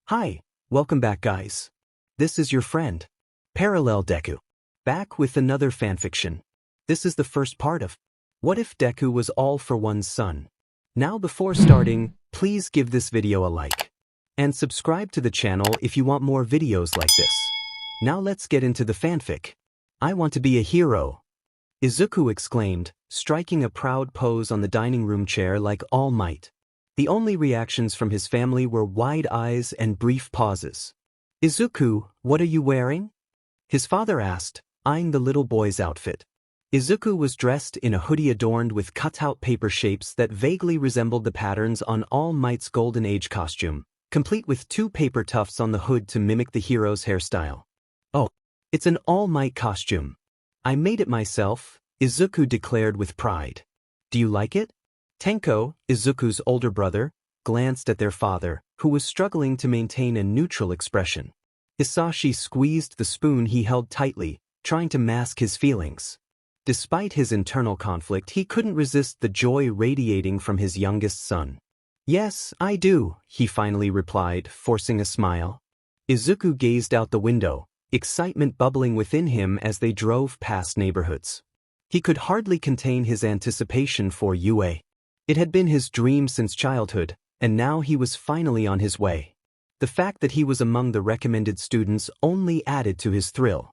Hi, welcome back guys. This is your friend, Deku, back with another fanfiction. This is the first part of What If Deku Was All for One's Son? Now before starting, please give this video a like. And subscribe to the channel if you want more videos like this. Now let's get into the fanfic. I want to be a hero, Izuku exclaimed, striking a proud pose on the dining room chair like All Might. The only reactions from his family were wide eyes and brief pauses. Izuku, what are you wearing? His father asked, eyeing the little boy's outfit. Izuku was dressed in a hoodie adorned with cutout paper shapes that vaguely resembled the patterns on All Might's Golden Age costume, complete with two paper tufts on the hood to mimic the hero's hairstyle. Oh, it's an All Might costume. I made it myself, Izuku declared with pride. Do you like it? Tenko, Izuku's older brother, glanced at their father, who was struggling to maintain a neutral expression. Hisashi squeezed the spoon he held tightly, trying to mask his feelings. Despite his internal conflict, he couldn't resist the joy radiating from his youngest son. Yes, I do, he finally replied, forcing a smile. Izuku gazed out the window, excitement bubbling within him as they drove past neighborhoods. He could hardly contain his anticipation for UA. It had been his dream since childhood, and now he was finally on his way. The fact that he was among the recommended students only added to his thrill.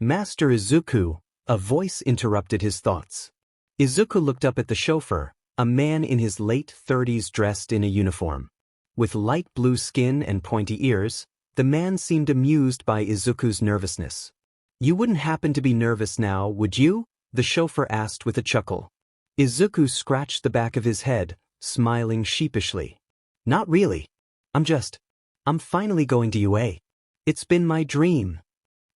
Master Izuku, a voice interrupted his thoughts. Izuku looked up at the chauffeur, a man in his late 30s dressed in a uniform. With light blue skin and pointy ears, the man seemed amused by Izuku's nervousness. You wouldn't happen to be nervous now, would you? The chauffeur asked with a chuckle. Izuku scratched the back of his head, smiling sheepishly. Not really. I'm finally going to UA. It's been my dream.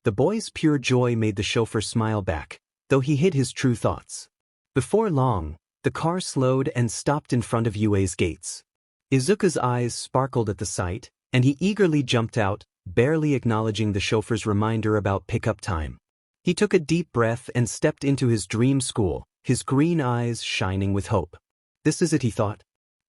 The boy's pure joy made the chauffeur smile back, though he hid his true thoughts. Before long, the car slowed and stopped in front of UA's gates. Izuku's eyes sparkled at the sight, and he eagerly jumped out, barely acknowledging the chauffeur's reminder about pickup time. He took a deep breath and stepped into his dream school, his green eyes shining with hope. This is it, he thought.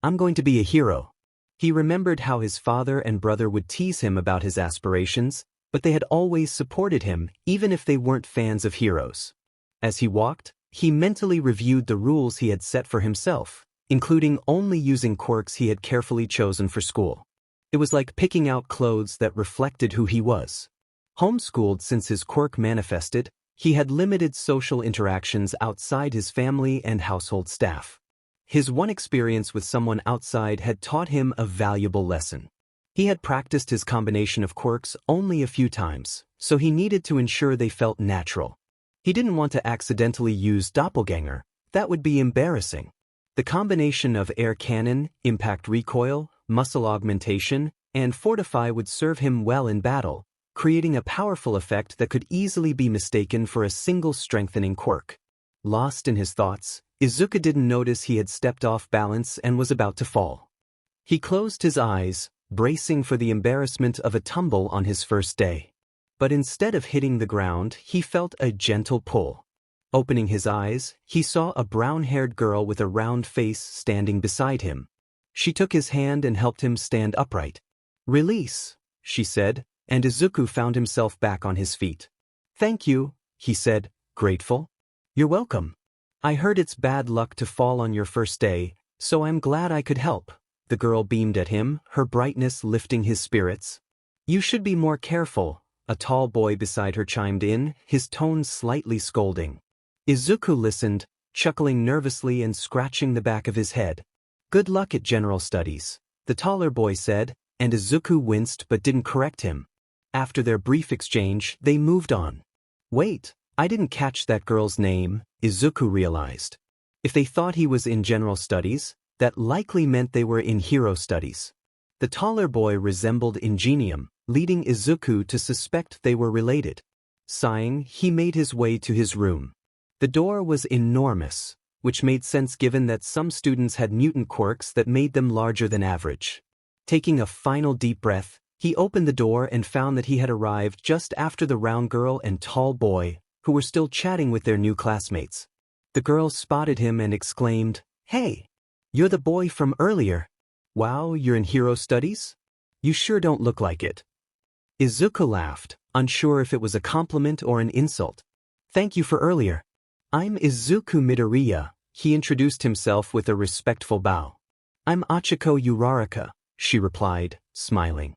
I'm going to be a hero. He remembered how his father and brother would tease him about his aspirations, but they had always supported him, even if they weren't fans of heroes. As he walked, he mentally reviewed the rules he had set for himself, including only using quirks he had carefully chosen for school. It was like picking out clothes that reflected who he was. Homeschooled since his quirk manifested, he had limited social interactions outside his family and household staff. His one experience with someone outside had taught him a valuable lesson. He had practiced his combination of quirks only a few times, so he needed to ensure they felt natural. He didn't want to accidentally use doppelganger. That would be embarrassing. The combination of air cannon, impact recoil, muscle augmentation, and fortify would serve him well in battle, creating a powerful effect that could easily be mistaken for a single strengthening quirk. Lost in his thoughts, Izuku didn't notice he had stepped off balance and was about to fall. He closed his eyes, bracing for the embarrassment of a tumble on his first day. But instead of hitting the ground, he felt a gentle pull. Opening his eyes, he saw a brown-haired girl with a round face standing beside him. She took his hand and helped him stand upright. "Release," she said, and Izuku found himself back on his feet. "Thank you," he said, grateful. "You're welcome. I heard it's bad luck to fall on your first day, so I'm glad I could help." The girl beamed at him, her brightness lifting his spirits. "You should be more careful," a tall boy beside her chimed in, his tone slightly scolding. Izuku listened, chuckling nervously and scratching the back of his head. "Good luck at general studies," the taller boy said, and Izuku winced but didn't correct him. After their brief exchange, they moved on. Wait, I didn't catch that girl's name, Izuku realized. If they thought he was in general studies, that likely meant they were in hero studies. The taller boy resembled Ingenium, leading Izuku to suspect they were related. Sighing, he made his way to his room. The door was enormous, which made sense given that some students had mutant quirks that made them larger than average. Taking a final deep breath, he opened the door and found that he had arrived just after the round girl and tall boy, who were still chatting with their new classmates. The girl spotted him and exclaimed, "Hey, you're the boy from earlier. Wow, you're in hero studies?" You sure don't look like it. Izuku laughed, unsure if it was a compliment or an insult. Thank you for earlier. I'm Izuku Midoriya, he introduced himself with a respectful bow. I'm Achiko Uraraka, she replied, smiling.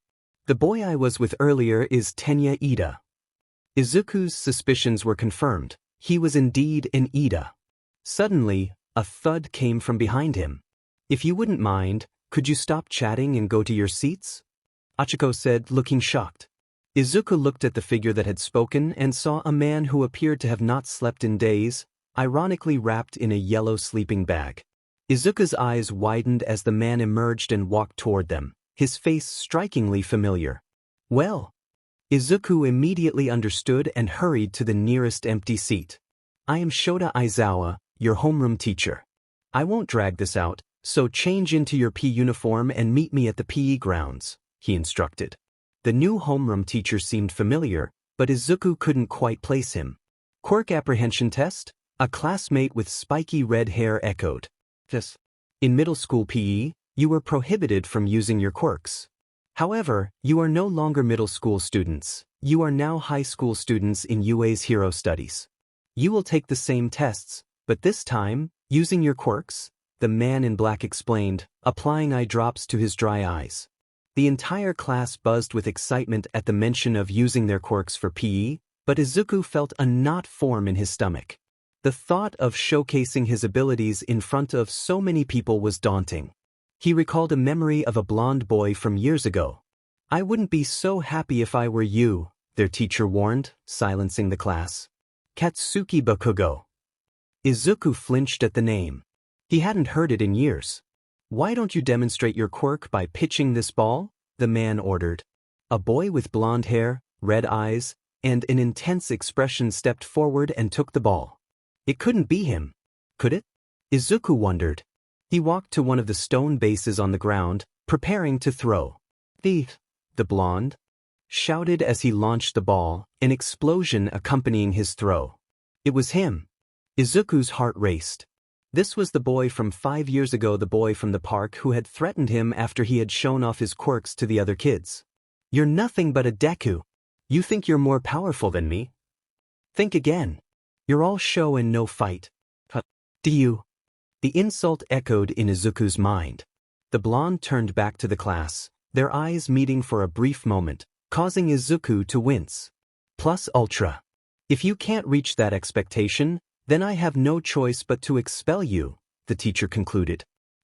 The boy I was with earlier is Tenya Ida. Izuku's suspicions were confirmed. He was indeed an Ida. Suddenly, a thud came from behind him. If you wouldn't mind, could you stop chatting and go to your seats? Achiko said, looking shocked. Izuku looked at the figure that had spoken and saw a man who appeared to have not slept in days, ironically wrapped in a yellow sleeping bag. Izuku's eyes widened as the man emerged and walked toward them, his face strikingly familiar. Well, Izuku immediately understood and hurried to the nearest empty seat. I am Shota Aizawa, your homeroom teacher. I won't drag this out, so change into your P uniform and meet me at the PE grounds, he instructed. The new homeroom teacher seemed familiar, but Izuku couldn't quite place him. Quirk apprehension test? A classmate with spiky red hair echoed. Yes. In middle school PE, you were prohibited from using your quirks. However, you are no longer middle school students. You are now high school students in UA's Hero Studies. You will take the same tests, but this time, using your quirks, the man in black explained, applying eye drops to his dry eyes. The entire class buzzed with excitement at the mention of using their quirks for PE, but Izuku felt a knot form in his stomach. The thought of showcasing his abilities in front of so many people was daunting. He recalled a memory of a blonde boy from years ago. I wouldn't be so happy if I were you, their teacher warned, silencing the class. Katsuki Bakugo. Izuku flinched at the name. He hadn't heard it in years. Why don't you demonstrate your quirk by pitching this ball? The man ordered. A boy with blonde hair, red eyes, and an intense expression stepped forward and took the ball. It couldn't be him, could it? Izuku wondered. He walked to one of the stone bases on the ground, preparing to throw. The blonde shouted as he launched the ball, an explosion accompanying his throw. It was him. Izuku's heart raced. This was the boy from 5 years ago, the boy from the park who had threatened him after he had shown off his quirks to the other kids. You're nothing but a Deku. You think you're more powerful than me? Think again. You're all show and no fight. Do you? The insult echoed in Izuku's mind. The blonde turned back to the class, their eyes meeting for a brief moment, causing Izuku to wince. Plus ultra. If you can't reach that expectation, then I have no choice but to expel you, the teacher concluded.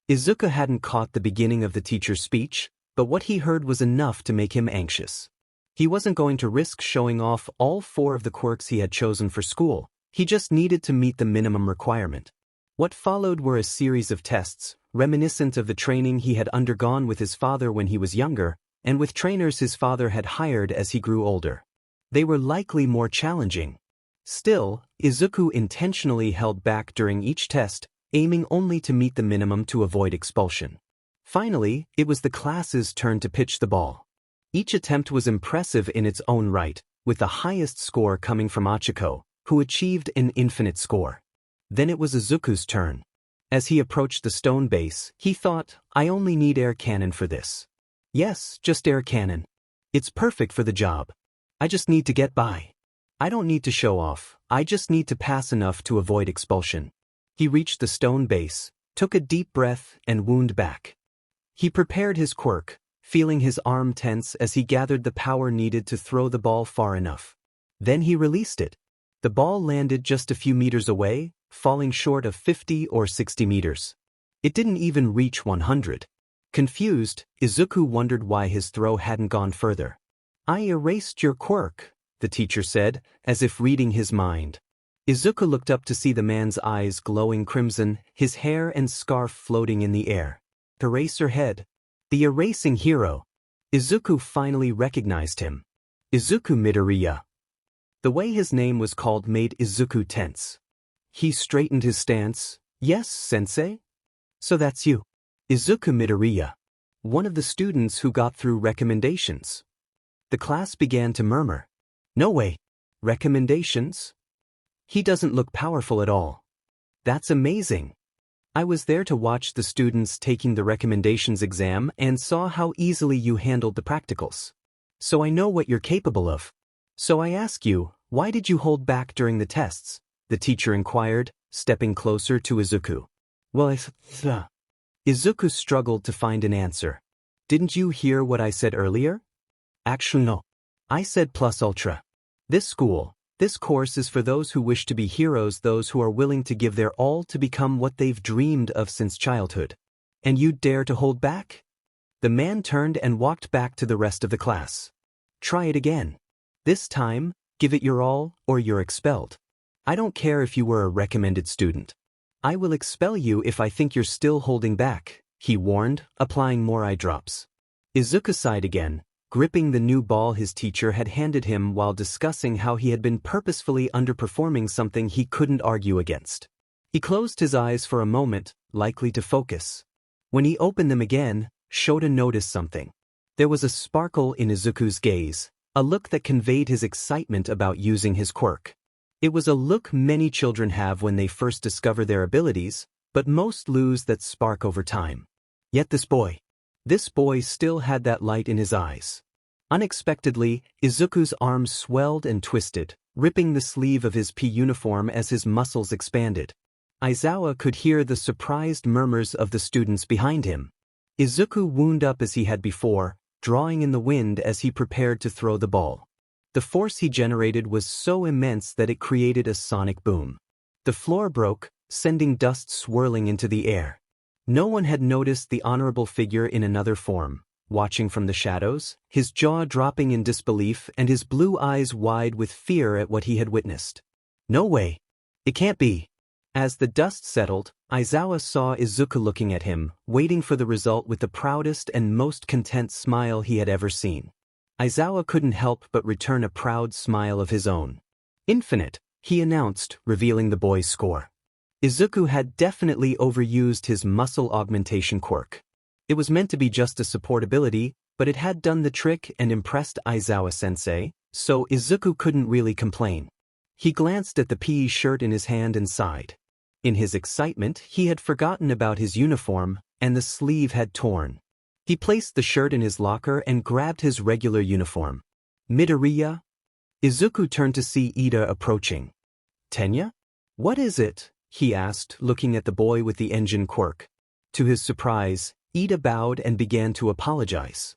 Izuku hadn't caught the beginning of the teacher's speech, but what he heard was enough to make him anxious. He wasn't going to risk showing off all 4 of the quirks he had chosen for school. He just needed to meet the minimum requirement. What followed were a series of tests, reminiscent of the training he had undergone with his father when he was younger, and with trainers his father had hired as he grew older. They were likely more challenging. Still, Izuku intentionally held back during each test, aiming only to meet the minimum to avoid expulsion. Finally, it was the class's turn to pitch the ball. Each attempt was impressive in its own right, with the highest score coming from Achiko, who achieved an infinite score. Then it was Izuku's turn. As he approached the stone base, he thought, I only need air cannon for this. Yes, just air cannon. It's perfect for the job. I just need to get by. I don't need to show off, I just need to pass enough to avoid expulsion. He reached the stone base, took a deep breath, and wound back. He prepared his quirk, feeling his arm tense as he gathered the power needed to throw the ball far enough. Then he released it. The ball landed just a few meters away, falling short of 50 or 60 meters. It didn't even reach 100. Confused, Izuku wondered why his throw hadn't gone further. I erased your quirk, the teacher said, as if reading his mind. Izuku looked up to see the man's eyes glowing crimson, his hair and scarf floating in the air. Eraser head. The erasing hero. Izuku finally recognized him. Izuku Midoriya. The way his name was called made Izuku tense. He straightened his stance. Yes, sensei? So that's you. Izuku Midoriya. One of the students who got through recommendations. The class began to murmur. No way. Recommendations? He doesn't look powerful at all. That's amazing. I was there to watch the students taking the recommendations exam and saw how easily you handled the practicals. So I know what you're capable of. So I ask you, why did you hold back during the tests? The teacher inquired, stepping closer to Izuku. Well, Izuku struggled to find an answer. Didn't you hear what I said earlier? Actually no. I said plus ultra. This course is for those who wish to be heroes, those who are willing to give their all to become what they've dreamed of since childhood. And you dare to hold back? The man turned and walked back to the rest of the class. Try it again. This time, give it your all, or you're expelled. I don't care if you were a recommended student. I will expel you if I think you're still holding back, he warned, applying more eye drops. Izuku sighed again, gripping the new ball his teacher had handed him while discussing how he had been purposefully underperforming something he couldn't argue against. He closed his eyes for a moment, likely to focus. When he opened them again, Shoto noticed something. There was a sparkle in Izuku's gaze, a look that conveyed his excitement about using his quirk. It was a look many children have when they first discover their abilities, but most lose that spark over time. Yet this boy still had that light in his eyes. Unexpectedly, Izuku's arms swelled and twisted, ripping the sleeve of his pea uniform as his muscles expanded. Aizawa could hear the surprised murmurs of the students behind him. Izuku wound up as he had before, drawing in the wind as he prepared to throw the ball. The force he generated was so immense that it created a sonic boom. The floor broke, sending dust swirling into the air. No one had noticed the honorable figure in another form, watching from the shadows, his jaw dropping in disbelief and his blue eyes wide with fear at what he had witnessed. No way. It can't be. As the dust settled, Aizawa saw Izuku looking at him, waiting for the result with the proudest and most content smile he had ever seen. Aizawa couldn't help but return a proud smile of his own. Infinite, he announced, revealing the boy's score. Izuku had definitely overused his muscle augmentation quirk. It was meant to be just a support ability, but it had done the trick and impressed Aizawa-sensei, so Izuku couldn't really complain. He glanced at the PE shirt in his hand and sighed. In his excitement, he had forgotten about his uniform, and the sleeve had torn. He placed the shirt in his locker and grabbed his regular uniform. Midoriya? Izuku turned to see Ida approaching. Tenya? What is it? He asked, looking at the boy with the engine quirk. To his surprise, Ida bowed and began to apologize.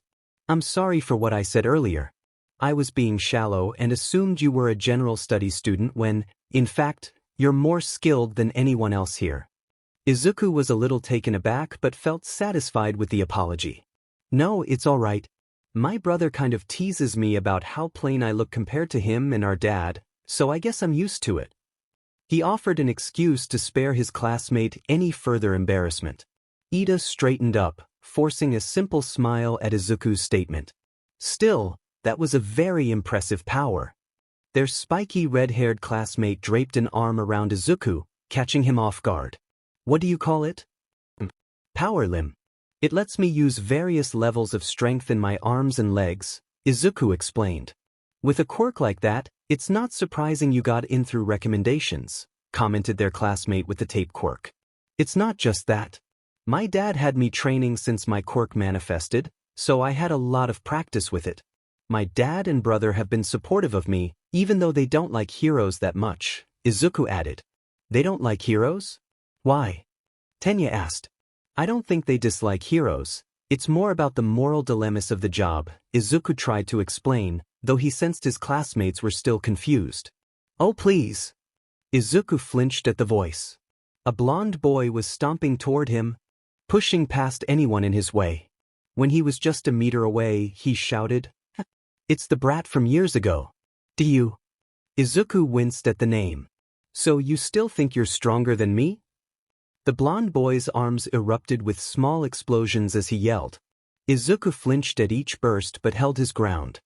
I'm sorry for what I said earlier. I was being shallow and assumed you were a general studies student when, in fact, you're more skilled than anyone else here. Izuku was a little taken aback but felt satisfied with the apology. No, it's all right. My brother kind of teases me about how plain I look compared to him and our dad, so I guess I'm used to it. He offered an excuse to spare his classmate any further embarrassment. Ida straightened up, forcing a simple smile at Izuku's statement. Still, that was a very impressive power. Their spiky red-haired classmate draped an arm around Izuku, catching him off guard. What do you call it? Power limb. It lets me use various levels of strength in my arms and legs, Izuku explained. With a quirk like that, it's not surprising you got in through recommendations, commented their classmate with the tape quirk. It's not just that. My dad had me training since my quirk manifested, so I had a lot of practice with it. My dad and brother have been supportive of me, even though they don't like heroes that much, Izuku added. They don't like heroes? Why? Tenya asked. I don't think they dislike heroes. It's more about the moral dilemmas of the job, Izuku tried to explain, though he sensed his classmates were still confused. Oh please. Izuku flinched at the voice. A blonde boy was stomping toward him, pushing past anyone in his way. When he was just a meter away, he shouted, It's the brat from years ago. Do you? Izuku winced at the name. So you still think you're stronger than me? The blonde boy's arms erupted with small explosions as he yelled. Izuku flinched at each burst but held his ground.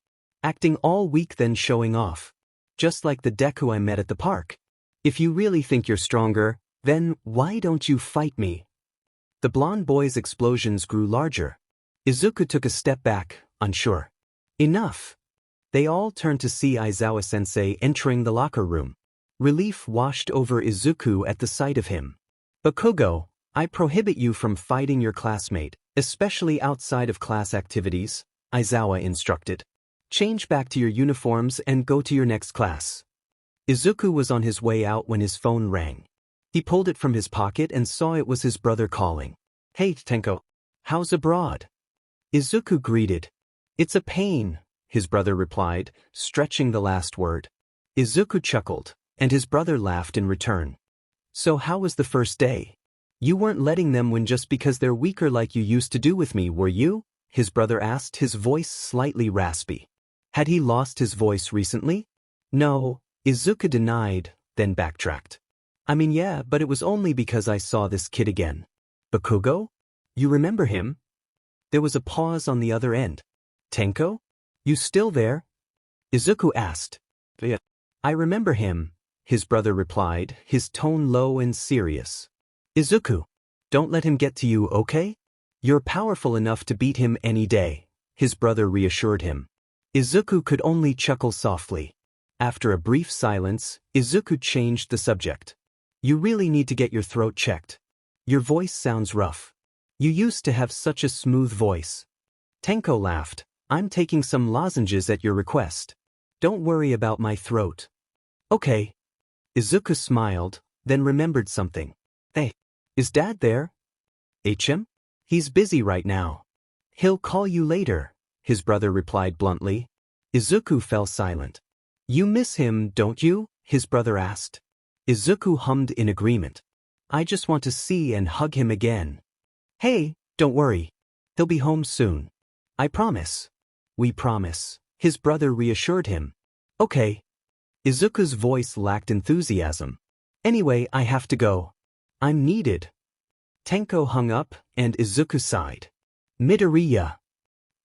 Acting all weak then showing off. Just like the Deku I met at the park. If you really think you're stronger, then why don't you fight me? The blonde boy's explosions grew larger. Izuku took a step back, unsure. Enough. They all turned to see Aizawa-sensei entering the locker room. Relief washed over Izuku at the sight of him. Bakugo, I prohibit you from fighting your classmate, especially outside of class activities, Aizawa instructed. Change back to your uniforms and go to your next class. Izuku was on his way out when his phone rang. He pulled it from his pocket and saw it was his brother calling. Hey, Tenko. How's abroad? Izuku greeted. It's a pain, his brother replied, stretching the last word. Izuku chuckled, and his brother laughed in return. So how was the first day? You weren't letting them win just because they're weaker like you used to do with me, were you? His brother asked, his voice slightly raspy. Had he lost his voice recently? No, Izuku denied, then backtracked. I mean yeah, but it was only because I saw this kid again. Bakugo? You remember him? There was a pause on the other end. Tenko? You still there? Izuku asked. Yeah. I remember him, his brother replied, his tone low and serious. Izuku, don't let him get to you, okay? You're powerful enough to beat him any day, his brother reassured him. Izuku could only chuckle softly. After a brief silence, Izuku changed the subject. You really need to get your throat checked. Your voice sounds rough. You used to have such a smooth voice. Tenko laughed. I'm taking some lozenges at your request. Don't worry about my throat. Okay. Izuku smiled, then remembered something. Hey, is Dad there? HM? He's busy right now. He'll call you later, his brother replied bluntly. Izuku fell silent. You miss him, don't you? His brother asked. Izuku hummed in agreement. I just want to see and hug him again. Hey, don't worry. He'll be home soon. I promise. We promise, his brother reassured him. Okay. Izuku's voice lacked enthusiasm. Anyway, I have to go. I'm needed. Tenko hung up, and Izuku sighed. Midoriya.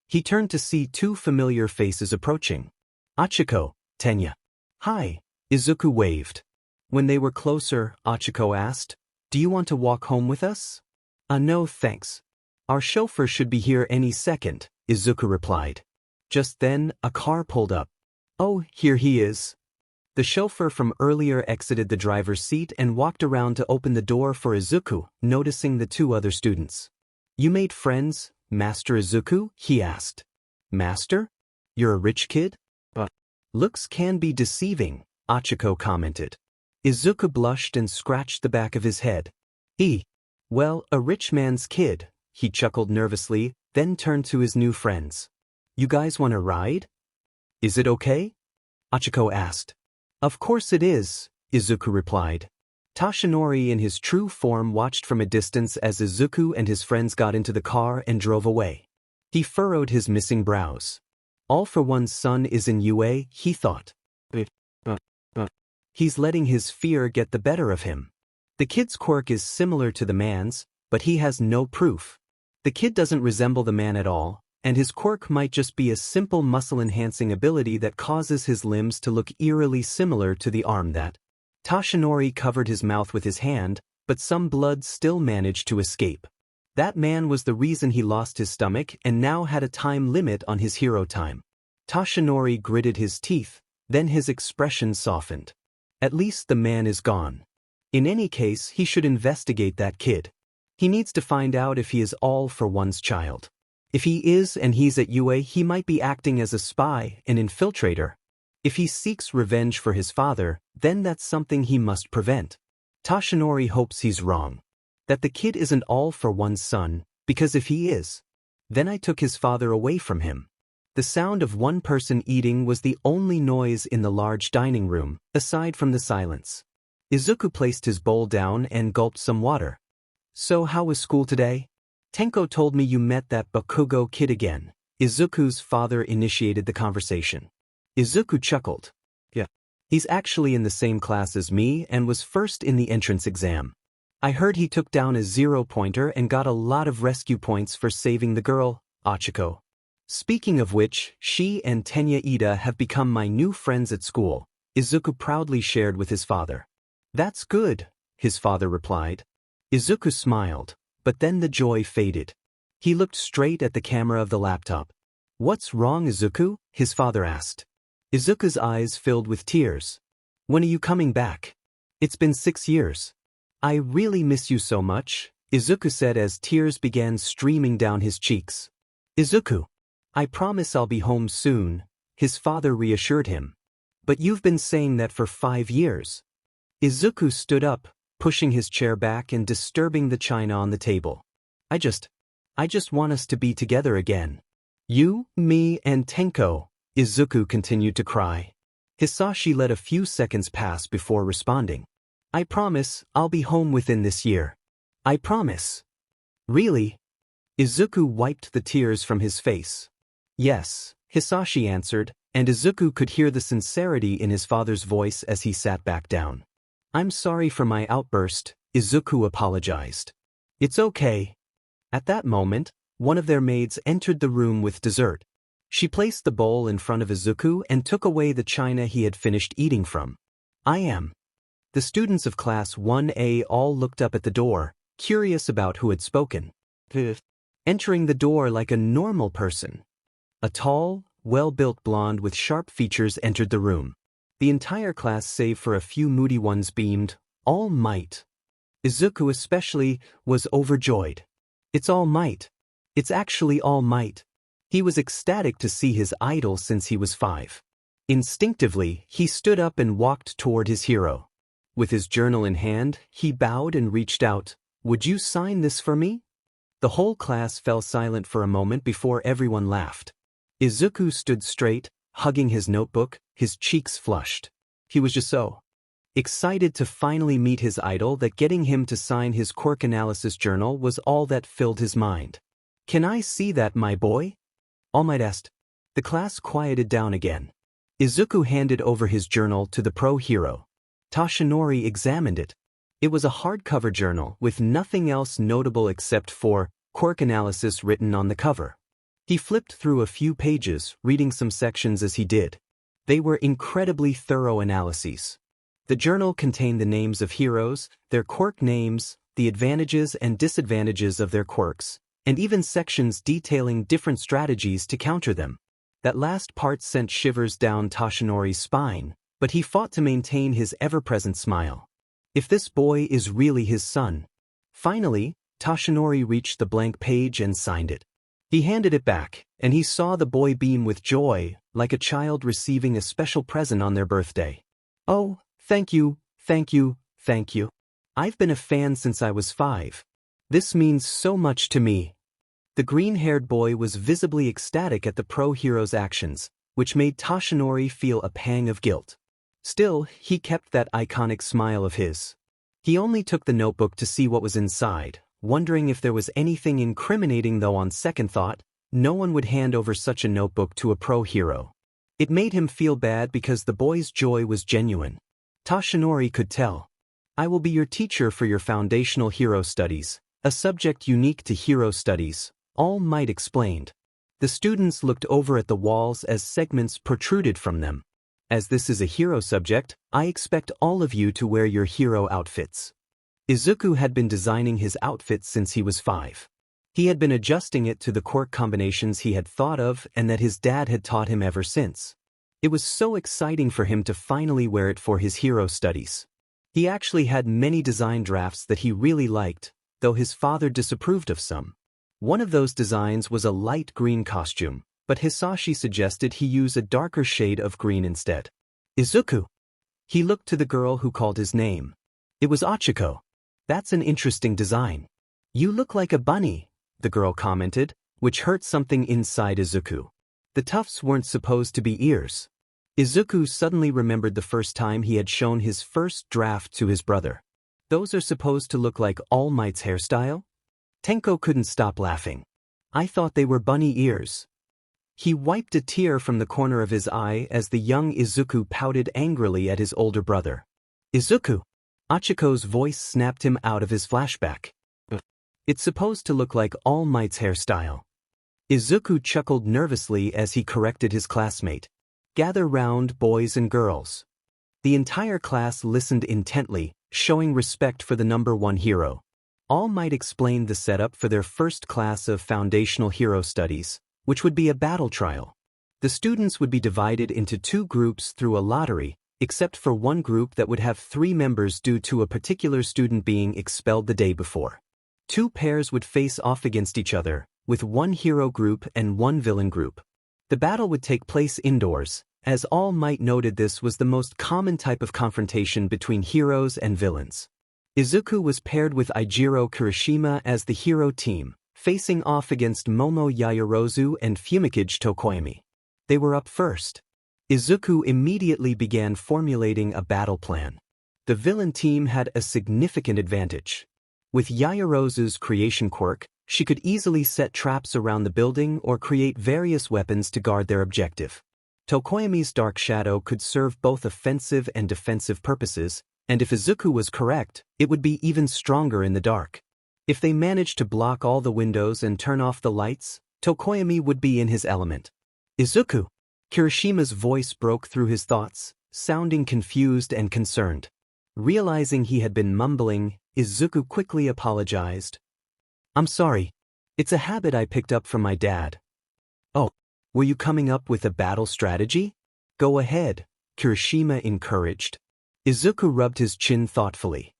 He turned to see two familiar faces approaching. Achiko, Tenya. Hi, Izuku waved. When they were closer, Achiko asked, Do you want to walk home with us? No thanks. Our chauffeur should be here any second, Izuku replied. Just then, a car pulled up. Oh, here he is. The chauffeur from earlier exited the driver's seat and walked around to open the door for Izuku, noticing the two other students. You made friends, Master Izuku? He asked. Master? You're a rich kid? Looks can be deceiving, Achiko commented. Izuku blushed and scratched the back of his head. Well, a rich man's kid, he chuckled nervously, then turned to his new friends. You guys want to ride? Is it okay? Achiko asked. Of course it is, Izuku replied. Tashinori in his true form watched from a distance as Izuku and his friends got into the car and drove away. He furrowed his missing brows. All for one's son is in UA, he thought. He's letting his fear get the better of him. The kid's quirk is similar to the man's, but he has no proof. The kid doesn't resemble the man at all, and his quirk might just be a simple muscle-enhancing ability that causes his limbs to look eerily similar to the arm that. Tashinori covered his mouth with his hand, but some blood still managed to escape. That man was the reason he lost his stomach and now had a time limit on his hero time. Tashinori gritted his teeth, then his expression softened. At least the man is gone. In any case, he should investigate that kid. He needs to find out if he is all for one's child. If he is and he's at UA, he might be acting as a spy, an infiltrator. If he seeks revenge for his father, then that's something he must prevent. Tashinori hopes he's wrong. That the kid isn't all for one's son, because if he is, then I took his father away from him. The sound of one person eating was the only noise in the large dining room, aside from the silence. Izuku placed his bowl down and gulped some water. So how was school today? Tenko told me you met that Bakugo kid again. Izuku's father initiated the conversation. Izuku chuckled. Yeah. He's actually in the same class as me and was first in the entrance exam. I heard he took down a 0-pointer and got a lot of rescue points for saving the girl, Achiko. Speaking of which, she and Tenya Ida have become my new friends at school, Izuku proudly shared with his father. That's good, his father replied. Izuku smiled, but then the joy faded. He looked straight at the camera of the laptop. What's wrong, Izuku? His father asked. Izuku's eyes filled with tears. When are you coming back? It's been 6 years. I really miss you so much, Izuku said as tears began streaming down his cheeks. Izuku, I promise I'll be home soon, his father reassured him. But you've been saying that for 5 years. Izuku stood up, pushing his chair back and disturbing the china on the table. I just want us to be together again. You, me, and Tenko, Izuku continued to cry. Hisashi let a few seconds pass before responding. I promise I'll be home within this year. I promise. Really? Izuku wiped the tears from his face. Yes, Hisashi answered, and Izuku could hear the sincerity in his father's voice as he sat back down. I'm sorry for my outburst, Izuku apologized. It's okay. At that moment, one of their maids entered the room with dessert. She placed the bowl in front of Izuku and took away the china he had finished eating from. I am. The students of Class 1A all looked up at the door, curious about who had spoken. Entering the door like a normal person. A tall, well-built blonde with sharp features entered the room. The entire class save for a few moody ones beamed, All Might. Izuku especially was overjoyed. It's All Might. It's actually All Might. He was ecstatic to see his idol since he was 5. Instinctively, he stood up and walked toward his hero. With his journal in hand, he bowed and reached out. Would you sign this for me? The whole class fell silent for a moment before everyone laughed. Izuku stood straight, hugging his notebook, his cheeks flushed. He was just so excited to finally meet his idol that getting him to sign his quirk analysis journal was all that filled his mind. Can I see that, my boy? All Might asked. The class quieted down again. Izuku handed over his journal to the pro hero. Toshinori examined it. It was a hardcover journal with nothing else notable except for quirk analysis written on the cover. He flipped through a few pages, reading some sections as he did. They were incredibly thorough analyses. The journal contained the names of heroes, their quirk names, the advantages and disadvantages of their quirks, and even sections detailing different strategies to counter them. That last part sent shivers down Toshinori's spine, but he fought to maintain his ever-present smile. If this boy is really his son. Finally, Toshinori reached the blank page and signed it. He handed it back, and he saw the boy beam with joy, like a child receiving a special present on their birthday. Oh, thank you, thank you, thank you. I've been a fan since I was 5. This means so much to me. The green-haired boy was visibly ecstatic at the pro hero's actions, which made Toshinori feel a pang of guilt. Still, he kept that iconic smile of his. He only took the notebook to see what was inside, wondering if there was anything incriminating, though on second thought, no one would hand over such a notebook to a pro hero. It made him feel bad because the boy's joy was genuine. Toshinori could tell. I will be your teacher for your foundational hero studies, a subject unique to hero studies, All Might explained. The students looked over at the walls as segments protruded from them. As this is a hero subject, I expect all of you to wear your hero outfits. Izuku had been designing his outfit since he was 5. He had been adjusting it to the quirk combinations he had thought of and that his dad had taught him ever since. It was so exciting for him to finally wear it for his hero studies. He actually had many design drafts that he really liked, though his father disapproved of some. One of those designs was a light green costume, but Hisashi suggested he use a darker shade of green instead. Izuku. He looked to the girl who called his name. It was Achiko. That's an interesting design. You look like a bunny, the girl commented, which hurt something inside Izuku. The tufts weren't supposed to be ears. Izuku suddenly remembered the first time he had shown his first draft to his brother. Those are supposed to look like All Might's hairstyle? Tenko couldn't stop laughing. I thought they were bunny ears. He wiped a tear from the corner of his eye as the young Izuku pouted angrily at his older brother. Izuku. Achiko's voice snapped him out of his flashback. It's supposed to look like All Might's hairstyle. Izuku chuckled nervously as he corrected his classmate. Gather round, boys and girls. The entire class listened intently, showing respect for the number 1 hero. All Might explained the setup for their first class of foundational hero studies, which would be a battle trial. The students would be divided into 2 groups through a lottery, except for one group that would have 3 members due to a particular student being expelled the day before. Two pairs would face off against each other, with one hero group and one villain group. The battle would take place indoors, as All Might noted this was the most common type of confrontation between heroes and villains. Izuku was paired with Eijiro Kirishima as the hero team, facing off against Momo Yaoyorozu and Fumikage Tokoyami. They were up first. Izuku immediately began formulating a battle plan. The villain team had a significant advantage. With Yaoyorozu's creation quirk, she could easily set traps around the building or create various weapons to guard their objective. Tokoyami's dark shadow could serve both offensive and defensive purposes, and if Izuku was correct, it would be even stronger in the dark. If they managed to block all the windows and turn off the lights, Tokoyami would be in his element. Izuku! Kirishima's voice broke through his thoughts, sounding confused and concerned. Realizing he had been mumbling, Izuku quickly apologized. "I'm sorry. It's a habit I picked up from my dad." "Oh, were you coming up with a battle strategy?" "Go ahead," Kirishima encouraged. Izuku rubbed his chin thoughtfully.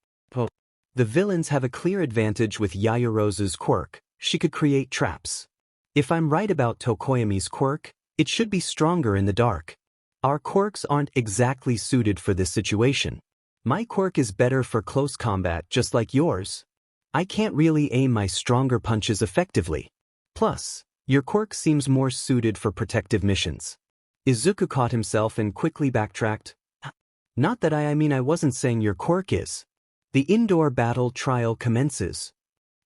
The villains have a clear advantage with Yaoyorozu's quirk. She could create traps. If I'm right about Tokoyami's quirk, it should be stronger in the dark. Our quirks aren't exactly suited for this situation. My quirk is better for close combat just like yours. I can't really aim my stronger punches effectively. Plus, your quirk seems more suited for protective missions. Izuku caught himself and quickly backtracked. "Not that I mean I wasn't saying your quirk is." The indoor battle trial commences.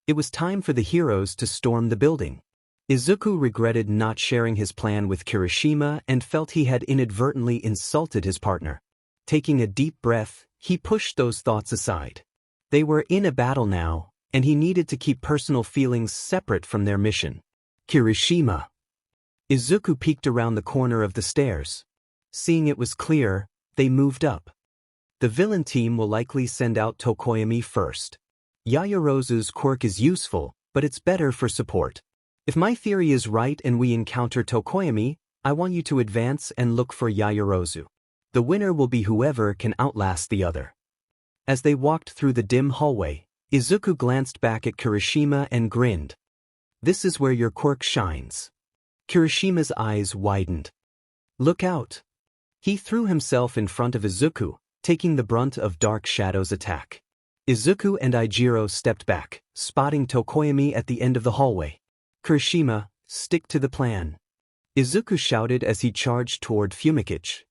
It was time for the heroes to storm the building. Izuku regretted not sharing his plan with Kirishima and felt he had inadvertently insulted his partner. Taking a deep breath, he pushed those thoughts aside. They were in a battle now, and he needed to keep personal feelings separate from their mission. Kirishima. Izuku peeked around the corner of the stairs. Seeing it was clear, they moved up. The villain team will likely send out Tokoyami first. Yaoyorozu's quirk is useful, but it's better for support. If my theory is right and we encounter Tokoyami, I want you to advance and look for Yaoyorozu. The winner will be whoever can outlast the other. As they walked through the dim hallway, Izuku glanced back at Kirishima and grinned. "This is where your quirk shines." Kirishima's eyes widened. "Look out." He threw himself in front of Izuku, taking the brunt of Dark Shadow's attack. Izuku and Eijiro stepped back, spotting Tokoyami at the end of the hallway. "Kirishima, stick to the plan," Izuku shouted as he charged toward Fumikage.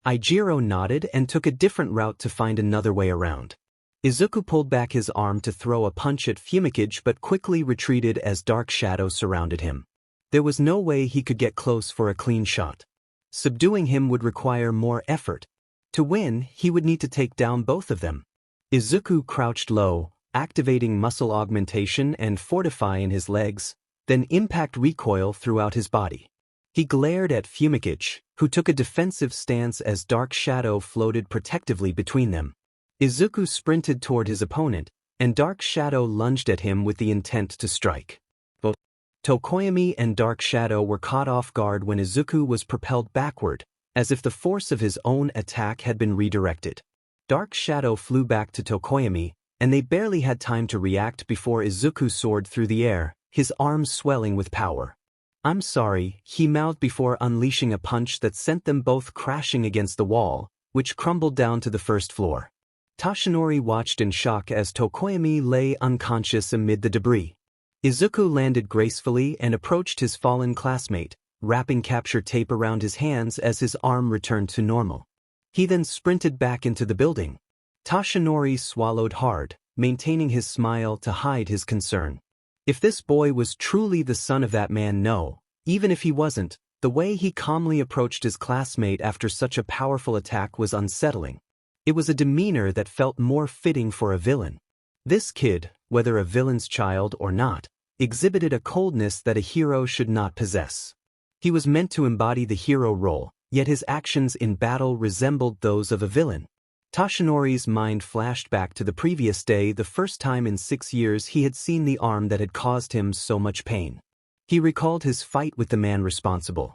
Eijiro nodded and took a different route to find another way around. Izuku pulled back his arm to throw a punch at Fumikage but quickly retreated as Dark Shadow surrounded him. There was no way he could get close for a clean shot. Subduing him would require more effort. To win, he would need to take down both of them. Izuku crouched low, activating muscle augmentation and fortify in his legs, then impact recoil throughout his body. He glared at Fumikage, who took a defensive stance as Dark Shadow floated protectively between them. Izuku sprinted toward his opponent, and Dark Shadow lunged at him with the intent to strike. Both Tokoyami and Dark Shadow were caught off guard when Izuku was propelled backward, as if the force of his own attack had been redirected. Dark Shadow flew back to Tokoyami, and they barely had time to react before Izuku soared through the air, his arms swelling with power. "I'm sorry," he mouthed before unleashing a punch that sent them both crashing against the wall, which crumbled down to the first floor. Tashinori watched in shock as Tokoyami lay unconscious amid the debris. Izuku landed gracefully and approached his fallen classmate, wrapping capture tape around his hands as his arm returned to normal. He then sprinted back into the building. Tashinori swallowed hard, maintaining his smile to hide his concern. If this boy was truly the son of that man, no, even if he wasn't, the way he calmly approached his classmate after such a powerful attack was unsettling. It was a demeanor that felt more fitting for a villain. This kid, whether a villain's child or not, exhibited a coldness that a hero should not possess. He was meant to embody the hero role, yet his actions in battle resembled those of a villain. Tashinori's mind flashed back to the previous day, the first time in 6 years he had seen the arm that had caused him so much pain. He recalled his fight with the man responsible.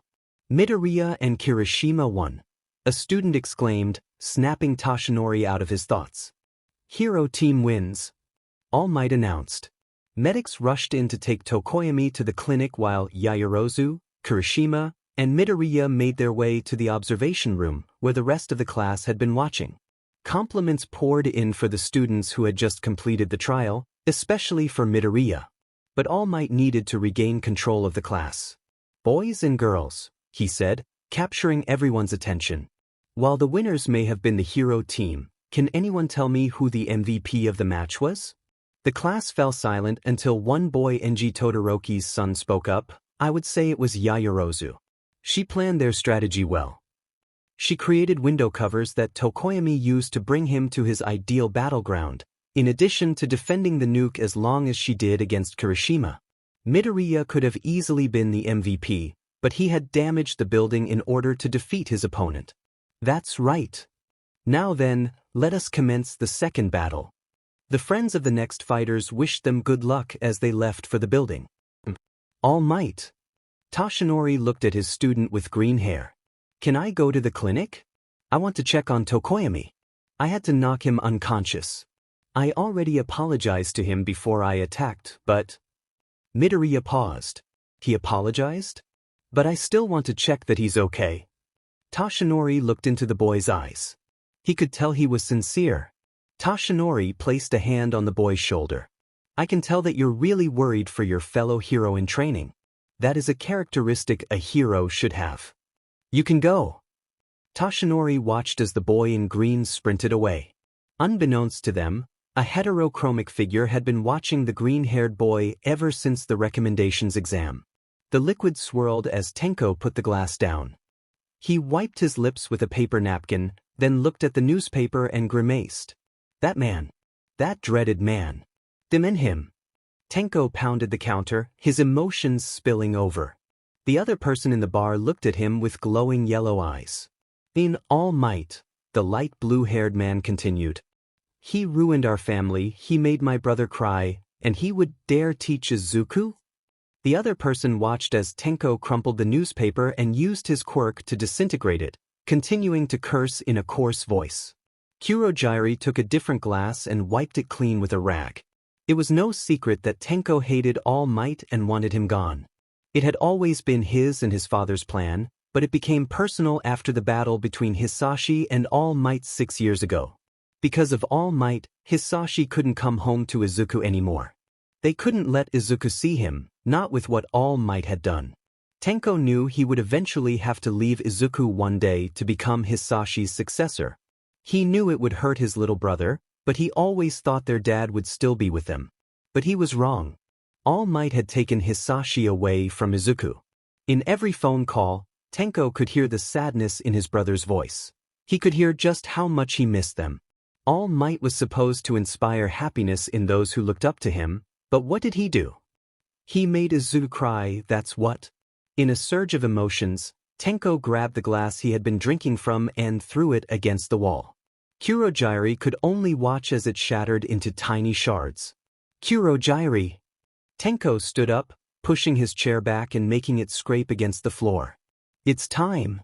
"Midoriya and Kirishima won," a student exclaimed, snapping Tashinori out of his thoughts. "Hero team wins," All Might announced. Medics rushed in to take Tokoyami to the clinic while Yaoyorozu, Kirishima, and Midoriya made their way to the observation room where the rest of the class had been watching. Compliments poured in for the students who had just completed the trial, especially for Midoriya. But All Might needed to regain control of the class. "Boys and girls," he said, capturing everyone's attention. "While the winners may have been the hero team, can anyone tell me who the MVP of the match was?" The class fell silent until one boy, Enji Todoroki's son, spoke up. "I would say it was Yaoyorozu. She planned their strategy well. She created window covers that Tokoyami used to bring him to his ideal battleground, in addition to defending the nuke as long as she did against Kirishima. Midoriya could have easily been the MVP, but he had damaged the building in order to defeat his opponent." "That's right. Now then, let us commence the second battle." The friends of the next fighters wished them good luck as they left for the building. "All Might." Toshinori looked at his student with green hair. "Can I go to the clinic? I want to check on Tokoyami. I had to knock him unconscious. I already apologized to him before I attacked, but—" Midoriya paused. "He apologized? But I still want to check that he's okay." Toshinori looked into the boy's eyes. He could tell he was sincere. Toshinori placed a hand on the boy's shoulder. "I can tell that you're really worried for your fellow hero in training. That is a characteristic a hero should have. You can go." Toshinori watched as the boy in green sprinted away. Unbeknownst to them, a heterochromic figure had been watching the green-haired boy ever since the recommendations exam. The liquid swirled as Tenko put the glass down. He wiped his lips with a paper napkin, then looked at the newspaper and grimaced. "That man. That dreaded man. Demen him." Tenko pounded the counter, his emotions spilling over. The other person in the bar looked at him with glowing yellow eyes. "In All Might," the light blue-haired man continued. "He ruined our family, he made my brother cry, and he would dare teach Izuku?" The other person watched as Tenko crumpled the newspaper and used his quirk to disintegrate it, continuing to curse in a coarse voice. Kurogiri took a different glass and wiped it clean with a rag. It was no secret that Tenko hated All Might and wanted him gone. It had always been his and his father's plan, but it became personal after the battle between Hisashi and All Might 6 years ago. Because of All Might, Hisashi couldn't come home to Izuku anymore. They couldn't let Izuku see him, not with what All Might had done. Tenko knew he would eventually have to leave Izuku one day to become Hisashi's successor. He knew it would hurt his little brother, but he always thought their dad would still be with them. But he was wrong. All Might had taken Hisashi away from Izuku. In every phone call, Tenko could hear the sadness in his brother's voice. He could hear just how much he missed them. All Might was supposed to inspire happiness in those who looked up to him, but what did he do? He made Izuku cry, that's what. In a surge of emotions, Tenko grabbed the glass he had been drinking from and threw it against the wall. Kurogiri could only watch as it shattered into tiny shards. "Kurogiri!" Tenko stood up, pushing his chair back and making it scrape against the floor. "It's time."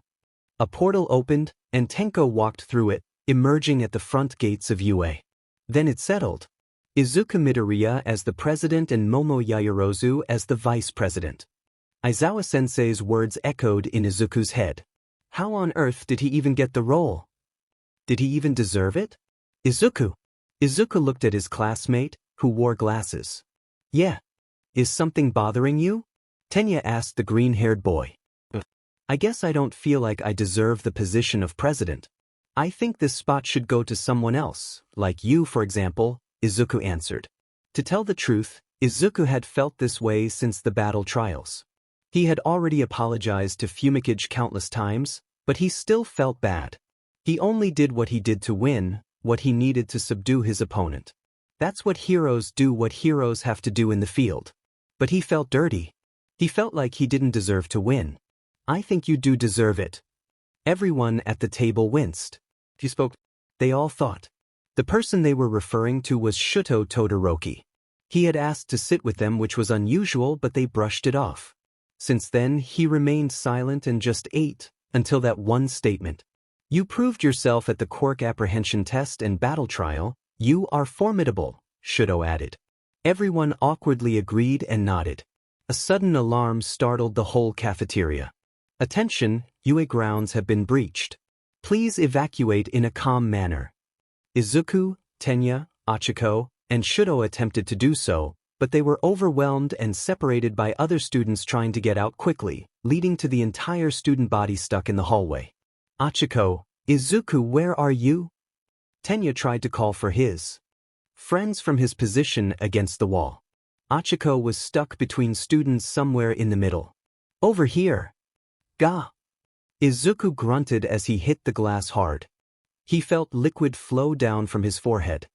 A portal opened, and Tenko walked through it, emerging at the front gates of UA. Then it settled. Izuku Midoriya as the president and Momo Yaoyorozu as the vice president. Aizawa-sensei's words echoed in Izuku's head. How on earth did he even get the role? Did he even deserve it? "Izuku." Izuku looked at his classmate, who wore glasses. "Yeah. Is something bothering you?" Tenya asked the green-haired boy. "I guess I don't feel like I deserve the position of president. I think this spot should go to someone else, like you for example," Izuku answered. To tell the truth, Izuku had felt this way since the battle trials. He had already apologized to Fumikage countless times, but he still felt bad. He only did what he did to win, what he needed to subdue his opponent. That's what heroes do, what heroes have to do in the field. But he felt dirty. He felt like he didn't deserve to win. "I think you do deserve it." Everyone at the table winced. He spoke. They all thought. The person they were referring to was Shoto Todoroki. He had asked to sit with them, which was unusual, but they brushed it off. Since then, he remained silent and just ate, until that one statement. "You proved yourself at the Quirk apprehension test and battle trial. You are formidable," Shoto added. Everyone awkwardly agreed and nodded. A sudden alarm startled the whole cafeteria. Attention, UA grounds have been breached. Please evacuate in a calm manner. Izuku, Tenya, Achiko, and Shoto attempted to do so, but they were overwhelmed and separated by other students trying to get out quickly, leading to the entire student body stuck in the hallway. Achiko, Izuku, where are you? Tenya tried to call for his friends from his position against the wall. Achiko was stuck between students somewhere in the middle. Over here. Gah! Izuku grunted as he hit the glass hard. He felt liquid flow down from his forehead.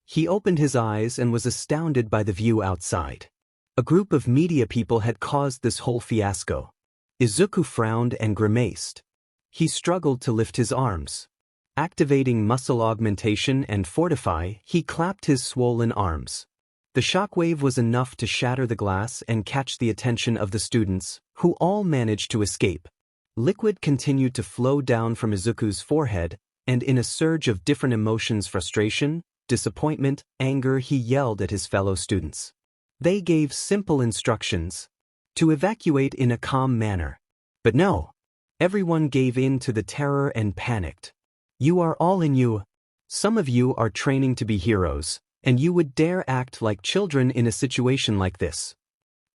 He opened his eyes and was astounded by the view outside. A group of media people had caused this whole fiasco. Izuku frowned and grimaced. He struggled to lift his arms. Activating muscle augmentation and fortify, he clapped his swollen arms. The shockwave was enough to shatter the glass and catch the attention of the students, who all managed to escape. Liquid continued to flow down from Izuku's forehead, and in a surge of different emotions, frustration, disappointment, anger, he yelled at his fellow students. They gave simple instructions to evacuate in a calm manner. But no. Everyone gave in to the terror and panicked. You are all in you. Some of you are training to be heroes, and you would dare act like children in a situation like this.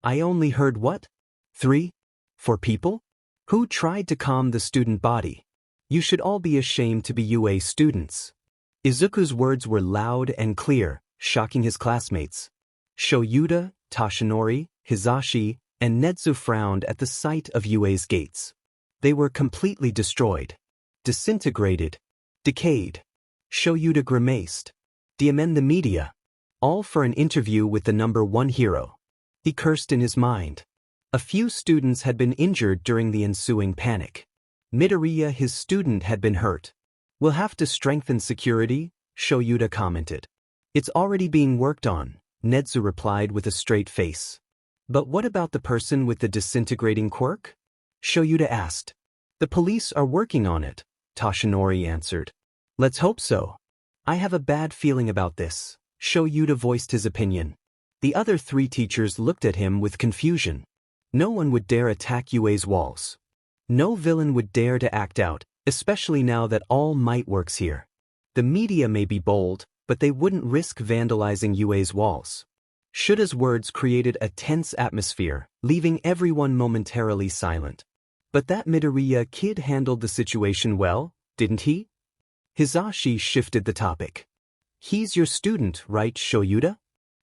I only heard what? 3? 4 people? Who tried to calm the student body? You should all be ashamed to be UA students. Izuku's words were loud and clear, shocking his classmates. Shoyuta, Toshinori, Hisashi, and Netsu frowned at the sight of UA's gates. They were completely destroyed. Disintegrated. Decayed. Shoyuta grimaced. Diamond the media. All for an interview with the #1 hero. He cursed in his mind. A few students had been injured during the ensuing panic. Midoriya, his student, had been hurt. We'll have to strengthen security, Shoyuta commented. It's already being worked on, Netsu replied with a straight face. But what about the person with the disintegrating quirk? Shoyuta asked. The police are working on it, Toshinori answered. Let's hope so. I have a bad feeling about this, Shoyuta voiced his opinion. The other 3 teachers looked at him with confusion. No one would dare attack UA's walls. No villain would dare to act out, especially now that All Might works here. The media may be bold, but they wouldn't risk vandalizing UA's walls. Shota's words created a tense atmosphere, leaving everyone momentarily silent. But that Midoriya kid handled the situation well, didn't he? Hisashi shifted the topic. He's your student, right, Shoyuta?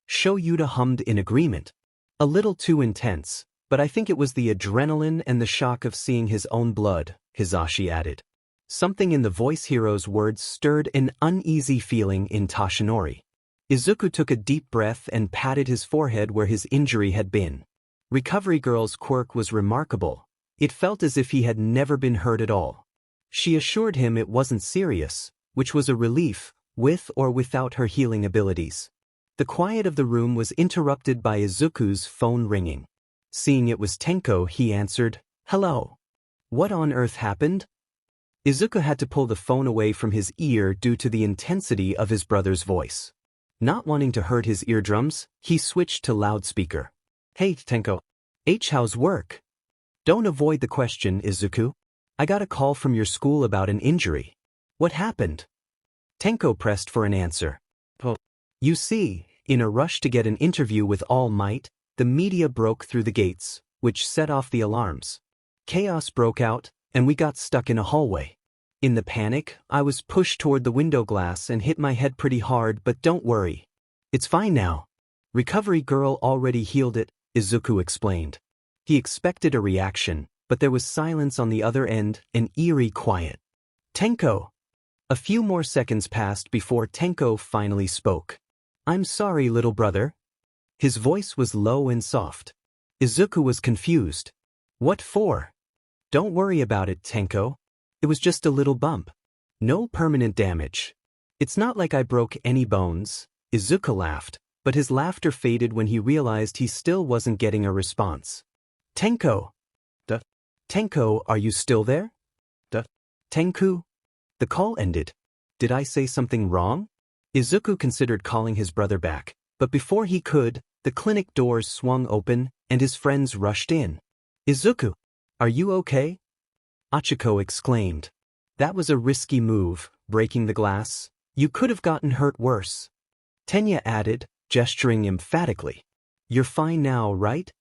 Shoyuta hummed in agreement. A little too intense, but I think it was the adrenaline and the shock of seeing his own blood, Hisashi added. Something in the voice hero's words stirred an uneasy feeling in Toshinori. Izuku took a deep breath and patted his forehead where his injury had been. Recovery Girl's quirk was remarkable. It felt as if he had never been hurt at all. She assured him it wasn't serious, which was a relief, with or without her healing abilities. The quiet of the room was interrupted by Izuku's phone ringing. Seeing it was Tenko, he answered, Hello. What on earth happened? Izuku had to pull the phone away from his ear due to the intensity of his brother's voice. Not wanting to hurt his eardrums, he switched to loudspeaker. Hey, Tenko. How's work? Don't avoid the question, Izuku. I got a call from your school about an injury. What happened? Tenko pressed for an answer. You see, in a rush to get an interview with All Might, the media broke through the gates, which set off the alarms. Chaos broke out, and we got stuck in a hallway. In the panic, I was pushed toward the window glass and hit my head pretty hard, but don't worry. It's fine now. Recovery Girl already healed it, Izuku explained. He expected a reaction, but there was silence on the other end, an eerie quiet. Tenko. A few more seconds passed before Tenko finally spoke. I'm sorry, little brother. His voice was low and soft. Izuku was confused. What for? Don't worry about it, Tenko. It was just a little bump. No permanent damage. It's not like I broke any bones, Izuku laughed, but his laughter faded when he realized he still wasn't getting a response. Tenko. Tenko, are you still there? Tenku? The call ended. Did I say something wrong? Izuku considered calling his brother back, But before he could, the clinic doors swung open and his friends rushed in. Izuku, are you okay? Achiko exclaimed. That was a risky move, breaking the glass. You could have gotten hurt worse. Tenya added, gesturing emphatically. You're fine now, right?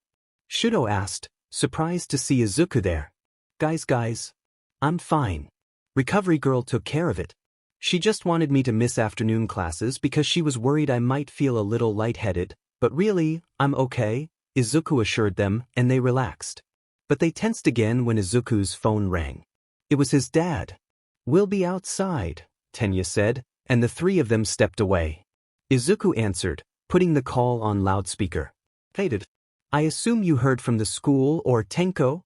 Shoto asked, surprised to see Izuku there. Guys, I'm fine. Recovery girl took care of it. She just wanted me to miss afternoon classes because she was worried I might feel a little lightheaded, but really, I'm okay, Izuku assured them, and they relaxed. But they tensed again when Izuku's phone rang. It was his dad. We'll be outside, Tenya said, and the three of them stepped away. Izuku answered, putting the call on loudspeaker. Faded. I assume you heard from the school or Tenko?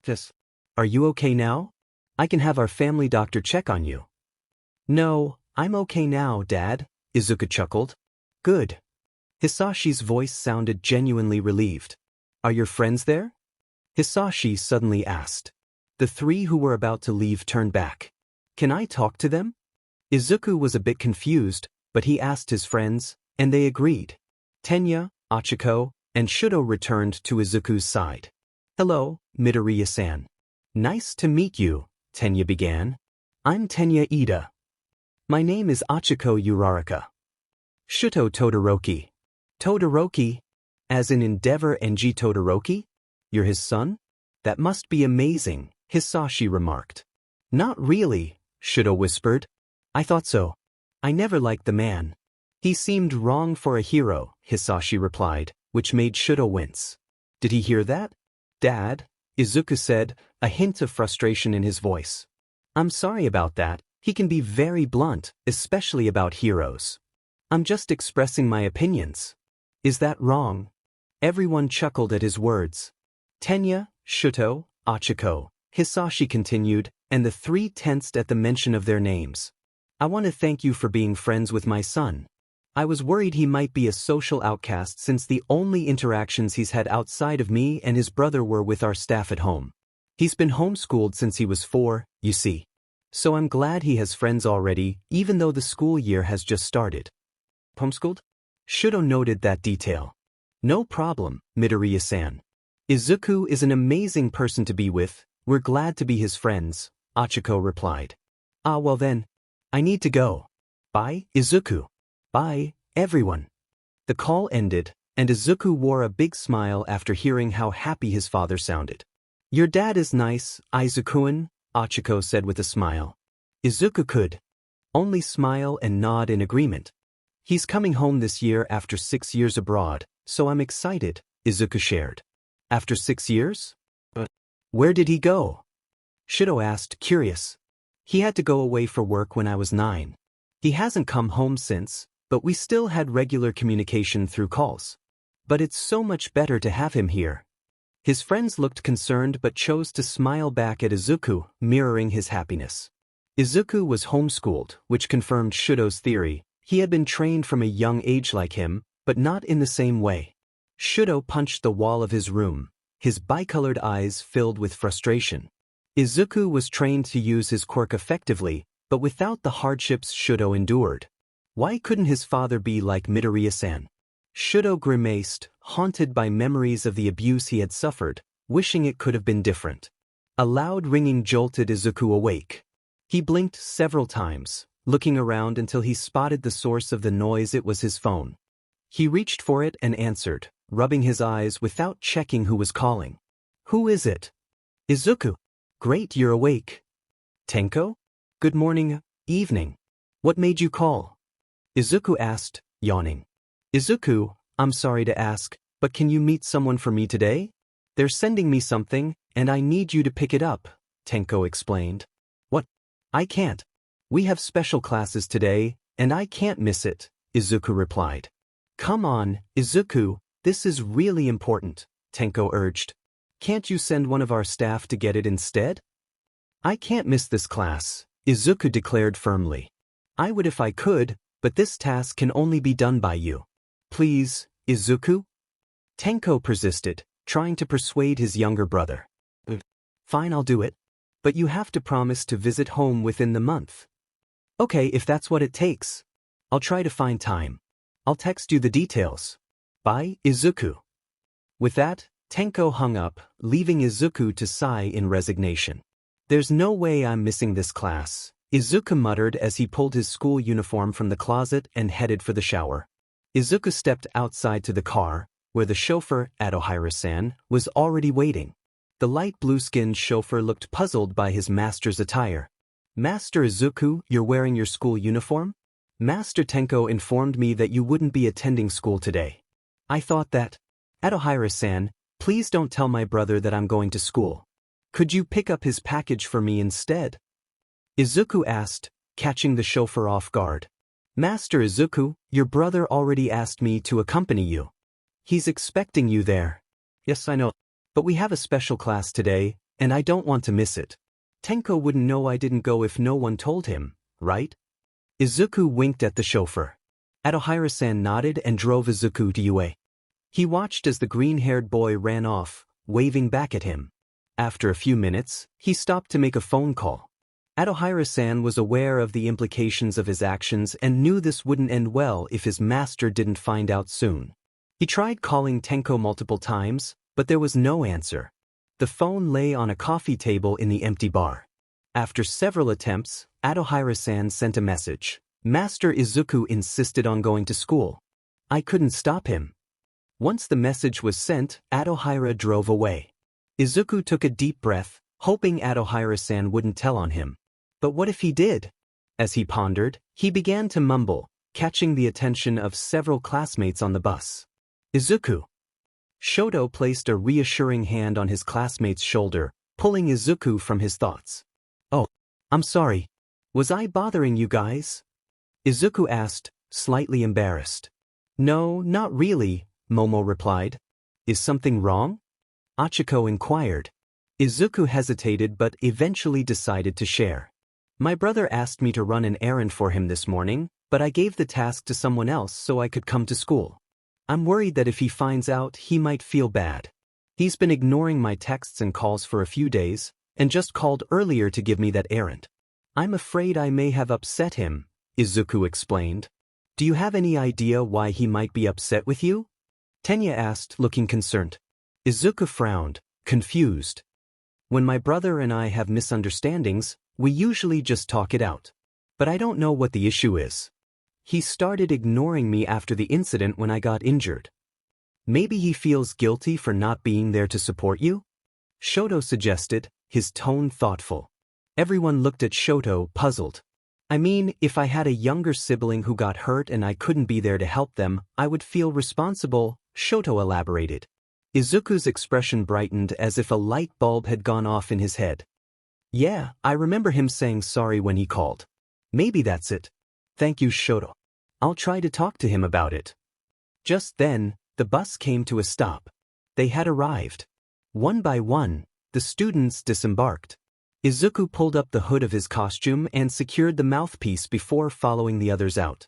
Yes. Are you okay now? I can have our family doctor check on you. No, I'm okay now, Dad, Izuku chuckled. Good. Hisashi's voice sounded genuinely relieved. Are your friends there? Hisashi suddenly asked. The three who were about to leave turned back. Can I talk to them? Izuku was a bit confused, but he asked his friends, and they agreed. Tenya, Achiko, and Shoto returned to Izuku's side. Hello, Midoriya-san. Nice to meet you, Tenya began. I'm Tenya Ida. My name is Achiko Uraraka. Shoto Todoroki. Todoroki? As in Endeavor NG Todoroki? You're his son? That must be amazing, Hisashi remarked. Not really, Shoto whispered. I thought so. I never liked the man. He seemed wrong for a hero, Hisashi replied, which made Shoto wince. Did he hear that? Dad, Izuku said, a hint of frustration in his voice. I'm sorry about that. He can be very blunt, especially about heroes. I'm just expressing my opinions. Is that wrong? Everyone chuckled at his words. Tenya, Shoto, Achiko, Hisashi continued, and the three tensed at the mention of their names. I want to thank you for being friends with my son. I was worried he might be a social outcast since the only interactions he's had outside of me and his brother were with our staff at home. He's been homeschooled since he was 4, you see. So I'm glad he has friends already, even though the school year has just started. Homeschooled? Shoto noted that detail. No problem, Midoriya-san. Izuku is an amazing person to be with. We're glad to be his friends, Achiko replied. Ah, well then. I need to go. Bye, Izuku. Bye, everyone. The call ended, and Izuku wore a big smile after hearing how happy his father sounded. Your dad is nice, Izuku-an, Achiko said with a smile. Izuku could only smile and nod in agreement. He's coming home this year after 6 years abroad, so I'm excited, Izuku shared. After 6 years? But where did he go? Shoto asked, curious. He had to go away for work when I was 9. He hasn't come home since, but we still had regular communication through calls. But it's so much better to have him here. His friends looked concerned but chose to smile back at Izuku, mirroring his happiness. Izuku was homeschooled, which confirmed Shoto's theory. He had been trained from a young age like him, but not in the same way. Shoto punched the wall of his room, his bicolored eyes filled with frustration. Izuku was trained to use his quirk effectively, but without the hardships Shoto endured. Why couldn't his father be like Midoriya-san? Shoto grimaced, haunted by memories of the abuse he had suffered, wishing it could have been different. A loud ringing jolted Izuku awake. He blinked several times, looking around until he spotted the source of the noise. It was his phone. He reached for it and answered, rubbing his eyes without checking who was calling. Who is it? Izuku. Great, you're awake. Tenko? Good morning, evening. What made you call? Izuku asked, yawning. Izuku, I'm sorry to ask, but can you meet someone for me today? They're sending me something, and I need you to pick it up, Tenko explained. What? I can't. We have special classes today, and I can't miss it, Izuku replied. Come on, Izuku, this is really important, Tenko urged. Can't you send one of our staff to get it instead? I can't miss this class, Izuku declared firmly. I would if I could, but this task can only be done by you. Please, Izuku? Tenko persisted, trying to persuade his younger brother. Fine, I'll do it. But you have to promise to visit home within the month. Okay, if that's what it takes. I'll try to find time. I'll text you the details. Bye, Izuku. With that, Tenko hung up, leaving Izuku to sigh in resignation. There's no way I'm missing this class, Izuku muttered as he pulled his school uniform from the closet and headed for the shower. Izuku stepped outside to the car, where the chauffeur, AleahLRB, was already waiting. The light blue-skinned chauffeur looked puzzled by his master's attire. Master Izuku, you're wearing your school uniform? Master Tenko informed me that you wouldn't be attending school today. I thought that. AleahLRB, please don't tell my brother that I'm going to school. Could you pick up his package for me instead? Izuku asked, catching the chauffeur off guard. Master Izuku, your brother already asked me to accompany you. He's expecting you there. Yes, I know. But we have a special class today, and I don't want to miss it. Tenko wouldn't know I didn't go if no one told him, right? Izuku winked at the chauffeur. AleahLRB nodded and drove Izuku to UA. He watched as the green-haired boy ran off, waving back at him. After a few minutes, he stopped to make a phone call. AleahLRB was aware of the implications of his actions and knew this wouldn't end well if his master didn't find out soon. He tried calling Tenko multiple times, but there was no answer. The phone lay on a coffee table in the empty bar. After several attempts, AleahLRB sent a message. Master Izuku insisted on going to school. I couldn't stop him. Once the message was sent, AleahLRB drove away. Izuku took a deep breath, hoping AleahLRB wouldn't tell on him. But what if he did? As he pondered, he began to mumble, catching the attention of several classmates on the bus. Izuku. Shoto placed a reassuring hand on his classmate's shoulder, pulling Izuku from his thoughts. Oh, I'm sorry. Was I bothering you guys? Izuku asked, slightly embarrassed. No, not really, Momo replied. Is something wrong? Achiko inquired. Izuku hesitated but eventually decided to share. My brother asked me to run an errand for him this morning, but I gave the task to someone else so I could come to school. I'm worried that if he finds out, he might feel bad. He's been ignoring my texts and calls for a few days, and just called earlier to give me that errand. I'm afraid I may have upset him, Izuku explained. Do you have any idea why he might be upset with you? Tenya asked, looking concerned. Izuku frowned, confused. When my brother and I have misunderstandings, we usually just talk it out. But I don't know what the issue is. He started ignoring me after the incident when I got injured. Maybe he feels guilty for not being there to support you? Shoto suggested, his tone thoughtful. Everyone looked at Shoto, puzzled. I mean, if I had a younger sibling who got hurt and I couldn't be there to help them, I would feel responsible, Shoto elaborated. Izuku's expression brightened as if a light bulb had gone off in his head. Yeah, I remember him saying sorry when he called. Maybe that's it. Thank you, Shoto. I'll try to talk to him about it. Just then, the bus came to a stop. They had arrived. One by one, the students disembarked. Izuku pulled up the hood of his costume and secured the mouthpiece before following the others out.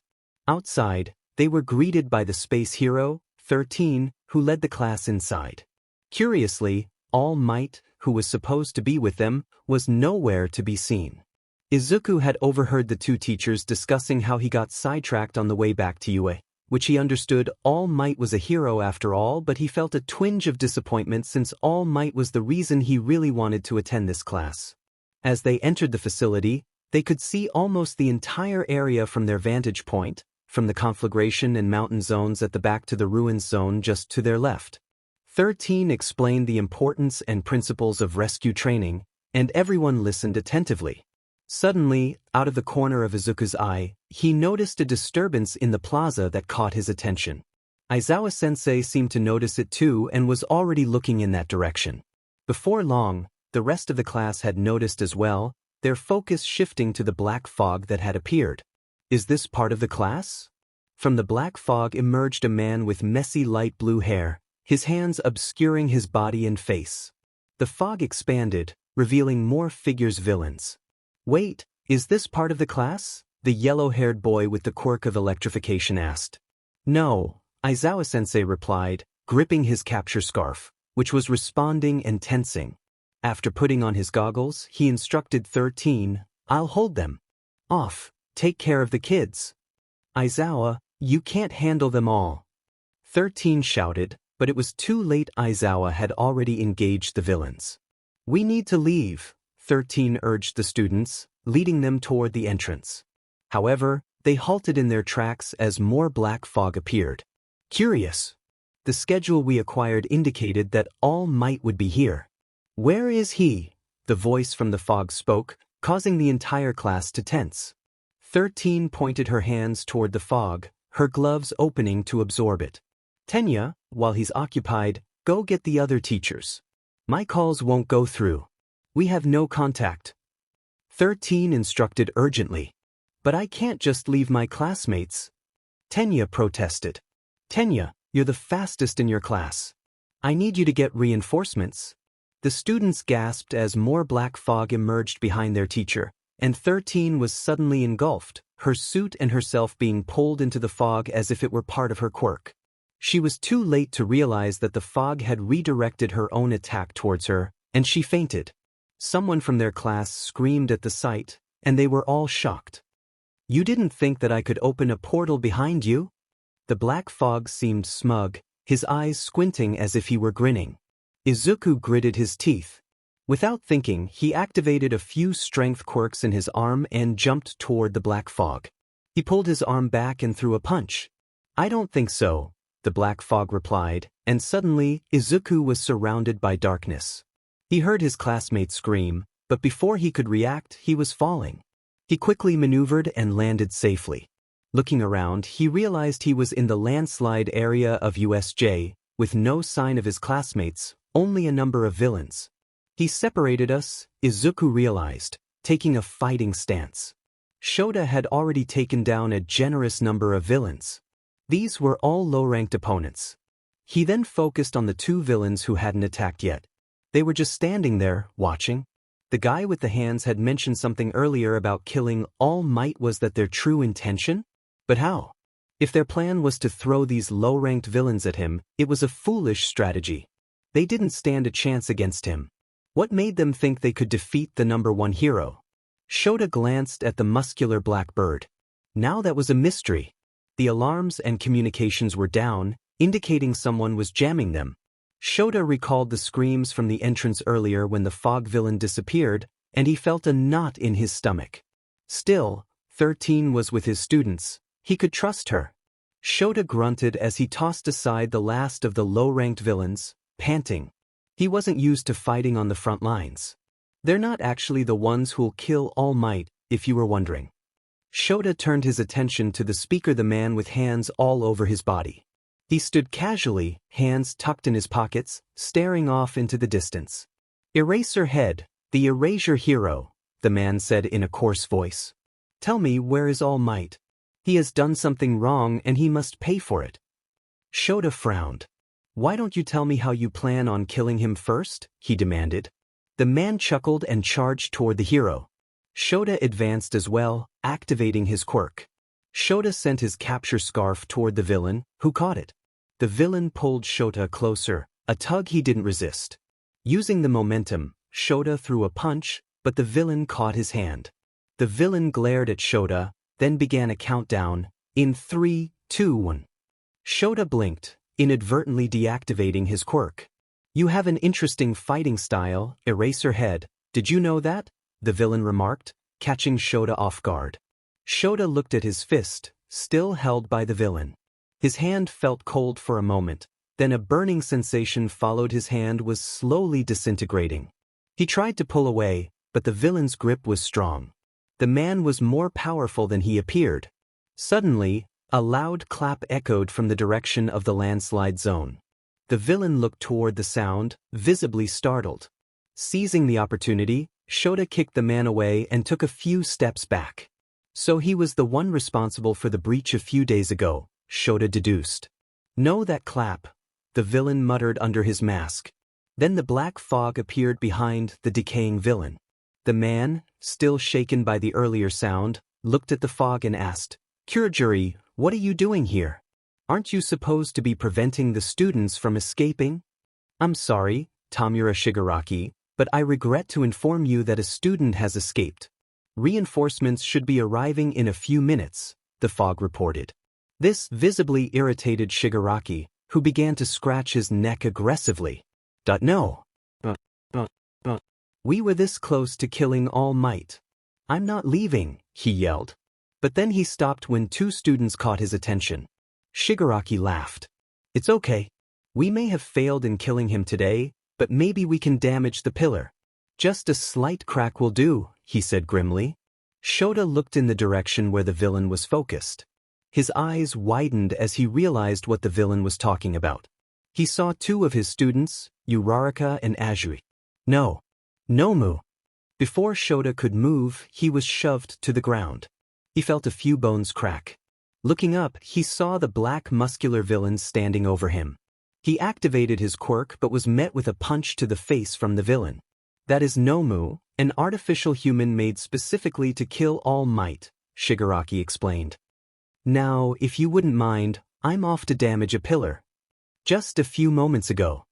Outside, they were greeted by the space hero, 13, who led the class inside. Curiously, All Might, who was supposed to be with them, was nowhere to be seen. Izuku had overheard the two teachers discussing how he got sidetracked on the way back to UA, which he understood All Might was a hero after all, but he felt a twinge of disappointment since All Might was the reason he really wanted to attend this class. As they entered the facility, they could see almost the entire area from their vantage point, from the conflagration and mountain zones at the back to the ruins zone just to their left. 13 explained the importance and principles of rescue training, and everyone listened attentively. Suddenly, out of the corner of Izuku's eye, he noticed a disturbance in the plaza that caught his attention. Aizawa-sensei seemed to notice it too and was already looking in that direction. Before long, the rest of the class had noticed as well, their focus shifting to the black fog that had appeared. Is this part of the class? From the black fog emerged a man with messy light blue hair, his hands obscuring his body and face. The fog expanded, revealing more figures villains. Wait, is this part of the class? The yellow-haired boy with the quirk of electrification asked. No, Aizawa-sensei replied, gripping his capture scarf, which was responding and tensing. After putting on his goggles, he instructed 13, I'll hold them. Off, take care of the kids. Aizawa, You can't handle them all. 13 shouted, but it was too late. Aizawa had already engaged the villains. We need to leave, 13 urged the students, leading them toward the entrance. However, they halted in their tracks as more black fog appeared. Curious. The schedule we acquired indicated that All Might would be here. Where is he? The voice from the fog spoke, causing the entire class to tense. 13 pointed her hands toward the fog, her gloves opening to absorb it. Tenya, while he's occupied, go get the other teachers. My calls won't go through. We have no contact. 13 instructed urgently. But I can't just leave my classmates. Tenya protested. Tenya, you're the fastest in your class. I need you to get reinforcements. The students gasped as more black fog emerged behind their teacher, and 13 was suddenly engulfed, her suit and herself being pulled into the fog as if it were part of her quirk. She was too late to realize that the fog had redirected her own attack towards her, and she fainted. Someone from their class screamed at the sight, and they were all shocked. You didn't think that I could open a portal behind you? The black fog seemed smug, his eyes squinting as if he were grinning. Izuku gritted his teeth. Without thinking, he activated a few strength quirks in his arm and jumped toward the black fog. He pulled his arm back and threw a punch. I don't think so, the black fog replied, and suddenly, Izuku was surrounded by darkness. He heard his classmates scream, but before he could react, he was falling. He quickly maneuvered and landed safely. Looking around, he realized he was in the landslide area of USJ, with no sign of his classmates, only a number of villains. He separated us, Izuku realized, taking a fighting stance. Shoto had already taken down a generous number of villains. These were all low-ranked opponents. He then focused on the two villains who hadn't attacked yet. They were just standing there, watching. The guy with the hands had mentioned something earlier about killing All Might. Was that their true intention? But how? If their plan was to throw these low-ranked villains at him, it was a foolish strategy. They didn't stand a chance against him. What made them think they could defeat the #1 hero? Shoto glanced at the muscular black bird. Now that was a mystery. The alarms and communications were down, indicating someone was jamming them. Shoto recalled the screams from the entrance earlier when the fog villain disappeared, and he felt a knot in his stomach. Still, 13 was with his students. He could trust her. Shoto grunted as he tossed aside the last of the low-ranked villains, panting. He wasn't used to fighting on the front lines. They're not actually the ones who'll kill All Might, if you were wondering. Shoto turned his attention to the speaker, the man with hands all over his body. He stood casually, hands tucked in his pockets, staring off into the distance. Eraserhead, the erasure hero, the man said in a coarse voice. Tell me, where is All Might? He has done something wrong and he must pay for it. Shoto frowned. Why don't you tell me how you plan on killing him first? He demanded. The man chuckled and charged toward the hero. Shoto advanced as well, activating his quirk. Shoto sent his capture scarf toward the villain, who caught it. The villain pulled Shoto closer, a tug he didn't resist. Using the momentum, Shoto threw a punch, but the villain caught his hand. The villain glared at Shoto, then began a countdown, in 3, 2, 1. Shoto blinked, inadvertently deactivating his quirk. You have an interesting fighting style, Eraserhead. Did you know that? The villain remarked, catching Shoto off guard. Shoto looked at his fist, still held by the villain. His hand felt cold for a moment, then a burning sensation followed. His hand was slowly disintegrating. He tried to pull away, but the villain's grip was strong. The man was more powerful than he appeared. Suddenly, a loud clap echoed from the direction of the landslide zone. The villain looked toward the sound, visibly startled. Seizing the opportunity, Shoto kicked the man away and took a few steps back. So he was the one responsible for the breach a few days ago, Shoto deduced. Know that clap, the villain muttered under his mask. Then the black fog appeared behind the decaying villain. The man, still shaken by the earlier sound, looked at the fog and asked, Kurogiri, what are you doing here? Aren't you supposed to be preventing the students from escaping? I'm sorry, Tamura Shigaraki, but I regret to inform you that a student has escaped. Reinforcements should be arriving in a few minutes, the fog reported. This visibly irritated Shigaraki, who began to scratch his neck aggressively. No. We were this close to killing All Might. I'm not leaving, he yelled. But then he stopped when two students caught his attention. Shigaraki laughed. It's okay. We may have failed in killing him today, but maybe we can damage the pillar. Just a slight crack will do, he said grimly. Shoto looked in the direction where the villain was focused. His eyes widened as he realized what the villain was talking about. He saw two of his students, Uraraka and Azui. No. Nomu. Before Shoto could move, he was shoved to the ground. He felt a few bones crack. Looking up, he saw the black muscular villain standing over him. He activated his quirk but was met with a punch to the face from the villain. That is Nomu, an artificial human made specifically to kill All Might, Shigaraki explained. Now, if you wouldn't mind, I'm off to damage a pillar. Just a few moments ago,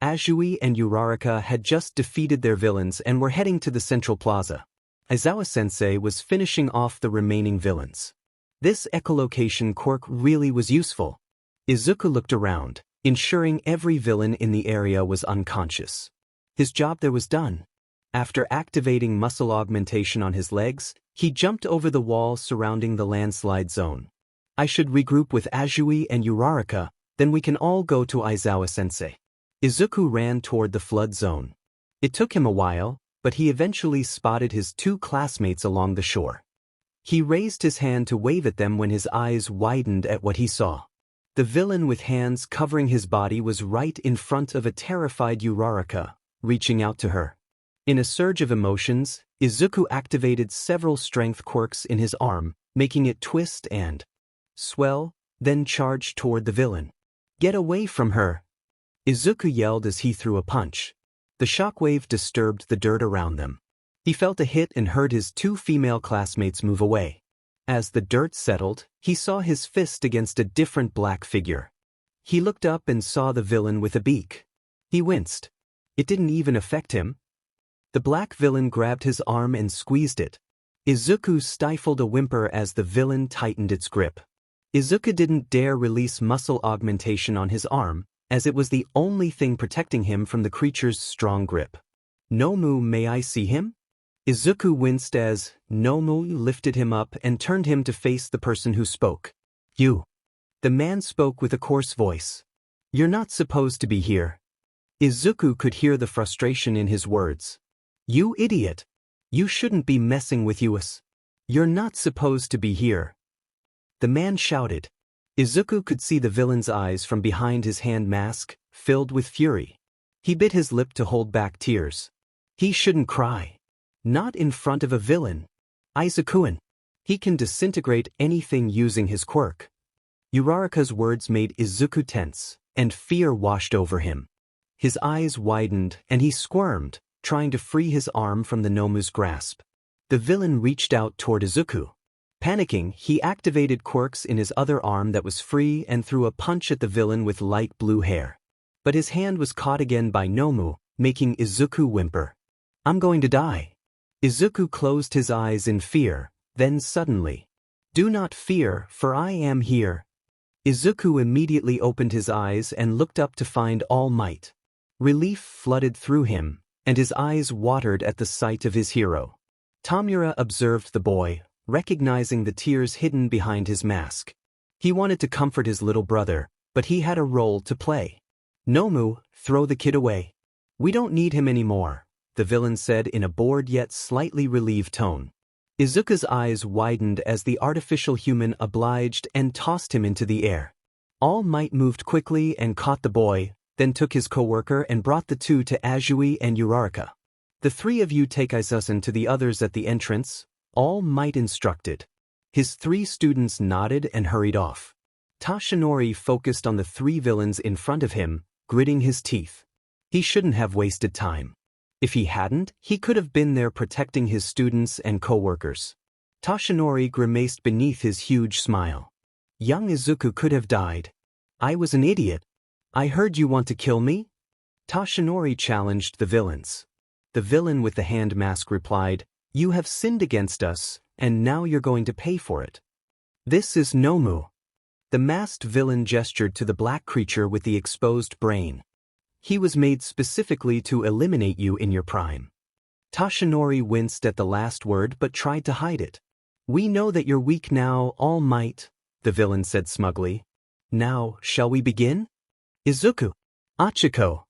Azui and Uraraka had just defeated their villains and were heading to the central plaza. Aizawa-sensei was finishing off the remaining villains. This echolocation quirk really was useful. Izuku looked around, ensuring every villain in the area was unconscious. His job there was done. After activating muscle augmentation on his legs, he jumped over the wall surrounding the landslide zone. I should regroup with Azui and Uraraka, then we can all go to Aizawa-sensei. Izuku ran toward the flood zone. It took him a while, but he eventually spotted his two classmates along the shore. He raised his hand to wave at them when his eyes widened at what he saw. The villain with hands covering his body was right in front of a terrified Uraraka, reaching out to her. In a surge of emotions, Izuku activated several strength quirks in his arm, making it twist and swell, then charged toward the villain. Get away from her! Izuku yelled as he threw a punch. The shockwave disturbed the dirt around them. He felt a hit and heard his two female classmates move away. As the dirt settled, he saw his fist against a different black figure. He looked up and saw the villain with a beak. He winced. It didn't even affect him. The black villain grabbed his arm and squeezed it. Izuku stifled a whimper as the villain tightened its grip. Izuku didn't dare release muscle augmentation on his arm, as it was the only thing protecting him from the creature's strong grip. Nomu, may I see him? Izuku winced as Nomu lifted him up and turned him to face the person who spoke. You. The man spoke with a coarse voice. You're not supposed to be here. Izuku could hear the frustration in his words. You idiot. You shouldn't be messing with us. You're not supposed to be here. The man shouted. Izuku could see the villain's eyes from behind his hand mask, filled with fury. He bit his lip to hold back tears. He shouldn't cry. Not in front of a villain. Izuku-an. He can disintegrate anything using his quirk. Uraraka's words made Izuku tense, and fear washed over him. His eyes widened, and he squirmed, trying to free his arm from the Nomu's grasp. The villain reached out toward Izuku. Panicking, he activated quirks in his other arm that was free and threw a punch at the villain with light blue hair. But his hand was caught again by Nomu, making Izuku whimper. I'm going to die. Izuku closed his eyes in fear, then suddenly. Do not fear, for I am here. Izuku immediately opened his eyes and looked up to find All Might. Relief flooded through him, and his eyes watered at the sight of his hero. Tamura observed the boy, recognizing the tears hidden behind his mask. He wanted to comfort his little brother, but he had a role to play. Nomu, throw the kid away. We don't need him anymore, the villain said in a bored yet slightly relieved tone. Izuku's eyes widened as the artificial human obliged and tossed him into the air. All Might moved quickly and caught the boy, then took his co-worker and brought the two to Azui and Uraraka. The three of you take Izuku to the others at the entrance, All Might instructed. His three students nodded and hurried off. Tashinori focused on the three villains in front of him, gritting his teeth. He shouldn't have wasted time. If he hadn't, he could have been there protecting his students and co-workers. Tashinori grimaced beneath his huge smile. Young Izuku could have died. I was an idiot. I heard you want to kill me? Tashinori challenged the villains. The villain with the hand mask replied, You have sinned against us, and now you're going to pay for it. This is Nomu. The masked villain gestured to the black creature with the exposed brain. He was made specifically to eliminate you in your prime. Toshinori winced at the last word but tried to hide it. We know that you're weak now, All Might, the villain said smugly. Now, shall we begin? Izuku. Achiko.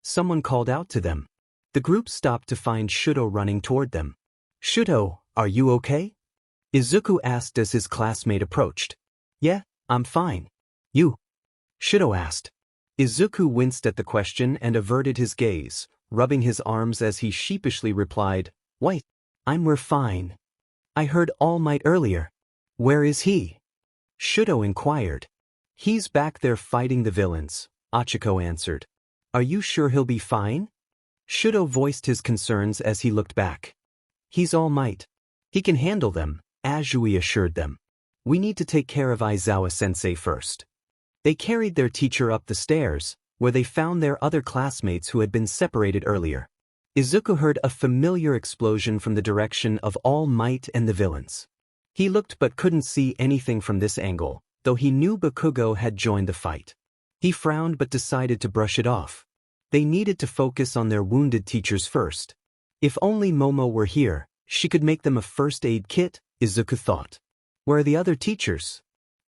Someone called out to them. The group stopped to find Shoto running toward them. Shoto, are you okay? Izuku asked as his classmate approached. Yeah, I'm fine. You? Shoto asked. Izuku winced at the question and averted his gaze, rubbing his arms as he sheepishly replied, Wait, we're fine. I heard All Might earlier. Where is he? Shoto inquired. He's back there fighting the villains, Achiko answered. Are you sure he'll be fine? Shoto voiced his concerns as he looked back. He's All Might. He can handle them, Azui assured them. We need to take care of Aizawa-sensei first. They carried their teacher up the stairs, where they found their other classmates who had been separated earlier. Izuku heard a familiar explosion from the direction of All Might and the villains. He looked but couldn't see anything from this angle, though he knew Bakugo had joined the fight. He frowned but decided to brush it off. They needed to focus on their wounded teachers first. If only Momo were here, she could make them a first aid kit, Izuku thought. Where are the other teachers?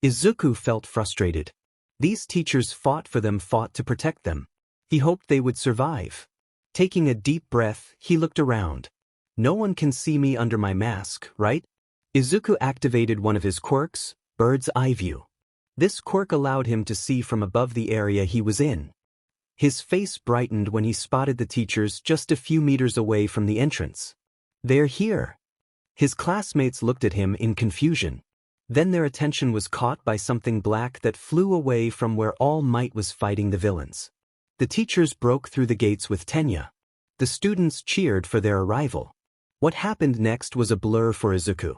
Izuku felt frustrated. These teachers fought to protect them. He hoped they would survive. Taking a deep breath, he looked around. No one can see me under my mask, right? Izuku activated one of his quirks, Bird's Eye View. This quirk allowed him to see from above the area he was in. His face brightened when he spotted the teachers just a few meters away from the entrance. They're here. His classmates looked at him in confusion. Then their attention was caught by something black that flew away from where All Might was fighting the villains. The teachers broke through the gates with Tenya. The students cheered for their arrival. What happened next was a blur for Izuku.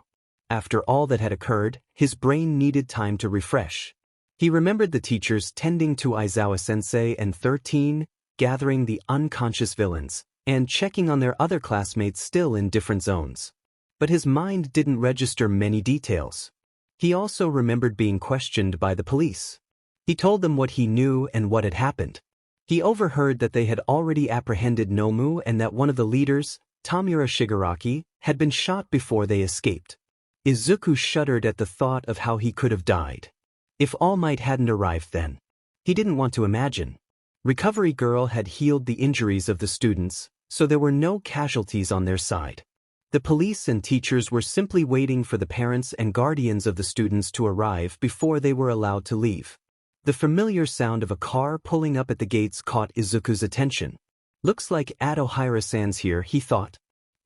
After all that had occurred, his brain needed time to refresh. He remembered the teachers tending to Aizawa-sensei and 13, gathering the unconscious villains, and checking on their other classmates still in different zones. But his mind didn't register many details. He also remembered being questioned by the police. He told them what he knew and what had happened. He overheard that they had already apprehended Nomu and that one of the leaders, Tamura Shigaraki, had been shot before they escaped. Izuku shuddered at the thought of how he could have died. If All Might hadn't arrived then. He didn't want to imagine. Recovery Girl had healed the injuries of the students, so there were no casualties on their side. The police and teachers were simply waiting for the parents and guardians of the students to arrive before they were allowed to leave. The familiar sound of a car pulling up at the gates caught Izuku's attention. Looks like Adohira-san's here, he thought.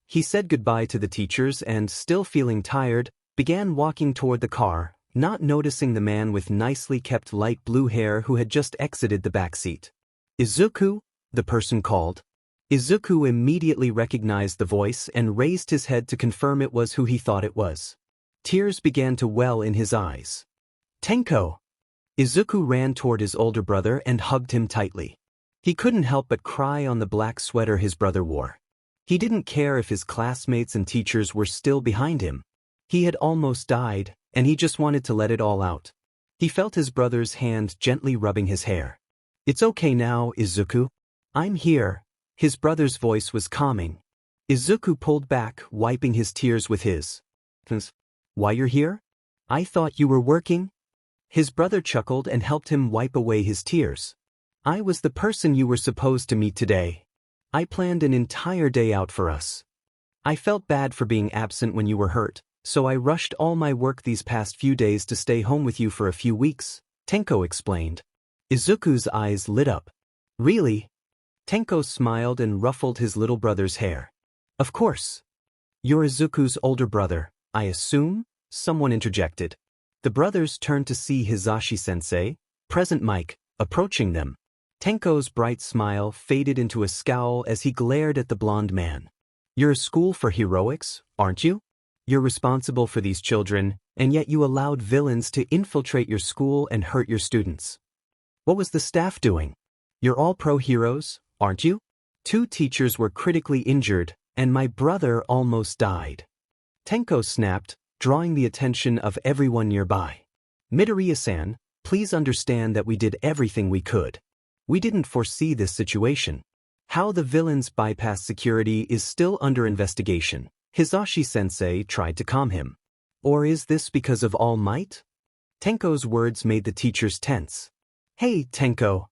He said goodbye to the teachers and, still feeling tired, began walking toward the car, not noticing the man with nicely kept light blue hair who had just exited the back seat. Izuku, the person called. Izuku immediately recognized the voice and raised his head to confirm it was who he thought it was. Tears began to well in his eyes. Tenko! Izuku ran toward his older brother and hugged him tightly. He couldn't help but cry on the black sweater his brother wore. He didn't care if his classmates and teachers were still behind him. He had almost died, and he just wanted to let it all out. He felt his brother's hand gently rubbing his hair. It's okay now, Izuku. I'm here. His brother's voice was calming. Izuku pulled back, wiping his tears with his. Why you're here? I thought you were working? His brother chuckled and helped him wipe away his tears. I was the person you were supposed to meet today. I planned an entire day out for us. I felt bad for being absent when you were hurt, so I rushed all my work these past few days to stay home with you for a few weeks, Tenko explained. Izuku's eyes lit up. Really? Tenko smiled and ruffled his little brother's hair. Of course. You're Izuku's older brother, I assume? Someone interjected. The brothers turned to see Hisashi-sensei, present Mike, approaching them. Tenko's bright smile faded into a scowl as he glared at the blonde man. You're a school for heroics, aren't you? You're responsible for these children, and yet you allowed villains to infiltrate your school and hurt your students. What was the staff doing? You're all pro heroes, aren't you? 2 teachers were critically injured, and my brother almost died. Tenko snapped, drawing the attention of everyone nearby. Midoriya-san, please understand that we did everything we could. We didn't foresee this situation. How the villains bypass security is still under investigation. Hisashi-sensei tried to calm him. Or is this because of All Might? Tenko's words made the teachers tense. Hey, Tenko.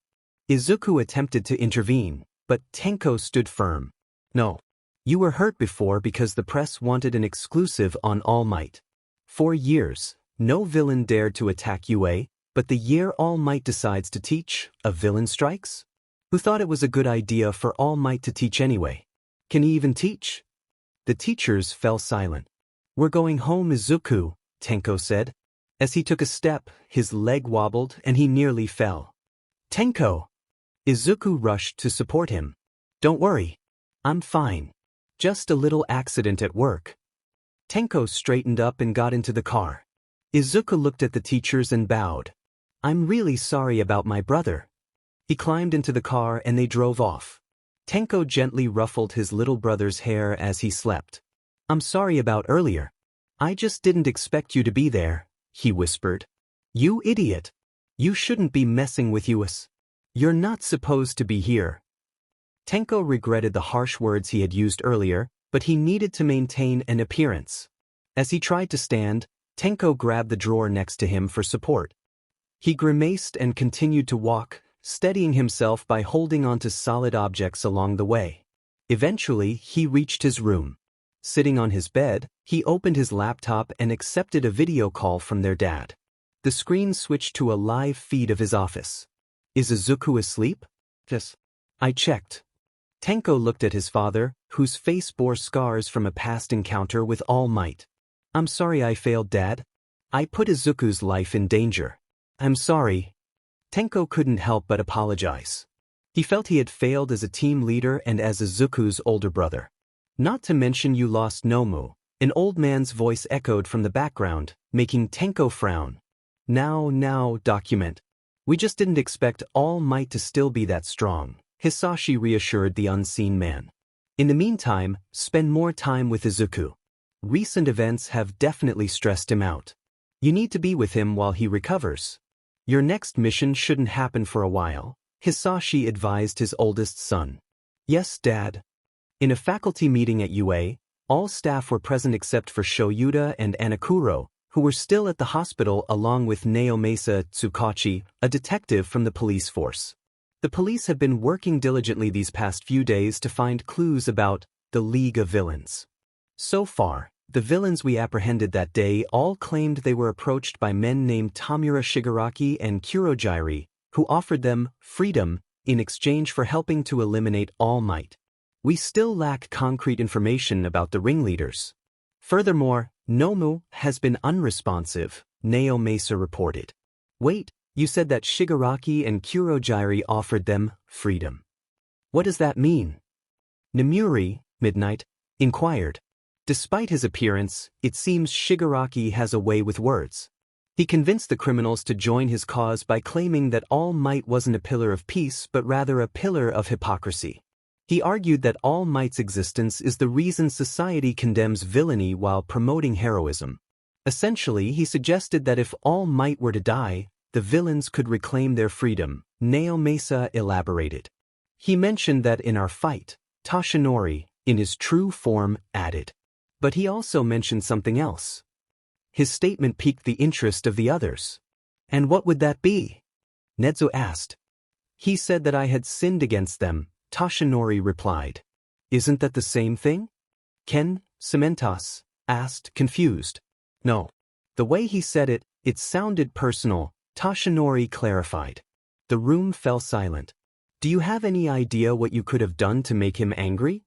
Izuku attempted to intervene, but Tenko stood firm. No. You were hurt before because the press wanted an exclusive on All Might. For years, no villain dared to attack UA, but the year All Might decides to teach, a villain strikes? Who thought it was a good idea for All Might to teach anyway? Can he even teach? The teachers fell silent. We're going home, Izuku, Tenko said. As he took a step, his leg wobbled and he nearly fell. Tenko! Izuku rushed to support him. Don't worry. I'm fine. Just a little accident at work. Tenko straightened up and got into the car. Izuku looked at the teachers and bowed. I'm really sorry about my brother. He climbed into the car and they drove off. Tenko gently ruffled his little brother's hair as he slept. I'm sorry about earlier. I just didn't expect you to be there, he whispered. You idiot. You shouldn't be messing with us. You're not supposed to be here. Tenko regretted the harsh words he had used earlier, but he needed to maintain an appearance. As he tried to stand, Tenko grabbed the drawer next to him for support. He grimaced and continued to walk, steadying himself by holding onto solid objects along the way. Eventually, he reached his room. Sitting on his bed, he opened his laptop and accepted a video call from their dad. The screen switched to a live feed of his office. Is Izuku asleep? Yes. I checked. Tenko looked at his father, whose face bore scars from a past encounter with All Might. I'm sorry I failed, Dad. I put Izuku's life in danger. I'm sorry. Tenko couldn't help but apologize. He felt he had failed as a team leader and as Izuku's older brother. Not to mention you lost Nomu. An old man's voice echoed from the background, making Tenko frown. Now, document. We just didn't expect All Might to still be that strong. Hisashi reassured the unseen man. In the meantime, spend more time with Izuku. Recent events have definitely stressed him out. You need to be with him while he recovers. Your next mission shouldn't happen for a while, Hisashi advised his oldest son. Yes, Dad. In a faculty meeting at UA, all staff were present except for Shoyuta and Anakuro, who were still at the hospital along with Naomasa Tsukachi, a detective from the police force. The police have been working diligently these past few days to find clues about the League of Villains. So far, the villains we apprehended that day all claimed they were approached by men named Tamura Shigaraki and Kurojiri, who offered them freedom in exchange for helping to eliminate All Might. We still lack concrete information about the ringleaders. Furthermore, Nomu has been unresponsive, Naomasa reported. Wait, you said that Shigaraki and Kurojiri offered them freedom. What does that mean? Nomuri, Midnight, inquired. Despite his appearance, it seems Shigaraki has a way with words. He convinced the criminals to join his cause by claiming that All Might wasn't a pillar of peace but rather a pillar of hypocrisy. He argued that All Might's existence is the reason society condemns villainy while promoting heroism. Essentially, he suggested that if All Might were to die, the villains could reclaim their freedom, Naomasa elaborated. He mentioned that in our fight, Toshinori, in his true form, added. But he also mentioned something else. His statement piqued the interest of the others. And what would that be? Nezu asked. He said that I had sinned against them, Toshinori replied. Isn't that the same thing? Ken, Cementos, asked, confused. No. The way he said it, it sounded personal, Toshinori clarified. The room fell silent. Do you have any idea what you could have done to make him angry?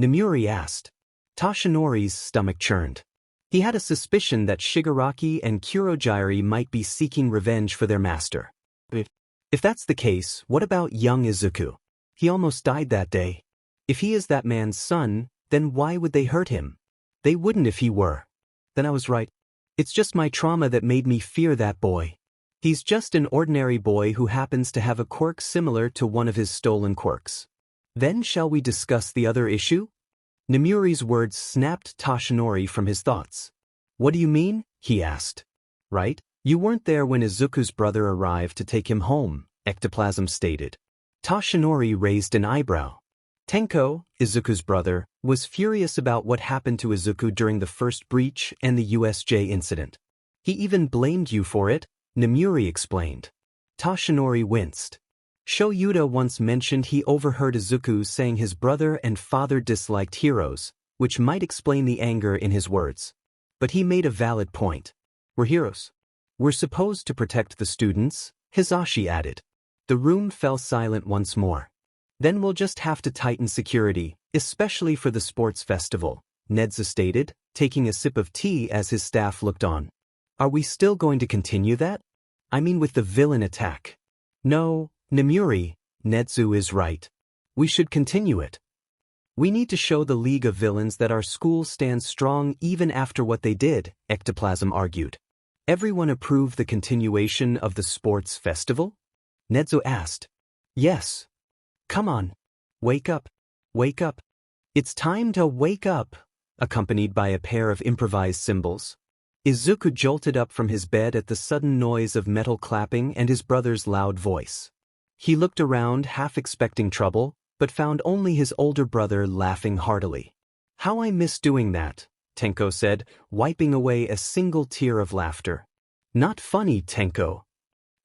Nomuri asked. Toshinori's stomach churned. He had a suspicion that Shigaraki and Kurojiri might be seeking revenge for their master. If that's the case, what about young Izuku? He almost died that day. If he is that man's son, then why would they hurt him? They wouldn't if he were. Then I was right. It's just my trauma that made me fear that boy. He's just an ordinary boy who happens to have a quirk similar to one of his stolen quirks. Then shall we discuss the other issue? Nomuri's words snapped Toshinori from his thoughts. What do you mean? He asked. Right? You weren't there when Izuku's brother arrived to take him home, Ectoplasm stated. Toshinori raised an eyebrow. Tenko, Izuku's brother, was furious about what happened to Izuku during the first breach and the USJ incident. He even blamed you for it, Nomuri explained. Toshinori winced. Shoyuta once mentioned he overheard Izuku saying his brother and father disliked heroes, which might explain the anger in his words. But he made a valid point. We're heroes. We're supposed to protect the students, Hisashi added. The room fell silent once more. Then we'll just have to tighten security, especially for the sports festival, Nedza stated, taking a sip of tea as his staff looked on. Are we still going to continue that? I mean with the villain attack. No, Nomuri, Netsu is right. We should continue it. We need to show the League of Villains that our school stands strong even after what they did, Ectoplasm argued. Everyone approved the continuation of the sports festival? Netsu asked. Yes. Come on. Wake up. Wake up. It's time to wake up, accompanied by a pair of improvised cymbals. Izuku jolted up from his bed at the sudden noise of metal clapping and his brother's loud voice. He looked around half expecting trouble, but found only his older brother laughing heartily. How I miss doing that, Tenko said, wiping away a single tear of laughter. Not funny, Tenko.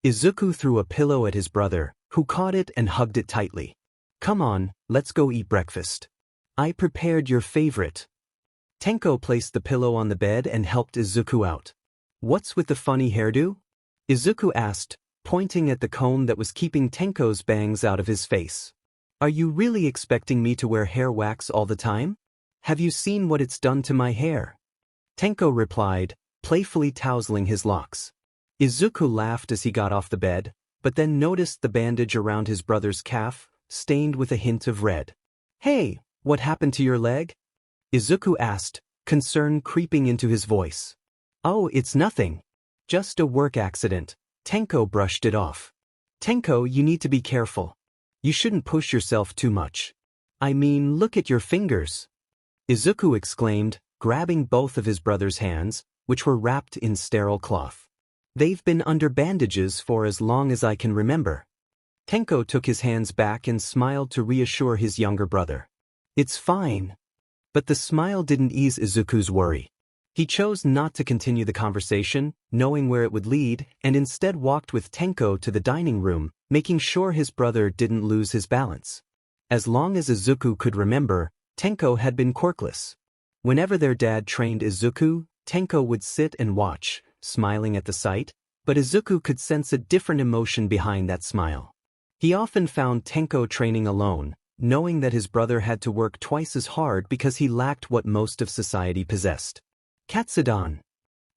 Izuku threw a pillow at his brother, who caught it and hugged it tightly. Come on, let's go eat breakfast. I prepared your favorite. Tenko placed the pillow on the bed and helped Izuku out. What's with the funny hairdo? Izuku asked, pointing at the comb that was keeping Tenko's bangs out of his face. Are you really expecting me to wear hair wax all the time? Have you seen what it's done to my hair? Tenko replied, playfully tousling his locks. Izuku laughed as he got off the bed, but then noticed the bandage around his brother's calf, stained with a hint of red. Hey, what happened to your leg? Izuku asked, concern creeping into his voice. Oh, it's nothing. Just a work accident. Tenko brushed it off. Tenko, you need to be careful. You shouldn't push yourself too much. I mean, look at your fingers. Izuku exclaimed, grabbing both of his brother's hands, which were wrapped in sterile cloth. They've been under bandages for as long as I can remember. Tenko took his hands back and smiled to reassure his younger brother. It's fine. But the smile didn't ease Izuku's worry. He chose not to continue the conversation, knowing where it would lead, and instead walked with Tenko to the dining room, making sure his brother didn't lose his balance. As long as Izuku could remember, Tenko had been quirkless. Whenever their dad trained Izuku, Tenko would sit and watch, smiling at the sight, but Izuku could sense a different emotion behind that smile. He often found Tenko training alone, knowing that his brother had to work twice as hard because he lacked what most of society possessed. Katsudan.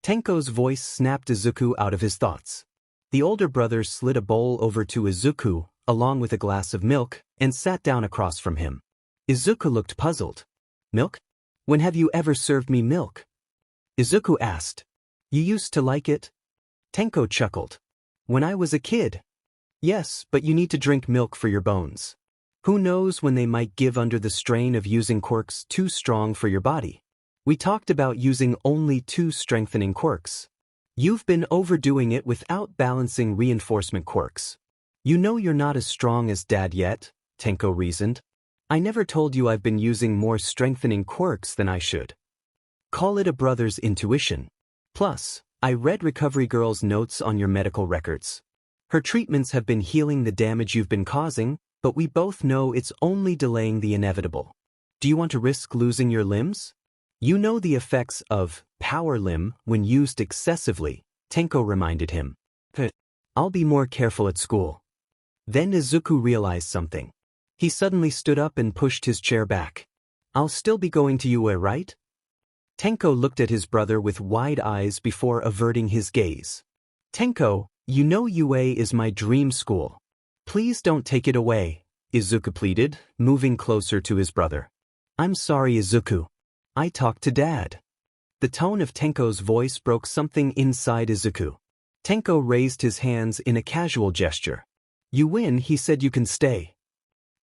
Tenko's voice snapped Izuku out of his thoughts. The older brother slid a bowl over to Izuku, along with a glass of milk, and sat down across from him. Izuku looked puzzled. Milk? When have you ever served me milk? Izuku asked. You used to like it? Tenko chuckled. When I was a kid. Yes, but you need to drink milk for your bones. Who knows when they might give under the strain of using quirks too strong for your body. We talked about using only 2 strengthening quirks. You've been overdoing it without balancing reinforcement quirks. You know you're not as strong as Dad yet, Tenko reasoned. I never told you I've been using more strengthening quirks than I should. Call it a brother's intuition. Plus, I read Recovery Girl's notes on your medical records. Her treatments have been healing the damage you've been causing, but we both know it's only delaying the inevitable. Do you want to risk losing your limbs? You know the effects of power limb when used excessively, Tenko reminded him. I'll be more careful at school. Then Izuku realized something. He suddenly stood up and pushed his chair back. I'll still be going to UA, right? Tenko looked at his brother with wide eyes before averting his gaze. Tenko, you know UA is my dream school. Please don't take it away, Izuku pleaded, moving closer to his brother. I'm sorry, Izuku. I talked to Dad. The tone of Tenko's voice broke something inside Izuku. Tenko raised his hands in a casual gesture. You win, he said you can stay.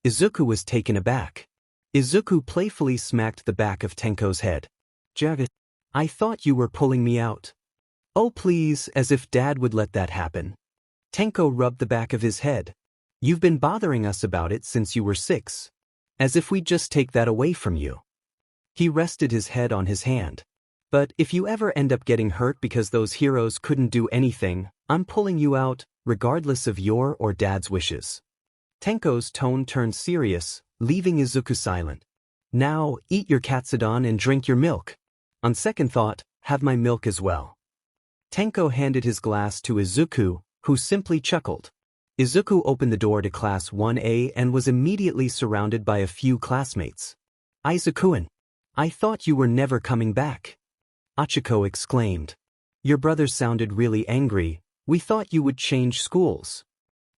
Izuku was taken aback. Izuku playfully smacked the back of Tenko's head. Jagat, I thought you were pulling me out. Oh please, as if Dad would let that happen. Tenko rubbed the back of his head. You've been bothering us about it since you were 6. As if we'd just take that away from you. He rested his head on his hand. But if you ever end up getting hurt because those heroes couldn't do anything, I'm pulling you out, regardless of your or Dad's wishes. Tenko's tone turned serious, leaving Izuku silent. Now, eat your katsudon and drink your milk. On second thought, have my milk as well. Tenko handed his glass to Izuku, who simply chuckled. Izuku opened the door to Class 1A and was immediately surrounded by a few classmates. "Izuku-an, I thought you were never coming back." Achiko exclaimed. "Your brother sounded really angry. We thought you would change schools."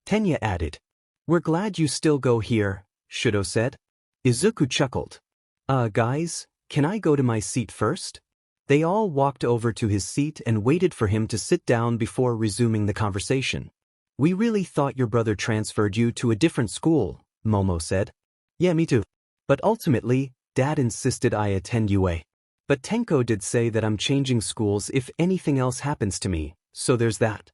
Tenya added. "We're glad you still go here," Shoto said. Izuku chuckled. Guys, can I go to my seat first?" They all walked over to his seat and waited for him to sit down before resuming the conversation. "We really thought your brother transferred you to a different school," Momo said. "Yeah, me too. But ultimately, Dad insisted I attend UA. But Tenko did say that I'm changing schools if anything else happens to me, so there's that."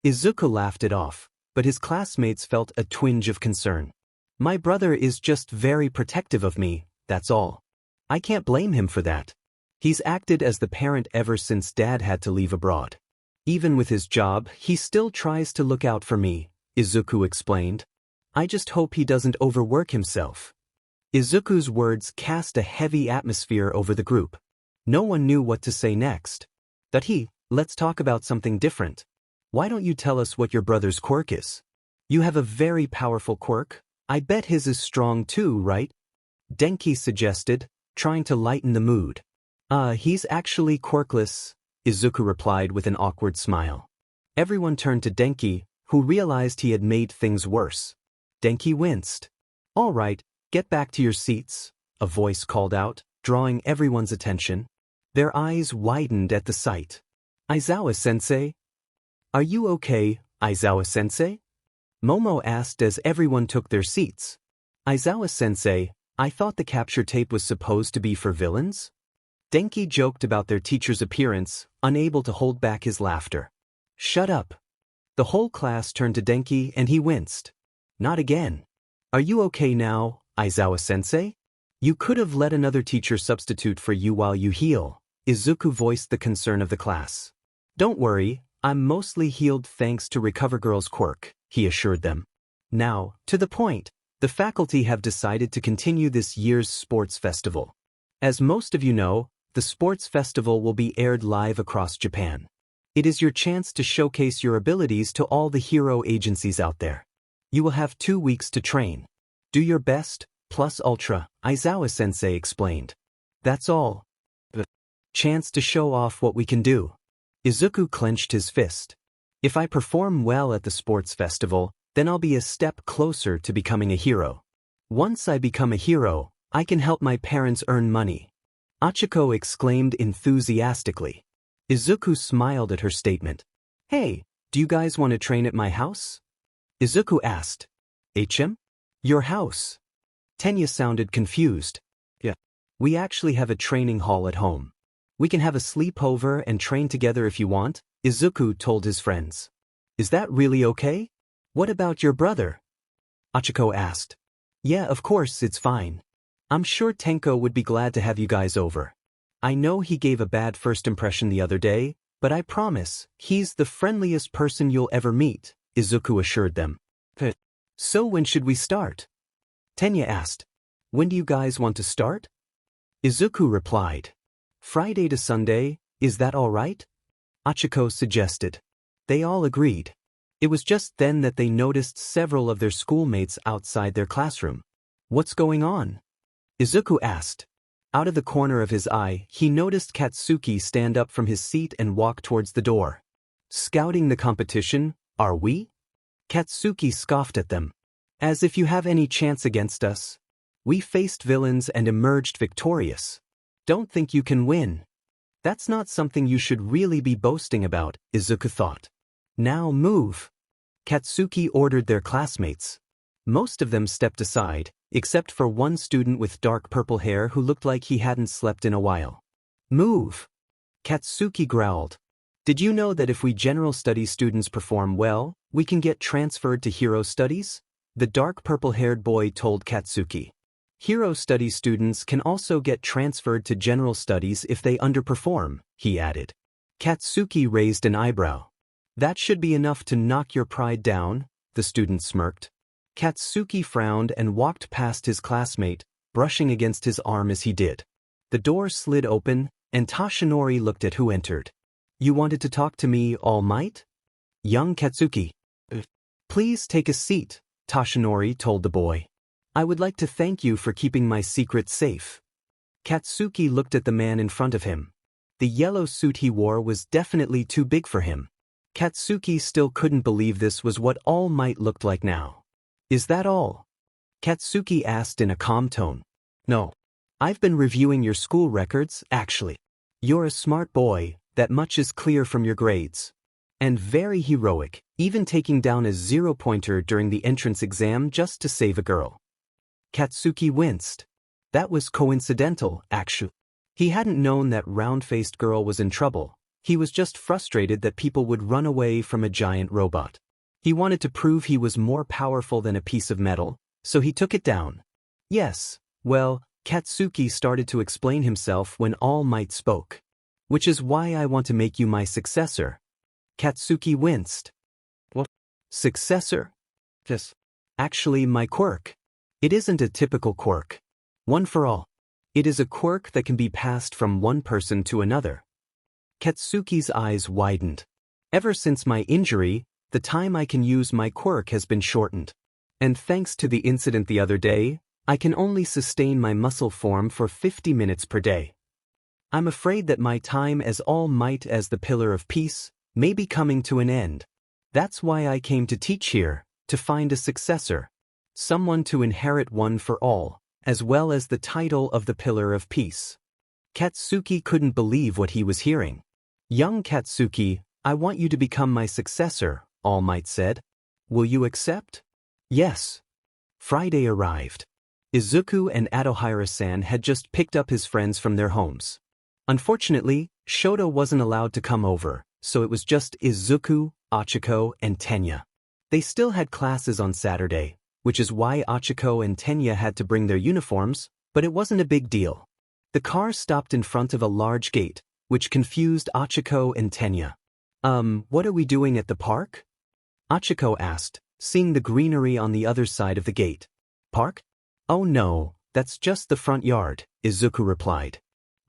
Izuku laughed it off, but his classmates felt a twinge of concern. "My brother is just very protective of me, that's all. I can't blame him for that. He's acted as the parent ever since Dad had to leave abroad. Even with his job, he still tries to look out for me," Izuku explained. "I just hope he doesn't overwork himself." Izuku's words cast a heavy atmosphere over the group. No one knew what to say next. Let's talk about something different. Why don't you tell us what your brother's quirk is? You have a very powerful quirk. I bet his is strong too, right? Denki suggested, trying to lighten the mood. He's actually quirkless," Izuku replied with an awkward smile. Everyone turned to Denki, who realized he had made things worse. Denki winced. "All right, get back to your seats," a voice called out, drawing everyone's attention. Their eyes widened at the sight. "Aizawa-sensei? Are you okay, Aizawa-sensei?" Momo asked as everyone took their seats. "Aizawa-sensei, I thought the capture tape was supposed to be for villains?" Denki joked about their teacher's appearance, unable to hold back his laughter. "Shut up." The whole class turned to Denki and he winced. "Not again. Are you okay now, Aizawa-sensei? You could have let another teacher substitute for you while you heal." Izuku voiced the concern of the class. "Don't worry, I'm mostly healed thanks to Recover Girl's quirk," he assured them. "Now, to the point, the faculty have decided to continue this year's sports festival. As most of you know, the sports festival will be aired live across Japan. It is your chance to showcase your abilities to all the hero agencies out there. You will have 2 weeks to train. Do your best, plus ultra," Aizawa-sensei explained. "That's all. The chance to show off what we can do." Izuku clenched his fist. "If I perform well at the sports festival, then I'll be a step closer to becoming a hero. Once I become a hero, I can help my parents earn money." Achiko exclaimed enthusiastically. Izuku smiled at her statement. "Hey, do you guys want to train at my house?" Izuku asked. Your house?" Tenya sounded confused. "Yeah. We actually have a training hall at home. We can have a sleepover and train together if you want," Izuku told his friends. "Is that really okay? What about your brother?" Achiko asked. "Yeah, of course, it's fine. I'm sure Tenko would be glad to have you guys over. I know he gave a bad first impression the other day, but I promise, he's the friendliest person you'll ever meet," Izuku assured them. "So when should we start?" Tenya asked. "When do you guys want to start?" Izuku replied. "Friday to Sunday, is that all right?" Achiko suggested. They all agreed. It was just then that they noticed several of their schoolmates outside their classroom. "What's going on?" Izuku asked. Out of the corner of his eye, he noticed Katsuki stand up from his seat and walk towards the door. "Scouting the competition, are we?" Katsuki scoffed at them. "As if you have any chance against us. We faced villains and emerged victorious. Don't think you can win. That's not something you should really be boasting about," Izuku thought. "Now move." Katsuki ordered their classmates. Most of them stepped aside, except for one student with dark purple hair who looked like he hadn't slept in a while. "Move!" Katsuki growled. Did you know that if we general studies students perform well, we can get transferred to hero studies? The dark purple-haired boy told Katsuki. Hero studies students can also get transferred to general studies if they underperform, he added. Katsuki raised an eyebrow. That should be enough to knock your pride down, the student smirked. Katsuki frowned and walked past his classmate, brushing against his arm as he did. The door slid open, and Tashinori looked at who entered. You wanted to talk to me, All Might? Young Katsuki. Please take a seat, Tashinori told the boy. I would like to thank you for keeping my secret safe. Katsuki looked at the man in front of him. The yellow suit he wore was definitely too big for him. Katsuki still couldn't believe this was what All Might looked like now. Is that all? Katsuki asked in a calm tone. No. I've been reviewing your school records, actually. You're a smart boy, that much is clear from your grades. And very heroic, even taking down a 0-pointer during the entrance exam just to save a girl. Katsuki winced. That was coincidental, actually. He hadn't known that round-faced girl was in trouble. He was just frustrated that people would run away from a giant robot. He wanted to prove he was more powerful than a piece of metal, so he took it down. Yes, well, Katsuki started to explain himself when All Might spoke. Which is why I want to make you my successor. Katsuki winced. What? Successor? Yes. Actually, my quirk. It isn't a typical quirk. One for all. It is a quirk that can be passed from one person to another. Katsuki's eyes widened. Ever since my injury, the time I can use my quirk has been shortened. And thanks to the incident the other day, I can only sustain my muscle form for 50 minutes per day. I'm afraid that my time as All Might as the Pillar of Peace may be coming to an end. That's why I came to teach here, to find a successor. Someone to inherit one for all, as well as the title of the Pillar of Peace. Katsuki couldn't believe what he was hearing. Young Katsuki, I want you to become my successor, All Might said. Will you accept? Yes. Friday arrived. Izuku and Adohira-san had just picked up his friends from their homes. Unfortunately, Shoto wasn't allowed to come over, so it was just Izuku, Achiko, and Tenya. They still had classes on Saturday, which is why Achiko and Tenya had to bring their uniforms, but it wasn't a big deal. The car stopped in front of a large gate, which confused Achiko and Tenya. What are we doing at the park? Achiko asked, seeing the greenery on the other side of the gate. Park? Oh no, that's just the front yard, Izuku replied.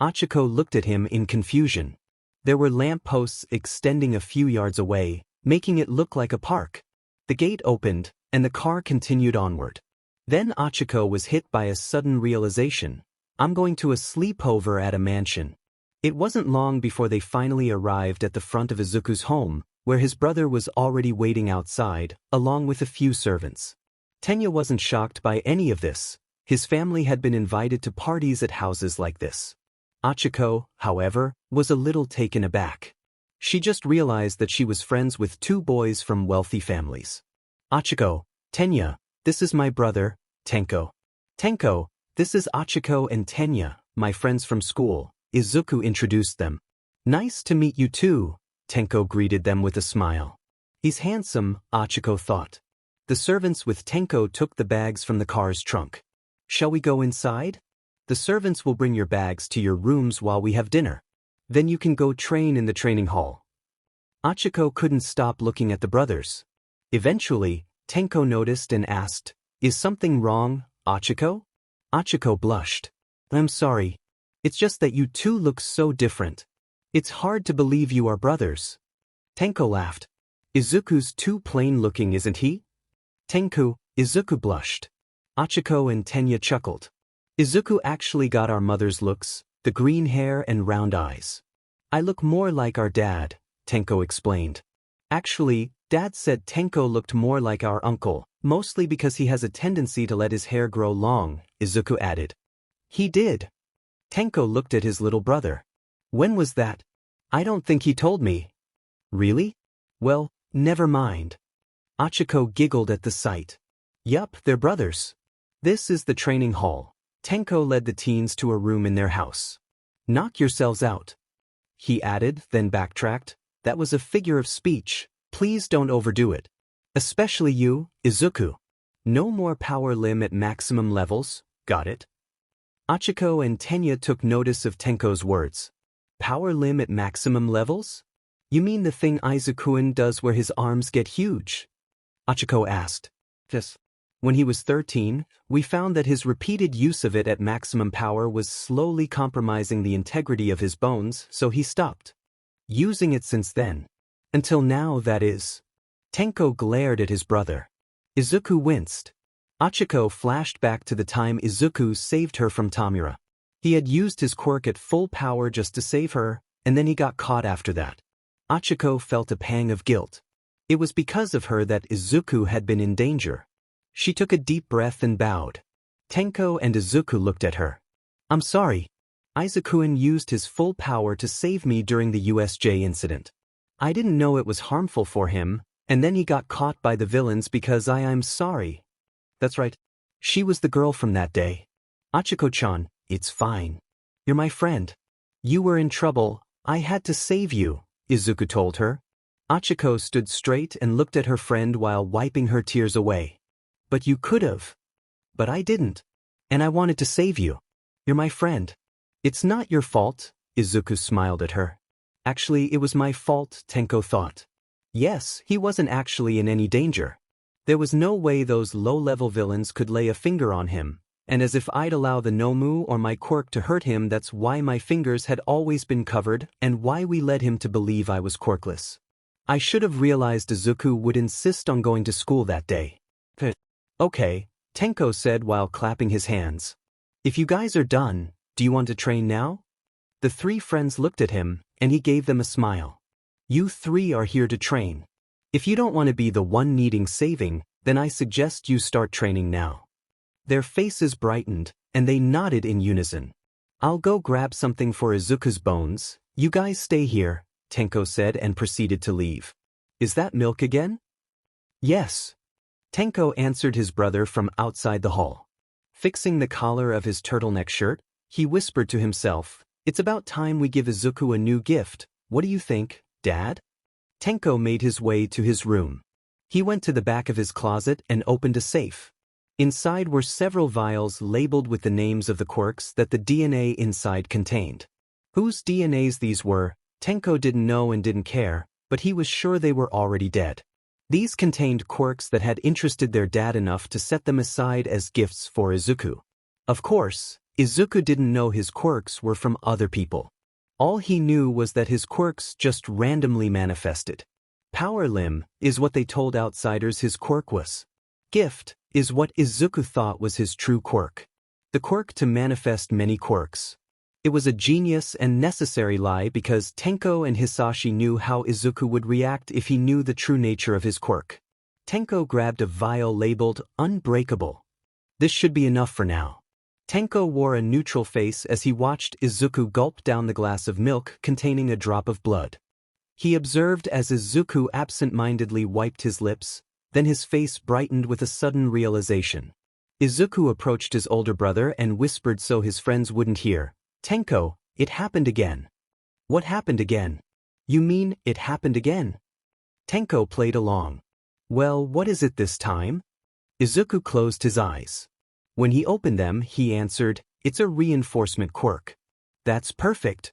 Achiko looked at him in confusion. There were lampposts extending a few yards away, making it look like a park. The gate opened, and the car continued onward. Then Achiko was hit by a sudden realization. I'm going to a sleepover at a mansion. It wasn't long before they finally arrived at the front of Izuku's home, where his brother was already waiting outside, along with a few servants. Tenya wasn't shocked by any of this. His family had been invited to parties at houses like this. Achiko, however, was a little taken aback. She just realized that she was friends with two boys from wealthy families. Achiko, Tenya, this is my brother, Tenko. Tenko, this is Achiko and Tenya, my friends from school, Izuku introduced them. Nice to meet you too, Tenko greeted them with a smile. He's handsome, Achiko thought. The servants with Tenko took the bags from the car's trunk. Shall we go inside? The servants will bring your bags to your rooms while we have dinner. Then you can go train in the training hall. Achiko couldn't stop looking at the brothers. Eventually, Tenko noticed and asked, Is something wrong, Achiko? Achiko blushed. I'm sorry. It's just that you two look so different. It's hard to believe you are brothers. Tenko laughed. Izuku's too plain-looking, isn't he? Tenko, Izuku blushed. Achiko and Tenya chuckled. Izuku actually got our mother's looks, the green hair and round eyes. I look more like our dad, Tenko explained. Actually, Dad said Tenko looked more like our uncle, mostly because he has a tendency to let his hair grow long, Izuku added. He did. Tenko looked at his little brother. When was that? I don't think he told me. Really? Well, never mind. Achiko giggled at the sight. Yup, they're brothers. This is the training hall. Tenko led the teens to a room in their house. Knock yourselves out. He added, then backtracked. That was a figure of speech. Please don't overdo it. Especially you, Izuku. No more power limb at maximum levels, got it? Achiko and Tenya took notice of Tenko's words. Power limb at maximum levels? You mean the thing Izuku does where his arms get huge? Achiko asked. Yes. When he was 13, we found that his repeated use of it at maximum power was slowly compromising the integrity of his bones, so he stopped using it since then. Until now, that is. Tenko glared at his brother. Izuku winced. Achiko flashed back to the time Izuku saved her from Tamura. He had used his quirk at full power just to save her, and then he got caught after that. Achiko felt a pang of guilt. It was because of her that Izuku had been in danger. She took a deep breath and bowed. Tenko and Izuku looked at her. I'm sorry. Izuku used his full power to save me during the USJ incident. I didn't know it was harmful for him, and then he got caught by the villains because I'm sorry. That's right. She was the girl from that day. Achiko-chan, it's fine. You're my friend. You were in trouble, I had to save you, Izuku told her. Achiko stood straight and looked at her friend while wiping her tears away. But you could've. But I didn't. And I wanted to save you. You're my friend. It's not your fault, Izuku smiled at her. Actually, it was my fault, Tenko thought. Yes, he wasn't actually in any danger. There was no way those low-level villains could lay a finger on him, and as if I'd allow the Nomu or my quirk to hurt him, that's why my fingers had always been covered and why we led him to believe I was quirkless. I should have realized Izuku would insist on going to school that day. Okay, Tenko said while clapping his hands. If you guys are done, do you want to train now? The three friends looked at him, and he gave them a smile. You three are here to train. If you don't want to be the one needing saving, then I suggest you start training now. Their faces brightened, and they nodded in unison. I'll go grab something for Izuku's bones. You guys stay here, Tenko said and proceeded to leave. Is that milk again? Yes. Tenko answered his brother from outside the hall. Fixing the collar of his turtleneck shirt, he whispered to himself, It's about time we give Izuku a new gift. What do you think, Dad? Tenko made his way to his room. He went to the back of his closet and opened a safe. Inside were several vials labeled with the names of the quirks that the DNA inside contained. Whose DNAs these were, Tenko didn't know and didn't care, but he was sure they were already dead. These contained quirks that had interested their dad enough to set them aside as gifts for Izuku. Of course, Izuku didn't know his quirks were from other people. All he knew was that his quirks just randomly manifested. Power limb is what they told outsiders his quirk was. Gift is what Izuku thought was his true quirk. The quirk to manifest many quirks. It was a genius and necessary lie because Tenko and Hisashi knew how Izuku would react if he knew the true nature of his quirk. Tenko grabbed a vial labeled Unbreakable. This should be enough for now. Tenko wore a neutral face as he watched Izuku gulp down the glass of milk containing a drop of blood. He observed as Izuku absent-mindedly wiped his lips, then his face brightened with a sudden realization. Izuku approached his older brother and whispered so his friends wouldn't hear, Tenko, it happened again. What happened again? You mean, it happened again? Tenko played along. Well, what is it this time? Izuku closed his eyes. When he opened them, he answered, It's a reinforcement quirk. That's perfect.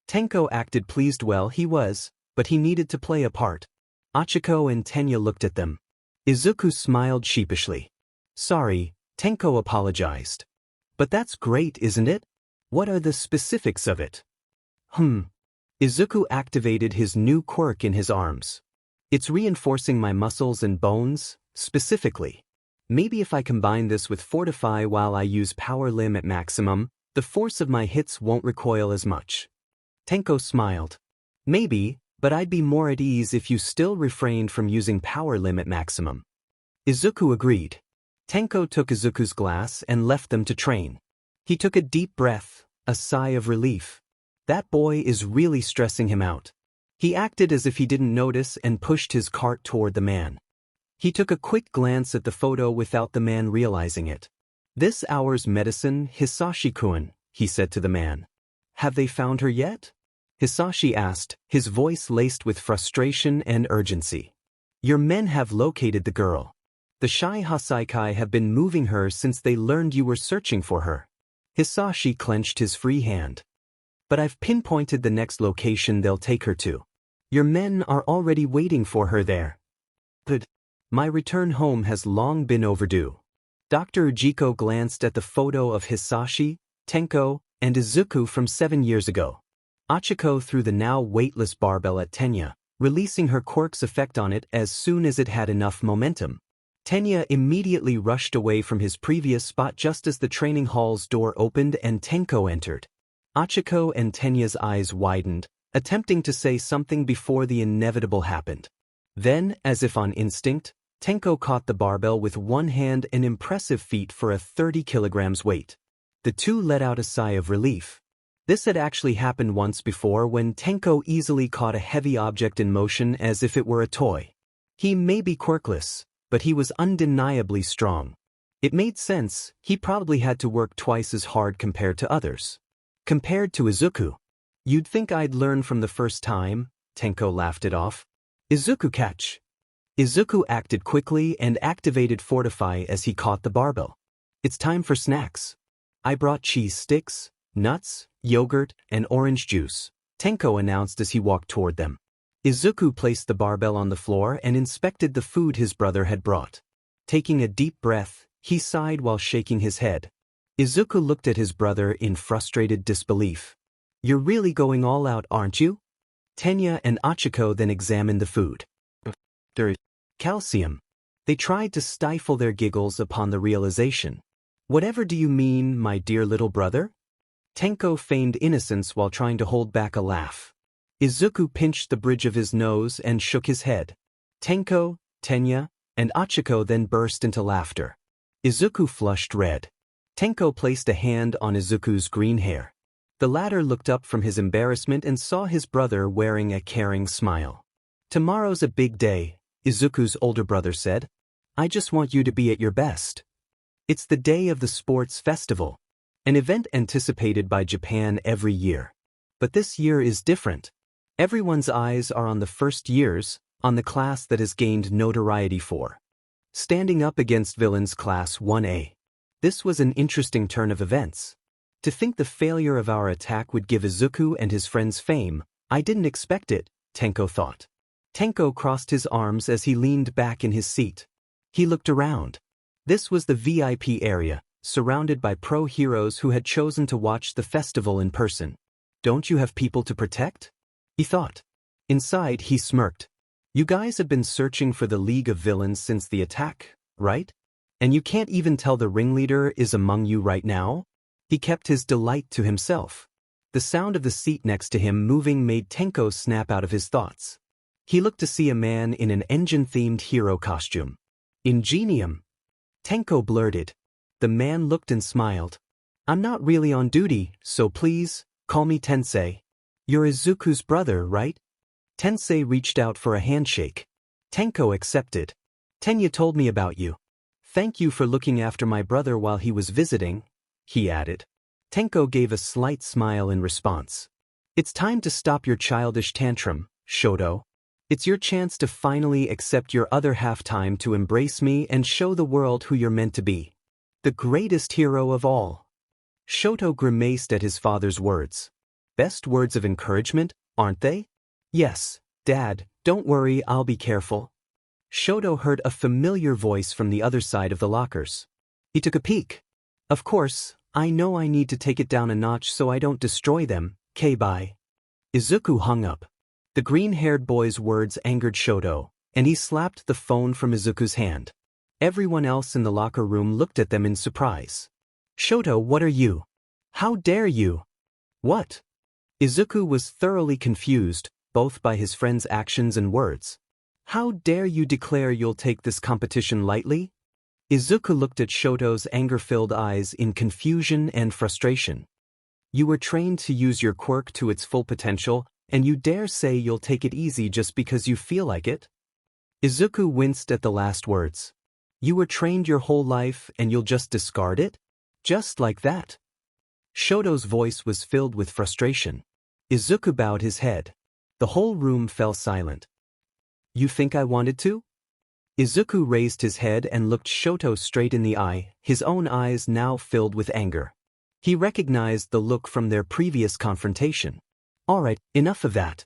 Tenko acted pleased. Well, he was, but he needed to play a part. Achiko and Tenya looked at them. Izuku smiled sheepishly. Sorry, Tenko apologized. But that's great, isn't it? What are the specifics of it? Izuku activated his new quirk in his arms. It's reinforcing my muscles and bones, specifically. Maybe if I combine this with Fortify while I use Power Limb at maximum, the force of my hits won't recoil as much. Tenko smiled. Maybe, but I'd be more at ease if you still refrained from using Power Limb at maximum. Izuku agreed. Tenko took Izuku's glass and left them to train. He took a deep breath, a sigh of relief. That boy is really stressing him out. He acted as if he didn't notice and pushed his cart toward the man. He took a quick glance at the photo without the man realizing it. This hour's medicine, Hisashi-kun, he said to the man. Have they found her yet? Hisashi asked, his voice laced with frustration and urgency. Your men have located the girl. The Shy Hasaikai have been moving her since they learned you were searching for her. Hisashi clenched his free hand. But I've pinpointed the next location they'll take her to. Your men are already waiting for her there. Good. My return home has long been overdue. Dr. Ujiko glanced at the photo of Hisashi, Tenko, and Izuku from 7 years ago. Achiko threw the now weightless barbell at Tenya, releasing her quirk's effect on it as soon as it had enough momentum. Tenya immediately rushed away from his previous spot just as the training hall's door opened and Tenko entered. Achiko and Tenya's eyes widened, attempting to say something before the inevitable happened. Then, as if on instinct, Tenko caught the barbell with one hand, an impressive feat for a 30 kilograms weight. The two let out a sigh of relief. This had actually happened once before when Tenko easily caught a heavy object in motion as if it were a toy. He may be quirkless, but he was undeniably strong. It made sense, he probably had to work twice as hard compared to others. Compared to Izuku. You'd think I'd learn from the first time, Tenko laughed it off. Izuku catch. Izuku acted quickly and activated Fortify as he caught the barbell. It's time for snacks. I brought cheese sticks, nuts, yogurt, and orange juice, Tenko announced as he walked toward them. Izuku placed the barbell on the floor and inspected the food his brother had brought. Taking a deep breath, he sighed while shaking his head. Izuku looked at his brother in frustrated disbelief. You're really going all out, aren't you? Tenya and Achiko then examined the food. Calcium. They tried to stifle their giggles upon the realization. Whatever do you mean, my dear little brother? Tenko feigned innocence while trying to hold back a laugh. Izuku pinched the bridge of his nose and shook his head. Tenko, Tenya, and Achiko then burst into laughter. Izuku flushed red. Tenko placed a hand on Izuku's green hair. The latter looked up from his embarrassment and saw his brother wearing a caring smile. Tomorrow's a big day, Izuku's older brother said. I just want you to be at your best. It's the day of the sports festival, an event anticipated by Japan every year. But this year is different. Everyone's eyes are on the first years, on the class that has gained notoriety for standing up against villains class 1A. This was an interesting turn of events. To think the failure of our attack would give Izuku and his friends fame, I didn't expect it, Tenko thought. Tenko crossed his arms as he leaned back in his seat. He looked around. This was the VIP area, surrounded by pro heroes who had chosen to watch the festival in person. Don't you have people to protect? He thought. Inside, he smirked. You guys have been searching for the League of Villains since the attack, right? And you can't even tell the ringleader is among you right now? He kept his delight to himself. The sound of the seat next to him moving made Tenko snap out of his thoughts. He looked to see a man in an engine-themed hero costume. Ingenium. Tenko blurted. The man looked and smiled. I'm not really on duty, so please, call me Tensei. You're Izuku's brother, right? Tensei reached out for a handshake. Tenko accepted. Tenya told me about you. Thank you for looking after my brother while he was visiting, he added. Tenko gave a slight smile in response. It's time to stop your childish tantrum, Shoto. It's your chance to finally accept your other half-time to embrace me and show the world who you're meant to be. The greatest hero of all. Shoto grimaced at his father's words. Best words of encouragement, aren't they? Yes, Dad, don't worry, I'll be careful. Shoto heard a familiar voice from the other side of the lockers. He took a peek. Of course, I know I need to take it down a notch so I don't destroy them, bye. Izuku hung up. The green-haired boy's words angered Shoto, and he slapped the phone from Izuku's hand. Everyone else in the locker room looked at them in surprise. Shoto, what are you? How dare you? What? Izuku was thoroughly confused, both by his friend's actions and words. How dare you declare you'll take this competition lightly? Izuku looked at Shoto's anger-filled eyes in confusion and frustration. You were trained to use your quirk to its full potential, and you dare say you'll take it easy just because you feel like it? Izuku winced at the last words. You were trained your whole life and you'll just discard it? Just like that? Shoto's voice was filled with frustration. Izuku bowed his head. The whole room fell silent. You think I wanted to? Izuku raised his head and looked Shoto straight in the eye, his own eyes now filled with anger. He recognized the look from their previous confrontation. Alright, enough of that.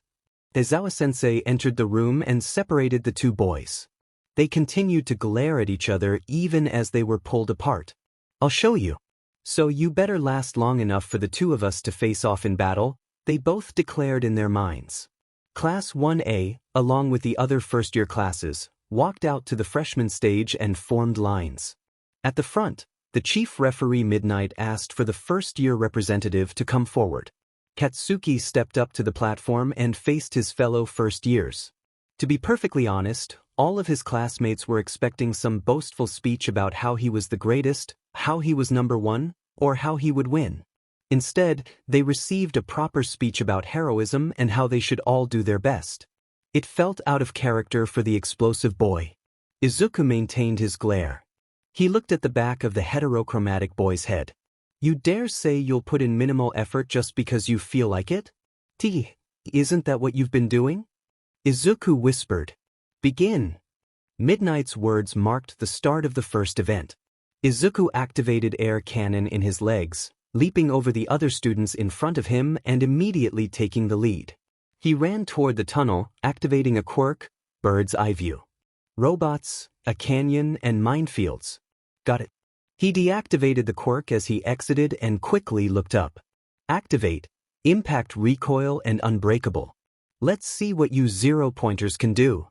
Aizawa-sensei entered the room and separated the two boys. They continued to glare at each other even as they were pulled apart. I'll show you. So you better last long enough for the two of us to face off in battle, they both declared in their minds. Class 1A, along with the other first-year classes, walked out to the freshman stage and formed lines. At the front, the chief referee Midnight asked for the first-year representative to come forward. Katsuki stepped up to the platform and faced his fellow first-years. To be perfectly honest, all of his classmates were expecting some boastful speech about how he was the greatest, how he was number one, or how he would win. Instead, they received a proper speech about heroism and how they should all do their best. It felt out of character for the explosive boy. Izuku maintained his glare. He looked at the back of the heterochromatic boy's head. You dare say you'll put in minimal effort just because you feel like it? Isn't that what you've been doing? Izuku whispered. Begin. Midnight's words marked the start of the first event. Izuku activated air cannon in his legs, leaping over the other students in front of him and immediately taking the lead. He ran toward the tunnel, activating a quirk, bird's eye view. Robots, a canyon, and minefields. Got it. He deactivated the quirk as he exited and quickly looked up. Activate, impact recoil and unbreakable. Let's see what you zero-pointers can do.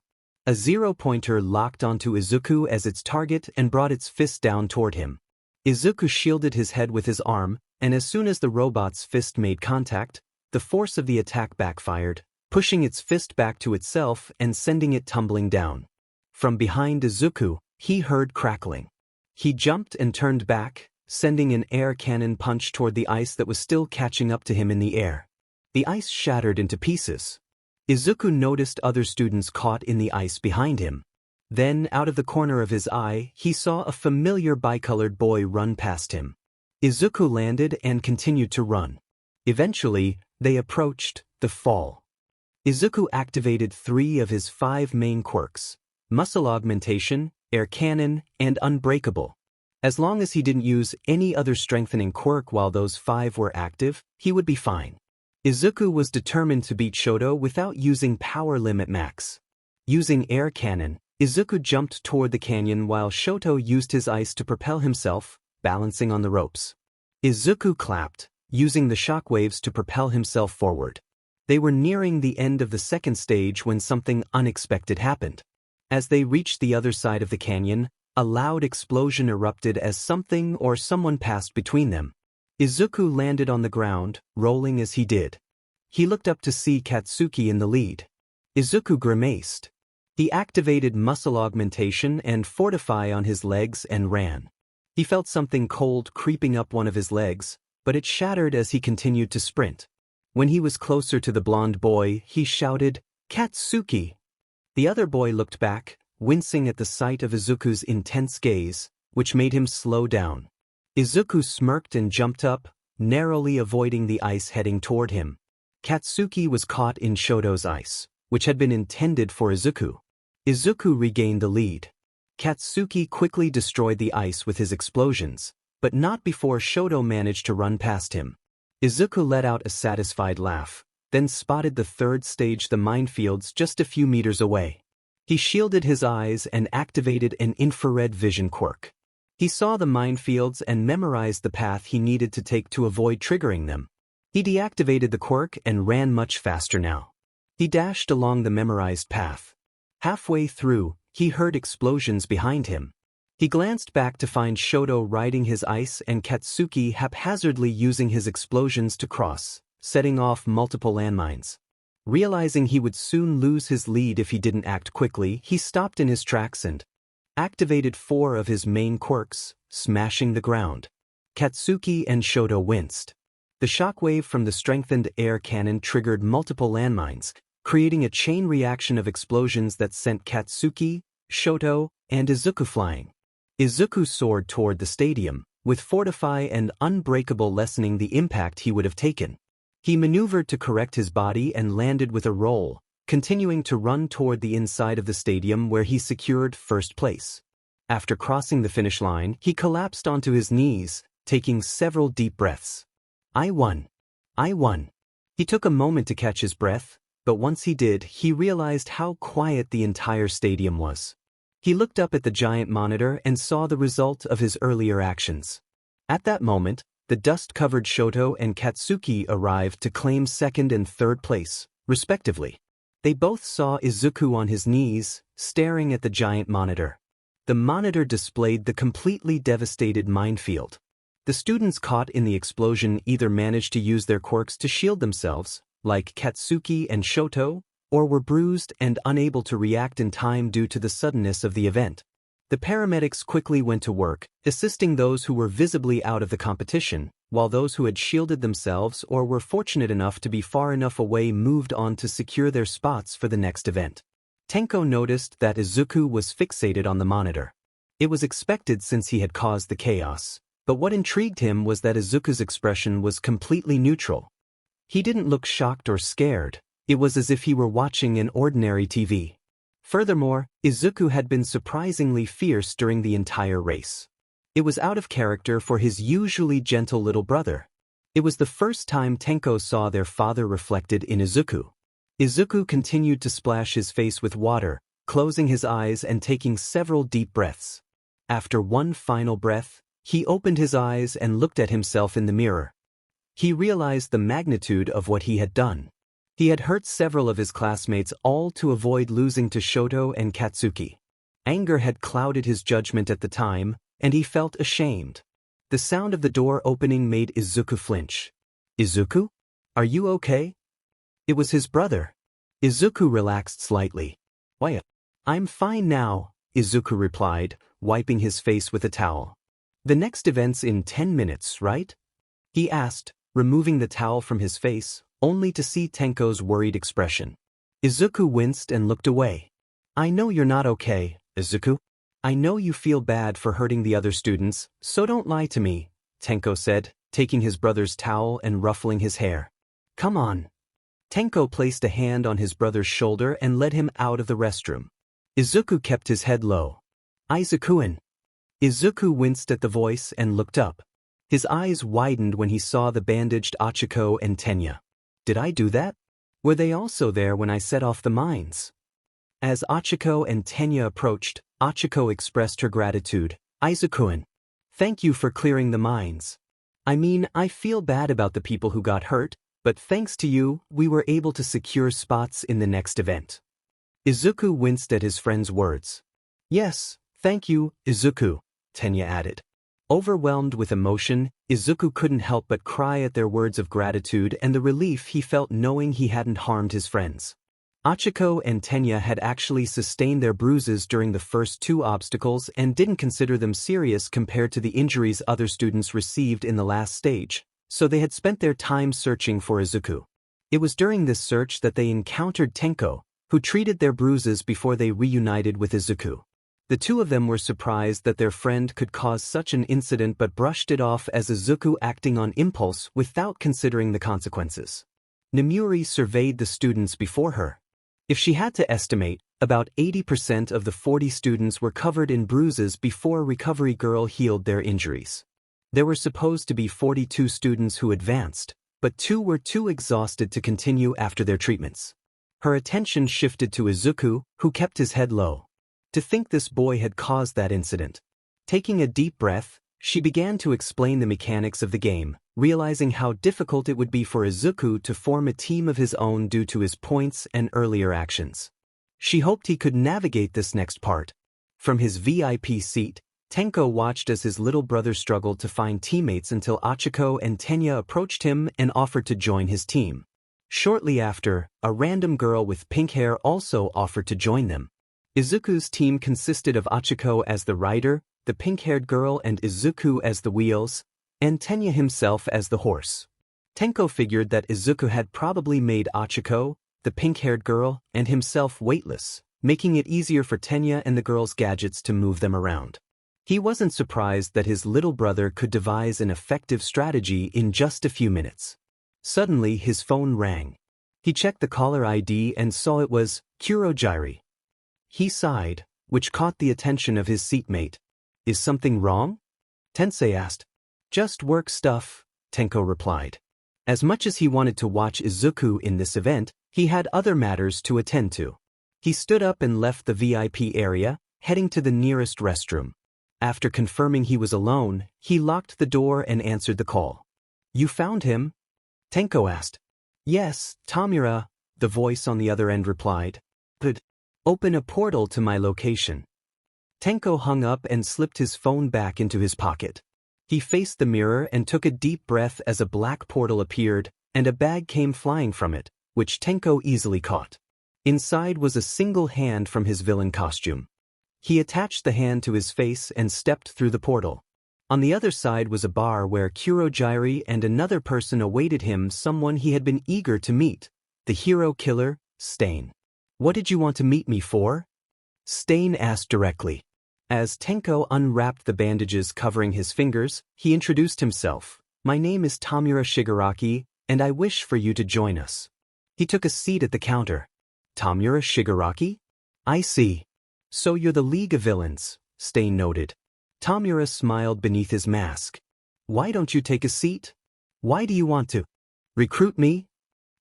A zero-pointer locked onto Izuku as its target and brought its fist down toward him. Izuku shielded his head with his arm, and as soon as the robot's fist made contact, the force of the attack backfired, pushing its fist back to itself and sending it tumbling down. From behind Izuku, he heard crackling. He jumped and turned back, sending an air cannon punch toward the ice that was still catching up to him in the air. The ice shattered into pieces. Izuku noticed other students caught in the ice behind him. Then, out of the corner of his eye, he saw a familiar bicolored boy run past him. Izuku landed and continued to run. Eventually, they approached the fall. Izuku activated 3 of his 5 main quirks: muscle augmentation, air cannon, and unbreakable. As long as he didn't use any other strengthening quirk while those 5 were active, he would be fine. Izuku was determined to beat Shoto without using power limit max. Using air cannon, Izuku jumped toward the canyon while Shoto used his ice to propel himself, balancing on the ropes. Izuku clapped, using the shockwaves to propel himself forward. They were nearing the end of the second stage when something unexpected happened. As they reached the other side of the canyon, a loud explosion erupted as something or someone passed between them. Izuku landed on the ground, rolling as he did. He looked up to see Katsuki in the lead. Izuku grimaced. He activated muscle augmentation and fortify on his legs and ran. He felt something cold creeping up one of his legs, but it shattered as he continued to sprint. When he was closer to the blonde boy, he shouted, "Katsuki!" The other boy looked back, wincing at the sight of Izuku's intense gaze, which made him slow down. Izuku smirked and jumped up, narrowly avoiding the ice heading toward him. Katsuki was caught in Shoto's ice, which had been intended for Izuku. Izuku regained the lead. Katsuki quickly destroyed the ice with his explosions, but not before Shoto managed to run past him. Izuku let out a satisfied laugh, then spotted the third stage, the minefields, just a few meters away. He shielded his eyes and activated an infrared vision quirk. He saw the minefields and memorized the path he needed to take to avoid triggering them. He deactivated the quirk and ran much faster now. He dashed along the memorized path. Halfway through, he heard explosions behind him. He glanced back to find Shoto riding his ice and Katsuki haphazardly using his explosions to cross, setting off multiple landmines. Realizing he would soon lose his lead if he didn't act quickly, he stopped in his tracks and activated 4 of his main quirks, smashing the ground. Katsuki and Shoto winced. The shockwave from the strengthened air cannon triggered multiple landmines, creating a chain reaction of explosions that sent Katsuki, Shoto, and Izuku flying. Izuku soared toward the stadium, with Fortify and Unbreakable lessening the impact he would have taken. He maneuvered to correct his body and landed with a roll, continuing to run toward the inside of the stadium where he secured first place. After crossing the finish line, he collapsed onto his knees, taking several deep breaths. I won. I won. He took a moment to catch his breath, but once he did, he realized how quiet the entire stadium was. He looked up at the giant monitor and saw the result of his earlier actions. At that moment, the dust-covered Shoto and Katsuki arrived to claim second and third place, respectively. They both saw Izuku on his knees, staring at the giant monitor. The monitor displayed the completely devastated minefield. The students caught in the explosion either managed to use their quirks to shield themselves, like Katsuki and Shoto, or were bruised and unable to react in time due to the suddenness of the event. The paramedics quickly went to work, assisting those who were visibly out of the competition, while those who had shielded themselves or were fortunate enough to be far enough away moved on to secure their spots for the next event. Tenko noticed that Izuku was fixated on the monitor. It was expected since he had caused the chaos, but what intrigued him was that Izuku's expression was completely neutral. He didn't look shocked or scared. It was as if he were watching an ordinary TV. Furthermore, Izuku had been surprisingly fierce during the entire race. It was out of character for his usually gentle little brother. It was the first time Tenko saw their father reflected in Izuku. Izuku continued to splash his face with water, closing his eyes and taking several deep breaths. After one final breath, he opened his eyes and looked at himself in the mirror. He realized the magnitude of what he had done. He had hurt several of his classmates, all to avoid losing to Shoto and Katsuki. Anger had clouded his judgment at the time, and he felt ashamed. The sound of the door opening made Izuku flinch. "Izuku? Are you okay?" It was his brother. Izuku relaxed slightly. "Why, I'm fine now," Izuku replied, wiping his face with a towel. "The next event's in 10 minutes, right?" he asked, removing the towel from his face, only to see Tenko's worried expression. Izuku winced and looked away. "I know you're not okay, Izuku. I know you feel bad for hurting the other students, so don't lie to me," Tenko said, taking his brother's towel and ruffling his hair. "Come on." Tenko placed a hand on his brother's shoulder and led him out of the restroom. Izuku kept his head low. "Izuku-in." Izuku winced at the voice and looked up. His eyes widened when he saw the bandaged Achiko and Tenya. "Did I do that? Were they also there when I set off the mines?" As Achiko and Tenya approached, Achiko expressed her gratitude. "Izuku-in, thank you for clearing the mines. I mean, I feel bad about the people who got hurt, but thanks to you, we were able to secure spots in the next event." Izuku winced at his friend's words. "Yes, thank you, Izuku," Tenya added. Overwhelmed with emotion, Izuku couldn't help but cry at their words of gratitude and the relief he felt knowing he hadn't harmed his friends. Achiko and Tenya had actually sustained their bruises during the first two obstacles and didn't consider them serious compared to the injuries other students received in the last stage, so they had spent their time searching for Izuku. It was during this search that they encountered Tenko, who treated their bruises before they reunited with Izuku. The two of them were surprised that their friend could cause such an incident but brushed it off as Izuku acting on impulse without considering the consequences. Nomuri surveyed the students before her. If she had to estimate, about 80% of the 40 students were covered in bruises before Recovery Girl healed their injuries. There were supposed to be 42 students who advanced, but 2 were too exhausted to continue after their treatments. Her attention shifted to Izuku, who kept his head low. To think this boy had caused that incident. Taking a deep breath, she began to explain the mechanics of the game, realizing how difficult it would be for Izuku to form a team of his own due to his points and earlier actions. She hoped he could navigate this next part. From his VIP seat, Tenko watched as his little brother struggled to find teammates until Achiko and Tenya approached him and offered to join his team. Shortly after, a random girl with pink hair also offered to join them. Izuku's team consisted of Achiko as the rider, the pink-haired girl and Izuku as the wheels, and Tenya himself as the horse. Tenko figured that Izuku had probably made Achiko, the pink-haired girl, and himself weightless, making it easier for Tenya and the girl's gadgets to move them around. He wasn't surprised that his little brother could devise an effective strategy in just a few minutes. Suddenly his phone rang. He checked the caller ID and saw it was Kurogiri. He sighed, which caught the attention of his seatmate. Is something wrong? Tensei asked. Just work stuff, Tenko replied. As much as he wanted to watch Izuku in this event, he had other matters to attend to. He stood up and left the VIP area, heading to the nearest restroom. After confirming he was alone, he locked the door and answered the call. You found him? Tenko asked. Yes, Tamura, the voice on the other end replied. Good. Open a portal to my location. Tenko hung up and slipped his phone back into his pocket. He faced the mirror and took a deep breath as a black portal appeared, and a bag came flying from it, which Tenko easily caught. Inside was a single hand from his villain costume. He attached the hand to his face and stepped through the portal. On the other side was a bar where Kurogiri and another person awaited him, someone he had been eager to meet, the hero killer, Stain. What did you want to meet me for? Stain asked directly. As Tenko unwrapped the bandages covering his fingers, he introduced himself. My name is Tamura Shigaraki, and I wish for you to join us. He took a seat at the counter. Tamura Shigaraki? I see. So you're the League of Villains, Stain noted. Tamura smiled beneath his mask. Why don't you take a seat? Why do you want to recruit me?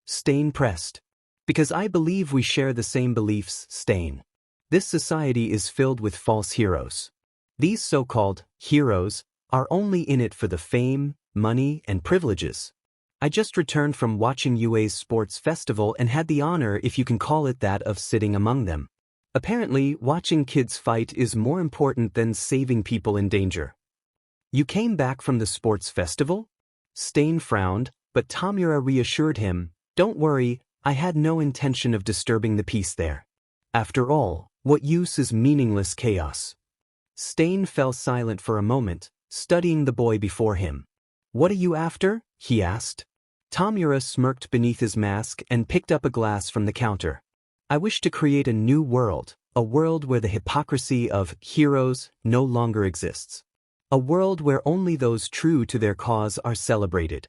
Stain pressed. Because I believe we share the same beliefs, Stain. This society is filled with false heroes. These so-called heroes are only in it for the fame, money, and privileges. I just returned from watching UA's sports festival and had the honor, if you can call it that, of sitting among them. Apparently, watching kids fight is more important than saving people in danger. You came back from the sports festival? Stain frowned, but Tamura reassured him, don't worry, I had no intention of disturbing the peace there. After all, what use is meaningless chaos? Stain fell silent for a moment, studying the boy before him. What are you after? He asked. Tamura smirked beneath his mask and picked up a glass from the counter. I wish to create a new world, a world where the hypocrisy of heroes no longer exists. A world where only those true to their cause are celebrated.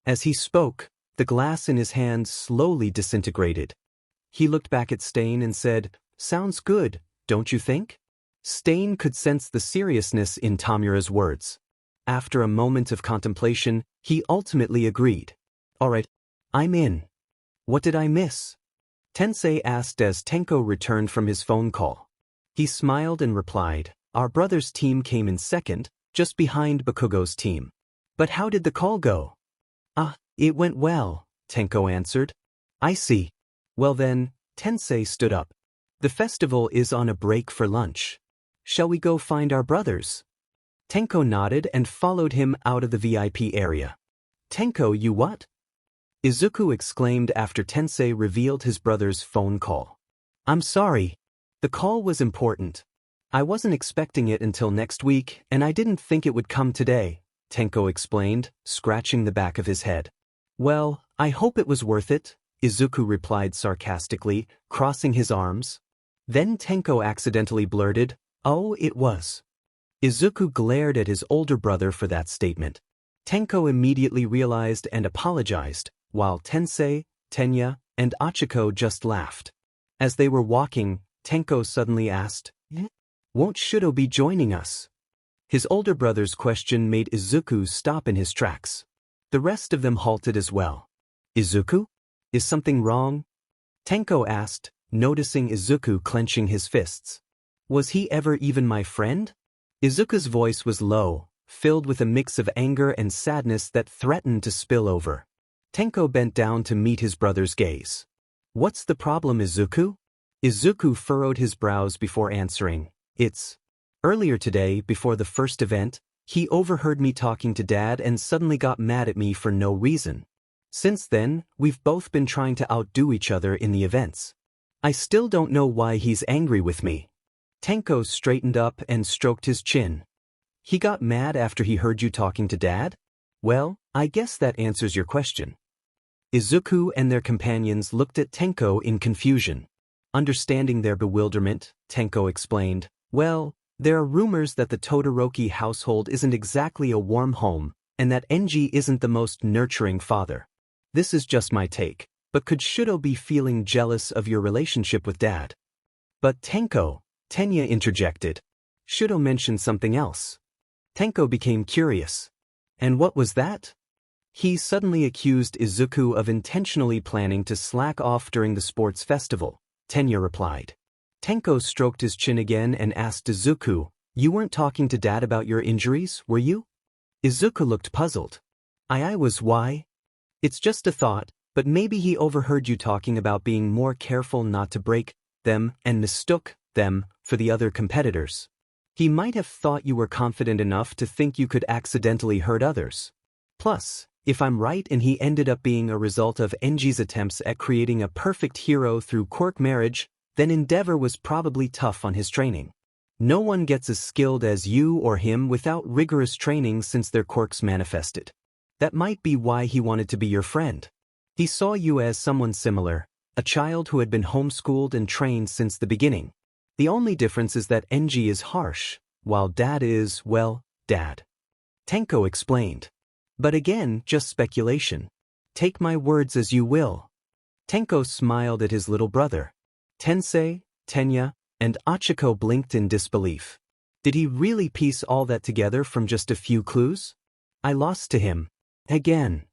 As he spoke, the glass in his hand slowly disintegrated. He looked back at Stain and said, Sounds good, don't you think? Stain could sense the seriousness in Tamura's words. After a moment of contemplation, he ultimately agreed. All right, I'm in. What did I miss? Tensei asked as Tenko returned from his phone call. He smiled and replied, Our brother's team came in second, just behind Bakugo's team. But how did the call go? It went well, Tenko answered. I see. Well then, Tensei stood up. The festival is on a break for lunch. Shall we go find our brothers? Tenko nodded and followed him out of the VIP area. Tenko, you what? Izuku exclaimed after Tensei revealed his brother's phone call. I'm sorry. The call was important. I wasn't expecting it until next week, and I didn't think it would come today, Tenko explained, scratching the back of his head. Well, I hope it was worth it, Izuku replied sarcastically, crossing his arms. Then Tenko accidentally blurted, Oh, it was. Izuku glared at his older brother for that statement. Tenko immediately realized and apologized, while Tensei, Tenya, and Achiko just laughed. As they were walking, Tenko suddenly asked, Won't Shoto be joining us? His older brother's question made Izuku stop in his tracks. The rest of them halted as well. Izuku? Is something wrong? Tenko asked, noticing Izuku clenching his fists. Was he ever even my friend? Izuku's voice was low, filled with a mix of anger and sadness that threatened to spill over. Tenko bent down to meet his brother's gaze. What's the problem, Izuku? Izuku furrowed his brows before answering. Earlier today, before the first event, he overheard me talking to Dad and suddenly got mad at me for no reason. Since then, we've both been trying to outdo each other in the events. I still don't know why he's angry with me. Tenko straightened up and stroked his chin. He got mad after he heard you talking to Dad? Well, I guess that answers your question. Izuku and their companions looked at Tenko in confusion. Understanding their bewilderment, Tenko explained, Well, there are rumors that the Todoroki household isn't exactly a warm home, and that Enji isn't the most nurturing father. This is just my take, but could Shoto be feeling jealous of your relationship with Dad? But Tenko, Tenya interjected. Shoto mentioned something else. Tenko became curious. And what was that? He suddenly accused Izuku of intentionally planning to slack off during the sports festival, Tenya replied. Tenko stroked his chin again and asked Izuku, "You weren't talking to Dad about your injuries, were you?" Izuku looked puzzled. I was why? It's just a thought, but maybe he overheard you talking about being more careful not to break them and mistook them for the other competitors. He might have thought you were confident enough to think you could accidentally hurt others. Plus, if I'm right and he ended up being a result of Enji's attempts at creating a perfect hero through Quirk marriage, then Endeavor was probably tough on his training. No one gets as skilled as you or him without rigorous training since their quirks manifested. That might be why he wanted to be your friend. He saw you as someone similar, a child who had been homeschooled and trained since the beginning. The only difference is that Enji is harsh, while Dad is, well, Dad. Tenko explained. But again, just speculation. Take my words as you will. Tenko smiled at his little brother. Tensei, Tenya, and Achiko blinked in disbelief. Did he really piece all that together from just a few clues? I lost to him. Again.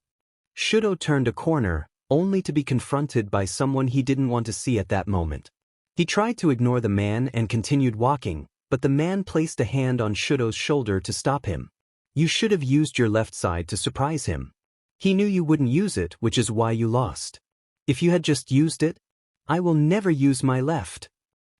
Shoto turned a corner, only to be confronted by someone he didn't want to see at that moment. He tried to ignore the man and continued walking, but the man placed a hand on Shoto's shoulder to stop him. You should have used your left side to surprise him. He knew you wouldn't use it, which is why you lost. If you had just used it, I will never use my left.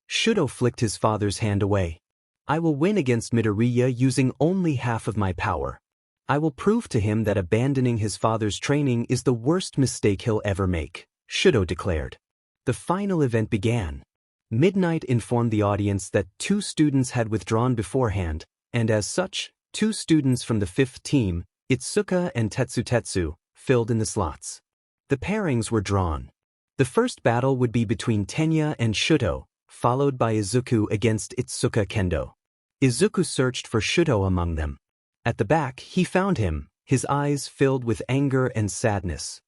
Shoto flicked his father's hand away. I will win against Midoriya using only half of my power. I will prove to him that abandoning his father's training is the worst mistake he'll ever make, Shoto declared. The final event began. Midnight informed the audience that 2 students had withdrawn beforehand, and as such, 2 students from the 5th team, Itsuka and Tetsu, filled in the slots. The pairings were drawn. The first battle would be between Tenya and Shoto, followed by Izuku against Itsuka Kendo. Izuku searched for Shoto among them. At the back, he found him, his eyes filled with anger and sadness.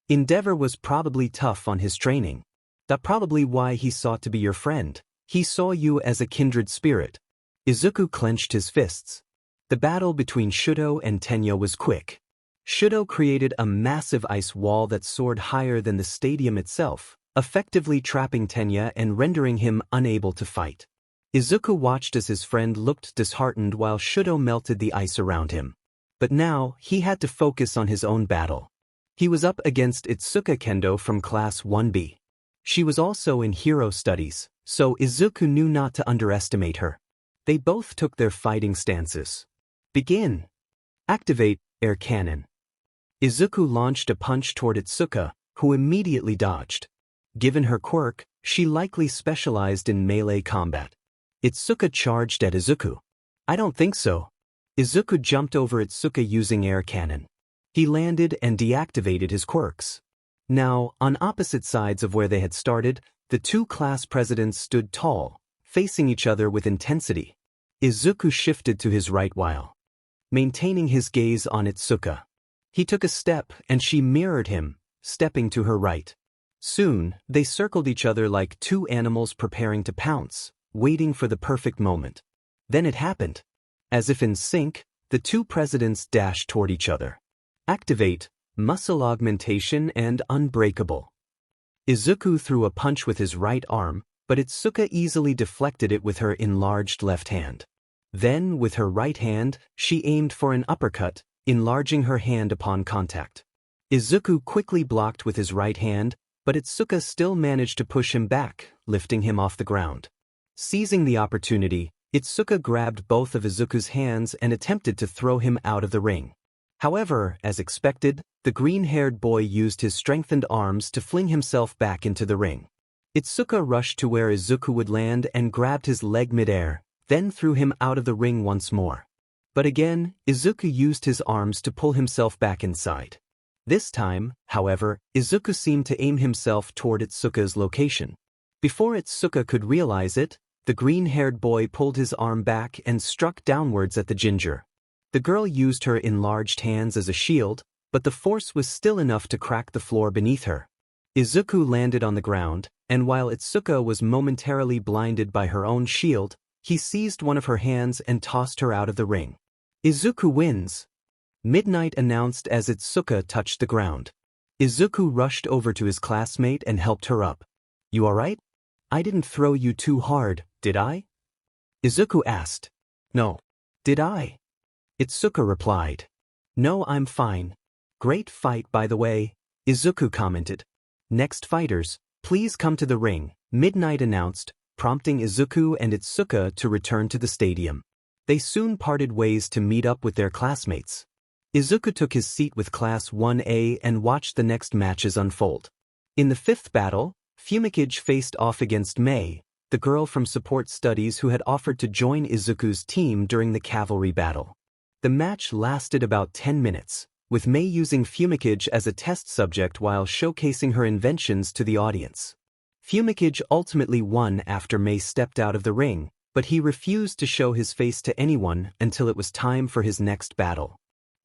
Endeavor was probably tough on his training. That's probably why he sought to be your friend. He saw you as a kindred spirit. Izuku clenched his fists. The battle between Shoto and Tenya was quick. Shoto created a massive ice wall that soared higher than the stadium itself, effectively trapping Tenya and rendering him unable to fight. Izuku watched as his friend looked disheartened while Shoto melted the ice around him. But now, he had to focus on his own battle. He was up against Itsuka Kendo from Class 1B. She was also in hero studies, so Izuku knew not to underestimate her. They both took their fighting stances. Begin. Activate air cannon. Izuku launched a punch toward Itsuka, who immediately dodged. Given her quirk, she likely specialized in melee combat. Itsuka charged at Izuku. I don't think so. Izuku jumped over Itsuka using air cannon. He landed and deactivated his quirks. Now, on opposite sides of where they had started, the 2 class presidents stood tall, facing each other with intensity. Izuku shifted to his right while maintaining his gaze on Itsuka. He took a step and she mirrored him, stepping to her right. Soon, they circled each other like 2 animals preparing to pounce, waiting for the perfect moment. Then it happened. As if in sync, the 2 presidents dashed toward each other. Activate muscle augmentation and unbreakable. Izuku threw a punch with his right arm, but Itsuka easily deflected it with her enlarged left hand. Then, with her right hand, she aimed for an uppercut, enlarging her hand upon contact. Izuku quickly blocked with his right hand, but Itsuka still managed to push him back, lifting him off the ground. Seizing the opportunity, Itsuka grabbed both of Izuku's hands and attempted to throw him out of the ring. However, as expected, the green-haired boy used his strengthened arms to fling himself back into the ring. Itsuka rushed to where Izuku would land and grabbed his leg midair, then threw him out of the ring once more. But again, Izuku used his arms to pull himself back inside. This time, however, Izuku seemed to aim himself toward Itsuka's location. Before Itsuka could realize it, the green-haired boy pulled his arm back and struck downwards at the ginger. The girl used her enlarged hands as a shield, but the force was still enough to crack the floor beneath her. Izuku landed on the ground, and while Itsuka was momentarily blinded by her own shield, he seized one of her hands and tossed her out of the ring. Izuku wins, Midnight announced as Itsuka touched the ground. Izuku rushed over to his classmate and helped her up. You alright? I didn't throw you too hard, did I? Izuku asked. No. Did I? Itsuka replied. No, I'm fine. Great fight, by the way, Izuku commented. Next fighters, please come to the ring, Midnight announced, prompting Izuku and Itsuka to return to the stadium. They soon parted ways to meet up with their classmates. Izuku took his seat with Class 1A and watched the next matches unfold. In the fifth battle, Fumikage faced off against Mei, the girl from support studies who had offered to join Izuku's team during the Cavalry battle. The match lasted about 10 minutes, with Mei using Fumikage as a test subject while showcasing her inventions to the audience. Fumikage ultimately won after Mei stepped out of the ring, but he refused to show his face to anyone until it was time for his next battle.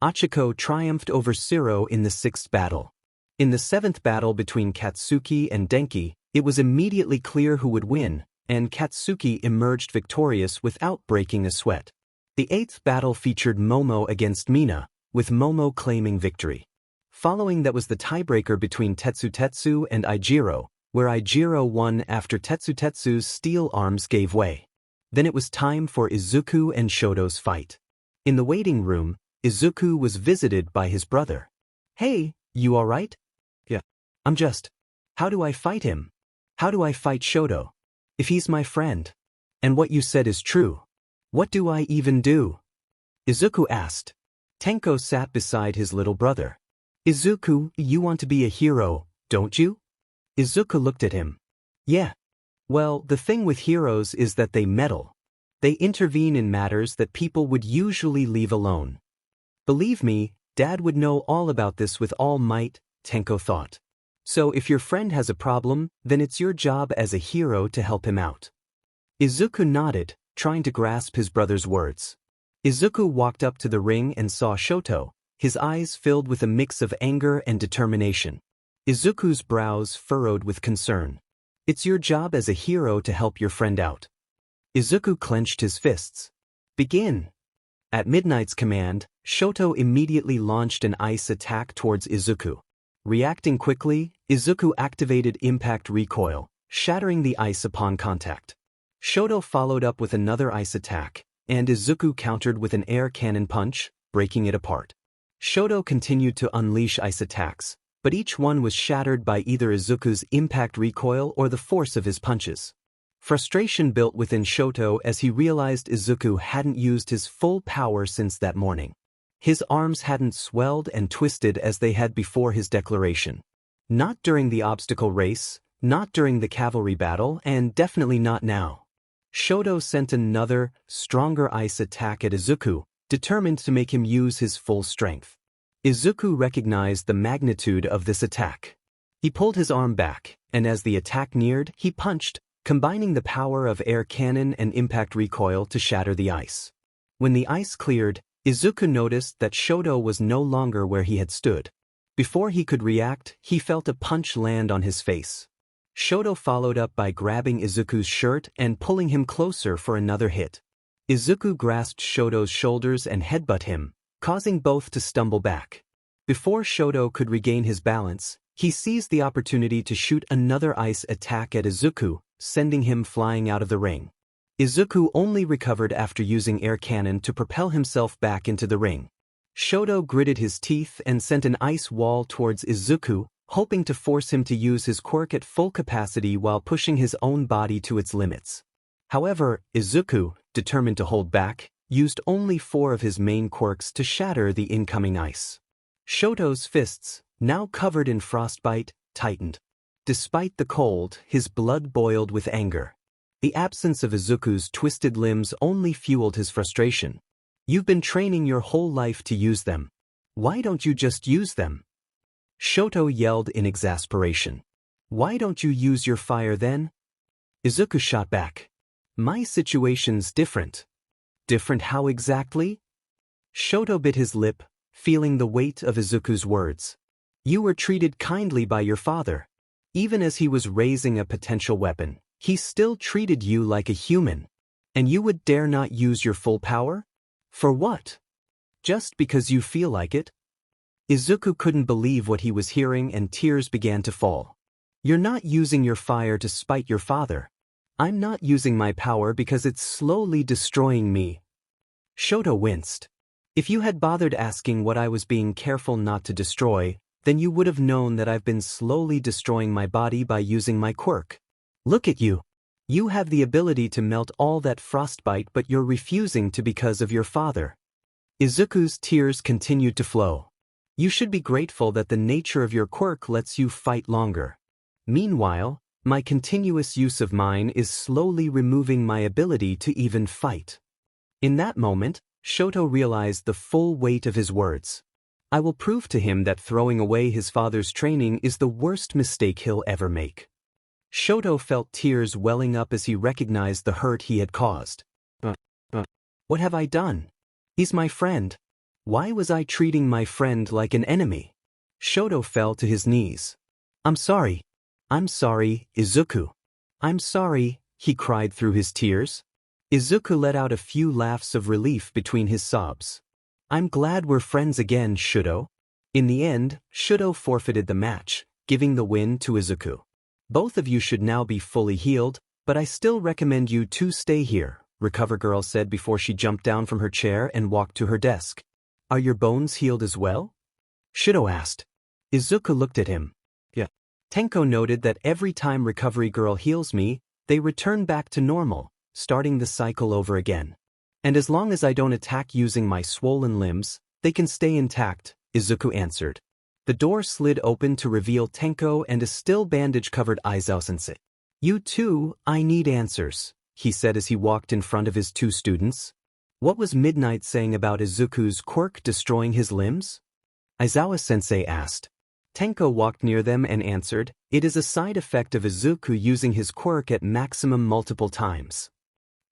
Achiko triumphed over Shiro in the sixth battle. In the seventh battle between Katsuki and Denki, it was immediately clear who would win, and Katsuki emerged victorious without breaking a sweat. The eighth battle featured Momo against Mina, with Momo claiming victory. Following that was the tiebreaker between Tetsu and Ijiro, where Ijiro won after Tetsu's steel arms gave way. Then it was time for Izuku and Shoto's fight. In the waiting room, Izuku was visited by his brother. Hey, you alright? Yeah. I'm just. How do I fight him? How do I fight Shoto? If he's my friend. And what you said is true. What do I even do? Izuku asked. Tenko sat beside his little brother. Izuku, you want to be a hero, don't you? Izuku looked at him. Yeah. Well, the thing with heroes is that they meddle. They intervene in matters that people would usually leave alone. Believe me, Dad would know all about this with all might, Tenko thought. So if your friend has a problem, then it's your job as a hero to help him out. Izuku nodded, trying to grasp his brother's words. Izuku walked up to the ring and saw Shoto, his eyes filled with a mix of anger and determination. Izuku's brows furrowed with concern. It's your job as a hero to help your friend out. Izuku clenched his fists. Begin. At Midnight's command, Shoto immediately launched an ice attack towards Izuku. Reacting quickly, Izuku activated impact recoil, shattering the ice upon contact. Shoto followed up with another ice attack, and Izuku countered with an air cannon punch, breaking it apart. Shoto continued to unleash ice attacks, but each one was shattered by either Izuku's impact recoil or the force of his punches. Frustration built within Shoto as he realized Izuku hadn't used his full power since that morning. His arms hadn't swelled and twisted as they had before his declaration. Not during the obstacle race, not during the cavalry battle, and definitely not now. Shoto sent another, stronger ice attack at Izuku, determined to make him use his full strength. Izuku recognized the magnitude of this attack. He pulled his arm back, and as the attack neared, he punched, combining the power of air cannon and impact recoil to shatter the ice. When the ice cleared, Izuku noticed that Shoto was no longer where he had stood. Before he could react, he felt a punch land on his face. Shoto followed up by grabbing Izuku's shirt and pulling him closer for another hit. Izuku grasped Shoto's shoulders and headbutt him, causing both to stumble back. Before Shoto could regain his balance, he seized the opportunity to shoot another ice attack at Izuku, sending him flying out of the ring. Izuku only recovered after using air cannon to propel himself back into the ring. Shoto gritted his teeth and sent an ice wall towards Izuku, hoping to force him to use his quirk at full capacity while pushing his own body to its limits. However, Izuku, determined to hold back, used only 4 of his main quirks to shatter the incoming ice. Shoto's fists, now covered in frostbite, tightened. Despite the cold, his blood boiled with anger. The absence of Izuku's twisted limbs only fueled his frustration. You've been training your whole life to use them. Why don't you just use them? Shoto yelled in exasperation. Why don't you use your fire then? Izuku shot back. My situation's different. Different how exactly? Shoto bit his lip, feeling the weight of Izuku's words. You were treated kindly by your father. Even as he was raising a potential weapon, he still treated you like a human. And you would dare not use your full power? For what? Just because you feel like it? Izuku couldn't believe what he was hearing and tears began to fall. You're not using your fire to spite your father. I'm not using my power because it's slowly destroying me. Shoto winced. If you had bothered asking what I was being careful not to destroy, then you would have known that I've been slowly destroying my body by using my quirk. Look at you. You have the ability to melt all that frostbite, but you're refusing to because of your father. Izuku's tears continued to flow. You should be grateful that the nature of your quirk lets you fight longer. Meanwhile, my continuous use of mine is slowly removing my ability to even fight. In that moment, Shoto realized the full weight of his words. I will prove to him that throwing away his father's training is the worst mistake he'll ever make. Shoto felt tears welling up as he recognized the hurt he had caused. What have I done? He's my friend. Why was I treating my friend like an enemy? Shoto fell to his knees. I'm sorry, Izuku. I'm sorry, he cried through his tears. Izuku let out a few laughs of relief between his sobs. I'm glad we're friends again, Shoto. In the end, Shoto forfeited the match, giving the win to Izuku. Both of you should now be fully healed, but I still recommend you to stay here, Recover Girl said before she jumped down from her chair and walked to her desk. Are your bones healed as well? Shoto asked. Izuku looked at him. Yeah. Tenko noted that every time Recovery Girl heals me, they return back to normal, starting the cycle over again. And as long as I don't attack using my swollen limbs, they can stay intact, Izuku answered. The door slid open to reveal Tenko and a still bandage-covered Aizawa-sensei. You too, I need answers, he said as he walked in front of his two students. What was Midnight saying about Izuku's quirk destroying his limbs? Aizawa-sensei asked. Tenko walked near them and answered, it is a side effect of Izuku using his quirk at maximum multiple times.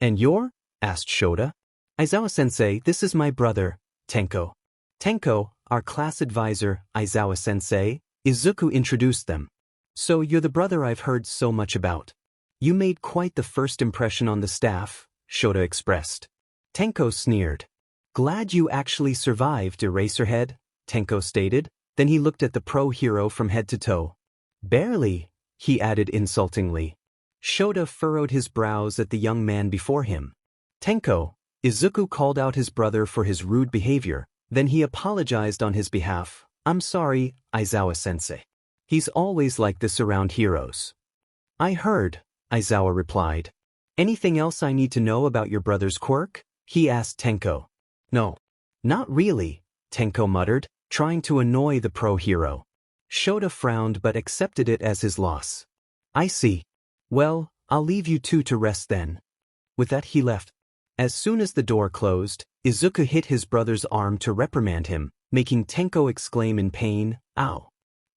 And you're? Asked Shota. Aizawa-sensei, this is my brother, Tenko. Tenko, our class advisor, Aizawa-sensei, Izuku introduced them. So you're the brother I've heard so much about. You made quite the first impression on the staff, Shota expressed. Tenko sneered. Glad you actually survived, Eraserhead, Tenko stated. Then he looked at the pro hero from head to toe. Barely, he added insultingly. Shota furrowed his brows at the young man before him. Tenko, Izuku called out his brother for his rude behavior, then he apologized on his behalf. I'm sorry, Aizawa-sensei. He's always like this around heroes. I heard, Aizawa replied. Anything else I need to know about your brother's quirk? He asked Tenko. No. Not really, Tenko muttered, trying to annoy the pro hero. Shota frowned but accepted it as his loss. I see. Well, I'll leave you two to rest then. With that he left. As soon as the door closed, Izuku hit his brother's arm to reprimand him, making Tenko exclaim in pain, Ow.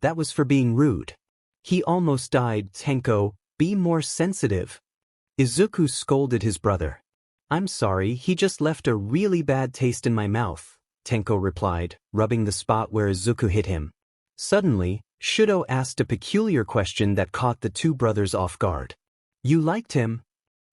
That was for being rude. He almost died, Tenko, be more sensitive. Izuku scolded his brother. I'm sorry, he just left a really bad taste in my mouth, Tenko replied, rubbing the spot where Izuku hit him. Suddenly, Shoto asked a peculiar question that caught the two brothers off guard. You liked him?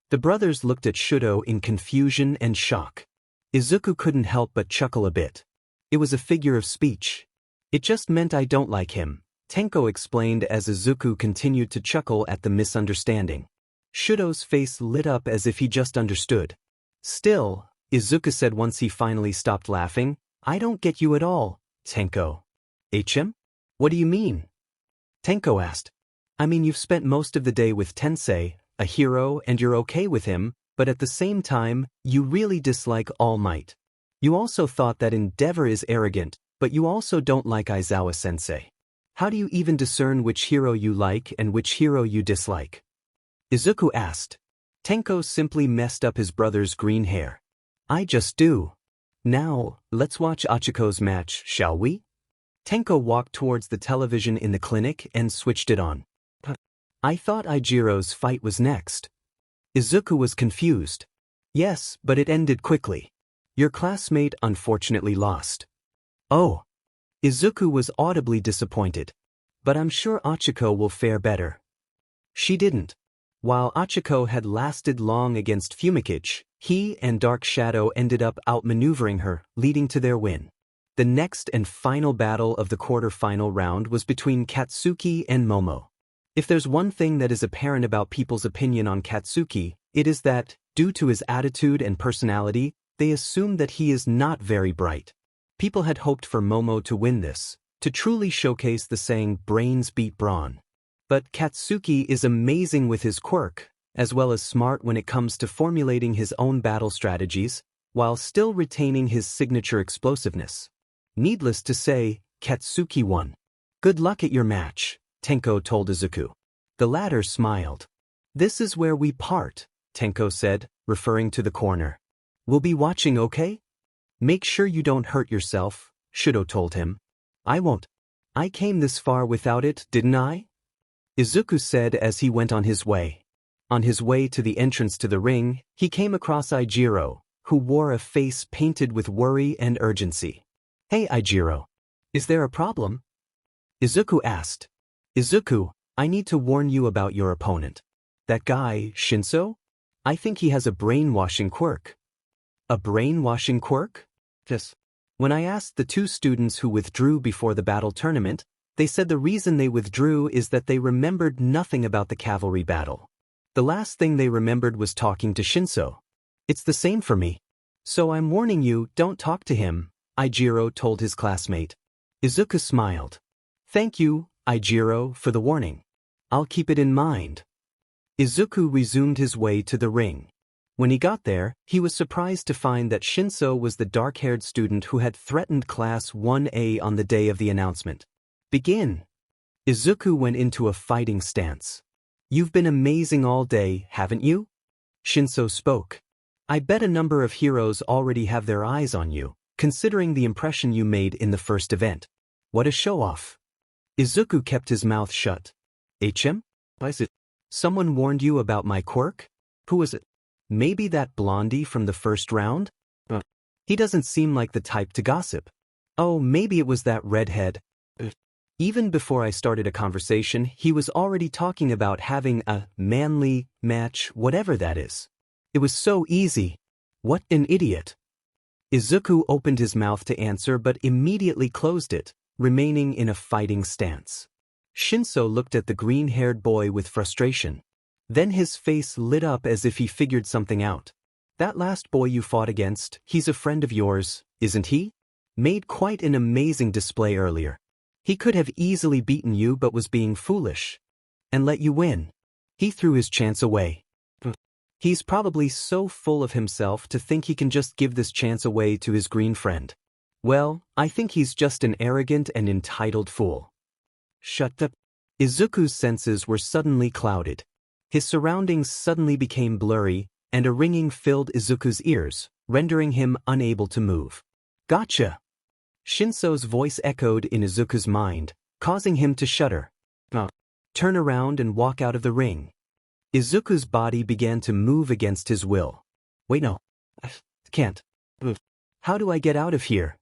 The brothers looked at Shoto in confusion and shock. Izuku couldn't help but chuckle a bit. It was a figure of speech. It just meant I don't like him, Tenko explained as Izuku continued to chuckle at the misunderstanding. Shoto's face lit up as if he just understood. Still, Izuku said once he finally stopped laughing, I don't get you at all, Tenko. HM? What do you mean? Tenko asked. I mean you've spent most of the day with Tensei, a hero, and you're okay with him, but at the same time, you really dislike All Might. You also thought that Endeavor is arrogant, but you also don't like Aizawa-sensei. How do you even discern which hero you like and which hero you dislike? Izuku asked. Tenko simply messed up his brother's green hair. I just do. Now, let's watch Achiko's match, shall we? Tenko walked towards the television in the clinic and switched it on. I thought Eijiro's fight was next. Izuku was confused. Yes, but it ended quickly. Your classmate unfortunately lost. Oh. Izuku was audibly disappointed. But I'm sure Achiko will fare better. She didn't. While Achiko had lasted long against Fumikage, he and Dark Shadow ended up outmaneuvering her, leading to their win. The next and final battle of the quarter-final round was between Katsuki and Momo. If there's one thing that is apparent about people's opinion on Katsuki, it is that, due to his attitude and personality, they assume that he is not very bright. People had hoped for Momo to win this, to truly showcase the saying brains beat brawn. But Katsuki is amazing with his quirk, as well as smart when it comes to formulating his own battle strategies, while still retaining his signature explosiveness. Needless to say, Katsuki won. Good luck at your match, Tenko told Izuku. The latter smiled. This is where we part, Tenko said, referring to the corner. We'll be watching, okay? Make sure you don't hurt yourself, Shoto told him. I won't. I came this far without it, didn't I? Izuku said as he went on his way. On his way to the entrance to the ring, he came across Ijiro, who wore a face painted with worry and urgency. Hey Ijiro. Is there a problem? Izuku asked. Izuku, I need to warn you about your opponent. That guy, Shinso? I think he has a brainwashing quirk. A brainwashing quirk? Yes. When I asked the two students who withdrew before the battle tournament, they said the reason they withdrew is that they remembered nothing about the cavalry battle. The last thing they remembered was talking to Shinso. It's the same for me. So I'm warning you, don't talk to him, Ijiro told his classmate. Izuku smiled. Thank you, Ijiro, for the warning. I'll keep it in mind. Izuku resumed his way to the ring. When he got there, he was surprised to find that Shinso was the dark-haired student who had threatened Class 1A on the day of the announcement. Begin. Izuku went into a fighting stance. You've been amazing all day, haven't you? Shinso spoke. I bet a number of heroes already have their eyes on you, considering the impression you made in the first event. What a show-off. Izuku kept his mouth shut. HM? Why is it? Someone warned you about my quirk? Who was it? Maybe that blondie from the first round? He doesn't seem like the type to gossip. Oh, maybe it was that redhead. Even before I started a conversation, he was already talking about having a manly match, whatever that is. It was so easy. What an idiot. Izuku opened his mouth to answer but immediately closed it, remaining in a fighting stance. Shinso looked at the green-haired boy with frustration. Then his face lit up as if he figured something out. That last boy you fought against, he's a friend of yours, isn't he? Made quite an amazing display earlier. He could have easily beaten you but was being foolish. And let you win. He threw his chance away. He's probably so full of himself to think he can just give this chance away to his green friend. Well, I think he's just an arrogant and entitled fool. Shut up. Izuku's senses were suddenly clouded. His surroundings suddenly became blurry, and a ringing filled Izuku's ears, rendering him unable to move. Gotcha! Shinso's voice echoed in Izuku's mind, causing him to shudder. Turn around and walk out of the ring. Izuku's body began to move against his will. Wait, no. I can't. How do I get out of here?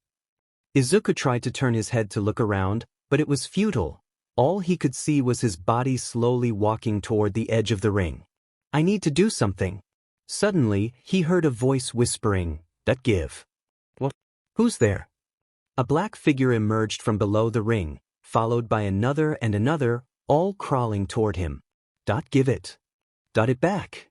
Izuku tried to turn his head to look around, but it was futile. All he could see was his body slowly walking toward the edge of the ring. I need to do something. Suddenly, he heard a voice whispering, "That give." What? Who's there? A black figure emerged from below the ring, followed by another and another, all crawling toward him. Give it. It back.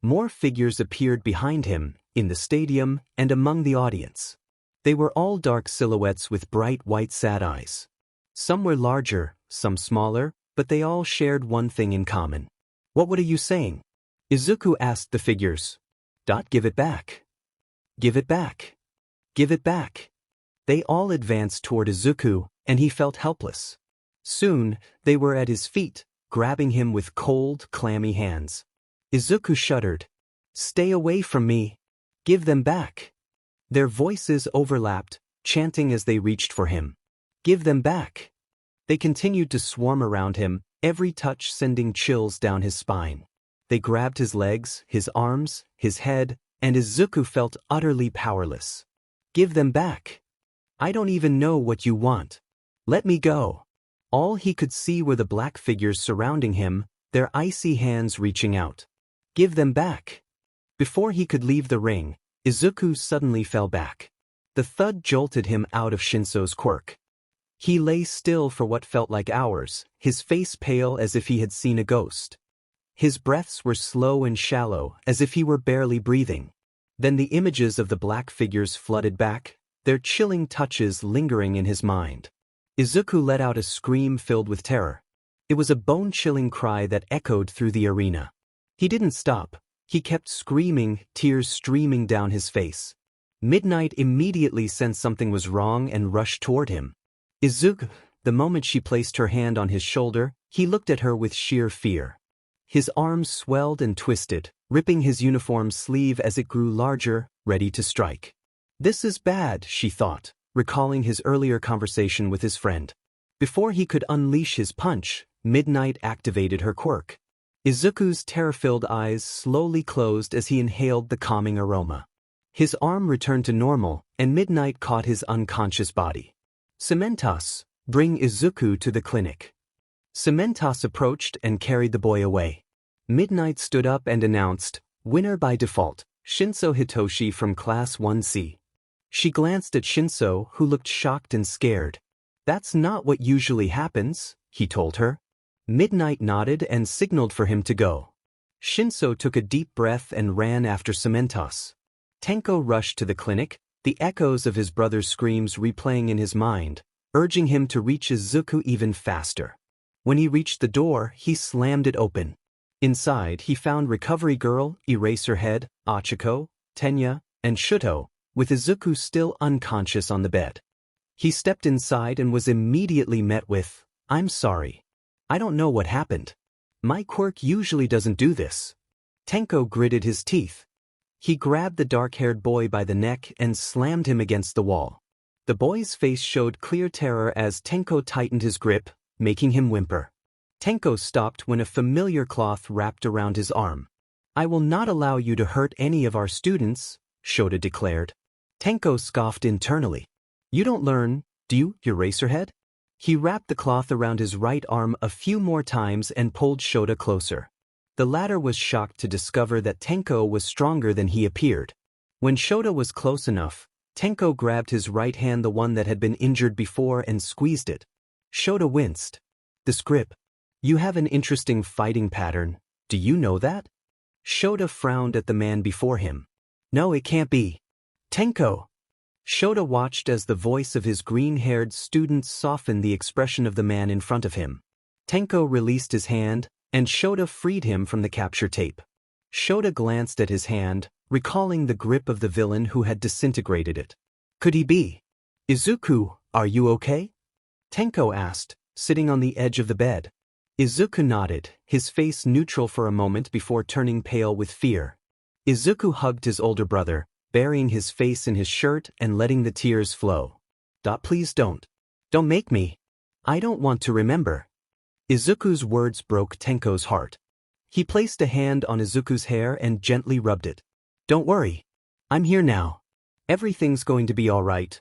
More figures appeared behind him, in the stadium, and among the audience. They were all dark silhouettes with bright white sad eyes. Some were larger, some smaller, but they all shared one thing in common. What are you saying? Izuku asked the figures. Give it back. Give it back. Give it back. They all advanced toward Izuku, and he felt helpless. Soon, they were at his feet, grabbing him with cold, clammy hands. Izuku shuddered. Stay away from me. Give them back. Their voices overlapped, chanting as they reached for him. Give them back. They continued to swarm around him, every touch sending chills down his spine. They grabbed his legs, his arms, his head, and Izuku felt utterly powerless. Give them back. I don't even know what you want. Let me go. All he could see were the black figures surrounding him, their icy hands reaching out. Give them back. Before he could leave the ring, Izuku suddenly fell back. The thud jolted him out of Shinso's quirk. He lay still for what felt like hours, his face pale as if he had seen a ghost. His breaths were slow and shallow, as if he were barely breathing. Then the images of the black figures flooded back, their chilling touches lingering in his mind. Izuku let out a scream filled with terror. It was a bone-chilling cry that echoed through the arena. He didn't stop. He kept screaming, tears streaming down his face. Midnight immediately sensed something was wrong and rushed toward him. Izuku, the moment she placed her hand on his shoulder, he looked at her with sheer fear. His arms swelled and twisted, ripping his uniform's sleeve as it grew larger, ready to strike. This is bad, she thought, recalling his earlier conversation with his friend. Before he could unleash his punch, Midnight activated her quirk. Izuku's terror-filled eyes slowly closed as he inhaled the calming aroma. His arm returned to normal, and Midnight caught his unconscious body. Cementos, bring Izuku to the clinic. Cementos approached and carried the boy away. Midnight stood up and announced, winner by default, Shinso Hitoshi from Class 1C. She glanced at Shinso, who looked shocked and scared. That's not what usually happens, he told her. Midnight nodded and signaled for him to go. Shinso took a deep breath and ran after Cementos. Tenko rushed to the clinic, the echoes of his brother's screams replaying in his mind, urging him to reach Izuku even faster. When he reached the door, he slammed it open. Inside, he found Recovery Girl, Eraserhead, Achiko, Tenya, and Shoto, with Izuku still unconscious on the bed. He stepped inside and was immediately met with, I'm sorry. I don't know what happened. My quirk usually doesn't do this. Tenko gritted his teeth. He grabbed the dark-haired boy by the neck and slammed him against the wall. The boy's face showed clear terror as Tenko tightened his grip, making him whimper. Tenko stopped when a familiar cloth wrapped around his arm. I will not allow you to hurt any of our students, Shoto declared. Tenko scoffed internally. You don't learn, do you, Eraserhead? He wrapped the cloth around his right arm a few more times and pulled Shoto closer. The latter was shocked to discover that Tenko was stronger than he appeared. When Shoto was close enough, Tenko grabbed his right hand, the one that had been injured before, and squeezed it. Shoto winced. This grip. You have an interesting fighting pattern, do you know that? Shoto frowned at the man before him. No, it can't be. Tenko. Shoto watched as the voice of his green-haired student softened the expression of the man in front of him. Tenko released his hand, and Shoto freed him from the capture tape. Shoto glanced at his hand, recalling the grip of the villain who had disintegrated it. Could he be? Izuku, are you okay? Tenko asked, sitting on the edge of the bed. Izuku nodded, his face neutral for a moment before turning pale with fear. Izuku hugged his older brother, burying his face in his shirt and letting the tears flow. Please don't. Don't make me. I don't want to remember. Izuku's words broke Tenko's heart. He placed a hand on Izuku's hair and gently rubbed it. Don't worry. I'm here now. Everything's going to be all right.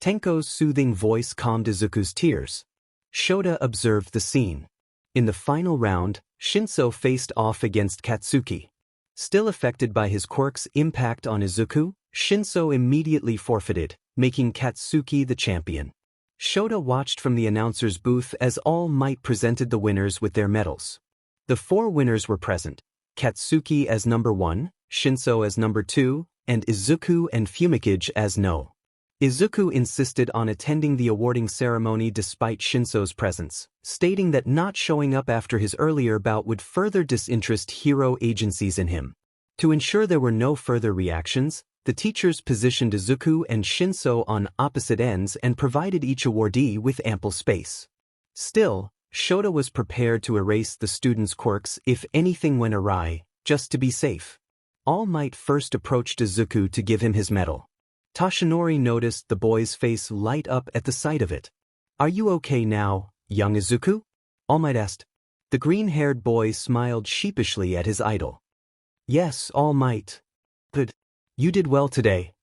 Tenko's soothing voice calmed Izuku's tears. Shoto observed the scene. In the final round, Shinso faced off against Katsuki. Still affected by his quirk's impact on Izuku, Shinso immediately forfeited, making Katsuki the champion. Shoto watched from the announcer's booth as All Might presented the winners with their medals. The 4 winners were present, Katsuki as number 1, Shinso as number 2, and Izuku and Fumikage as no. Izuku insisted on attending the awarding ceremony despite Shinso's presence, stating that not showing up after his earlier bout would further disinterest hero agencies in him. To ensure there were no further reactions, the teachers positioned Izuku and Shinso on opposite ends and provided each awardee with ample space. Still, Shoto was prepared to erase the students' quirks if anything went awry, just to be safe. All Might first approached Izuku to give him his medal. Toshinori noticed the boy's face light up at the sight of it. Are you okay now, young Izuku? All Might asked. The green-haired boy smiled sheepishly at his idol. Yes, All Might. Good. You did well today.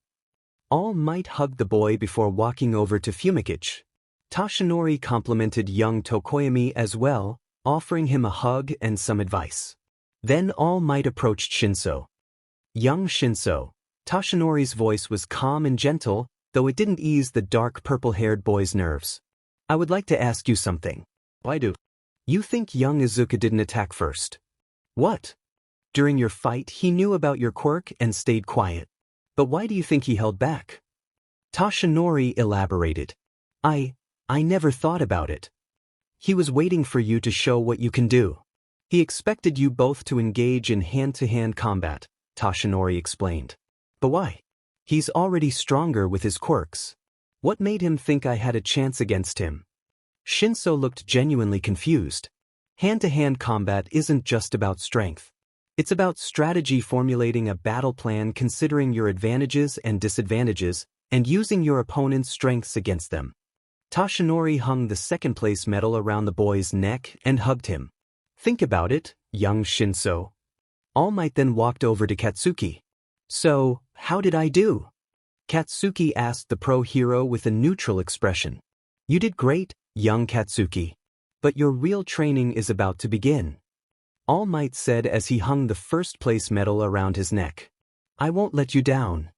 All Might hugged the boy before walking over to Fumikage. Toshinori complimented young Tokoyami as well, offering him a hug and some advice. Then All Might approached Shinso. Young Shinso. Toshinori's voice was calm and gentle, though it didn't ease the dark purple-haired boy's nerves. I would like to ask you something. Why do you think young Izuku didn't attack first? What? During your fight he knew about your quirk and stayed quiet. But why do you think he held back? Toshinori elaborated. I never thought about it. He was waiting for you to show what you can do. He expected you both to engage in hand-to-hand combat, Toshinori explained. But why? He's already stronger with his quirks. What made him think I had a chance against him? Shinso looked genuinely confused. Hand-to-hand combat isn't just about strength. It's about strategy, formulating a battle plan considering your advantages and disadvantages, and using your opponent's strengths against them. Toshinori hung the second-place medal around the boy's neck and hugged him. Think about it, young Shinso. All Might then walked over to Katsuki. So, how did I do? Katsuki asked the pro-hero with a neutral expression. You did great, young Katsuki. But your real training is about to begin. All Might said as he hung the first-place medal around his neck. I won't let you down.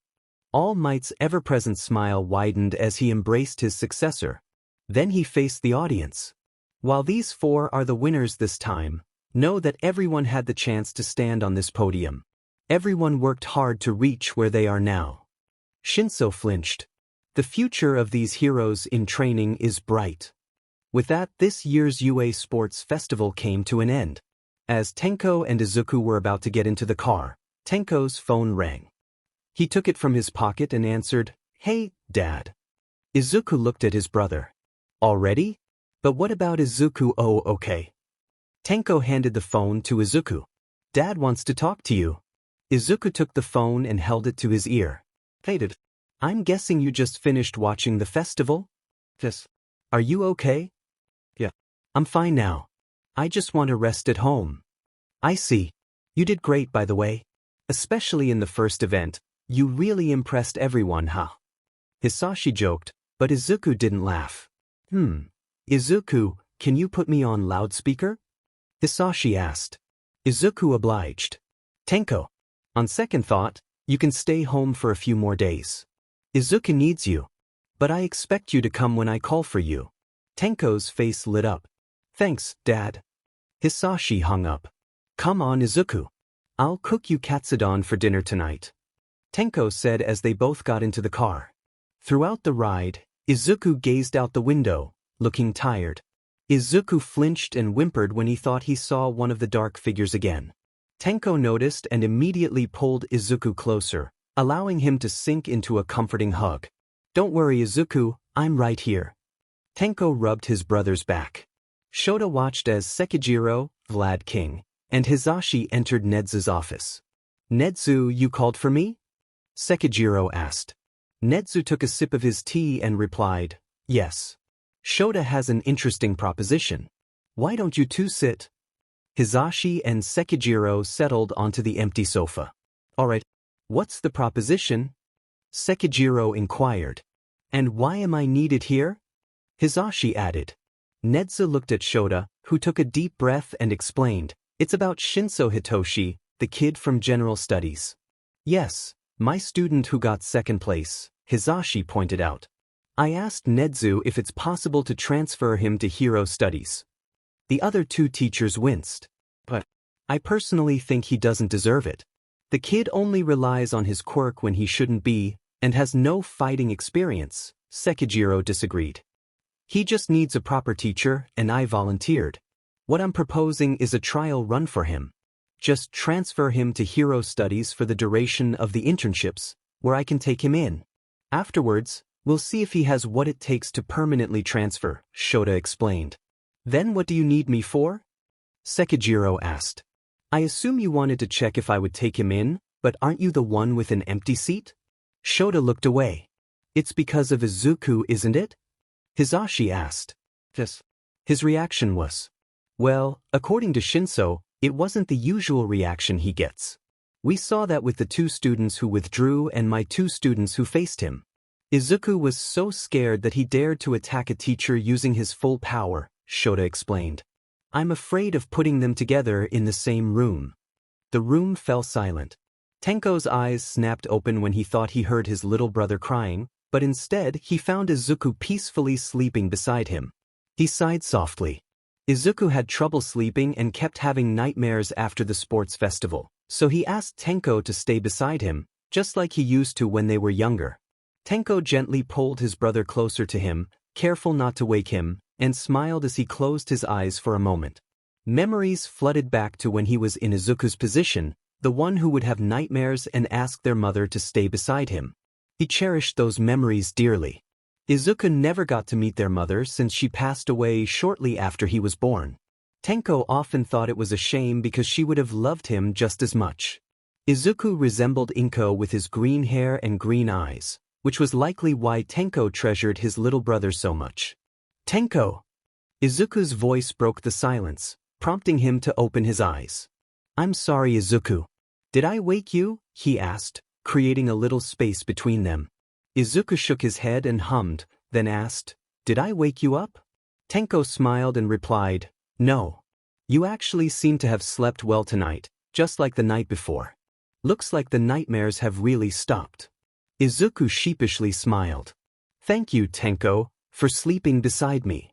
All Might's ever-present smile widened as he embraced his successor. Then he faced the audience. While these four are the winners this time, know that everyone had the chance to stand on this podium. Everyone worked hard to reach where they are now. Shinso flinched. The future of these heroes in training is bright. With that, this year's UA Sports Festival came to an end. As Tenko and Izuku were about to get into the car, Tenko's phone rang. He took it from his pocket and answered, Hey, Dad. Izuku looked at his brother. Already? But what about Izuku? Oh, okay. Tenko handed the phone to Izuku. Dad wants to talk to you. Izuku took the phone and held it to his ear. Faded. I'm guessing you just finished watching the festival? Yes. Are you okay? Yeah. I'm fine now. I just want to rest at home. I see. You did great, by the way. Especially in the first event, you really impressed everyone, huh? Hisashi joked, but Izuku didn't laugh. Izuku, can you put me on loudspeaker? Hisashi asked. Izuku obliged. Tenko. On second thought, you can stay home for a few more days. Izuku needs you. But I expect you to come when I call for you. Tenko's face lit up. Thanks, Dad. Hisashi hung up. Come on, Izuku. I'll cook you katsudon for dinner tonight. Tenko said as they both got into the car. Throughout the ride, Izuku gazed out the window, looking tired. Izuku flinched and whimpered when he thought he saw one of the dark figures again. Tenko noticed and immediately pulled Izuku closer, allowing him to sink into a comforting hug. Don't worry, Izuku, I'm right here. Tenko rubbed his brother's back. Shoto watched as Sekijiro, Vlad King, and Hisashi entered Nedzu's office. Nedzu, you called for me? Sekijiro asked. Nedzu took a sip of his tea and replied, Yes. Shoto has an interesting proposition. Why don't you two sit? Hisashi and Sekijiro settled onto the empty sofa. Alright, what's the proposition? Sekijiro inquired. And why am I needed here? Hisashi added. Nedzu looked at Shoto, who took a deep breath and explained, It's about Shinso Hitoshi, the kid from General Studies. Yes, my student who got second place, Hisashi pointed out. I asked Nedzu if it's possible to transfer him to Hero Studies. The other two teachers winced. But I personally think he doesn't deserve it. The kid only relies on his quirk when he shouldn't be, and has no fighting experience, Sekijiro disagreed. He just needs a proper teacher, and I volunteered. What I'm proposing is a trial run for him. Just transfer him to Hero Studies for the duration of the internships, where I can take him in. Afterwards, we'll see if he has what it takes to permanently transfer, Shoto explained. Then what do you need me for? Sekijiro asked. I assume you wanted to check if I would take him in, but aren't you the one with an empty seat? Shoto looked away. It's because of Izuku, isn't it? Hisashi asked. Yes. His reaction was, well, according to Shinso, it wasn't the usual reaction he gets. We saw that with the 2 students who withdrew and my 2 students who faced him. Izuku was so scared that he dared to attack a teacher using his full power, Shoto explained. I'm afraid of putting them together in the same room. The room fell silent. Tenko's eyes snapped open when he thought he heard his little brother crying, but instead he found Izuku peacefully sleeping beside him. He sighed softly. Izuku had trouble sleeping and kept having nightmares after the sports festival, so he asked Tenko to stay beside him, just like he used to when they were younger. Tenko gently pulled his brother closer to him, careful not to wake him, and smiled as he closed his eyes for a moment. Memories flooded back to when he was in Izuku's position, the one who would have nightmares and ask their mother to stay beside him. He cherished those memories dearly. Izuku never got to meet their mother since she passed away shortly after he was born. Tenko often thought it was a shame because she would have loved him just as much. Izuku resembled Inko with his green hair and green eyes, which was likely why Tenko treasured his little brother so much. Tenko! Izuku's voice broke the silence, prompting him to open his eyes. I'm sorry, Izuku. Did I wake you? He asked, creating a little space between them. Izuku shook his head and hummed, then asked, Did I wake you up? Tenko smiled and replied, No. You actually seem to have slept well tonight, just like the night before. Looks like the nightmares have really stopped. Izuku sheepishly smiled. Thank you, Tenko, for sleeping beside me.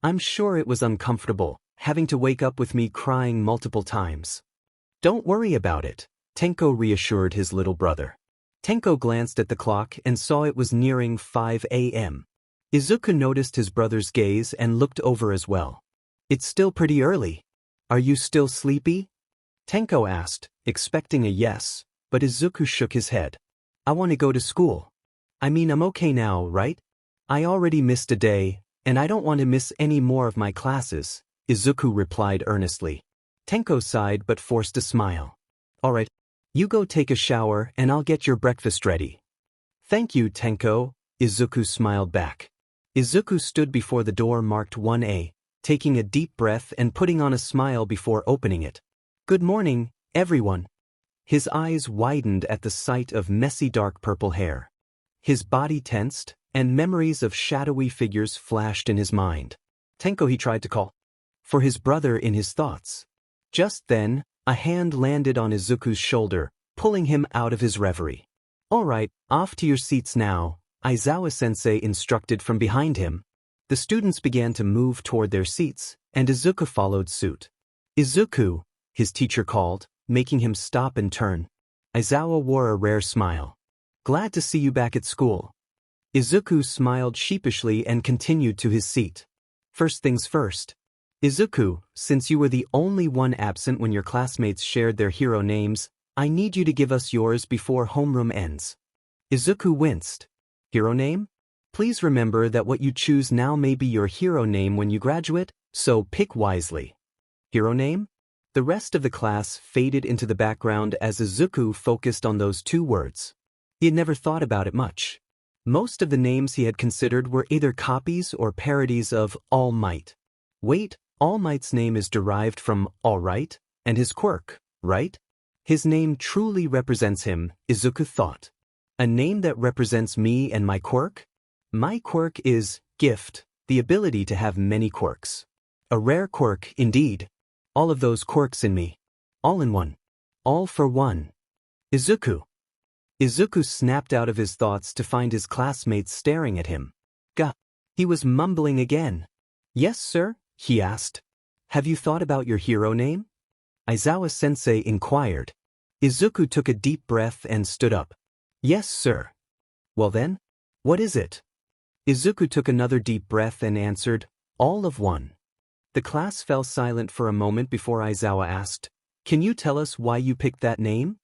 I'm sure it was uncomfortable, having to wake up with me crying multiple times. Don't worry about it, Tenko reassured his little brother. Tenko glanced at the clock and saw it was nearing 5 a.m. Izuku noticed his brother's gaze and looked over as well. It's still pretty early. Are you still sleepy? Tenko asked, expecting a yes, but Izuku shook his head. I want to go to school. I mean, I'm okay now, right? I already missed a day, and I don't want to miss any more of my classes, Izuku replied earnestly. Tenko sighed but forced a smile. All right. You go take a shower and I'll get your breakfast ready. Thank you, Tenko, Izuku smiled back. Izuku stood before the door marked 1A, taking a deep breath and putting on a smile before opening it. Good morning, everyone. His eyes widened at the sight of messy dark purple hair. His body tensed, and memories of shadowy figures flashed in his mind. Tenko, he tried to call for his brother in his thoughts. Just then, a hand landed on Izuku's shoulder, pulling him out of his reverie. All right, off to your seats now, Aizawa-sensei instructed from behind him. The students began to move toward their seats, and Izuku followed suit. Izuku, his teacher called, making him stop and turn. Aizawa wore a rare smile. Glad to see you back at school. Izuku smiled sheepishly and continued to his seat. First things first. Izuku, since you were the only one absent when your classmates shared their hero names, I need you to give us yours before homeroom ends. Izuku winced. Hero name? Please remember that what you choose now may be your hero name when you graduate, so pick wisely. Hero name? The rest of the class faded into the background as Izuku focused on those 2 words. He had never thought about it much. Most of the names he had considered were either copies or parodies of All Might. Wait, All Might's name is derived from All Right, and his quirk, right? His name truly represents him, Izuku thought. A name that represents me and my quirk? My quirk is Gift, the ability to have many quirks. A rare quirk, indeed. All of those quirks in me. All in one. All for one. Izuku. Izuku snapped out of his thoughts to find his classmates staring at him. Gah. He was mumbling again. Yes, sir? He asked. Have you thought about your hero name? Aizawa-sensei inquired. Izuku took a deep breath and stood up. Yes, sir. Well then, what is it? Izuku took another deep breath and answered, All of one. The class fell silent for a moment before Aizawa asked, Can you tell us why you picked that name?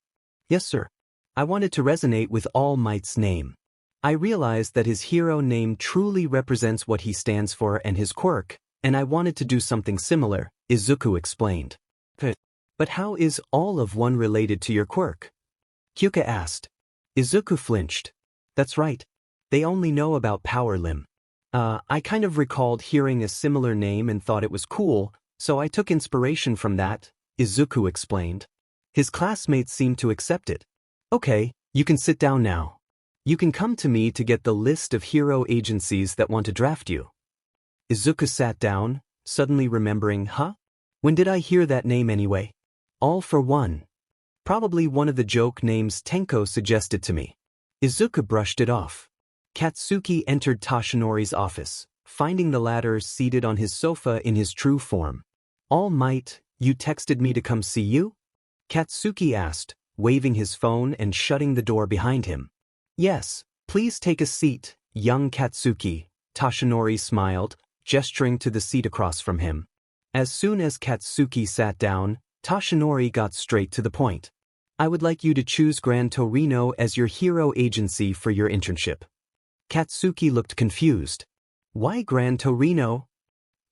Yes, sir. I wanted to resonate with All Might's name. I realized that his hero name truly represents what he stands for and his quirk, and I wanted to do something similar, Izuku explained. But how is all of one related to your quirk? Kyuka asked. Izuku flinched. That's right. They only know about Power Limb. I kind of recalled hearing a similar name and thought it was cool, so I took inspiration from that, Izuku explained. His classmates seemed to accept it. Okay, you can sit down now. You can come to me to get the list of hero agencies that want to draft you. Izuku sat down, suddenly remembering, When did I hear that name anyway? All for One. Probably one of the joke names Tenko suggested to me. Izuku brushed it off. Katsuki entered Toshinori's office, finding the latter seated on his sofa in his true form. All Might, you texted me to come see you? Katsuki asked, waving his phone and shutting the door behind him. Yes, please take a seat, young Katsuki, Toshinori smiled, gesturing to the seat across from him. As soon as Katsuki sat down, Toshinori got straight to the point. I would like you to choose Gran Torino as your hero agency for your internship. Katsuki looked confused. Why Gran Torino?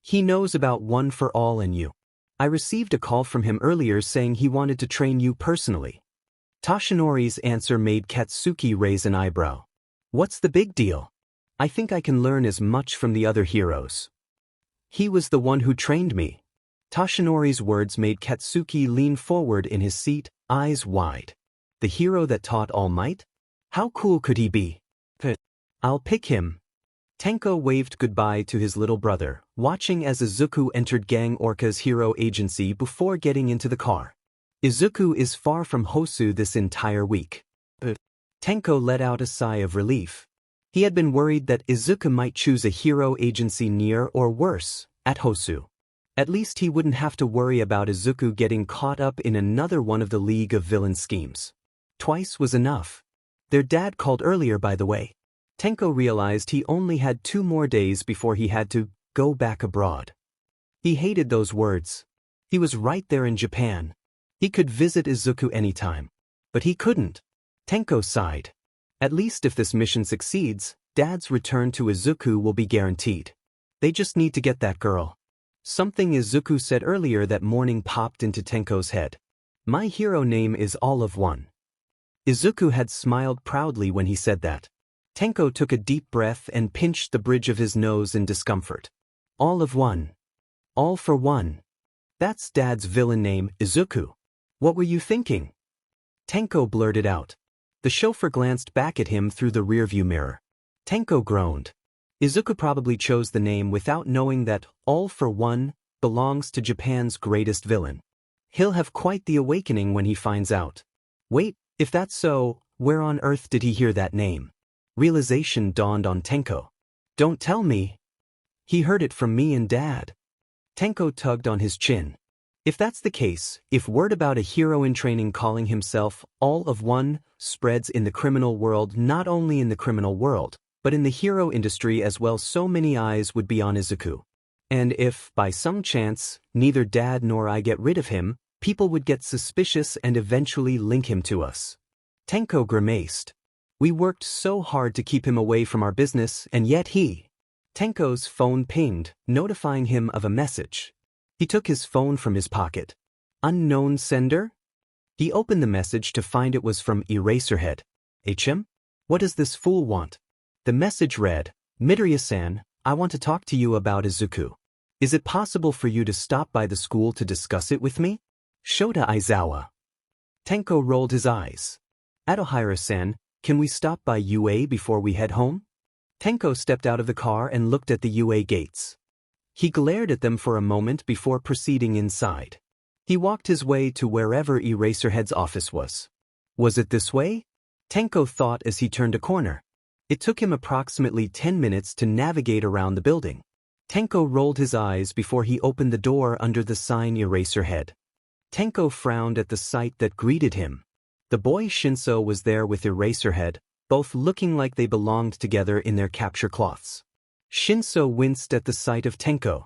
He knows about One for All and you. I received a call from him earlier saying he wanted to train you personally. Toshinori's answer made Katsuki raise an eyebrow. What's the big deal? I think I can learn as much from the other heroes. He was the one who trained me. Toshinori's words made Katsuki lean forward in his seat, eyes wide. The hero that taught All Might? How cool could he be? I'll pick him. Tenko waved goodbye to his little brother, watching as Izuku entered Gang Orca's hero agency before getting into the car. Izuku is far from Hosu this entire week. Tenko let out a sigh of relief. He had been worried that Izuku might choose a hero agency near or worse, at Hosu. At least he wouldn't have to worry about Izuku getting caught up in another one of the League of Villain schemes. Twice was enough. Their dad called earlier, by the way. Tenko realized he only had 2 more days before he had to go back abroad. He hated those words. He was right there in Japan. He could visit Izuku anytime. But he couldn't. Tenko sighed. At least if this mission succeeds, Dad's return to Izuku will be guaranteed. They just need to get that girl. Something Izuku said earlier that morning popped into Tenko's head. My hero name is All of One. Izuku had smiled proudly when he said that. Tenko took a deep breath and pinched the bridge of his nose in discomfort. All of One. All for One. That's Dad's villain name, Izuku. What were you thinking? Tenko blurted out. The chauffeur glanced back at him through the rearview mirror. Tenko groaned. Izuku probably chose the name without knowing that All for One belongs to Japan's greatest villain. He'll have quite the awakening when he finds out. Wait, if that's so, where on earth did he hear that name? Realization dawned on Tenko. Don't tell me. He heard it from me and Dad. Tenko tugged on his chin. If that's the case, if word about a hero in training calling himself All of One spreads in the criminal world, not only in the criminal world, but in the hero industry as well, so many eyes would be on Izuku. And if, by some chance, neither Dad nor I get rid of him, people would get suspicious and eventually link him to us. Tenko grimaced. We worked so hard to keep him away from our business, and yet Tenko's phone pinged, notifying him of a message. He took his phone from his pocket. Unknown sender? He opened the message to find it was from Eraserhead. HM? What does this fool want? The message read, Midoriya-san, I want to talk to you about Izuku. Is it possible for you to stop by the school to discuss it with me? Shoto Aizawa. Tenko rolled his eyes. AleahLRB-san, can we stop by UA before we head home? Tenko stepped out of the car and looked at the UA gates. He glared at them for a moment before proceeding inside. He walked his way to wherever Eraserhead's office was. Was it this way? Tenko thought as he turned a corner. It took him approximately 10 minutes to navigate around the building. Tenko rolled his eyes before he opened the door under the sign Eraserhead. Tenko frowned at the sight that greeted him. The boy Shinso was there with Eraserhead, both looking like they belonged together in their capture cloths. Shinso winced at the sight of Tenko.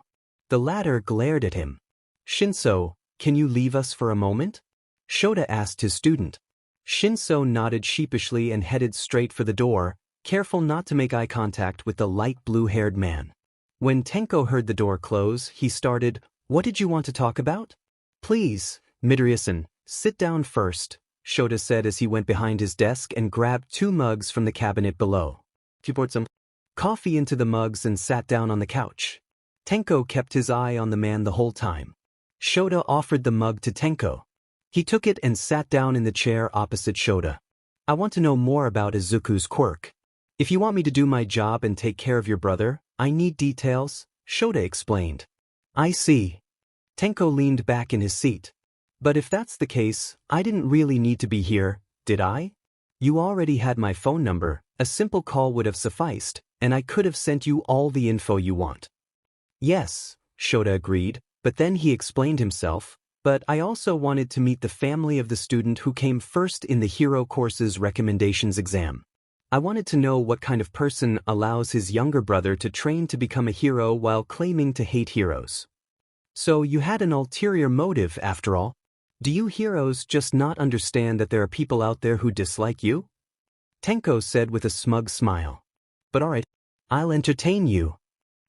The latter glared at him. Shinso, can you leave us for a moment? Shoto asked his student. Shinso nodded sheepishly and headed straight for the door, careful not to make eye contact with the light blue-haired man. When Tenko heard the door close, he started, What did you want to talk about? Please, Midoriya-san, sit down first, Shoto said as he went behind his desk and grabbed 2 mugs from the cabinet below. He poured some coffee into the mugs and sat down on the couch. Tenko kept his eye on the man the whole time. Shoto offered the mug to Tenko. He took it and sat down in the chair opposite Shoto. I want to know more about Izuku's quirk. If you want me to do my job and take care of your brother, I need details, Shoto explained. I see. Tenko leaned back in his seat. But if that's the case, I didn't really need to be here, did I? You already had my phone number, a simple call would have sufficed, and I could have sent you all the info you want. Yes, Shoto agreed, but then he explained himself, but I also wanted to meet the family of the student who came first in the hero course's recommendations exam. I wanted to know what kind of person allows his younger brother to train to become a hero while claiming to hate heroes. So you had an ulterior motive after all? Do you heroes just not understand that there are people out there who dislike you? Tenko said with a smug smile. But alright, I'll entertain you.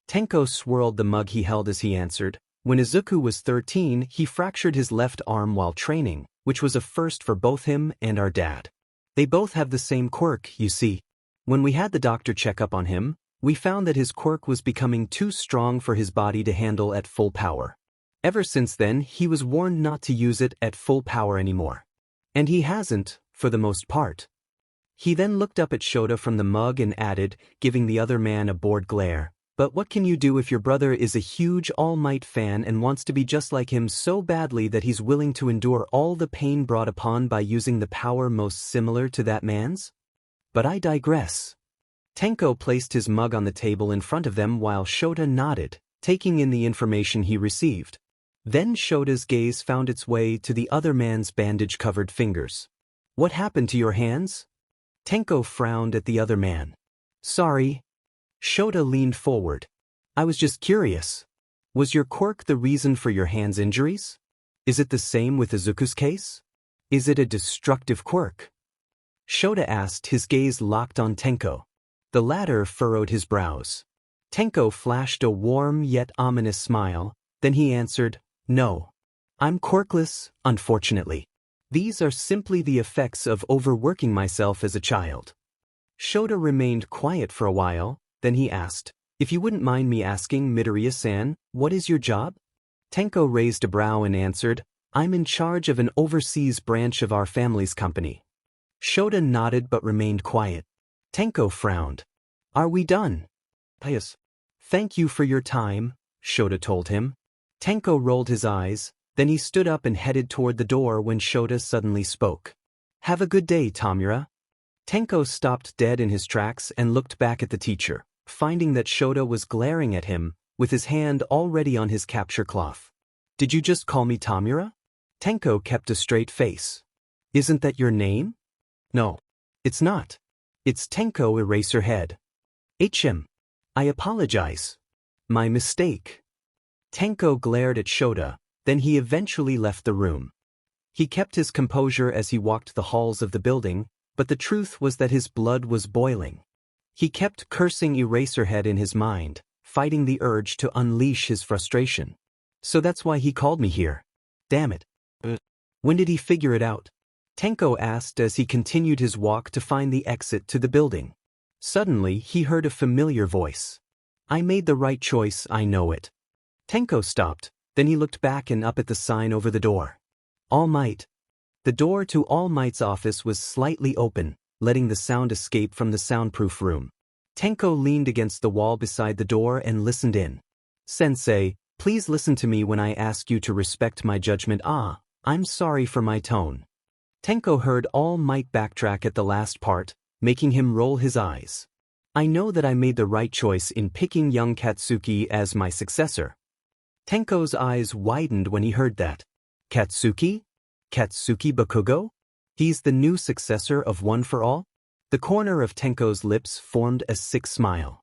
Tenko swirled the mug he held as he answered. When Izuku was 13, he fractured his left arm while training, which was a first for both him and our dad. They both have the same quirk, you see. When we had the doctor check up on him, we found that his quirk was becoming too strong for his body to handle at full power. Ever since then, he was warned not to use it at full power anymore. And he hasn't, for the most part. He then looked up at Shoto from the mug and added, giving the other man a bored glare, but what can you do if your brother is a huge All Might fan and wants to be just like him so badly that he's willing to endure all the pain brought upon by using the power most similar to that man's? But I digress. Tenko placed his mug on the table in front of them while Shoto nodded, taking in the information he received. Then Shoto's gaze found its way to the other man's bandage-covered fingers. What happened to your hands? Tenko frowned at the other man. Sorry. Shoto leaned forward. I was just curious. Was your quirk the reason for your hand's injuries? Is it the same with Izuku's case? Is it a destructive quirk? Shoto asked, his gaze locked on Tenko. The latter furrowed his brows. Tenko flashed a warm yet ominous smile, then he answered, No. I'm quirkless, unfortunately. These are simply the effects of overworking myself as a child. Shoto remained quiet for a while, then he asked, If you wouldn't mind me asking, Midoriya-san, what is your job? Tenko raised a brow and answered, I'm in charge of an overseas branch of our family's company. Shoto nodded but remained quiet. Tenko frowned. Are we done? Yes. Thank you for your time, Shoto told him. Tenko rolled his eyes, then he stood up and headed toward the door when Shoto suddenly spoke. Have a good day, Tamura. Tenko stopped dead in his tracks and looked back at the teacher, finding that Shoto was glaring at him, with his hand already on his capture cloth. Did you just call me Tamura? Tenko kept a straight face. Isn't that your name? No. It's not. It's Tenko Eraserhead. I apologize. My mistake. Tenko glared at Shoto, then he eventually left the room. He kept his composure as he walked the halls of the building, but the truth was that his blood was boiling. He kept cursing Eraserhead in his mind, fighting the urge to unleash his frustration. So that's why he called me here. Damn it. When did he figure it out? Tenko asked as he continued his walk to find the exit to the building. Suddenly, he heard a familiar voice. I made the right choice, I know it. Tenko stopped, then he looked back and up at the sign over the door. All Might. The door to All Might's office was slightly open, letting the sound escape from the soundproof room. Tenko leaned against the wall beside the door and listened in. Sensei, please listen to me when I ask you to respect my judgment. I'm sorry for my tone. Tenko heard All Might backtrack at the last part, making him roll his eyes. I know that I made the right choice in picking young Katsuki as my successor. Tenko's eyes widened when he heard that. Katsuki? Katsuki Bakugo? He's the new successor of One for All? The corner of Tenko's lips formed a sick smile.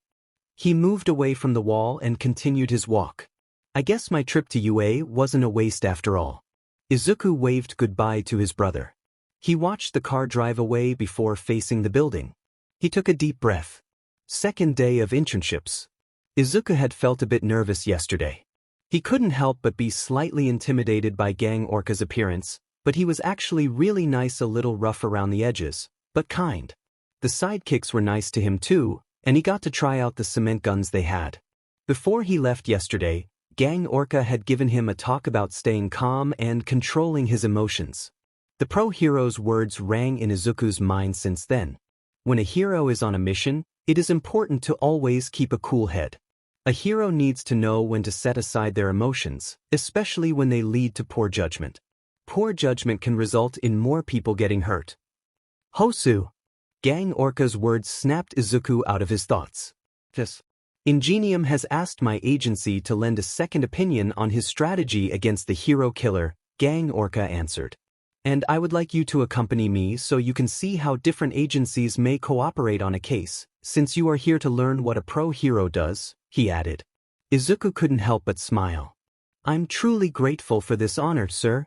He moved away from the wall and continued his walk. I guess my trip to UA wasn't a waste after all. Izuku waved goodbye to his brother. He watched the car drive away before facing the building. He took a deep breath. Second day of internships. Izuku had felt a bit nervous yesterday. He couldn't help but be slightly intimidated by Gang Orca's appearance, but he was actually really nice, a little rough around the edges, but kind. The sidekicks were nice to him too, and he got to try out the cement guns they had. Before he left yesterday, Gang Orca had given him a talk about staying calm and controlling his emotions. The pro-hero's words rang in Izuku's mind since then. When a hero is on a mission, it is important to always keep a cool head. A hero needs to know when to set aside their emotions, especially when they lead to poor judgment. Poor judgment can result in more people getting hurt. Hosu! Gang Orca's words snapped Izuku out of his thoughts. Yes. Ingenium has asked my agency to lend a second opinion on his strategy against the hero killer, Gang Orca answered. And I would like you to accompany me so you can see how different agencies may cooperate on a case, since you are here to learn what a pro-hero does, he added. Izuku couldn't help but smile. I'm truly grateful for this honor, sir.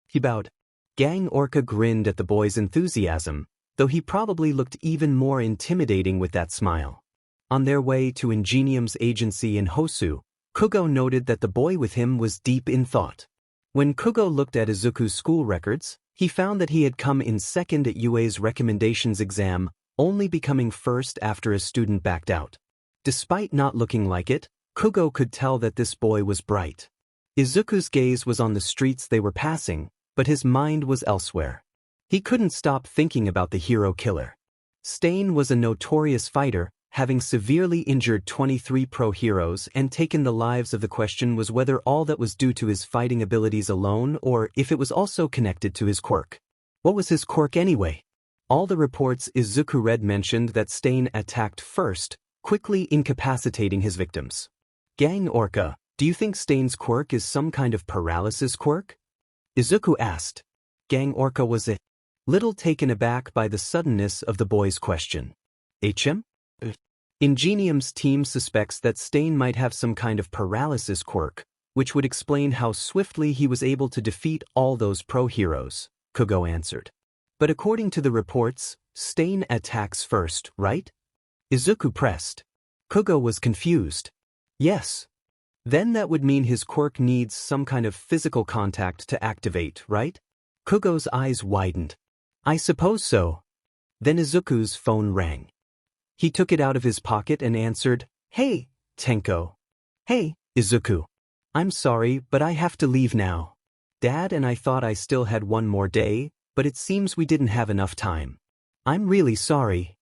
He bowed. Gang Orca grinned at the boy's enthusiasm, though he probably looked even more intimidating with that smile. On their way to Ingenium's agency in Hosu, Kugo noted that the boy with him was deep in thought. When Kugo looked at Izuku's school records, he found that he had come in second at UA's recommendations exam, only becoming first after a student backed out. Despite not looking like it, Kugo could tell that this boy was bright. Izuku's gaze was on the streets they were passing, but his mind was elsewhere. He couldn't stop thinking about the hero killer. Stain was a notorious fighter, having severely injured 23 pro-heroes and taken the lives of. The question was whether all that was due to his fighting abilities alone or if it was also connected to his quirk. What was his quirk anyway? All the reports Izuku read mentioned that Stain attacked first, quickly incapacitating his victims. Gang Orca, do you think Stain's quirk is some kind of paralysis quirk? Izuku asked. Gang Orca was a little taken aback by the suddenness of the boy's question. HM? Ingenium's team suspects that Stain might have some kind of paralysis quirk, which would explain how swiftly he was able to defeat all those pro-heroes, Kugo answered. But according to the reports, Stain attacks first, right? Izuku pressed. Kugo was confused. Yes. Then that would mean his quirk needs some kind of physical contact to activate, right? Kugo's eyes widened. I suppose so. Then Izuku's phone rang. He took it out of his pocket and answered, Hey, Tenko. Hey, Izuku. I'm sorry, but I have to leave now. Dad and I thought I still had one more day, but it seems we didn't have enough time. I'm really sorry.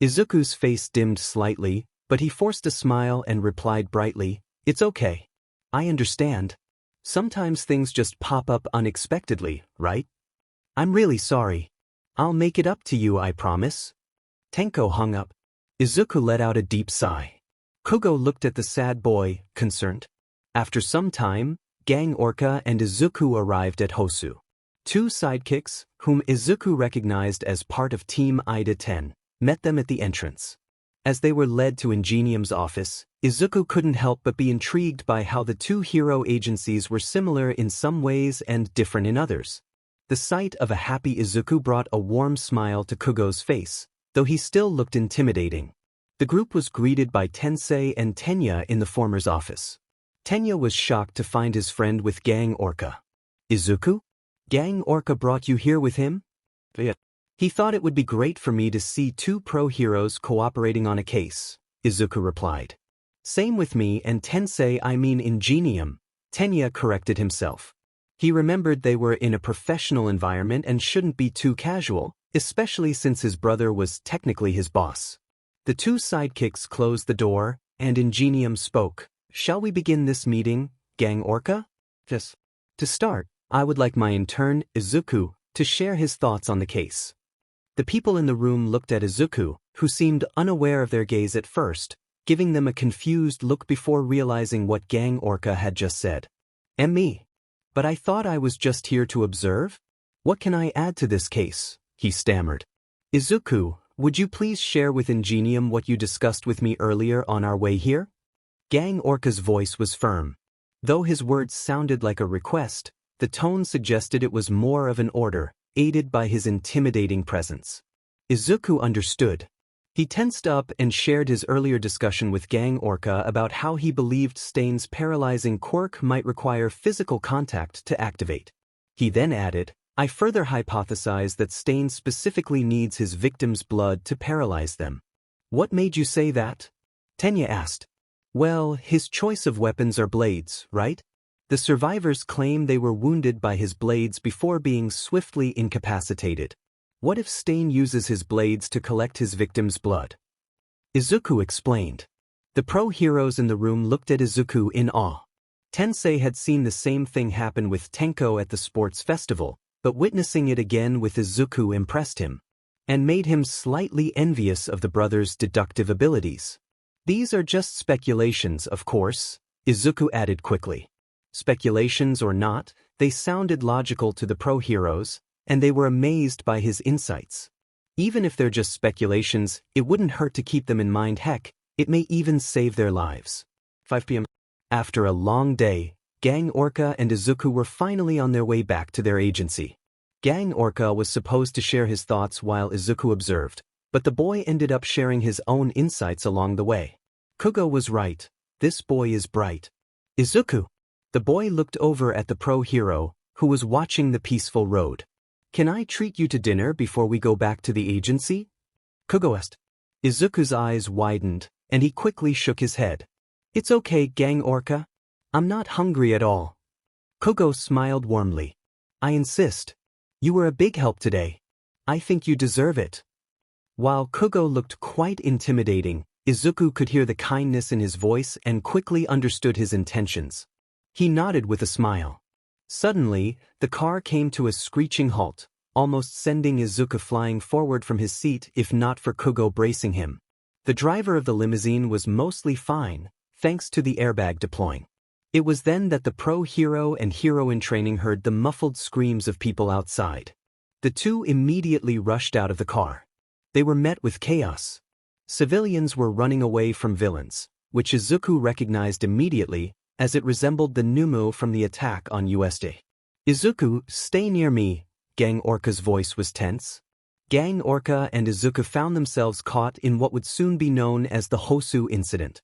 Izuku's face dimmed slightly, but he forced a smile and replied brightly, It's okay. I understand. Sometimes things just pop up unexpectedly, right? I'm really sorry. I'll make it up to you, I promise. Tenko hung up. Izuku let out a deep sigh. Kugo looked at the sad boy, concerned. After some time, Gang Orca and Izuku arrived at Hosu. Two sidekicks, whom Izuku recognized as part of Team Ida 10, met them at the entrance. As they were led to Ingenium's office, Izuku couldn't help but be intrigued by how the two hero agencies were similar in some ways and different in others. The sight of a happy Izuku brought a warm smile to Kugo's face, though he still looked intimidating. The group was greeted by Tensei and Tenya in the former's office. Tenya was shocked to find his friend with Gang Orca. Izuku? Gang Orca brought you here with him? He thought it would be great for me to see two pro-heroes cooperating on a case, Izuku replied. Same with me and Tensei, I mean Ingenium, Tenya corrected himself. He remembered they were in a professional environment and shouldn't be too casual, especially since his brother was technically his boss. The two sidekicks closed the door, and Ingenium spoke. Shall we begin this meeting, Gang Orca? Yes. To start, I would like my intern, Izuku, to share his thoughts on the case. The people in the room looked at Izuku, who seemed unaware of their gaze at first, giving them a confused look before realizing what Gang Orca had just said. Me? But I thought I was just here to observe? What can I add to this case? He stammered. Izuku, would you please share with Ingenium what you discussed with me earlier on our way here? Gang Orca's voice was firm. Though his words sounded like a request, the tone suggested it was more of an order, aided by his intimidating presence. Izuku understood. He tensed up and shared his earlier discussion with Gang Orca about how he believed Stain's paralyzing quirk might require physical contact to activate. He then added, I further hypothesize that Stain specifically needs his victim's blood to paralyze them. What made you say that? Tenya asked. Well, his choice of weapons are blades, right? The survivors claim they were wounded by his blades before being swiftly incapacitated. What if Stain uses his blades to collect his victim's blood? Izuku explained. The pro-heroes in the room looked at Izuku in awe. Tensei had seen the same thing happen with Tenko at the sports festival, but witnessing it again with Izuku impressed him, and made him slightly envious of the brothers' deductive abilities. These are just speculations, of course, Izuku added quickly. Speculations or not, they sounded logical to the pro-heroes, and they were amazed by his insights. Even if they're just speculations, it wouldn't hurt to keep them in mind. Heck, it may even save their lives. 5 p.m. After a long day, Gang Orca and Izuku were finally on their way back to their agency. Gang Orca was supposed to share his thoughts while Izuku observed, but the boy ended up sharing his own insights along the way. Kugo was right. This boy is bright. Izuku. The boy looked over at the pro-hero, who was watching the peaceful road. Can I treat you to dinner before we go back to the agency? Kugo asked. Izuku's eyes widened, and he quickly shook his head. It's okay, Gang Orca. I'm not hungry at all. Kugo smiled warmly. I insist. You were a big help today. I think you deserve it. While Kugo looked quite intimidating, Izuku could hear the kindness in his voice and quickly understood his intentions. He nodded with a smile. Suddenly, the car came to a screeching halt, almost sending Izuku flying forward from his seat if not for Kugo bracing him. The driver of the limousine was mostly fine, thanks to the airbag deploying. It was then that the pro-hero and hero in training heard the muffled screams of people outside. The two immediately rushed out of the car. They were met with chaos. Civilians were running away from villains, which Izuku recognized immediately, as it resembled the Nomu from the attack on USD. Izuku, stay near me, Gang Orca's voice was tense. Gang Orca and Izuku found themselves caught in what would soon be known as the Hosu incident.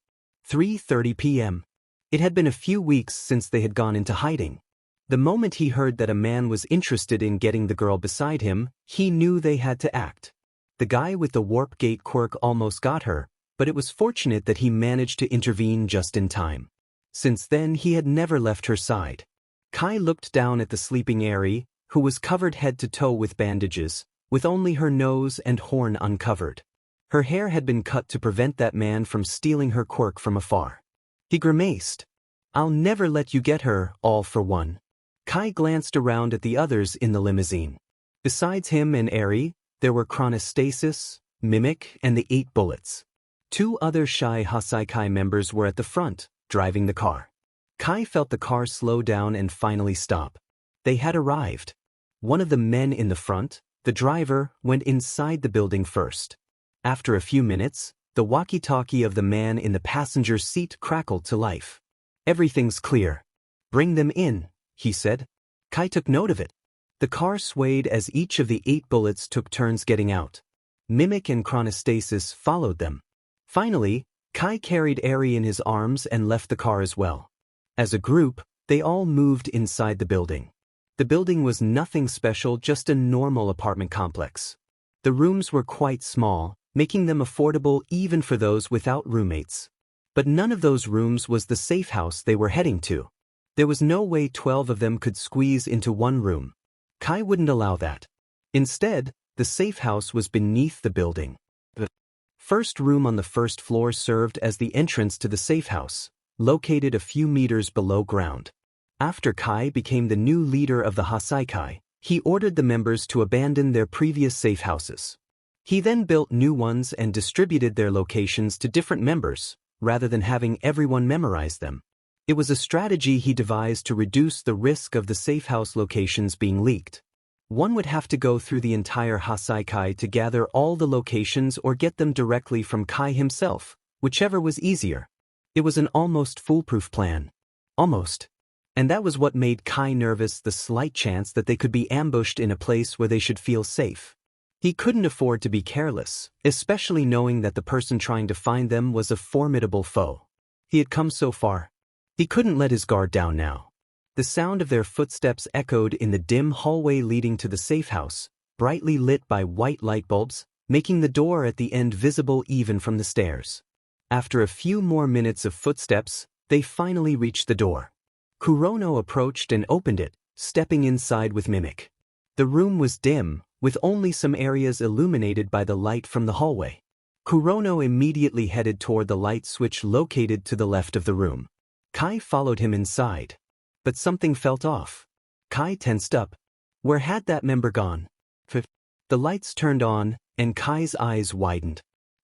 3:30 p.m. It had been a few weeks since they had gone into hiding. The moment he heard that a man was interested in getting the girl beside him, he knew they had to act. The guy with the warp gate quirk almost got her, but it was fortunate that he managed to intervene just in time. Since then he had never left her side. Kai looked down at the sleeping Eri, who was covered head to toe with bandages, with only her nose and horn uncovered. Her hair had been cut to prevent that man from stealing her quirk from afar. He grimaced. I'll never let you get her, all for one. Kai glanced around at the others in the limousine. Besides him and Eri, there were Chronostasis, Mimic, and the 8 Bullets. 2 other shy Hasaikai members were at the front, driving the car. Kai felt the car slow down and finally stop. They had arrived. One of the men in the front, the driver, went inside the building first. After a few minutes, the walkie-talkie of the man in the passenger seat crackled to life. Everything's clear. Bring them in, he said. Kai took note of it. The car swayed as each of the 8 bullets took turns getting out. Mimic and Chronostasis followed them. Finally, Kai carried Eri in his arms and left the car as well. As a group, they all moved inside the building. The building was nothing special, just a normal apartment complex. The rooms were quite small, making them affordable even for those without roommates. But none of those rooms was the safe house they were heading to. There was no way 12 of them could squeeze into one room. Kai wouldn't allow that. Instead, the safe house was beneath the building. The first room on the first floor served as the entrance to the safe house, located a few meters below ground. After Kai became the new leader of the Hasaikai, he ordered the members to abandon their previous safe houses. He then built new ones and distributed their locations to different members, rather than having everyone memorize them. It was a strategy he devised to reduce the risk of the safe house locations being leaked. One would have to go through the entire Hasaikai to gather all the locations or get them directly from Kai himself, whichever was easier. It was an almost foolproof plan. Almost. And that was what made Kai nervous, the slight chance that they could be ambushed in a place where they should feel safe. He couldn't afford to be careless, especially knowing that the person trying to find them was a formidable foe. He had come so far. He couldn't let his guard down now. The sound of their footsteps echoed in the dim hallway leading to the safe house, brightly lit by white light bulbs, making the door at the end visible even from the stairs. After a few more minutes of footsteps, they finally reached the door. Kurono approached and opened it, stepping inside with mimic. The room was dim, with only some areas illuminated by the light from the hallway. Kurono immediately headed toward the light switch located to the left of the room. Kai followed him inside. But something felt off. Kai tensed up. Where had that member gone? The lights turned on, and Kai's eyes widened.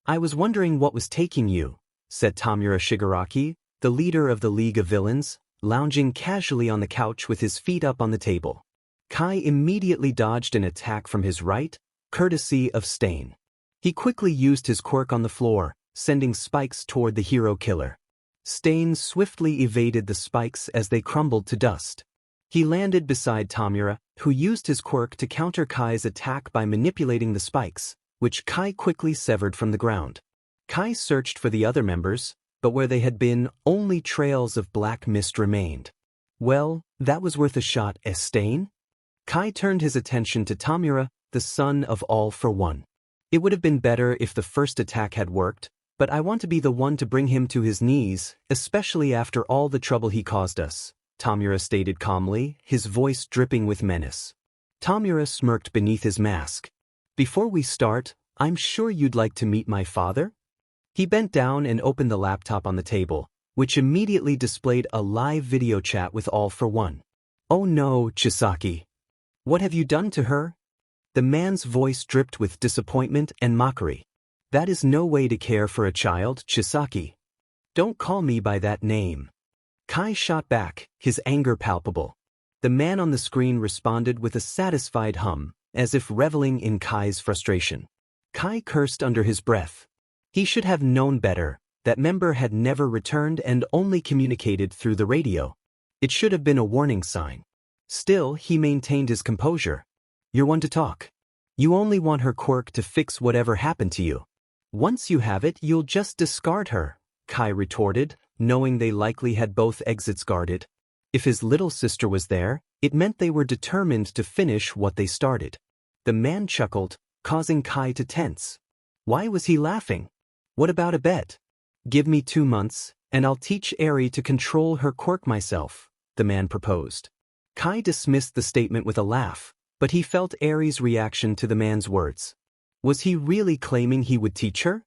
I was wondering what was taking you, said Tamura Shigaraki, the leader of the League of Villains, lounging casually on the couch with his feet up on the table. Kai immediately dodged an attack from his right, courtesy of Stain. He quickly used his quirk on the floor, sending spikes toward the hero killer. Stain swiftly evaded the spikes as they crumbled to dust. He landed beside Tamura, who used his quirk to counter Kai's attack by manipulating the spikes, which Kai quickly severed from the ground. Kai searched for the other members, but where they had been, only trails of black mist remained. Well, that was worth a shot, Stain? Kai turned his attention to Tamura, the son of All for One. It would have been better if the first attack had worked, but I want to be the one to bring him to his knees, especially after all the trouble he caused us, Tamura stated calmly, his voice dripping with menace. Tamura smirked beneath his mask. Before we start, I'm sure you'd like to meet my father? He bent down and opened the laptop on the table, which immediately displayed a live video chat with All for One. Oh no, Chisaki. What have you done to her? The man's voice dripped with disappointment and mockery. That is no way to care for a child, Chisaki. Don't call me by that name. Kai shot back, his anger palpable. The man on the screen responded with a satisfied hum, as if reveling in Kai's frustration. Kai cursed under his breath. He should have known better. That member had never returned and only communicated through the radio. It should have been a warning sign. Still, he maintained his composure. You're one to talk. You only want her quirk to fix whatever happened to you. Once you have it, you'll just discard her, Kai retorted, knowing they likely had both exits guarded. If his little sister was there, it meant they were determined to finish what they started. The man chuckled, causing Kai to tense. Why was he laughing? What about a bet? Give me 2 months, and I'll teach Eri to control her quirk myself, the man proposed. Kai dismissed the statement with a laugh, but he felt Eri's reaction to the man's words. Was he really claiming he would teach her?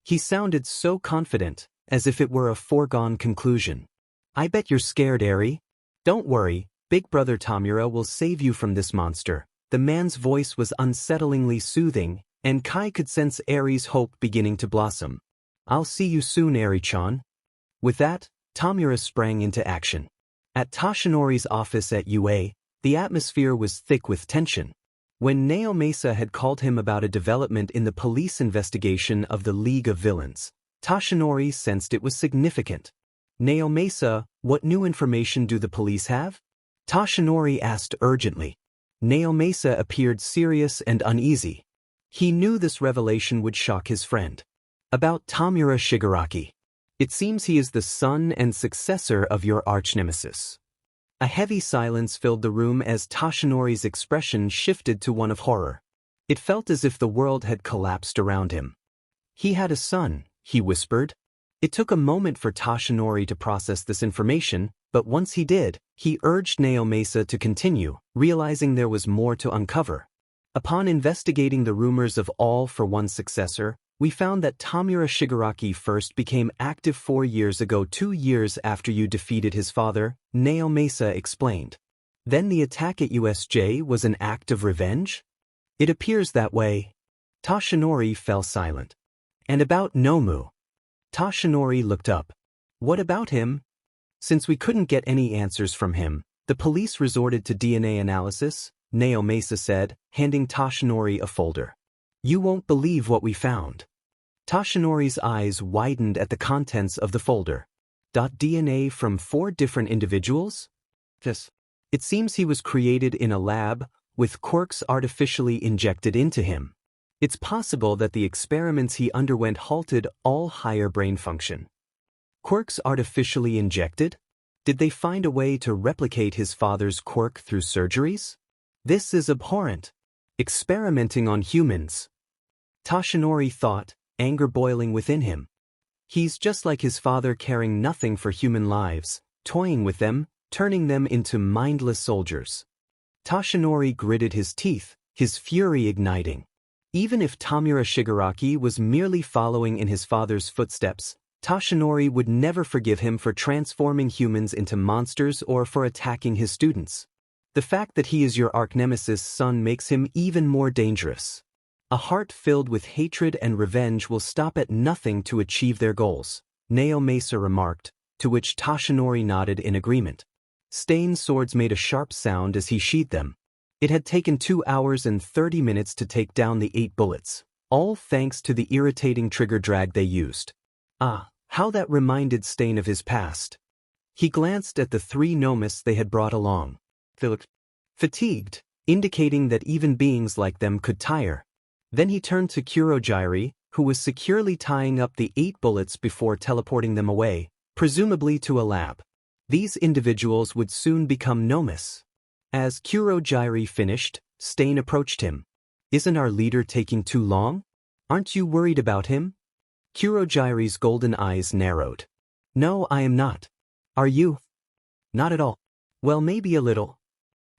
He sounded so confident, as if it were a foregone conclusion. I bet you're scared, Eri. Don't worry, Big Brother Tamura will save you from this monster. The man's voice was unsettlingly soothing, and Kai could sense Eri's hope beginning to blossom. I'll see you soon, Eri-chan. With that, Tamura sprang into action. At Toshinori's office at UA, the atmosphere was thick with tension. When Naomasa had called him about a development in the police investigation of the League of Villains, Toshinori sensed it was significant. Naomasa, what new information do the police have? Toshinori asked urgently. Naomasa appeared serious and uneasy. He knew this revelation would shock his friend. About Tamura Shigaraki. It seems he is the son and successor of your arch-nemesis. A heavy silence filled the room as Toshinori's expression shifted to one of horror. It felt as if the world had collapsed around him. He had a son, he whispered. It took a moment for Toshinori to process this information, but once he did, he urged Naomasa to continue, realizing there was more to uncover. Upon investigating the rumors of All for One Successor, we found that Tamura Shigaraki first became active 4 years ago, 2 years after you defeated his father, Naomasa explained. Then the attack at USJ was an act of revenge? It appears that way. Toshinori fell silent. And about Nomu? Toshinori looked up. What about him? Since we couldn't get any answers from him, the police resorted to DNA analysis, Naomasa said, handing Toshinori a folder. You won't believe what we found. Toshinori's eyes widened at the contents of the folder. DNA from 4 different individuals? Yes. It seems he was created in a lab, with quirks artificially injected into him. It's possible that the experiments he underwent halted all higher brain function. Quirks artificially injected? Did they find a way to replicate his father's quirk through surgeries? This is abhorrent. Experimenting on humans. Toshinori thought, anger boiling within him. He's just like his father, caring nothing for human lives, toying with them, turning them into mindless soldiers. Toshinori gritted his teeth, his fury igniting. Even if Tamura Shigaraki was merely following in his father's footsteps, Toshinori would never forgive him for transforming humans into monsters or for attacking his students. The fact that he is your arch-nemesis' son makes him even more dangerous. A heart filled with hatred and revenge will stop at nothing to achieve their goals, Naomasa remarked, to which Toshinori nodded in agreement. Stain's swords made a sharp sound as he sheathed them. It had taken 2 hours and 30 minutes to take down the 8 bullets, all thanks to the irritating trigger drag they used. Ah, how that reminded Stain of his past. He glanced at the 3 nomus they had brought along. They looked fatigued, indicating that even beings like them could tire. Then he turned to Kurogyri, who was securely tying up the 8 bullets before teleporting them away, presumably to a lab. These individuals would soon become nomus. As Kurogyri finished, Stain approached him. "Isn't our leader taking too long? Aren't you worried about him?" Kurogyri's golden eyes narrowed. "No, I am not. Are you?" "Not at all." "Well, maybe a little."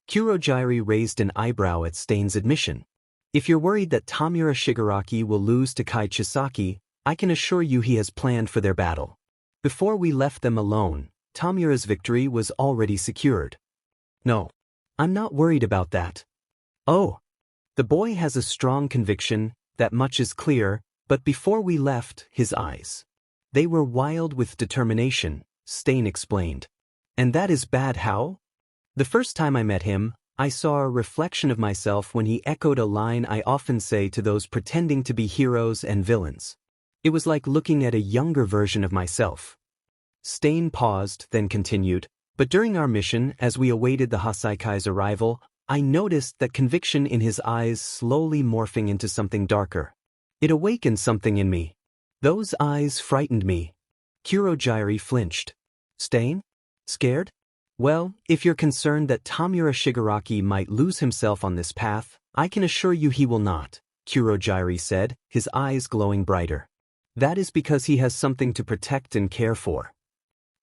Kurogyri raised an eyebrow at Stain's admission. "If you're worried that Tamura Shigaraki will lose to Kai Chisaki, I can assure you he has planned for their battle. Before we left them alone, Tamura's victory was already secured." "No, I'm not worried about that." "Oh." The boy has a strong conviction, that much is clear, but before we left, his eyes. They were wild with determination, Stain explained. "And that is bad how?" "The first time I met him, I saw a reflection of myself when he echoed a line I often say to those pretending to be heroes and villains. It was like looking at a younger version of myself." Stain paused, then continued, "But during our mission, as we awaited the Hasaikai's arrival, I noticed that conviction in his eyes slowly morphing into something darker. It awakened something in me. Those eyes frightened me." Kurogyri flinched. "Stain? Scared?" "Well, if you're concerned that Tamura Shigaraki might lose himself on this path, I can assure you he will not," Kurogyri said, his eyes glowing brighter. "That is because he has something to protect and care for.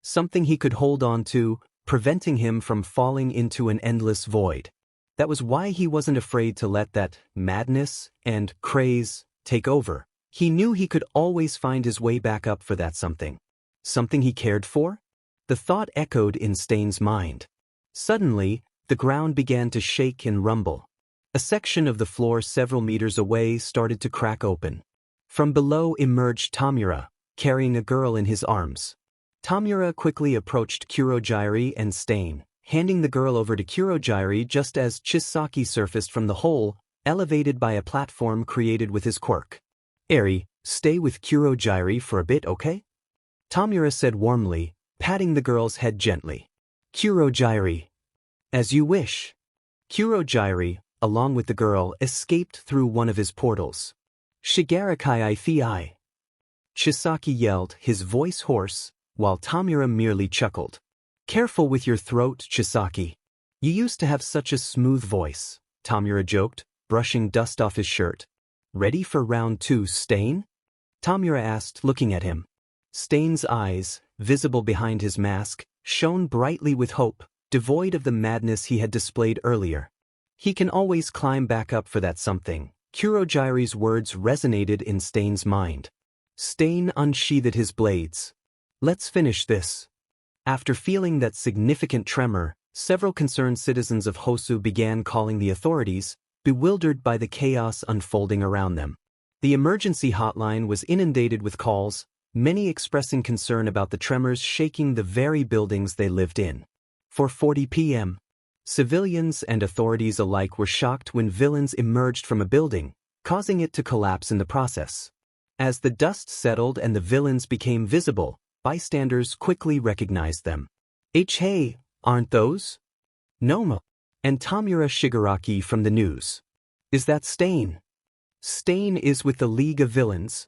Something he could hold on to, preventing him from falling into an endless void. That was why he wasn't afraid to let that madness and craze take over. He knew he could always find his way back up for that something. Something he cared for?" The thought echoed in Stain's mind. Suddenly, the ground began to shake and rumble. A section of the floor several meters away started to crack open. From below emerged Tamura, carrying a girl in his arms. Tamura quickly approached Kurogyri and Stain, handing the girl over to Kurogyri just as Chisaki surfaced from the hole, elevated by a platform created with his quirk. "Eri, stay with Kurogyri for a bit, okay?" Tamura said warmly, patting the girl's head gently. "Kurogyri." "As you wish." Kurogyri, along with the girl, escaped through one of his portals. "Shigarakai Ifei." Chisaki yelled, his voice hoarse, while Tamura merely chuckled. "Careful with your throat, Chisaki. You used to have such a smooth voice," Tamura joked, brushing dust off his shirt. "Ready for round 2, Stain?" Tamura asked, looking at him. Stain's eyes, visible behind his mask, shone brightly with hope, devoid of the madness he had displayed earlier. "He can always climb back up for that something." Kurogyri's words resonated in Stain's mind. Stain unsheathed his blades. "Let's finish this." After feeling that significant tremor, several concerned citizens of Hosu began calling the authorities, bewildered by the chaos unfolding around them. The emergency hotline was inundated with calls, many expressing concern about the tremors shaking the very buildings they lived in. 4:40 p.m. Civilians and authorities alike were shocked when villains emerged from a building, causing it to collapse in the process. As the dust settled and the villains became visible, bystanders quickly recognized them. "Hey, aren't those Nomu and Tamura Shigaraki from the news? Is that Stain?" "Stain is with the League of Villains."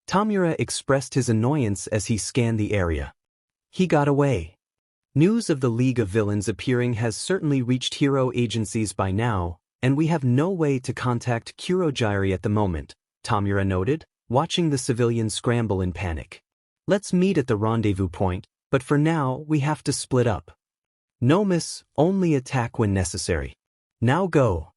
Tamura expressed his annoyance as he scanned the area. "He got away." "News of the League of Villains appearing has certainly reached hero agencies by now, and we have no way to contact Kurogyri at the moment," Tamura noted, watching the civilians scramble in panic. Let's meet at the rendezvous point, but for now we have to split up. Nomus, only attack when necessary. Now go.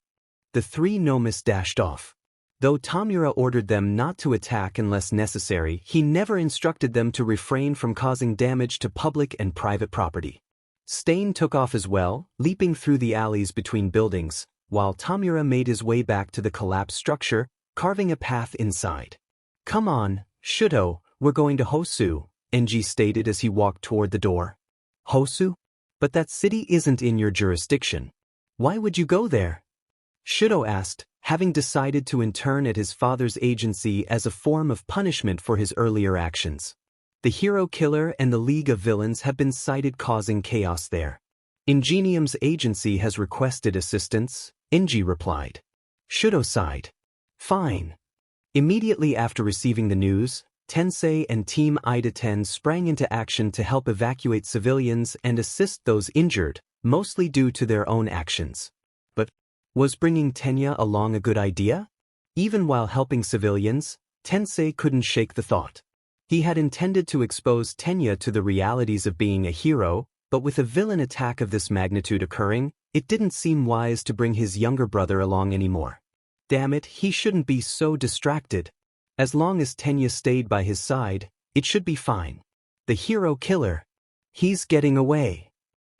The three Nomus dashed off. Though Tamura ordered them not to attack unless necessary, he never instructed them to refrain from causing damage to public and private property. Stain took off as well, leaping through the alleys between buildings, while Tamura made his way back to the collapsed structure, carving a path inside. Come on, Shoto, we're going to Hosu, Enji stated as he walked toward the door. Hosu? But that city isn't in your jurisdiction. Why would you go there? Shoto asked, having decided to intern at his father's agency as a form of punishment for his earlier actions. The hero killer and the League of Villains have been cited causing chaos there. Ingenium's agency has requested assistance, Enji replied. Shoto sighed. Fine. Immediately after receiving the news, Tensei and Team Ida 10 sprang into action to help evacuate civilians and assist those injured, mostly due to their own actions. But, was bringing Tenya along a good idea? Even while helping civilians, Tensei couldn't shake the thought. He had intended to expose Tenya to the realities of being a hero, but with a villain attack of this magnitude occurring, it didn't seem wise to bring his younger brother along anymore. Damn it, he shouldn't be so distracted. As long as Tenya stayed by his side, it should be fine. The hero killer. He's getting away.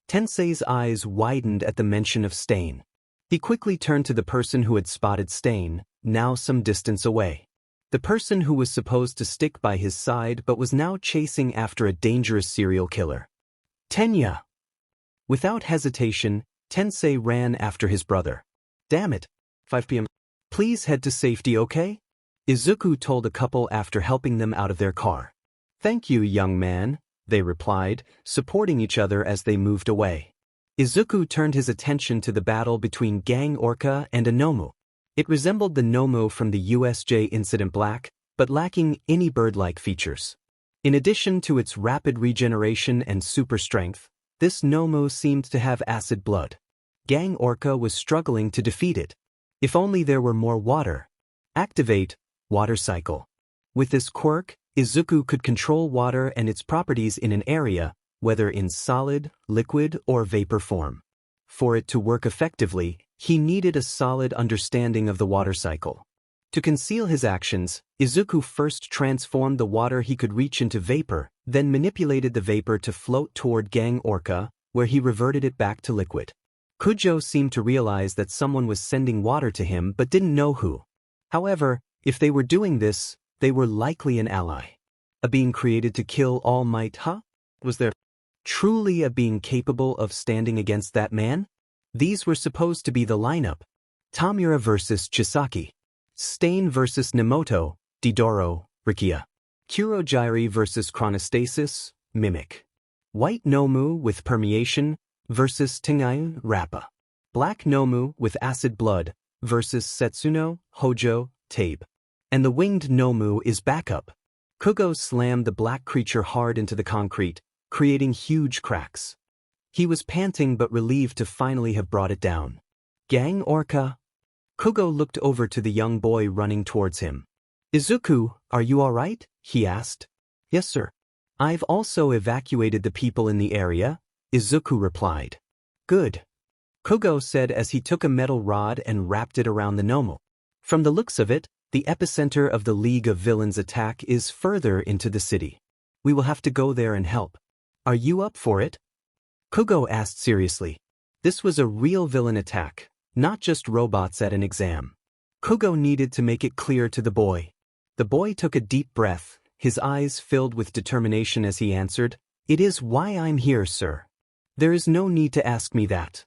Tensei's eyes widened at the mention of Stain. He quickly turned to the person who had spotted Stain, now some distance away. The person who was supposed to stick by his side but was now chasing after a dangerous serial killer. Tenya! Without hesitation, Tensei ran after his brother. Damn it. 5 p.m. Please head to safety, okay? Izuku told a couple after helping them out of their car. Thank you, young man, they replied, supporting each other as they moved away. Izuku turned his attention to the battle between Gang Orca and a Nomu. It resembled the Nomu from the USJ Incident Black, but lacking any bird-like features. In addition to its rapid regeneration and super strength, this Nomu seemed to have acid blood. Gang Orca was struggling to defeat it. If only there were more water. Activate Water Cycle. With this quirk, Izuku could control water and its properties in an area, whether in solid, liquid, or vapor form. For it to work effectively, he needed a solid understanding of the water cycle. To conceal his actions, Izuku first transformed the water he could reach into vapor, then manipulated the vapor to float toward Gang Orca, where he reverted it back to liquid. Kujo seemed to realize that someone was sending water to him but didn't know who. However, if they were doing this, they were likely an ally. A being created to kill All Might, huh? Was there truly a being capable of standing against that man? These were supposed to be the lineup. Tamura vs. Chisaki. Stain vs. Nemoto, Didoro, Rikia. Kurogyri vs. Chronostasis, Mimic. White Nomu with Permeation vs. Tengai, Rappa. Black Nomu with Acid Blood versus Setsuno, Hojo, Tabe. And the winged Nomu is backup. Kugo slammed the black creature hard into the concrete, creating huge cracks. He was panting but relieved to finally have brought it down. Gang Orca? Kugo looked over to the young boy running towards him. Izuku, are you alright? He asked. Yes, sir. I've also evacuated the people in the area, Izuku replied. Good. Kugo said as he took a metal rod and wrapped it around the Nomu. From the looks of it, the epicenter of the League of Villains attack is further into the city. We will have to go there and help. Are you up for it? Kugo asked seriously. This was a real villain attack, not just robots at an exam. Kugo needed to make it clear to the boy. The boy took a deep breath, his eyes filled with determination as he answered, "It is why I'm here, sir. There is no need to ask me that."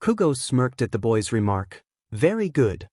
Kugo smirked at the boy's remark. Very good.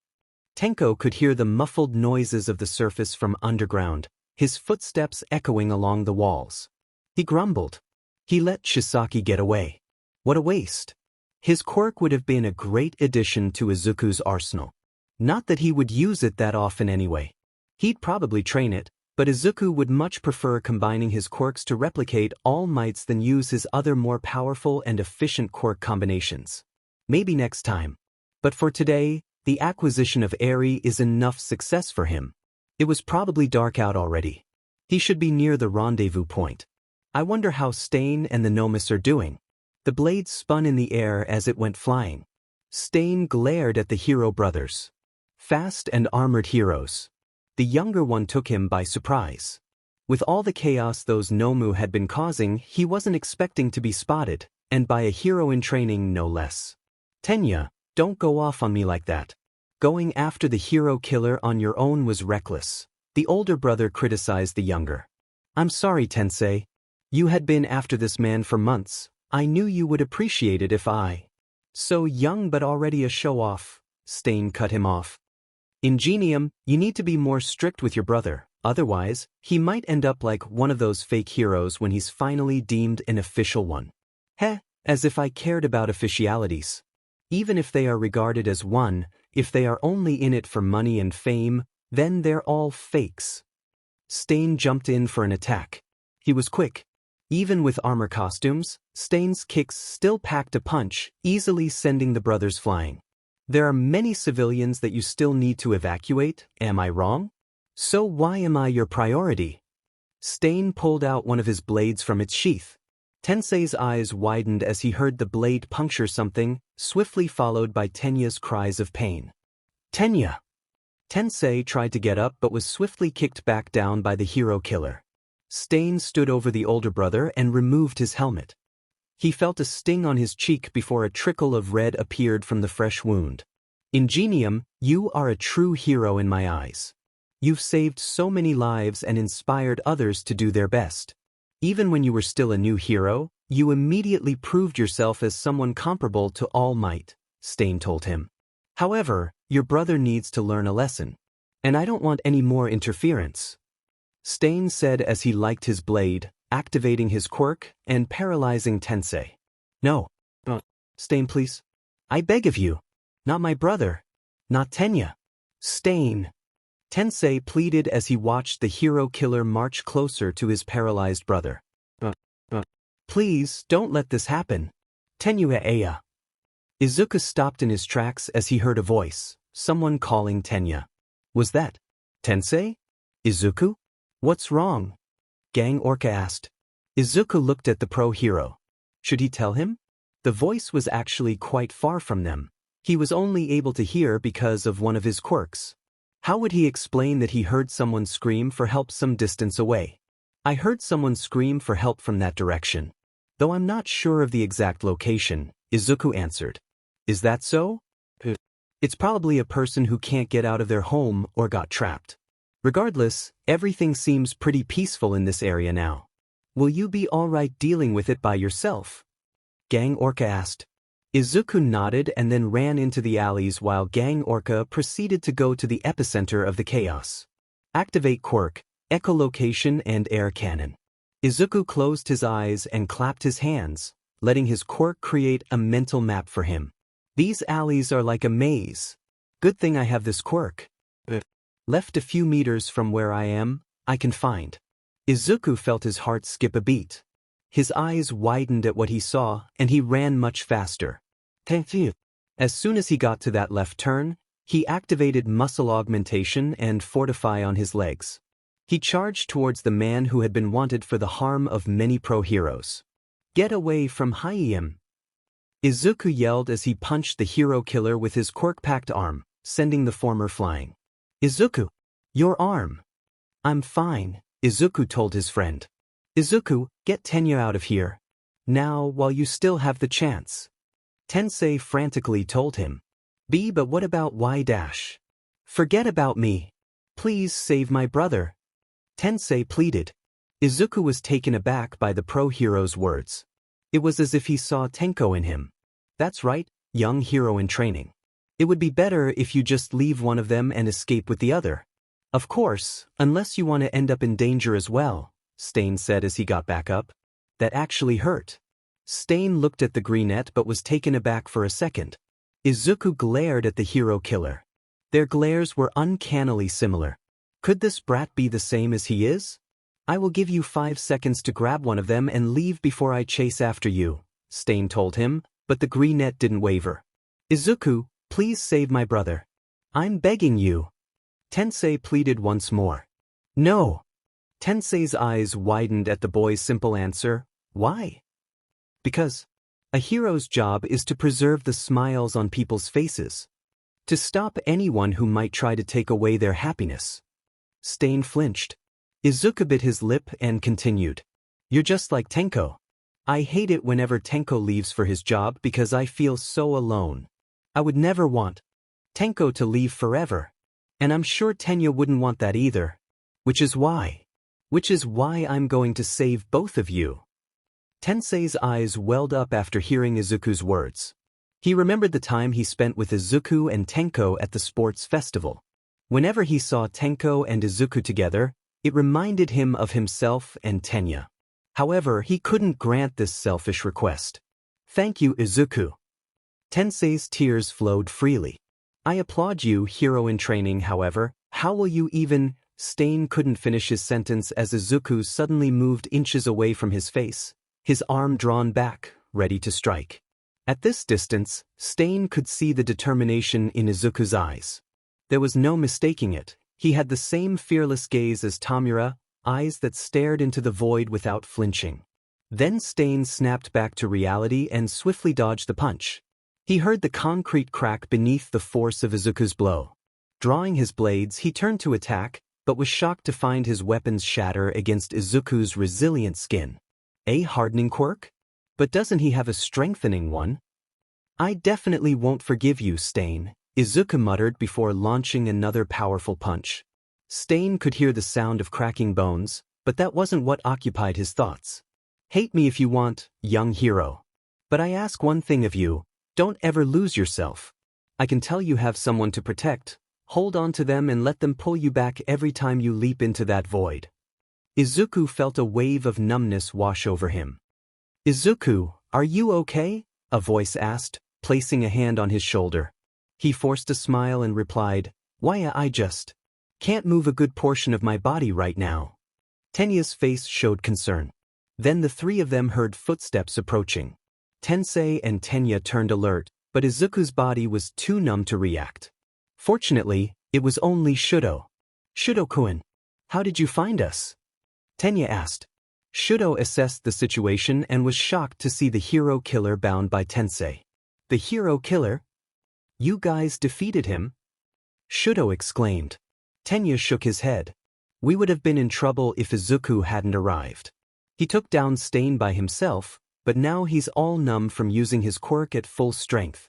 Tenko could hear the muffled noises of the surface from underground, his footsteps echoing along the walls. He grumbled. He let Chisaki get away. What a waste. His quirk would have been a great addition to Izuku's arsenal. Not that he would use it that often anyway. He'd probably train it, but Izuku would much prefer combining his quirks to replicate All Mights than use his other more powerful and efficient quirk combinations. Maybe next time. But for today, the acquisition of Eri is enough success for him. It was probably dark out already. He should be near the rendezvous point. I wonder how Stain and the Nomus are doing. The blade spun in the air as it went flying. Stain glared at the hero brothers. Fast and armored heroes. The younger one took him by surprise. With all the chaos those Nomu had been causing, he wasn't expecting to be spotted, and by a hero in training no less. Tenya, don't go off on me like that. Going after the hero killer on your own was reckless. The older brother criticized the younger. I'm sorry, Tensei. You had been after this man for months. I knew you would appreciate it if I. So young but already a show-off. Stain cut him off. Ingenium, you need to be more strict with your brother, otherwise, he might end up like one of those fake heroes when he's finally deemed an official one. Heh, as if I cared about officialities. Even if they are regarded as one, if they are only in it for money and fame, then they're all fakes. Stain jumped in for an attack. He was quick. Even with armor costumes, Stain's kicks still packed a punch, easily sending the brothers flying. There are many civilians that you still need to evacuate, am I wrong? So why am I your priority? Stain pulled out one of his blades from its sheath. Tensei's eyes widened as he heard the blade puncture something, swiftly followed by Tenya's cries of pain. Tenya! Tensei tried to get up but was swiftly kicked back down by the hero killer. Stain stood over the older brother and removed his helmet. He felt a sting on his cheek before a trickle of red appeared from the fresh wound. Ingenium, you are a true hero in my eyes. You've saved so many lives and inspired others to do their best. Even when you were still a new hero, you immediately proved yourself as someone comparable to All Might, Stain told him. However, your brother needs to learn a lesson. And I don't want any more interference. Stain said as he liked his blade, activating his quirk and paralyzing Tensei. No. Stain, please. I beg of you. Not my brother. Not Tenya. Stain. Tensei pleaded as he watched the hero killer march closer to his paralyzed brother. Please, don't let this happen. Tenya. Izuku stopped in his tracks as he heard a voice, someone calling Tenya. Was that Tensei? Izuku? What's wrong? Gang Orca asked. Izuku looked at the pro-hero. Should he tell him? The voice was actually quite far from them. He was only able to hear because of one of his quirks. How would he explain that he heard someone scream for help some distance away? I heard someone scream for help from that direction. Though I'm not sure of the exact location, Izuku answered. Is that so? It's probably a person who can't get out of their home or got trapped. Regardless, everything seems pretty peaceful in this area now. Will you be alright dealing with it by yourself? Gang Orca asked. Izuku nodded and then ran into the alleys while Gang Orca proceeded to go to the epicenter of the chaos. Activate Quirk, echolocation and air cannon. Izuku closed his eyes and clapped his hands, letting his quirk create a mental map for him. These alleys are like a maze. Good thing I have this quirk. Left a few meters from where I am, I can find. Izuku felt his heart skip a beat. His eyes widened at what he saw, and he ran much faster. Thank you. As soon as he got to that left turn, he activated muscle augmentation and fortify on his legs. He charged towards the man who had been wanted for the harm of many pro-heroes. Get away from him! Izuku yelled as he punched the hero killer with his quirk-packed arm, sending the former flying. Izuku! Your arm! I'm fine, Izuku told his friend. Izuku, get Tenya out of here. Now, while you still have the chance. Tensei frantically told him. But what about Y-? Forget about me. Please save my brother. Tensei pleaded. Izuku was taken aback by the pro-hero's words. It was as if he saw Tenko in him. That's right, young hero in training. It would be better if you just leave one of them and escape with the other. Of course, unless you want to end up in danger as well, Stain said as he got back up. That actually hurt. Stain looked at the greenette but was taken aback for a second. Izuku glared at the hero killer. Their glares were uncannily similar. Could this brat be the same as he is? I will give you 5 seconds to grab one of them and leave before I chase after you, Stain told him, but the greenette didn't waver. Izuku, please save my brother. I'm begging you. Tensei pleaded once more. No. Tensei's eyes widened at the boy's simple answer, why? Because a hero's job is to preserve the smiles on people's faces. To stop anyone who might try to take away their happiness. Stain flinched. Izuku bit his lip and continued. You're just like Tenko. I hate it whenever Tenko leaves for his job because I feel so alone. I would never want Tenko to leave forever. And I'm sure Tenya wouldn't want that either. Which is why I'm going to save both of you. Tensei's eyes welled up after hearing Izuku's words. He remembered the time he spent with Izuku and Tenko at the sports festival. Whenever he saw Tenko and Izuku together, it reminded him of himself and Tenya. However, he couldn't grant this selfish request. Thank you, Izuku. Tensei's tears flowed freely. I applaud you, hero in training, however, how will you even… Stain couldn't finish his sentence as Izuku suddenly moved inches away from his face, his arm drawn back, ready to strike. At this distance, Stain could see the determination in Izuku's eyes. There was no mistaking it. He had the same fearless gaze as Tamura, eyes that stared into the void without flinching. Then Stain snapped back to reality and swiftly dodged the punch. He heard the concrete crack beneath the force of Izuku's blow. Drawing his blades, he turned to attack, but was shocked to find his weapons shatter against Izuku's resilient skin. A hardening quirk? But doesn't he have a strengthening one? I definitely won't forgive you, Stain, Izuku muttered before launching another powerful punch. Stain could hear the sound of cracking bones, but that wasn't what occupied his thoughts. Hate me if you want, young hero. But I ask one thing of you, don't ever lose yourself. I can tell you have someone to protect. Hold on to them and let them pull you back every time you leap into that void. Izuku felt a wave of numbness wash over him. Izuku, are you okay? A voice asked, placing a hand on his shoulder. He forced a smile and replied, why I just can't move a good portion of my body right now. Tenya's face showed concern. Then the three of them heard footsteps approaching. Tensei and Tenya turned alert, but Izuku's body was too numb to react. Fortunately, it was only Shoto. Shoto-kun, how did you find us? Tenya asked. Shoto assessed the situation and was shocked to see the hero killer bound by Tensei. The hero killer? You guys defeated him? Shoto exclaimed. Tenya shook his head. We would have been in trouble if Izuku hadn't arrived. He took down Stain by himself, but now he's all numb from using his quirk at full strength.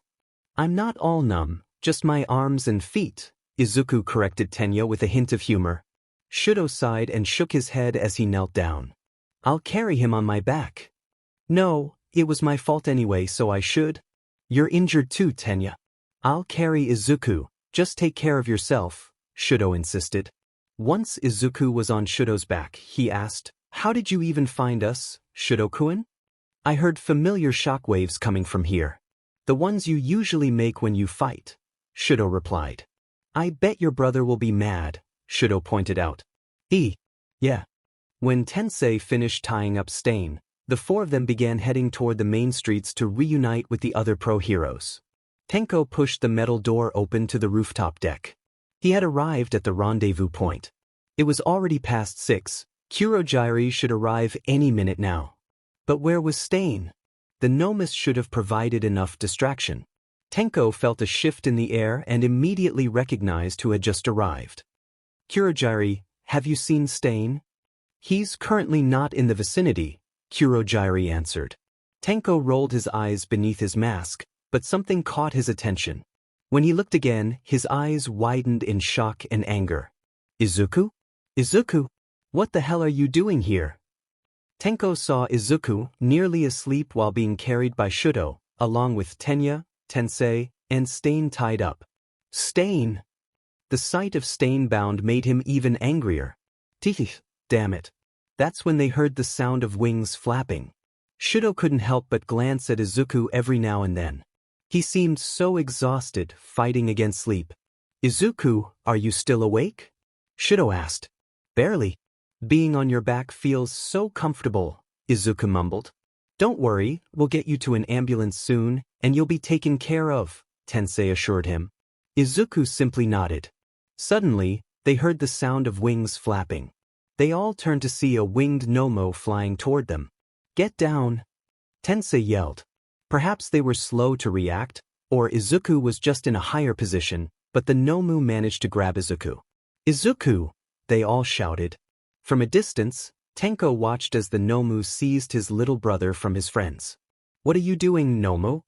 I'm not all numb, just my arms and feet, Izuku corrected Tenya with a hint of humor. Shoto sighed and shook his head as he knelt down. I'll carry him on my back. No, it was my fault anyway, so I should. You're injured too, Tenya. I'll carry Izuku, just take care of yourself, Shoto insisted. Once Izuku was on Shoto's back, he asked, how did you even find us, Shoto-kun? I heard familiar shockwaves coming from here. The ones you usually make when you fight, Shoto replied. I bet your brother will be mad, Shoto pointed out. Yeah. When Tensei finished tying up Stain, the four of them began heading toward the main streets to reunite with the other pro-heroes. Tenko pushed the metal door open to the rooftop deck. He had arrived at the rendezvous point. It was already past 6, Kurogiri should arrive any minute now. But where was Stain? The Nomus should have provided enough distraction. Tenko felt a shift in the air and immediately recognized who had just arrived. Kurogiri, have you seen Stain? He's currently not in the vicinity, Kurogiri answered. Tenko rolled his eyes beneath his mask, but something caught his attention. When he looked again, his eyes widened in shock and anger. Izuku? Izuku? What the hell are you doing here? Tenko saw Izuku nearly asleep while being carried by Shoto, along with Tenya, Tensei, and Stain tied up. Stain! The sight of Stain bound made him even angrier. Teeth, damn it. That's when they heard the sound of wings flapping. Shoto couldn't help but glance at Izuku every now and then. He seemed so exhausted, fighting against sleep. Izuku, are you still awake? Shoto asked. Barely. Being on your back feels so comfortable, Izuku mumbled. Don't worry, we'll get you to an ambulance soon, and you'll be taken care of, Tensei assured him. Izuku simply nodded. Suddenly, they heard the sound of wings flapping. They all turned to see a winged Nomu flying toward them. "Get down!" Tensei yelled. Perhaps they were slow to react, or Izuku was just in a higher position, but the Nomu managed to grab Izuku. "Izuku!" they all shouted. From a distance, Tenko watched as the Nomu seized his little brother from his friends. "What are you doing, Nomu?"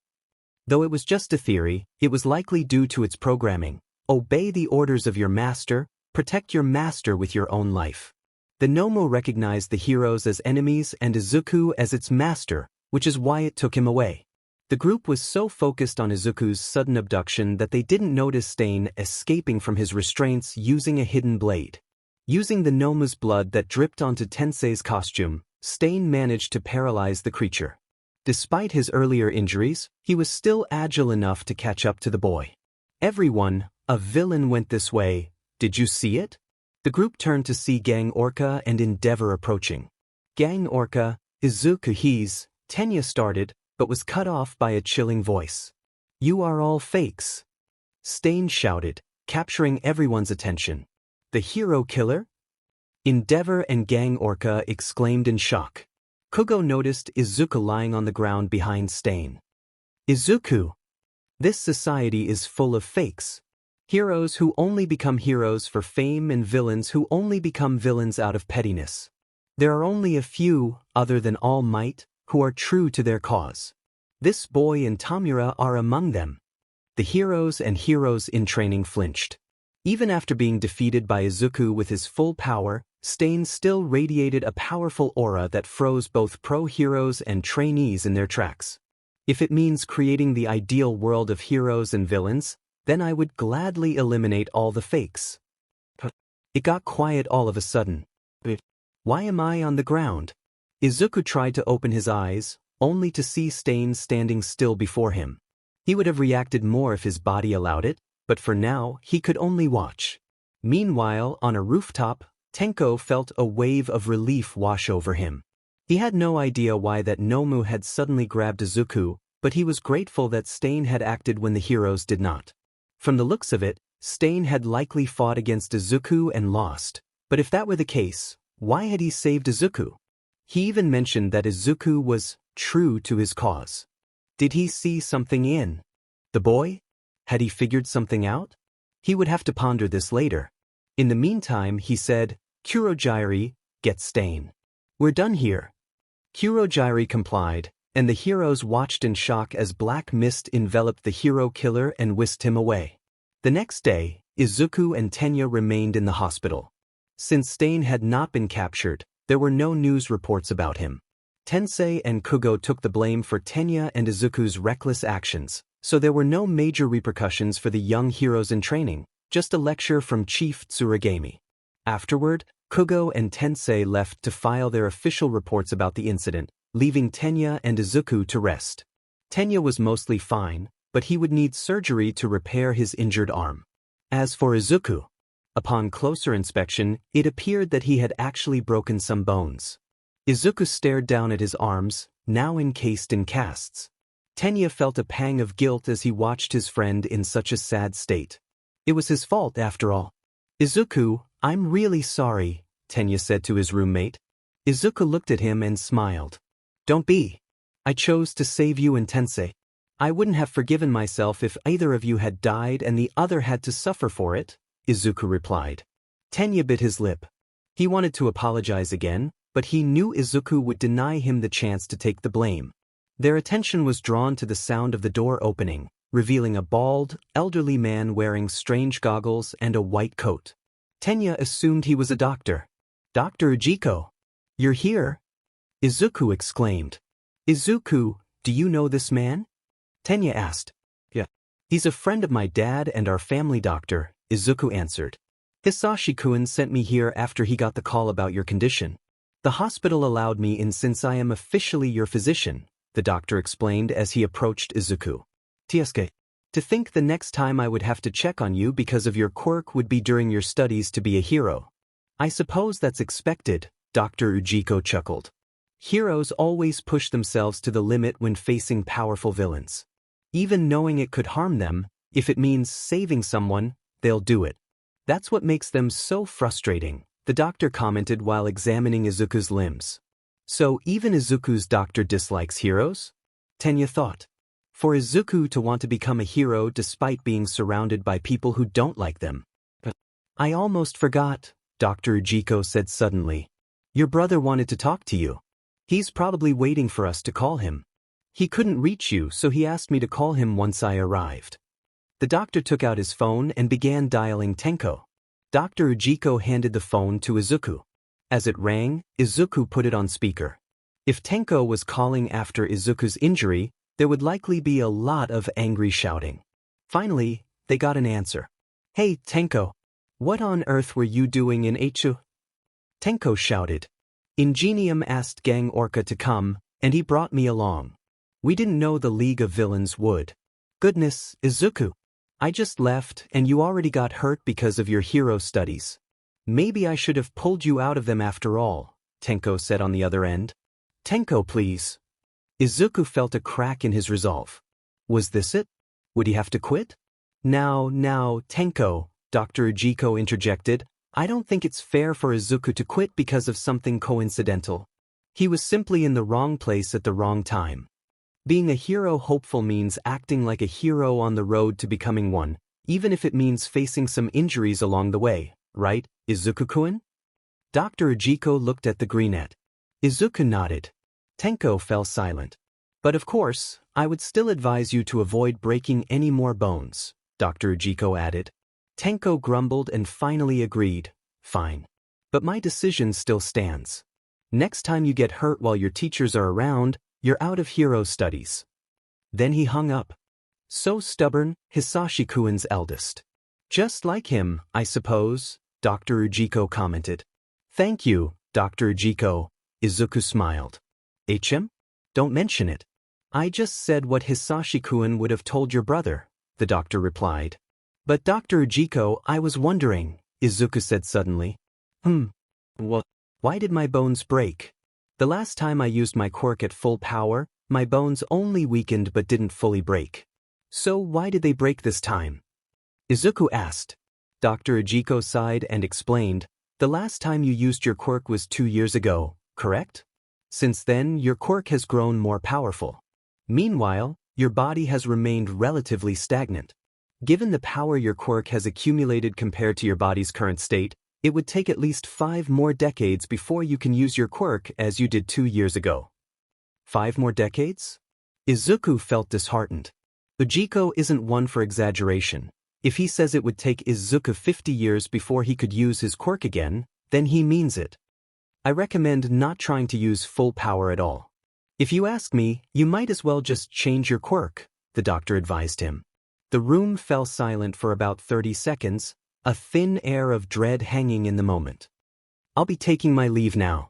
Though it was just a theory, it was likely due to its programming. Obey the orders of your master, protect your master with your own life. The Nomu recognized the heroes as enemies and Izuku as its master, which is why it took him away. The group was so focused on Izuku's sudden abduction that they didn't notice Stain escaping from his restraints using a hidden blade. Using the Nomu's blood that dripped onto Tensei's costume, Stain managed to paralyze the creature. Despite his earlier injuries, he was still agile enough to catch up to the boy. "Everyone, a villain went this way, did you see it?" The group turned to see Gang Orca and Endeavor approaching. "Gang Orca, Izuku Tenya started, but was cut off by a chilling voice. "You are all fakes," Stain shouted, capturing everyone's attention. "The hero killer?" Endeavor and Gang Orca exclaimed in shock. Kugo noticed Izuku lying on the ground behind Stain. "Izuku! This society is full of fakes. Heroes who only become heroes for fame and villains who only become villains out of pettiness. There are only a few, other than All Might, who are true to their cause. This boy and Tamura are among them." The heroes and heroes in training flinched. Even after being defeated by Izuku with his full power, Stain still radiated a powerful aura that froze both pro-heroes and trainees in their tracks. "If it means creating the ideal world of heroes and villains, then I would gladly eliminate all the fakes." It got quiet all of a sudden. "Why am I on the ground?" Izuku tried to open his eyes, only to see Stain standing still before him. He would have reacted more if his body allowed it, but for now, he could only watch. Meanwhile, on a rooftop, Tenko felt a wave of relief wash over him. He had no idea why that Nomu had suddenly grabbed Izuku, but he was grateful that Stain had acted when the heroes did not. From the looks of it, Stain had likely fought against Izuku and lost, but if that were the case, why had he saved Izuku? He even mentioned that Izuku was true to his cause. Did he see something in the boy? Had he figured something out? He would have to ponder this later. In the meantime, he said, "Kurogyri, get Stain. We're done here." Kurogyri complied, and the heroes watched in shock as black mist enveloped the hero killer and whisked him away. The next day, Izuku and Tenya remained in the hospital. Since Stain had not been captured, there were no news reports about him. Tensei and Kugo took the blame for Tenya and Izuku's reckless actions, so there were no major repercussions for the young heroes in training, just a lecture from Chief Tsuragami. Afterward, Kugo and Tensei left to file their official reports about the incident, leaving Tenya and Izuku to rest. Tenya was mostly fine, but he would need surgery to repair his injured arm. As for Izuku, upon closer inspection, it appeared that he had actually broken some bones. Izuku stared down at his arms, now encased in casts. Tenya felt a pang of guilt as he watched his friend in such a sad state. It was his fault after all. "Izuku, I'm really sorry," Tenya said to his roommate. Izuku looked at him and smiled. "Don't be. I chose to save you and Tensei. I wouldn't have forgiven myself if either of you had died and the other had to suffer for it," Izuku replied. Tenya bit his lip. He wanted to apologize again, but he knew Izuku would deny him the chance to take the blame. Their attention was drawn to the sound of the door opening, revealing a bald, elderly man wearing strange goggles and a white coat. Tenya assumed he was a doctor. "Dr. Ujiko, you're here?" Izuku exclaimed. "Izuku, do you know this man?" Tenya asked. "Yeah. He's a friend of my dad and our family doctor," Izuku answered. "Hisashi-kun sent me here after he got the call about your condition. The hospital allowed me in since I am officially your physician," the doctor explained as he approached Izuku. "Tiesuke, to think the next time I would have to check on you because of your quirk would be during your studies to be a hero. I suppose that's expected," Dr. Ujiko chuckled. "Heroes always push themselves to the limit when facing powerful villains. Even knowing it could harm them, if it means saving someone, they'll do it. That's what makes them so frustrating," the doctor commented while examining Izuku's limbs. So even Izuku's doctor dislikes heroes? Tenya thought. For Izuku to want to become a hero despite being surrounded by people who don't like them. I almost forgot, Dr. Ujiko said suddenly. Your brother wanted to talk to you. He's probably waiting for us to call him. He couldn't reach you, so he asked me to call him once I arrived. The doctor took out his phone and began dialing Tenko. Dr. Ujiko handed the phone to Izuku. As it rang, Izuku put it on speaker. If Tenko was calling after Izuku's injury, there would likely be a lot of angry shouting. Finally, they got an answer. Hey, Tenko. What on earth were you doing in Eichu? Tenko shouted. Ingenium asked Gang Orca to come, and he brought me along. We didn't know the League of Villains would. Goodness, Izuku. I just left and you already got hurt because of your hero studies. Maybe I should have pulled you out of them after all, Tenko said on the other end. Tenko, please. Izuku felt a crack in his resolve. Was this it? Would he have to quit? Now, Tenko, Dr. Ujiko interjected. I don't think it's fair for Izuku to quit because of something coincidental. He was simply in the wrong place at the wrong time. Being a hero hopeful means acting like a hero on the road to becoming one, even if it means facing some injuries along the way, right, Izuku-kun? Dr. Ujiko looked at the greenette. Izuku nodded. Tenko fell silent. But of course, I would still advise you to avoid breaking any more bones, Dr. Ujiko added. Tenko grumbled and finally agreed. Fine. But my decision still stands. Next time you get hurt while your teachers are around, you're out of hero studies. Then he hung up. So stubborn, Hisashi-kun's eldest. Just like him, I suppose, Dr. Ujiko commented. Thank you, Dr. Ujiko, Izuku smiled. HM? Don't mention it. I just said what Hisashi-kun would have told your brother, the doctor replied. But Dr. Ujiko, I was wondering, Izuku said suddenly. What? Why did my bones break? The last time I used my quirk at full power, my bones only weakened but didn't fully break. So why did they break this time? Izuku asked. Dr. Ujiko sighed and explained, the last time you used your quirk was 2 years ago, correct? Since then, your quirk has grown more powerful. Meanwhile, your body has remained relatively stagnant. Given the power your quirk has accumulated compared to your body's current state, it would take at least 5 more decades before you can use your quirk as you did 2 years ago. 5 more decades? Izuku felt disheartened. Ujiko isn't one for exaggeration. If he says it would take Izuku 50 years before he could use his quirk again, then he means it. I recommend not trying to use full power at all. If you ask me, you might as well just change your quirk, the doctor advised him. The room fell silent for about 30 seconds, a thin air of dread hanging in the moment. I'll be taking my leave now.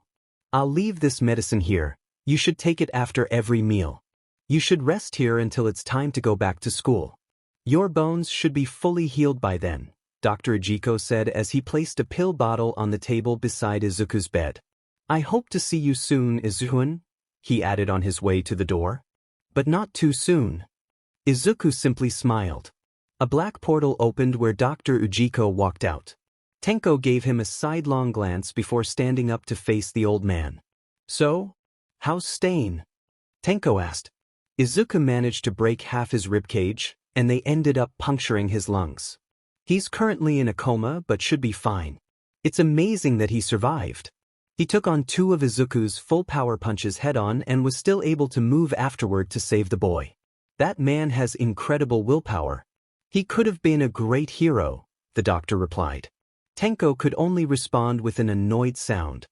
I'll leave this medicine here. You should take it after every meal. You should rest here until it's time to go back to school. Your bones should be fully healed by then, Dr. Ujiko said as he placed a pill bottle on the table beside Izuku's bed. I hope to see you soon, Izuku, he added on his way to the door. But not too soon. Izuku simply smiled. A black portal opened where Dr. Ujiko walked out. Tenko gave him a sidelong glance before standing up to face the old man. So? How's Stain? Tenko asked. Izuku managed to break half his ribcage, and they ended up puncturing his lungs. He's currently in a coma but should be fine. It's amazing that he survived. He took on 2 of Izuku's full power punches head-on and was still able to move afterward to save the boy. That man has incredible willpower. He could have been a great hero, the doctor replied. Tenko could only respond with an annoyed sound.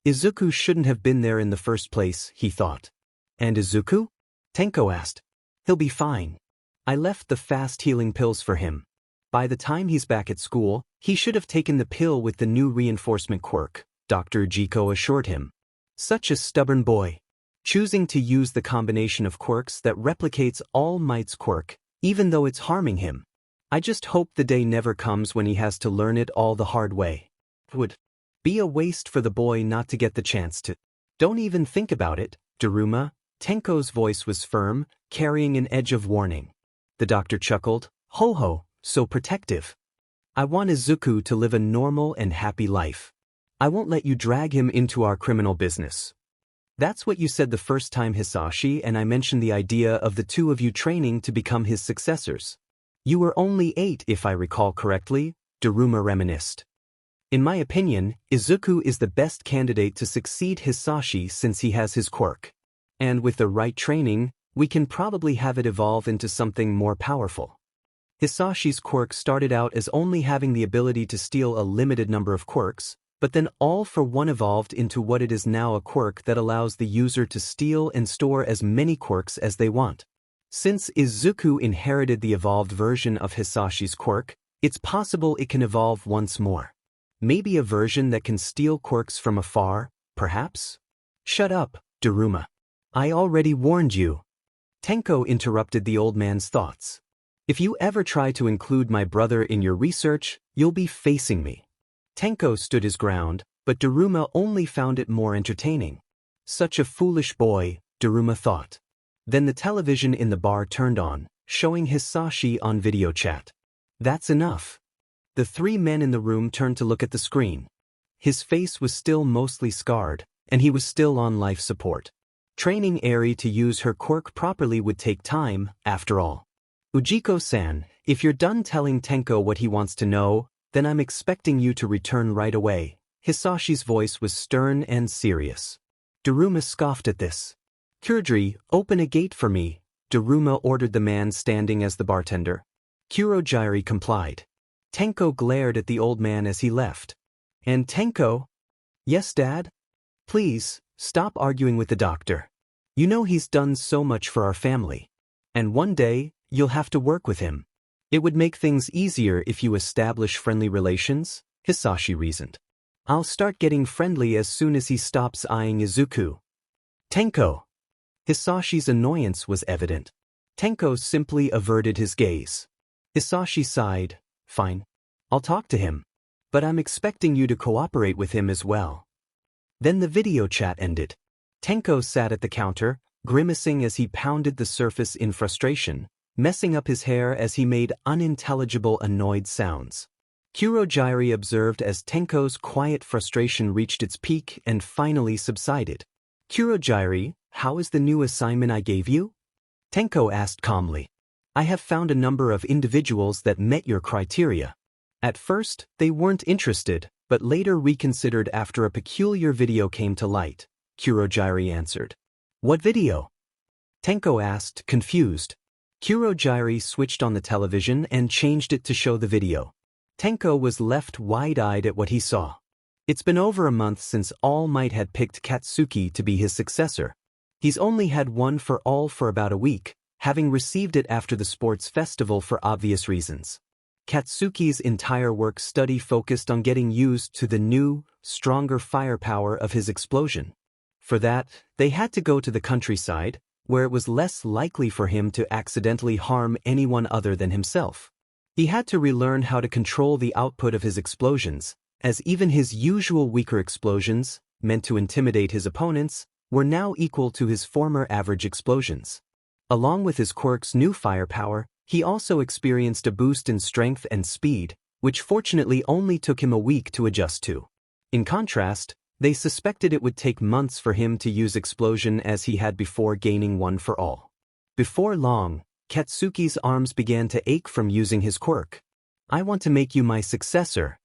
Izuku shouldn't have been there in the first place, he thought. And Izuku? Tenko asked. He'll be fine. I left the fast-healing pills for him. By the time he's back at school, he should have taken the pill with the new reinforcement quirk, Dr. Ujiko assured him. Such a stubborn boy. Choosing to use the combination of quirks that replicates All Might's quirk, even though it's harming him. I just hope the day never comes when he has to learn it all the hard way. It would be a waste for the boy not to get the chance to. Don't even think about it, Daruma. Tenko's voice was firm, carrying an edge of warning. The doctor chuckled. Ho-ho, so protective. I want Izuku to live a normal and happy life. I won't let you drag him into our criminal business. That's what you said the first time, Hisashi, and I mentioned the idea of the two of you training to become his successors. You were only 8 if I recall correctly, Daruma reminisced. In my opinion, Izuku is the best candidate to succeed Hisashi since he has his quirk. And with the right training, we can probably have it evolve into something more powerful. Hisashi's quirk started out as only having the ability to steal a limited number of quirks, but then all for one evolved into what it is now, a quirk that allows the user to steal and store as many quirks as they want. Since Izuku inherited the evolved version of Hisashi's quirk, it's possible it can evolve once more. Maybe a version that can steal quirks from afar, perhaps? Shut up, Daruma. I already warned you. Tenko interrupted the old man's thoughts. If you ever try to include my brother in your research, you'll be facing me. Tenko stood his ground, but Daruma only found it more entertaining. Such a foolish boy, Daruma thought. Then the television in the bar turned on, showing Hisashi on video chat. That's enough. The 3 men in the room turned to look at the screen. His face was still mostly scarred, and he was still on life support. Training Eri to use her quirk properly would take time, after all. Ujiko-san, if you're done telling Tenko what he wants to know, then I'm expecting you to return right away. Hisashi's voice was stern and serious. Daruma scoffed at this. Kurudri, open a gate for me, Daruma ordered the man standing as the bartender. Kurojiri complied. Tenko glared at the old man as he left. And Tenko? Yes, Dad? Please, stop arguing with the doctor. You know he's done so much for our family. And one day, you'll have to work with him. It would make things easier if you establish friendly relations, Hisashi reasoned. I'll start getting friendly as soon as he stops eyeing Izuku. Tenko! Hisashi's annoyance was evident. Tenko simply averted his gaze. Hisashi sighed. Fine. I'll talk to him. But I'm expecting you to cooperate with him as well. Then the video chat ended. Tenko sat at the counter, grimacing as he pounded the surface in frustration, messing up his hair as he made unintelligible annoyed sounds. Kurojiri observed as Tenko's quiet frustration reached its peak and finally subsided. Kurojiri, how is the new assignment I gave you? Tenko asked calmly. I have found a number of individuals that met your criteria. At first, they weren't interested, but later reconsidered after a peculiar video came to light, Kurojiri answered. What video? Tenko asked, confused. Kurojiri switched on the television and changed it to show the video. Tenko was left wide-eyed at what he saw. It's been over a month since All Might had picked Katsuki to be his successor. He's only had one for All for about a week, having received it after the sports festival for obvious reasons. Katsuki's entire work study focused on getting used to the new, stronger firepower of his explosion. For that, they had to go to the countryside, where it was less likely for him to accidentally harm anyone other than himself. He had to relearn how to control the output of his explosions, as even his usual weaker explosions, meant to intimidate his opponents, were now equal to his former average explosions. Along with his quirk's new firepower, he also experienced a boost in strength and speed, which fortunately only took him a week to adjust to. In contrast, they suspected it would take months for him to use explosion as he had before gaining one for all. Before long, Katsuki's arms began to ache from using his quirk. I want to make you my successor.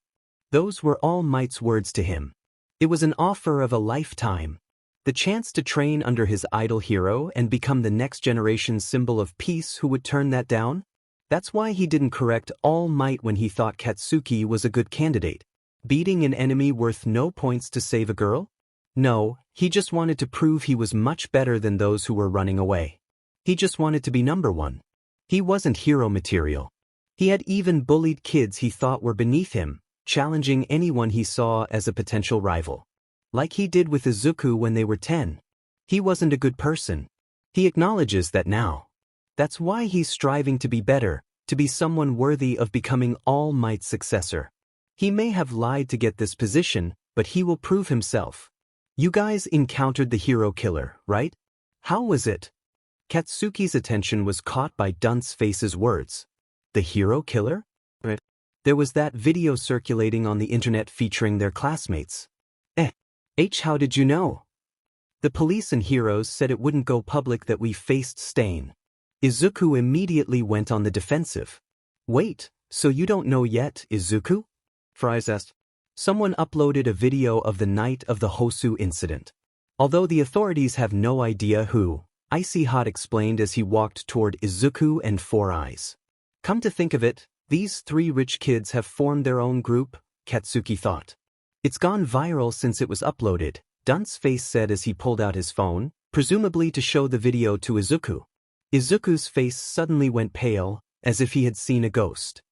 Those were All Might's words to him. It was an offer of a lifetime. The chance to train under his idol hero and become the next generation's symbol of peace. Who would turn that down? That's why he didn't correct All Might when he thought Katsuki was a good candidate. Beating an enemy worth no points to save a girl? No, he just wanted to prove he was much better than those who were running away. He just wanted to be number one. He wasn't hero material. He had even bullied kids he thought were beneath him, challenging anyone he saw as a potential rival. Like he did with Izuku when they were 10. He wasn't a good person. He acknowledges that now. That's why he's striving to be better, to be someone worthy of becoming All Might's successor. He may have lied to get this position, but he will prove himself. You guys encountered the hero killer, right? How was it? Katsuki's attention was caught by Dunce Face's words. The hero killer? There was that video circulating on the internet featuring their classmates. How did you know? The police and heroes said it wouldn't go public that we faced Stain. Izuku immediately went on the defensive. Wait, so you don't know yet, Izuku? Fries asked. Someone uploaded a video of the night of the Hosu incident. Although the authorities have no idea who, Hot explained as he walked toward Izuku and Four Eyes. Come to think of it, these three rich kids have formed their own group, Katsuki thought. It's gone viral since it was uploaded, Dunt's face said as he pulled out his phone, presumably to show the video to Izuku. Izuku's face suddenly went pale, as if he had seen a ghost.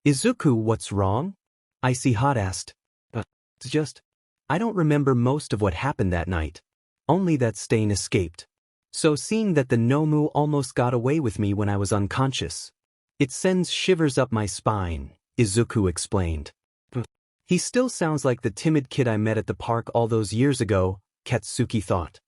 Izuku, what's wrong? Hot asked. It's just, I don't remember most of what happened that night. Only that Stain escaped. So seeing that the Nomu almost got away with me when I was unconscious. It sends shivers up my spine, Izuku explained. He still sounds like the timid kid I met at the park all those years ago, Katsuki thought.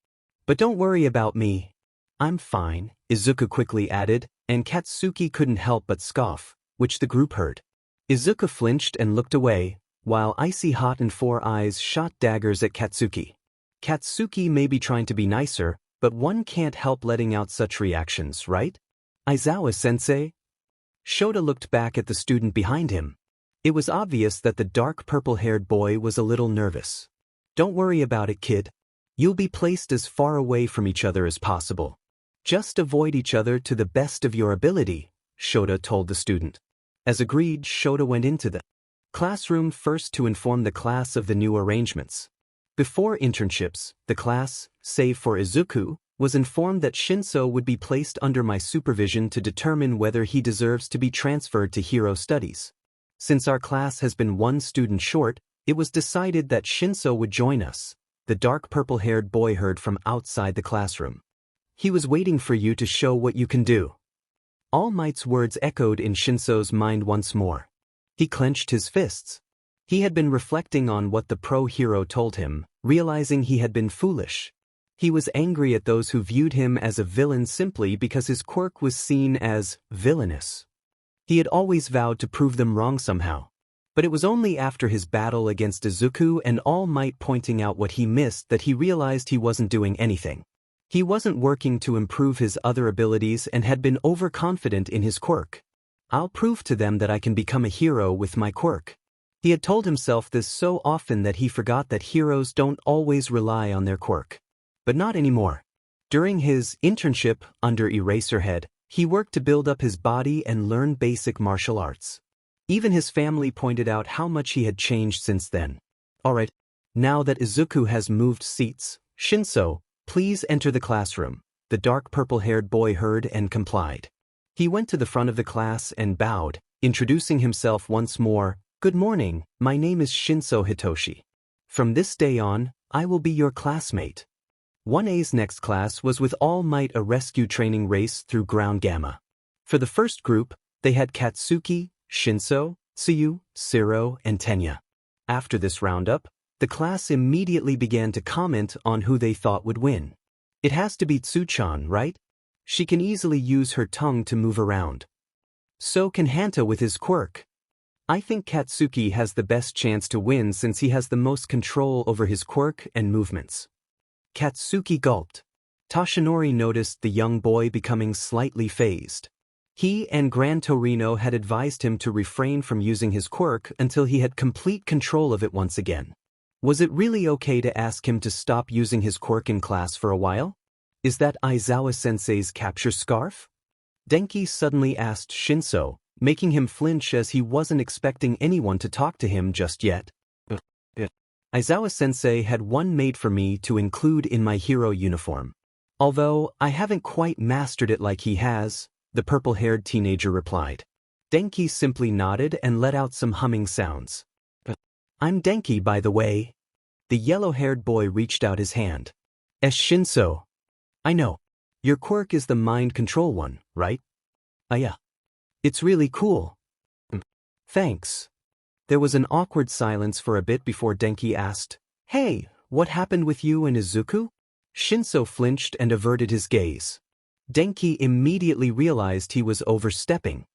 But don't worry about me. I'm fine, Izuku quickly added, and Katsuki couldn't help but scoff, which the group heard. Izuku flinched and looked away, while Hot and Four Eyes shot daggers at Katsuki. Katsuki may be trying to be nicer, but one can't help letting out such reactions, right? Aizawa-sensei? Shoto looked back at the student behind him. It was obvious that the dark purple-haired boy was a little nervous. Don't worry about it, kid. You'll be placed as far away from each other as possible. Just avoid each other to the best of your ability, Shoto told the student. As agreed, Shoto went into the classroom first to inform the class of the new arrangements. Before internships, the class, save for Izuku, was informed that Shinso would be placed under my supervision to determine whether he deserves to be transferred to hero studies. Since our class has been one student short, it was decided that Shinso would join us, the dark purple-haired boy heard from outside the classroom. He was waiting for you to show what you can do. All Might's words echoed in Shinso's mind once more. He clenched his fists. He had been reflecting on what the pro-hero told him, realizing he had been foolish. He was angry at those who viewed him as a villain simply because his quirk was seen as villainous. He had always vowed to prove them wrong somehow. But it was only after his battle against Izuku and All Might pointing out what he missed that he realized he wasn't doing anything. He wasn't working to improve his other abilities and had been overconfident in his quirk. I'll prove to them that I can become a hero with my quirk. He had told himself this so often that he forgot that heroes don't always rely on their quirk. But not anymore. During his internship under Eraserhead, he worked to build up his body and learn basic martial arts. Even his family pointed out how much he had changed since then. Alright, now that Izuku has moved seats, Shinso, please enter the classroom, the dark purple-haired boy heard and complied. He went to the front of the class and bowed, introducing himself once more. Good morning, my name is Shinso Hitoshi. From this day on, I will be your classmate. 1A's next class was with All Might, a rescue training race through Ground Gamma. For the first group, they had Katsuki, Shinso, Tsuyu, Siro, and Tenya. After this roundup, the class immediately began to comment on who they thought would win. It has to be Tsuchan, right? She can easily use her tongue to move around. So can Hanta with his quirk. I think Katsuki has the best chance to win since he has the most control over his quirk and movements. Katsuki gulped. Toshinori noticed the young boy becoming slightly phased. He and Gran Torino had advised him to refrain from using his quirk until he had complete control of it once again. Was it really okay to ask him to stop using his quirk in class for a while? Is that Aizawa-sensei's capture scarf? Denki suddenly asked Shinso, making him flinch as he wasn't expecting anyone to talk to him just yet. Aizawa-sensei had one made for me to include in my hero uniform. Although I haven't quite mastered it like he has, the purple-haired teenager replied. Denki simply nodded and let out some humming sounds. I'm Denki, by the way. The yellow-haired boy reached out his hand. Shinso. I know. Your quirk is the mind control one, right? Yeah. It's really cool. Thanks. There was an awkward silence for a bit before Denki asked, Hey, what happened with you and Izuku? Shinso flinched and averted his gaze. Denki immediately realized he was overstepping.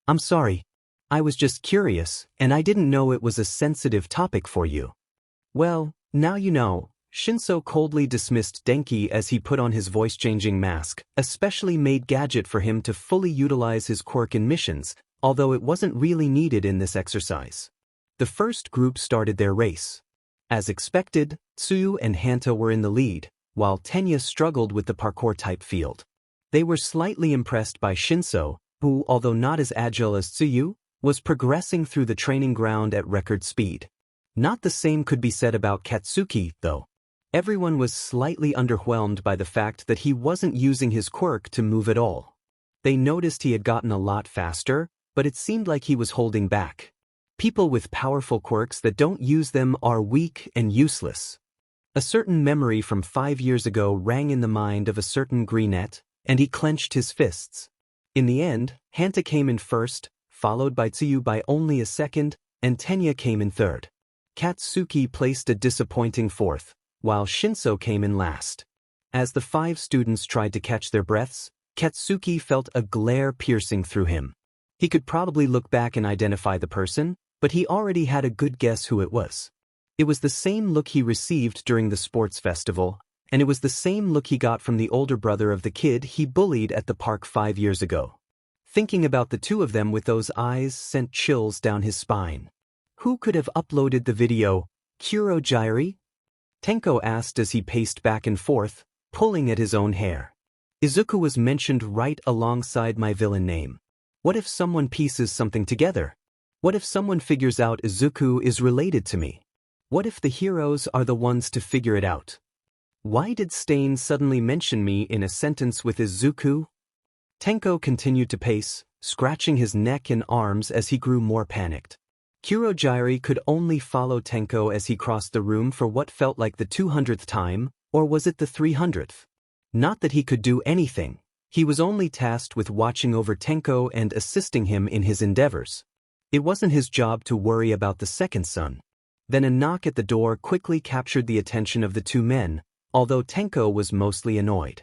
I'm sorry. I was just curious, and I didn't know it was a sensitive topic for you. Well, Now you know. Shinso coldly dismissed Denki as he put on his voice-changing mask, a specially made gadget for him to fully utilize his quirk in missions, although it wasn't really needed in this exercise. The first group started their race. As expected, Tsuyu and Hanta were in the lead, while Tenya struggled with the parkour-type field. They were slightly impressed by Shinso, who, although not as agile as Tsuyu, was progressing through the training ground at record speed. Not the same could be said about Katsuki, though. Everyone was slightly underwhelmed by the fact that he wasn't using his quirk to move at all. They noticed he had gotten a lot faster, but it seemed like he was holding back. People with powerful quirks that don't use them are weak and useless. A certain memory from 5 years ago rang in the mind of a certain greenette, and he clenched his fists. In the end, Hanta came in first, followed by Tsuyu by only a second, and Tenya came in third. Katsuki placed a disappointing fourth, while Shinso came in last. As the 5 students tried to catch their breaths, Katsuki felt a glare piercing through him. He could probably look back and identify the person, but he already had a good guess who it was. It was the same look he received during the sports festival, and it was the same look he got from the older brother of the kid he bullied at the park 5 years ago. Thinking about the two of them with those eyes sent chills down his spine. Who could have uploaded the video? Kurogyri? Tenko asked as he paced back and forth, pulling at his own hair. Izuku was mentioned right alongside my villain name. What if someone pieces something together? What if someone figures out Izuku is related to me? What if the heroes are the ones to figure it out? Why did Stain suddenly mention me in a sentence with Izuku? Tenko continued to pace, scratching his neck and arms as he grew more panicked. Kurogyri could only follow Tenko as he crossed the room for what felt like the 200th time, or was it the 300th? Not that he could do anything. He was only tasked with watching over Tenko and assisting him in his endeavors. It wasn't his job to worry about the second son. Then a knock at the door quickly captured the attention of the two men, although Tenko was mostly annoyed.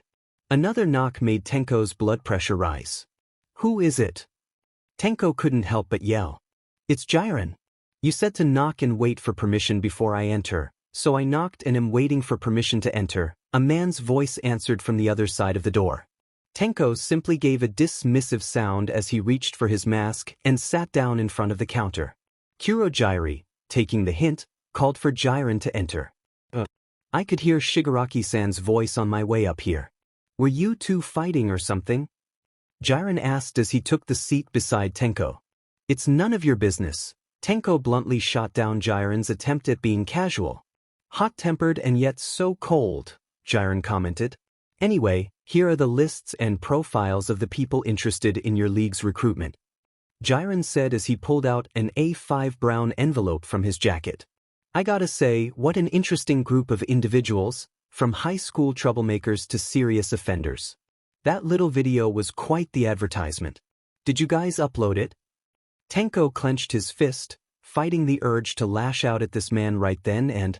Another knock made Tenko's blood pressure rise. Who is it? Tenko couldn't help but yell. It's Jiren. You said to knock and wait for permission before I enter, so I knocked and am waiting for permission to enter, a man's voice answered from the other side of the door. Tenko simply gave a dismissive sound as he reached for his mask and sat down in front of the counter. Kurogyri, taking the hint, called for Jiren to enter. I could hear Shigaraki-san's voice on my way up here. Were you two fighting or something? Jiren asked as he took the seat beside Tenko. It's none of your business. Tenko bluntly shot down Jiren's attempt at being casual. Hot-tempered and yet so cold, Jiren commented. Anyway, here are the lists and profiles of the people interested in your league's recruitment. Jiren said as he pulled out an A5 brown envelope from his jacket. I gotta say, what an interesting group of individuals, from high school troublemakers to serious offenders. That little video was quite the advertisement. Did you guys upload it? Tenko clenched his fist, fighting the urge to lash out at this man right then and...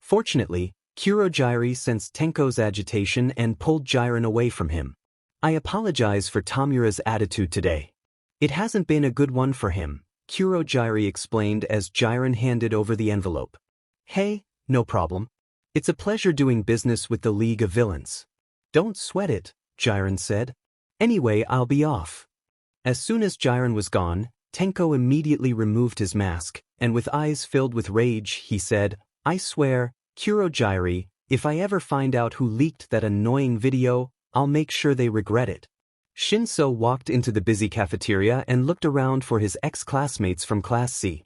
Fortunately, Kurogyri sensed Tenko's agitation and pulled Jiren away from him. I apologize for Tamura's attitude today. It hasn't been a good one for him, Kurogyri explained as Jiren handed over the envelope. Hey, no problem. It's a pleasure doing business with the League of Villains. Don't sweat it, Jiren said. Anyway, I'll be off. As soon as Jiren was gone, Tenko immediately removed his mask, and with eyes filled with rage, he said, I swear, Kurogyri, if I ever find out who leaked that annoying video, I'll make sure they regret it. Shinso walked into the busy cafeteria and looked around for his ex-classmates from Class C.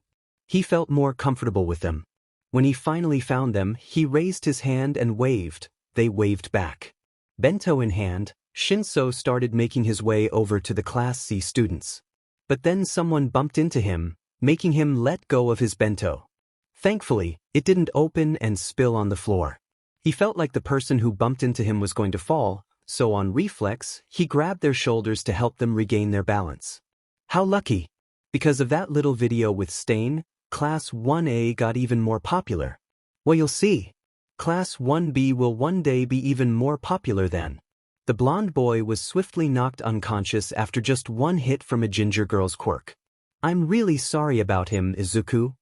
He felt more comfortable with them. When he finally found them, he raised his hand and waved. They waved back. Bento in hand, Shinso started making his way over to the Class C students. But then someone bumped into him, making him let go of his bento. Thankfully, it didn't open and spill on the floor. He felt like the person who bumped into him was going to fall, so on reflex, he grabbed their shoulders to help them regain their balance. How lucky! Because of that little video with Stain, Class 1A got even more popular. Well, you'll see. Class 1B will one day be even more popular then. The blonde boy was swiftly knocked unconscious after just one hit from a ginger girl's quirk. I'm really sorry about him, Izuku.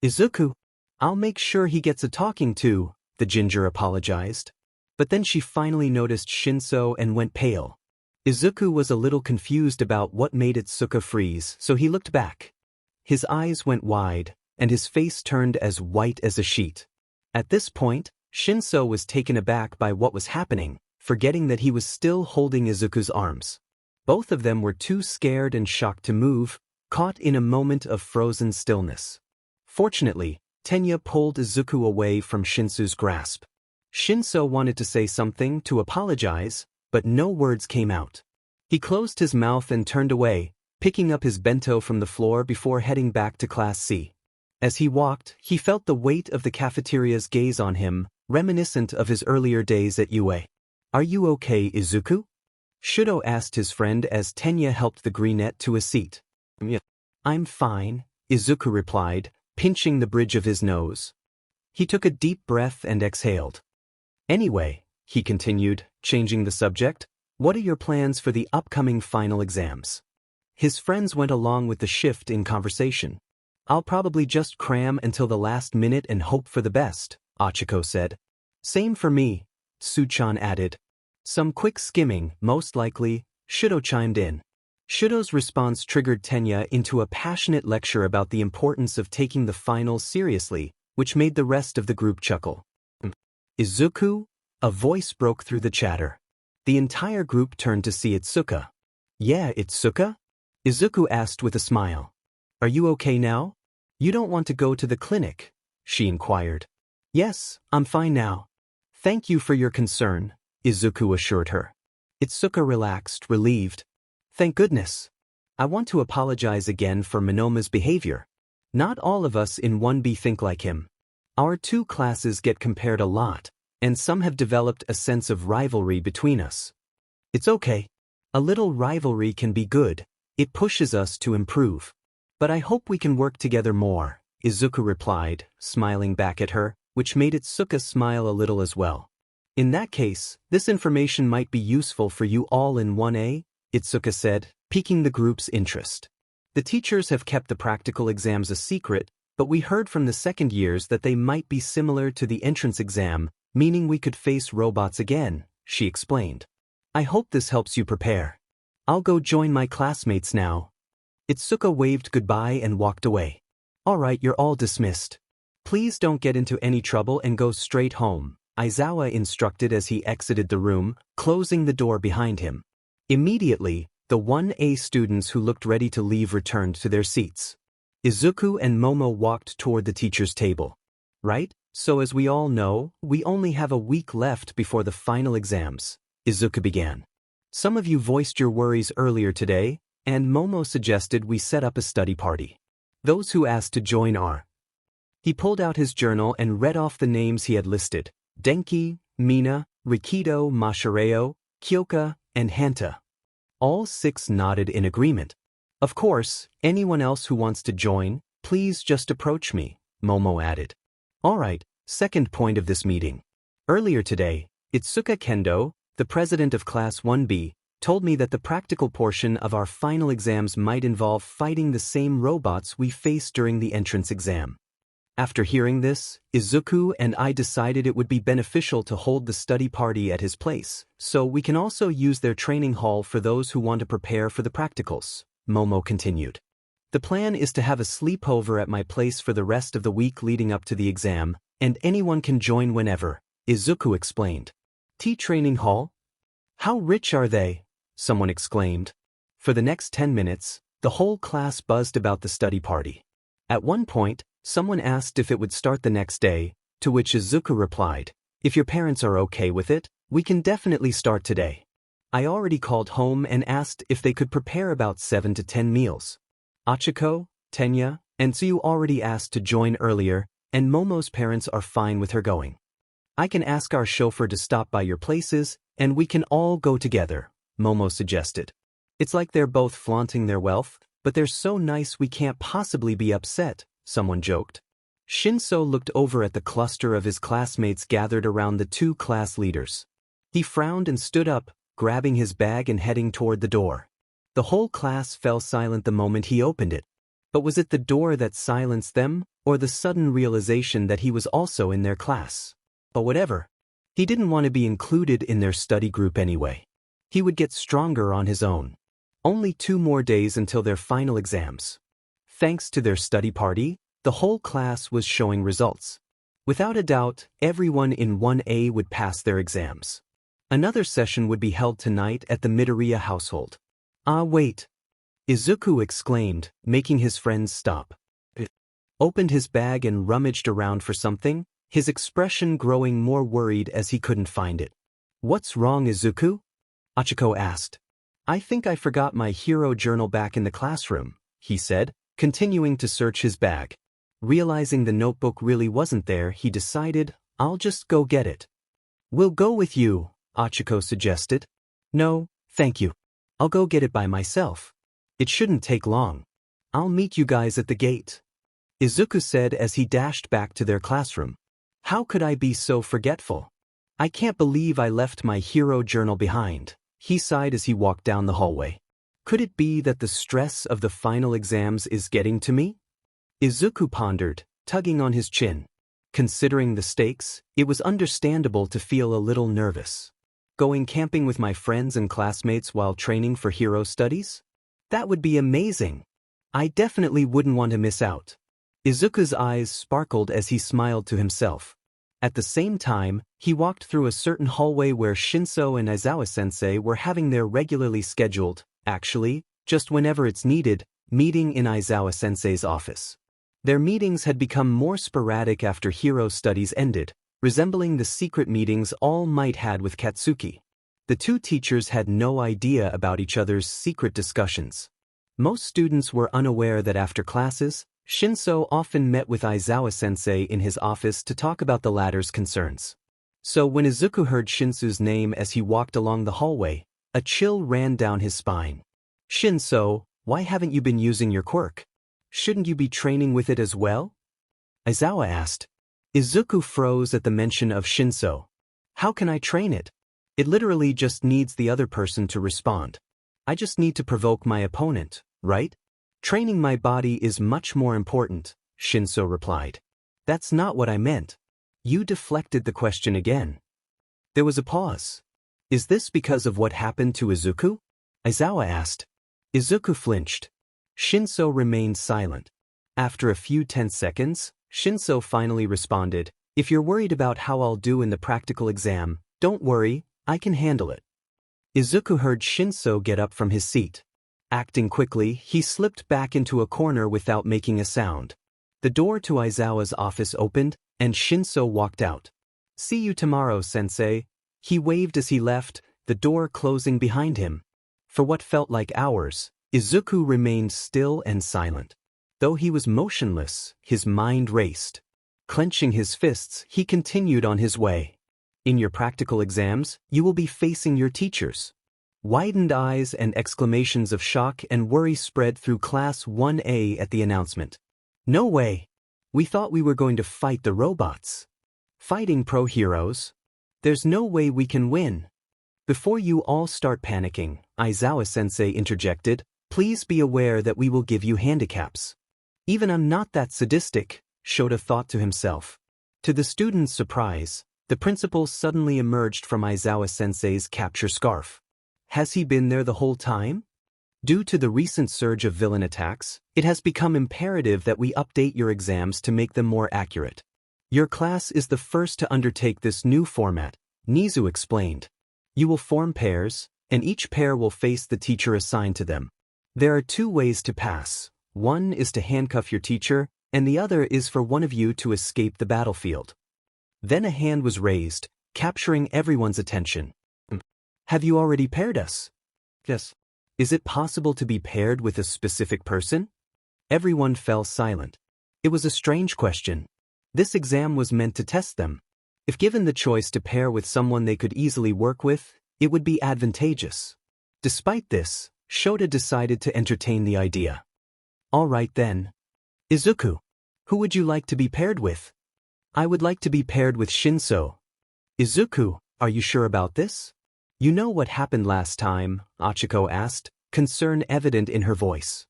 Izuku? I'll make sure he gets a talking to, the ginger apologized. But then she finally noticed Shinso and went pale. Izuku was a little confused about what made Itsuka freeze, so he looked back. His eyes went wide, and his face turned as white as a sheet. At this point, Shinso was taken aback by what was happening, forgetting that he was still holding Izuku's arms. Both of them were too scared and shocked to move, caught in a moment of frozen stillness. Fortunately, Tenya pulled Izuku away from Shinso's grasp. Shinso wanted to say something, to apologize, but no words came out. He closed his mouth and turned away, picking up his bento from the floor before heading back to Class C. As he walked, he felt the weight of the cafeteria's gaze on him, reminiscent of his earlier days at UA. "Are you okay, Izuku?" Shoto asked his friend as Tenya helped the greenette to a seat. "Yeah, I'm fine," Izuku replied, pinching the bridge of his nose. He took a deep breath and exhaled. "Anyway," he continued, changing the subject, "what are your plans for the upcoming final exams?" His friends went along with the shift in conversation. "I'll probably just cram until the last minute and hope for the best," Achiko said. "Same for me," Suchan added. "Some quick skimming, most likely," Shoto chimed in. Shoto's response triggered Tenya into a passionate lecture about the importance of taking the finals seriously, which made the rest of the group chuckle. "Izuku?" A voice broke through the chatter. The entire group turned to see Itsuka. "Yeah, Itsuka?" Izuku asked with a smile. "Are you okay now? You don't want to go to the clinic?" she inquired. "Yes, I'm fine now." "Thank you for your concern," Izuku assured her. Itsuka relaxed, relieved. "Thank goodness. I want to apologize again for Monoma's behavior. Not all of us in 1B think like him. Our two classes get compared a lot, and some have developed a sense of rivalry between us. It's okay. A little rivalry can be good. It pushes us to improve. But I hope we can work together more," Izuku replied, smiling back at her, which made Itsuka smile a little as well. "In that case, this information might be useful for you all in 1A, Itsuka said, piquing the group's interest. "The teachers have kept the practical exams a secret, but we heard from the second years that they might be similar to the entrance exam, meaning we could face robots again," she explained. "I hope this helps you prepare. I'll go join my classmates now." Itsuka waved goodbye and walked away. "All right, you're all dismissed. Please don't get into any trouble and go straight home," Aizawa instructed as he exited the room, closing the door behind him. Immediately, the 1A students who looked ready to leave returned to their seats. Izuku and Momo walked toward the teacher's table. "Right, so as we all know, we only have a week left before the final exams," Izuku began. "Some of you voiced your worries earlier today, and Momo suggested we set up a study party. Those who asked to join are..." He pulled out his journal and read off the names he had listed: Denki, Mina, Rikido, Mashareo, Kyoka, and Hanta. All 6 nodded in agreement. "Of course, anyone else who wants to join, please just approach me," Momo added. "All right, second point of this meeting. Earlier today, Itsuka Kendo, the president of Class 1B, told me that the practical portion of our final exams might involve fighting the same robots we faced during the entrance exam. After hearing this, Izuku and I decided it would be beneficial to hold the study party at his place, so we can also use their training hall for those who want to prepare for the practicals," Momo continued. "The plan is to have a sleepover at my place for the rest of the week leading up to the exam, and anyone can join whenever," Izuku explained. "Training hall? How rich are they?" someone exclaimed. For the next 10 minutes, the whole class buzzed about the study party. At one point, someone asked if it would start the next day, to which Izuku replied, "If your parents are okay with it, we can definitely start today. I already called home and asked if they could prepare about 7 to 10 meals. Achiko, Tenya, and Tsuyu already asked to join earlier, and Momo's parents are fine with her going. I can ask our chauffeur to stop by your places, and we can all go together," Momo suggested. "It's like they're both flaunting their wealth, but they're so nice we can't possibly be upset," someone joked. Shinso looked over at the cluster of his classmates gathered around the 2 class leaders. He frowned and stood up, grabbing his bag and heading toward the door. The whole class fell silent the moment he opened it. But was it the door that silenced them, or the sudden realization that he was also in their class? But whatever. He didn't want to be included in their study group anyway. He would get stronger on his own. Only 2 more days until their final exams. Thanks to their study party, the whole class was showing results. Without a doubt, everyone in 1A would pass their exams. Another session would be held tonight at the Midoriya household. Ah, wait. Izuku exclaimed, making his friends stop. Opened his bag and rummaged around for something, his expression growing more worried as he couldn't find it. What's wrong, Izuku? Hachiko asked. I think I forgot my hero journal back in the classroom, he said, continuing to search his bag. Realizing the notebook really wasn't there, he decided, I'll just go get it. We'll go with you, Hachiko suggested. No, thank you. I'll go get it by myself. It shouldn't take long. I'll meet you guys at the gate, Izuku said as he dashed back to their classroom. How could I be so forgetful? I can't believe I left my hero journal behind, he sighed as he walked down the hallway. Could it be that the stress of the final exams is getting to me? Izuku pondered, tugging on his chin. Considering the stakes, it was understandable to feel a little nervous. Going camping with my friends and classmates while training for hero studies? That would be amazing. I definitely wouldn't want to miss out. Izuku's eyes sparkled as he smiled to himself. At the same time, he walked through a certain hallway where Shinso and Aizawa-sensei were having their regularly scheduled, actually, just whenever it's needed, meeting in Aizawa-sensei's office. Their meetings had become more sporadic after hero studies ended, resembling the secret meetings All Might had with Katsuki. The 2 teachers had no idea about each other's secret discussions. Most students were unaware that after classes, Shinso often met with Aizawa-sensei in his office to talk about the latter's concerns. So when Izuku heard Shinso's name as he walked along the hallway, a chill ran down his spine. Shinso, why haven't you been using your quirk? Shouldn't you be training with it as well? Aizawa asked. Izuku froze at the mention of Shinso. How can I train it? It literally just needs the other person to respond. I just need to provoke my opponent, right? Training my body is much more important, Shinso replied. That's not what I meant. You deflected the question again. There was a pause. Is this because of what happened to Izuku? Aizawa asked. Izuku flinched. Shinso remained silent. After a few tense seconds, Shinso finally responded, If you're worried about how I'll do in the practical exam, don't worry, I can handle it. Izuku heard Shinso get up from his seat. Acting quickly, he slipped back into a corner without making a sound. The door to Aizawa's office opened, and Shinso walked out. See you tomorrow, sensei. He waved as he left, the door closing behind him. For what felt like hours, Izuku remained still and silent. Though he was motionless, his mind raced. Clenching his fists, he continued on his way. In your practical exams, you will be facing your teachers. Widened eyes and exclamations of shock and worry spread through Class 1A at the announcement. No way! We thought we were going to fight the robots. Fighting pro-heroes? There's no way we can win. Before you all start panicking, Aizawa-sensei interjected, please be aware that we will give you handicaps. Even I'm not that sadistic, Shoto thought to himself. To the students' surprise, the principal suddenly emerged from Aizawa-sensei's capture scarf. Has he been there the whole time? Due to the recent surge of villain attacks, it has become imperative that we update your exams to make them more accurate. Your class is the first to undertake this new format, Nizu explained. You will form pairs, and each pair will face the teacher assigned to them. There are 2 ways to pass. One is to handcuff your teacher, and the other is for one of you to escape the battlefield. Then a hand was raised, capturing everyone's attention. Have you already paired us? Yes. Is it possible to be paired with a specific person? Everyone fell silent. It was a strange question. This exam was meant to test them. If given the choice to pair with someone they could easily work with, it would be advantageous. Despite this, Shoto decided to entertain the idea. All right then. Izuku, who would you like to be paired with? I would like to be paired with Shinso. Izuku, are you sure about this? You know what happened last time, Hachiko asked, concern evident in her voice.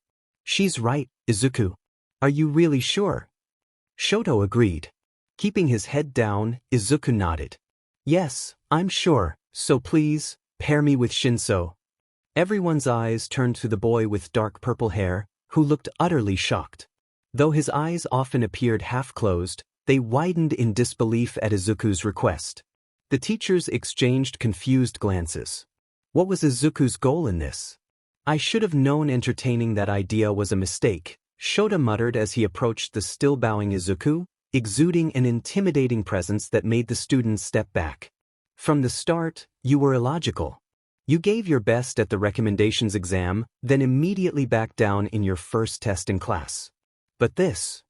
She's right, Izuku. Are you really sure? Shoto agreed. Keeping his head down, Izuku nodded. Yes, I'm sure, so please, pair me with Shinso. Everyone's eyes turned to the boy with dark purple hair, who looked utterly shocked. Though his eyes often appeared half-closed, they widened in disbelief at Izuku's request. The teachers exchanged confused glances. What was Izuku's goal in this? I should have known entertaining that idea was a mistake, Shoto muttered as he approached the still bowing Izuku, exuding an intimidating presence that made the students step back. From the start, you were illogical. You gave your best at the recommendations exam, then immediately backed down in your first test in class. But this.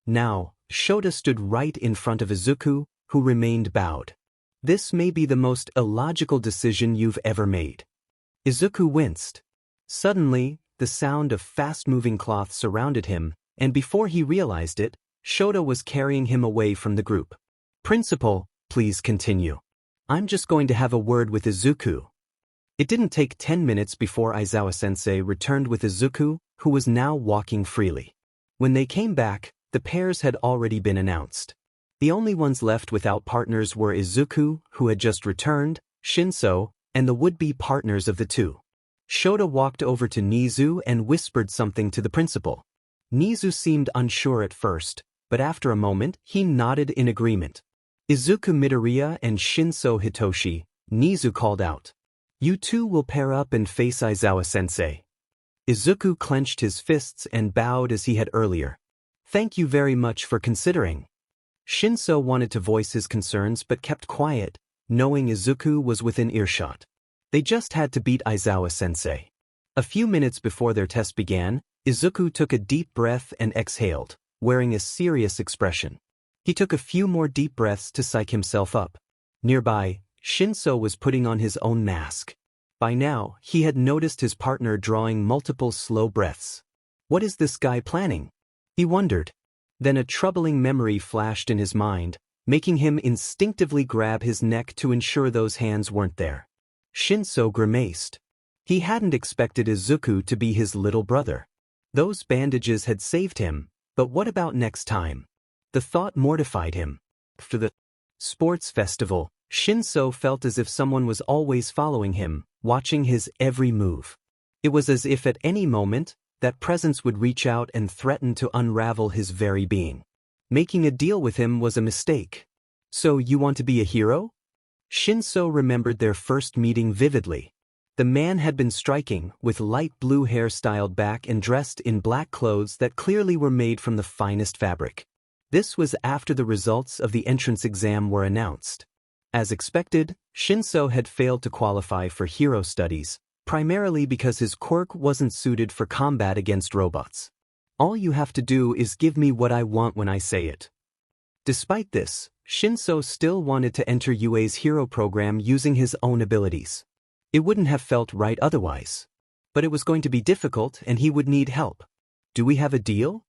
Now, Shoto stood right in front of Izuku, who remained bowed. This may be the most illogical decision you've ever made. Izuku winced. Suddenly, the sound of fast-moving cloth surrounded him, and before he realized it, Shoto was carrying him away from the group. Principal, please continue. I'm just going to have a word with Izuku. It didn't take 10 minutes before Aizawa-sensei returned with Izuku, who was now walking freely. When they came back, the pairs had already been announced. The only ones left without partners were Izuku, who had just returned, Shinso, and the would-be partners of the two. Shoto walked over to Nizu and whispered something to the principal. Nizu seemed unsure at first, but after a moment he nodded in agreement. Izuku Midoriya and Shinso Hitoshi, Nizu called out. You two will pair up and face Aizawa-sensei. Izuku clenched his fists and bowed as he had earlier. Thank you very much for considering. Shinso wanted to voice his concerns but kept quiet, knowing Izuku was within earshot. They just had to beat Aizawa-sensei. A few minutes before their test began, Izuku took a deep breath and exhaled, wearing a serious expression. He took a few more deep breaths to psych himself up. Nearby, Shinso was putting on his own mask. By now, he had noticed his partner drawing multiple slow breaths. What is this guy planning? He wondered. Then a troubling memory flashed in his mind, making him instinctively grab his neck to ensure those hands weren't there. Shinso grimaced. He hadn't expected Izuku to be his little brother. Those bandages had saved him, but what about next time? The thought mortified him. After the sports festival, Shinso felt as if someone was always following him, watching his every move. It was as if at any moment, that presence would reach out and threaten to unravel his very being. Making a deal with him was a mistake. So you want to be a hero? Shinso remembered their first meeting vividly. The man had been striking, with light blue hair styled back and dressed in black clothes that clearly were made from the finest fabric. This was after the results of the entrance exam were announced. As expected, Shinso had failed to qualify for hero studies, primarily because his quirk wasn't suited for combat against robots. All you have to do is give me what I want when I say it. Despite this, Shinso still wanted to enter UA's hero program using his own abilities. It wouldn't have felt right otherwise. But it was going to be difficult and he would need help. Do we have a deal?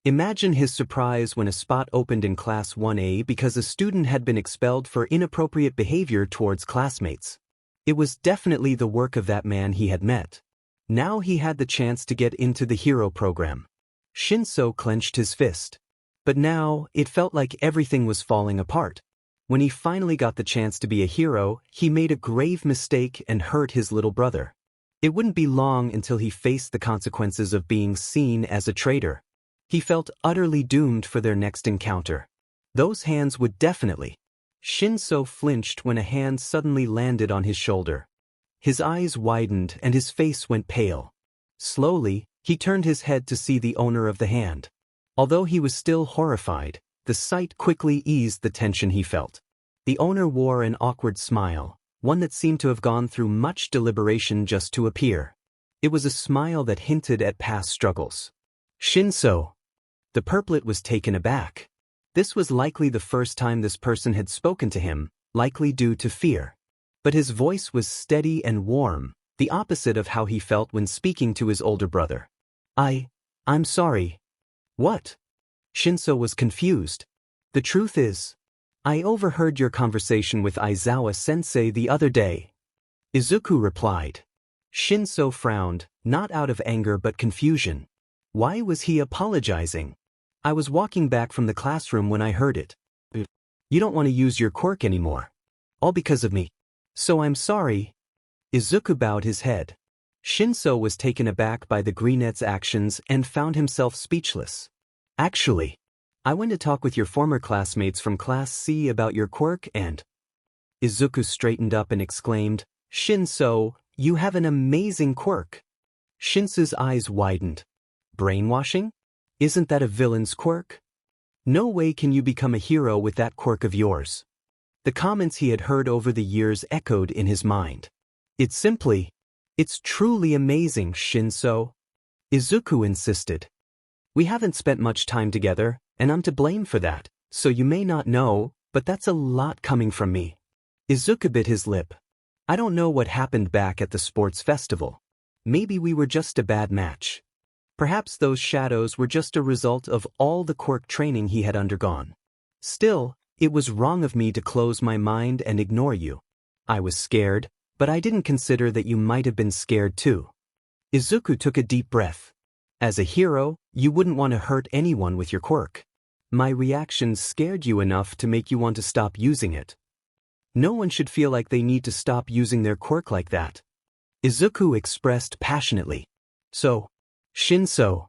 Imagine his surprise when a spot opened in Class 1A because a student had been expelled for inappropriate behavior towards classmates. It was definitely the work of that man he had met. Now he had the chance to get into the hero program. Shinso clenched his fist. But now, it felt like everything was falling apart. When he finally got the chance to be a hero, he made a grave mistake and hurt his little brother. It wouldn't be long until he faced the consequences of being seen as a traitor. He felt utterly doomed for their next encounter. Those hands would definitely. Shinso flinched when a hand suddenly landed on his shoulder. His eyes widened and his face went pale. Slowly, he turned his head to see the owner of the hand. Although he was still horrified, the sight quickly eased the tension he felt. The owner wore an awkward smile, one that seemed to have gone through much deliberation just to appear. It was a smile that hinted at past struggles. Shinso. The purplet was taken aback. This was likely the first time this person had spoken to him, likely due to fear. But his voice was steady and warm, the opposite of how he felt when speaking to his older brother. I'm sorry. What? Shinso was confused. The truth is, I overheard your conversation with Aizawa-sensei the other day. Izuku replied. Shinso frowned, not out of anger but confusion. Why was he apologizing? I was walking back from the classroom when I heard it. You don't want to use your quirk anymore. All because of me. So I'm sorry. Izuku bowed his head. Shinso was taken aback by the Greenette's actions and found himself speechless. Actually, I went to talk with your former classmates from Class C about your quirk and… Izuku straightened up and exclaimed, Shinso, you have an amazing quirk. Shinso's eyes widened. Brainwashing? Isn't that a villain's quirk? No way can you become a hero with that quirk of yours. The comments he had heard over the years echoed in his mind. It's truly amazing, Shinso. Izuku insisted. We haven't spent much time together, and I'm to blame for that, so you may not know, but that's a lot coming from me. Izuku bit his lip. I don't know what happened back at the sports festival. Maybe we were just a bad match. Perhaps those shadows were just a result of all the quirk training he had undergone. Still, it was wrong of me to close my mind and ignore you. I was scared, but I didn't consider that you might have been scared too. Izuku took a deep breath. As a hero, you wouldn't want to hurt anyone with your quirk. My reaction scared you enough to make you want to stop using it. No one should feel like they need to stop using their quirk like that. Izuku expressed passionately. So, Shinso.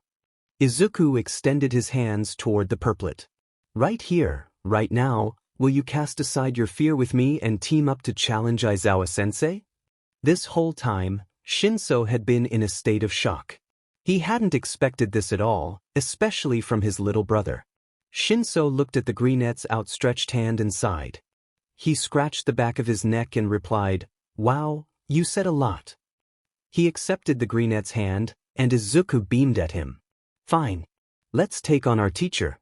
Izuku extended his hands toward the purplet. Right here, right now, will you cast aside your fear with me and team up to challenge Aizawa-sensei? This whole time, Shinso had been in a state of shock. He hadn't expected this at all, especially from his little brother. Shinso looked at the Greenette's outstretched hand and sighed. He scratched the back of his neck and replied, Wow, you said a lot. He accepted the Greenette's hand, and Izuku beamed at him. Fine. Let's take on our teacher.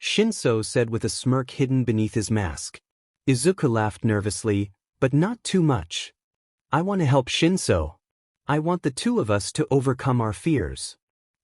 Shinso said with a smirk hidden beneath his mask. Izuku laughed nervously, but not too much. I want to help Shinso. I want the two of us to overcome our fears.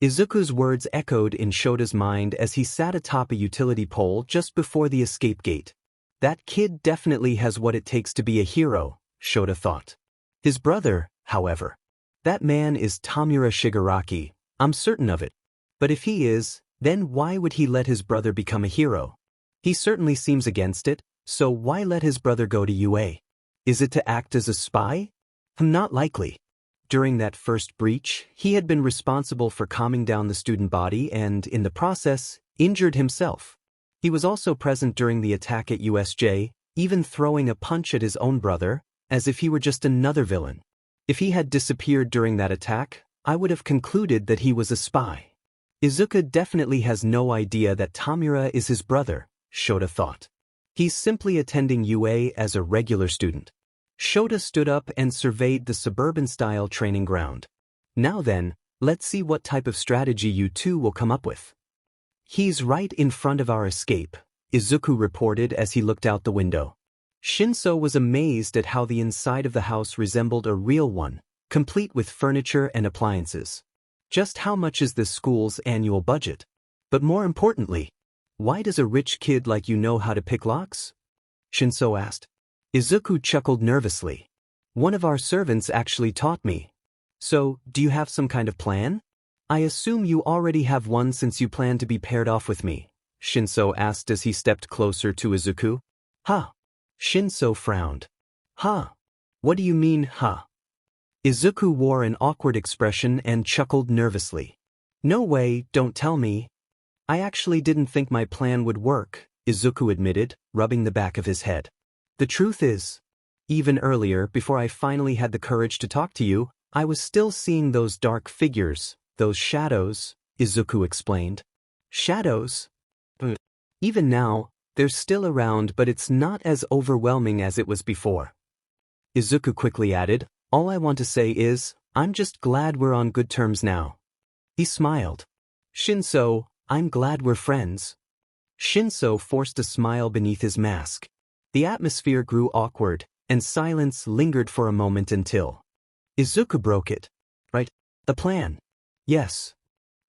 Izuku's words echoed in Shoto's mind as he sat atop a utility pole just before the escape gate. That kid definitely has what it takes to be a hero, Shoto thought. His brother, however. That man is Tamura Shigaraki, I'm certain of it. But if he is, then why would he let his brother become a hero? He certainly seems against it, so why let his brother go to UA? Is it to act as a spy? Not likely. During that first breach, he had been responsible for calming down the student body and, in the process, injured himself. He was also present during the attack at USJ, even throwing a punch at his own brother, as if he were just another villain. If he had disappeared during that attack, I would have concluded that he was a spy. Izuku definitely has no idea that Tamura is his brother, Shoto thought. He's simply attending UA as a regular student. Shoto stood up and surveyed the suburban-style training ground. Now then, let's see what type of strategy you two will come up with. He's right in front of our escape, Izuku reported as he looked out the window. Shinso was amazed at how the inside of the house resembled a real one, complete with furniture and appliances. Just how much is this school's annual budget? But more importantly, why does a rich kid like you know how to pick locks? Shinso asked. Izuku chuckled nervously. One of our servants actually taught me. So, do you have some kind of plan? I assume you already have one since you plan to be paired off with me, Shinso asked as he stepped closer to Izuku. Huh? Shinso frowned. Huh? What do you mean, huh? Izuku wore an awkward expression and chuckled nervously. No way, don't tell me. I actually didn't think my plan would work, Izuku admitted, rubbing the back of his head. The truth is, even earlier, before I finally had the courage to talk to you, I was still seeing those dark figures, those shadows, Izuku explained. Shadows? Even now, they're still around, but it's not as overwhelming as it was before. Izuku quickly added, all I want to say is, I'm just glad we're on good terms now. He smiled. Shinso, I'm glad we're friends. Shinso forced a smile beneath his mask. The atmosphere grew awkward, and silence lingered for a moment until Izuku broke it. Right? A plan. Yes.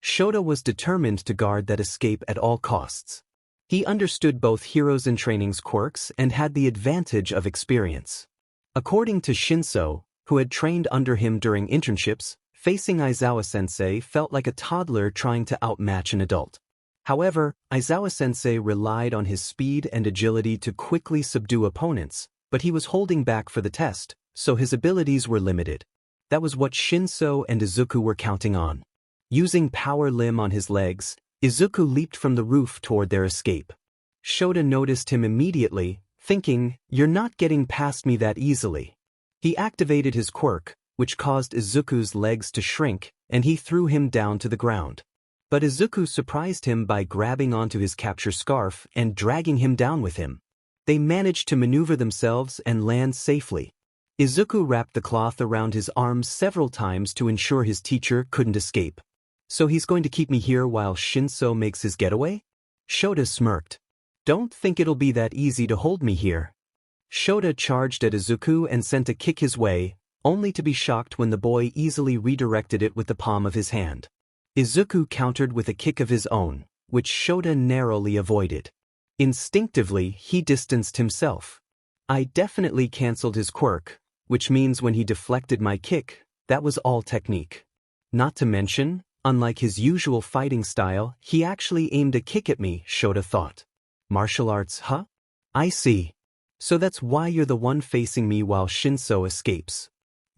Shoto was determined to guard that escape at all costs. He understood both heroes in training's quirks and had the advantage of experience. According to Shinso, who had trained under him during internships, Facing Aizawa-sensei felt like a toddler trying to outmatch an adult. However, Aizawa-sensei relied on his speed and agility to quickly subdue opponents, but he was holding back for the test, so his abilities were limited. That was what Shinso and Izuku were counting on. Using power limb on his legs, Izuku leaped from the roof toward their escape. Shoto noticed him immediately, thinking, "You're not getting past me that easily." He activated his quirk, which caused Izuku's legs to shrink, and he threw him down to the ground. But Izuku surprised him by grabbing onto his capture scarf and dragging him down with him. They managed to maneuver themselves and land safely. Izuku wrapped the cloth around his arms several times to ensure his teacher couldn't escape. "So he's going to keep me here while Shinso makes his getaway?" Shoto smirked. "Don't think it'll be that easy to hold me here." Shoto charged at Izuku and sent a kick his way, only to be shocked when the boy easily redirected it with the palm of his hand. Izuku countered with a kick of his own, which Shoto narrowly avoided. Instinctively, he distanced himself. I definitely cancelled his quirk, which means when he deflected my kick, that was all technique. Not to mention, unlike his usual fighting style, he actually aimed a kick at me, Shoto thought. Martial arts, huh? I see. So that's why you're the one facing me while Shinso escapes.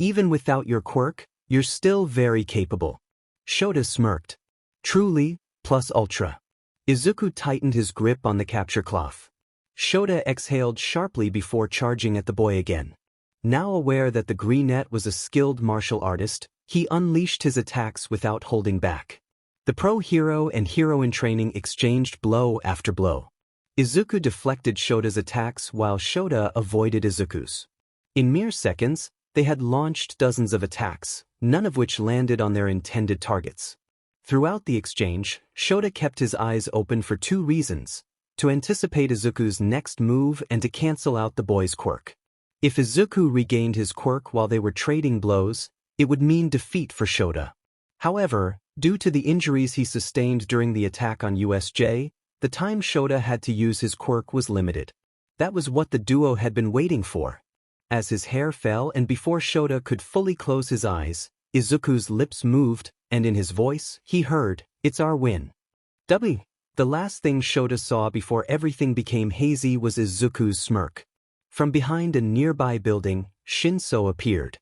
Even without your quirk, you're still very capable. Shoto smirked. Truly, plus ultra. Izuku tightened his grip on the capture cloth. Shoto exhaled sharply before charging at the boy again. Now aware that the greenette was a skilled martial artist, he unleashed his attacks without holding back. The pro hero and hero in training exchanged blow after blow. Izuku deflected Shoto's attacks while Shoto avoided Izuku's. In mere seconds, they had launched dozens of attacks, none of which landed on their intended targets. Throughout the exchange, Shoto kept his eyes open for two reasons: to anticipate Izuku's next move and to cancel out the boy's quirk. If Izuku regained his quirk while they were trading blows, it would mean defeat for Shoto. However, due to the injuries he sustained during the attack on USJ, the time Shoto had to use his quirk was limited. That was what the duo had been waiting for. As his hair fell and before Shoto could fully close his eyes, Izuku's lips moved, and in his voice, he heard, "It's our win." W. The last thing Shoto saw before everything became hazy was Izuku's smirk. From behind a nearby building, Shinso appeared.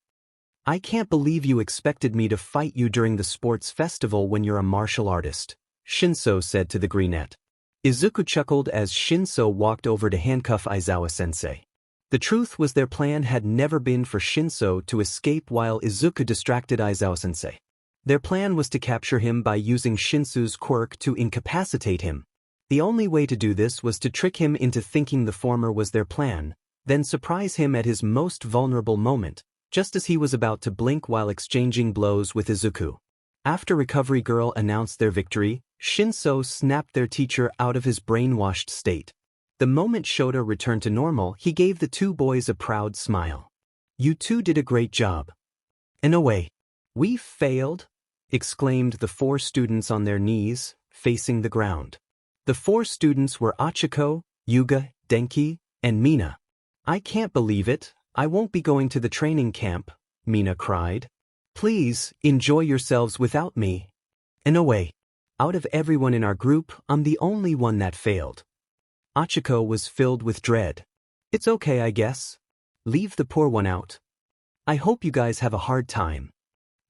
"I can't believe you expected me to fight you during the sports festival when you're a martial artist," Shinso said to the greenette. Izuku chuckled as Shinso walked over to handcuff Aizawa-sensei. The truth was their plan had never been for Shinso to escape while Izuku distracted Aizawa-sensei. Their plan was to capture him by using Shinso's quirk to incapacitate him. The only way to do this was to trick him into thinking the former was their plan, then surprise him at his most vulnerable moment, just as he was about to blink while exchanging blows with Izuku. After Recovery Girl announced their victory, Shinso snapped their teacher out of his brainwashed state. The moment Shoto returned to normal, he gave the two boys a proud smile. "You two did a great job." "In a way." "We failed," exclaimed the four students on their knees, facing the ground. The four students were Achiko, Yuga, Denki, and Mina. "I can't believe it, I won't be going to the training camp," Mina cried. "Please, enjoy yourselves without me." "In a way. Out of everyone in our group, I'm the only one that failed." Achiko was filled with dread. "It's okay, I guess. Leave the poor one out. I hope you guys have a hard time."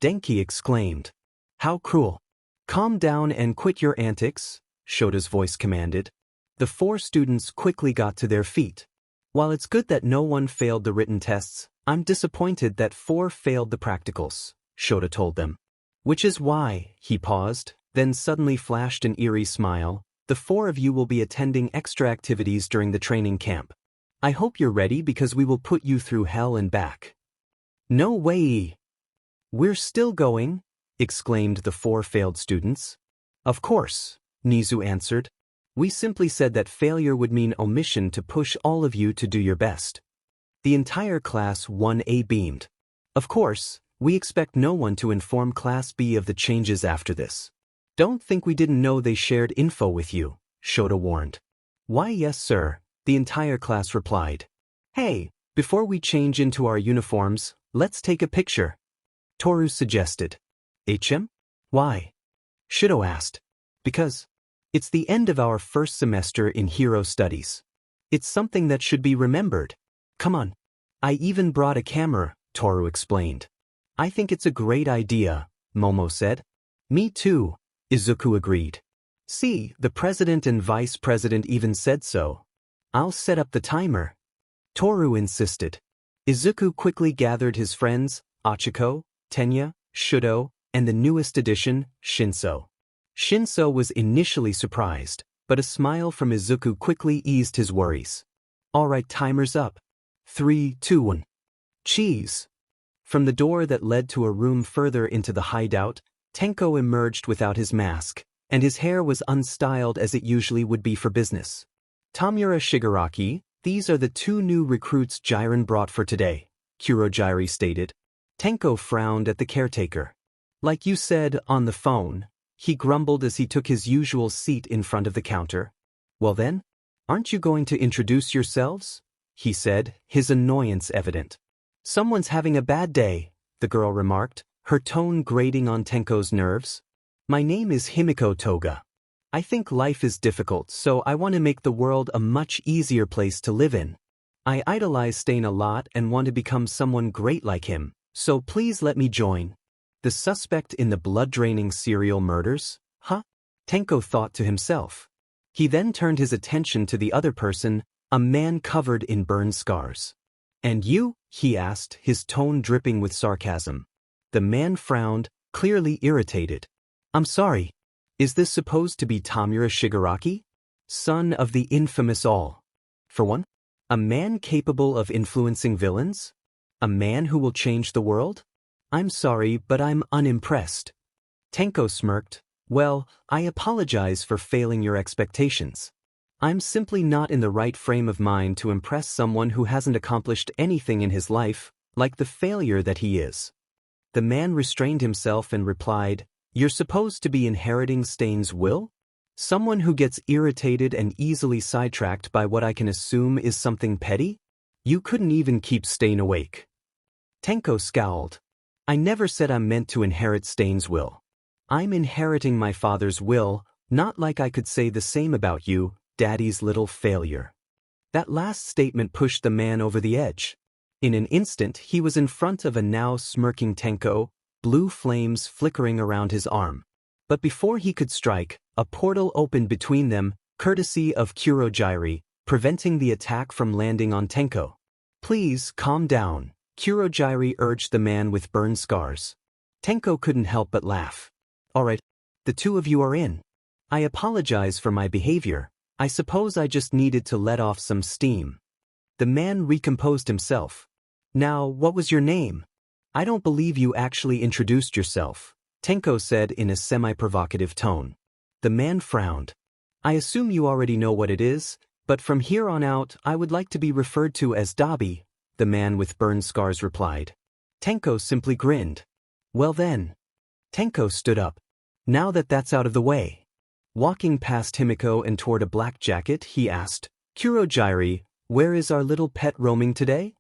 Denki exclaimed. "How cruel." "Calm down and quit your antics," Shoto's voice commanded. The four students quickly got to their feet. "While it's good that no one failed the written tests, I'm disappointed that 4 failed the practicals," Shoto told them. "Which is why," he paused, then suddenly flashed an eerie smile, "the 4 of you will be attending extra activities during the training camp. I hope you're ready because we will put you through hell and back." "No way!" "We're still going," exclaimed the 4 failed students. "Of course," Nizu answered. "We simply said that failure would mean omission to push all of you to do your best." The entire Class 1A beamed. "Of course, we expect no one to inform Class B of the changes after this." "Don't think we didn't know they shared info with you," Shoto warned. "Why yes sir," the entire class replied. "Hey, before we change into our uniforms, let's take a picture," Toru suggested. HM? Why? Shoto asked. Because it's the end of our first semester in hero studies. It's something that should be remembered. Come on. I even brought a camera, Toru explained. I think it's a great idea, Momo said. Me too, Izuku agreed. See, the president and vice president even said so. I'll set up the timer. Toru insisted. Izuku quickly gathered his friends, Achiko, Tenya, Shoto, and the newest addition, Shinso. Shinso was initially surprised, but a smile from Izuku quickly eased his worries. Alright, timer's up. 3, 2, 1. Cheese. From the door that led to a room further into the hideout, Tenko emerged without his mask, and his hair was unstyled as it usually would be for business. Tamura Shigaraki, these are the 2 new recruits Jiren brought for today, Kurogiri stated. Tenko frowned at the caretaker. Like you said on the phone, he grumbled as he took his usual seat in front of the counter. Well then, aren't you going to introduce yourselves? He said, his annoyance evident. Someone's having a bad day, the girl remarked, her tone grating on Tenko's nerves. My name is Himiko Toga. I think life is difficult, so I want to make the world a much easier place to live in. I idolize Stain a lot and want to become someone great like him, so please let me join. The suspect in the blood-draining serial murders? Huh? Tenko thought to himself. He then turned his attention to the other person, a man covered in burn scars. And you? He asked, his tone dripping with sarcasm. The man frowned, clearly irritated. I'm sorry. Is this supposed to be Tamura Shigaraki? Son of the infamous All. For one? A man capable of influencing villains? A man who will change the world? I'm sorry, but I'm unimpressed. Tenko smirked. Well, I apologize for failing your expectations. I'm simply not in the right frame of mind to impress someone who hasn't accomplished anything in his life, like the failure that he is. The man restrained himself and replied, You're supposed to be inheriting Stain's will? Someone who gets irritated and easily sidetracked by what I can assume is something petty? You couldn't even keep Stain awake. Tenko scowled. I never said I'm meant to inherit Stain's will. I'm inheriting my father's will, not like I could say the same about you, Daddy's little failure. That last statement pushed the man over the edge. In an instant, he was in front of a now smirking Tenko, blue flames flickering around his arm. But before he could strike, a portal opened between them, courtesy of Kurogiri, preventing the attack from landing on Tenko. Please, calm down, Kurogiri urged the man with burn scars. Tenko couldn't help but laugh. Alright, the 2 of you are in. I apologize for my behavior. I suppose I just needed to let off some steam. The man recomposed himself. Now, what was your name? I don't believe you actually introduced yourself, Tenko said in a semi-provocative tone. The man frowned. I assume you already know what it is, but from here on out I would like to be referred to as Dabi, the man with burn scars replied. Tenko simply grinned. Well then. Tenko stood up. Now that that's out of the way. Walking past Himiko and toward a black jacket, he asked, Kurogiri, where is our little pet roaming today?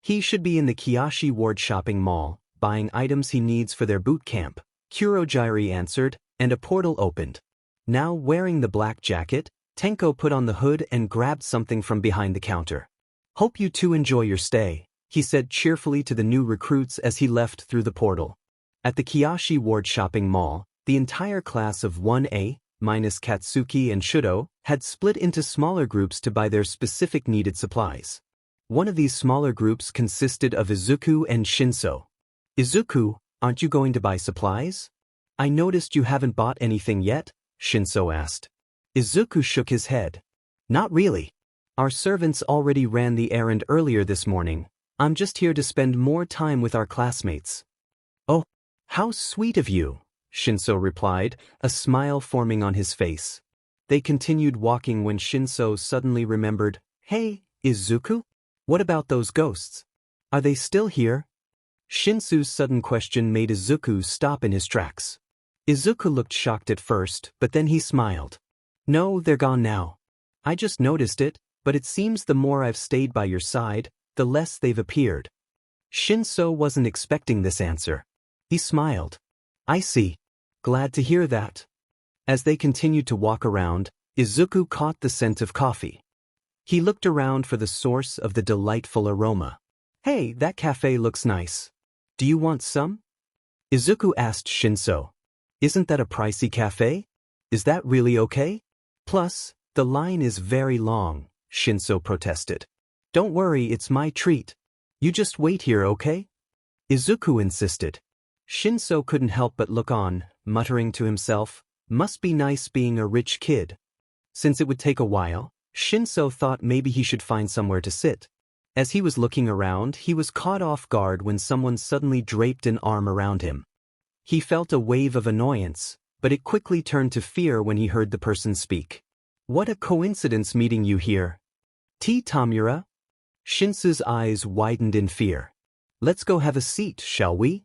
He should be in the Kiyoshi Ward shopping mall, buying items he needs for their boot camp, Kurogiri answered, and a portal opened. Now wearing the black jacket, Tenko put on the hood and grabbed something from behind the counter. Hope you two enjoy your stay, he said cheerfully to the new recruits as he left through the portal. At the Kiyoshi Ward shopping mall, the entire class of 1A, minus Katsuki and Shoto, had split into smaller groups to buy their specific needed supplies. One of these smaller groups consisted of Izuku and Shinso. Izuku, aren't you going to buy supplies? I noticed you haven't bought anything yet, Shinso asked. Izuku shook his head. Not really. Our servants already ran the errand earlier this morning. I'm just here to spend more time with our classmates. Oh, how sweet of you, Shinso replied, a smile forming on his face. They continued walking when Shinso suddenly remembered, Hey, Izuku? What about those ghosts? Are they still here? Shinsu's sudden question made Izuku stop in his tracks. Izuku looked shocked at first, but then he smiled. No, they're gone now. I just noticed it, but it seems the more I've stayed by your side, the less they've appeared. Shinso wasn't expecting this answer. He smiled. I see. Glad to hear that. As they continued to walk around, Izuku caught the scent of coffee. He looked around for the source of the delightful aroma. Hey, that cafe looks nice. Do you want some? Izuku asked Shinso. Isn't that a pricey cafe? Is that really okay? Plus, the line is very long, Shinso protested. Don't worry, it's my treat. You just wait here, okay? Izuku insisted. Shinso couldn't help but look on, muttering to himself, must be nice being a rich kid. Since it would take a while, Shinso thought maybe he should find somewhere to sit. As he was looking around, he was caught off guard when someone suddenly draped an arm around him. He felt a wave of annoyance, but it quickly turned to fear when he heard the person speak. What a coincidence meeting you here. T. Tamura? Shinso's eyes widened in fear. Let's go have a seat, shall we?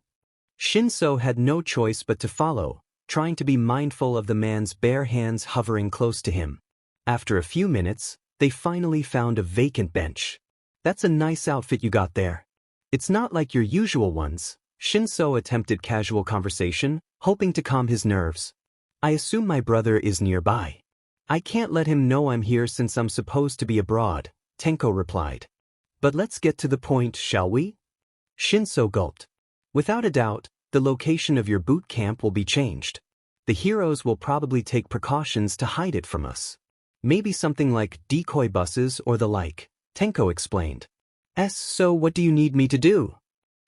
Shinso had no choice but to follow, trying to be mindful of the man's bare hands hovering close to him. After a few minutes, they finally found a vacant bench. That's a nice outfit you got there. It's not like your usual ones. Shinso attempted casual conversation, hoping to calm his nerves. I assume my brother is nearby. I can't let him know I'm here since I'm supposed to be abroad, Tenko replied. But let's get to the point, shall we? Shinso gulped. Without a doubt, the location of your boot camp will be changed. The heroes will probably take precautions to hide it from us. Maybe something like decoy buses or the like, Tenko explained. So what do you need me to do?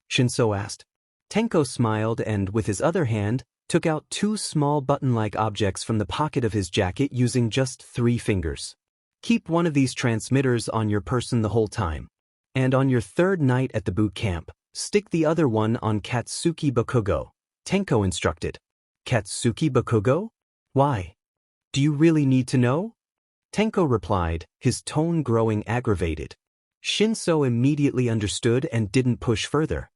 Shinso asked. Tenko smiled and, with his other hand, took out 2 small button-like objects from the pocket of his jacket using just 3 fingers. Keep one of these transmitters on your person the whole time. And on your 3rd night at the boot camp, stick the other one on Katsuki Bakugo, Tenko instructed. Katsuki Bakugo? Why? Do you really need to know? Tenko replied, his tone growing aggravated. Shinso immediately understood and didn't push further.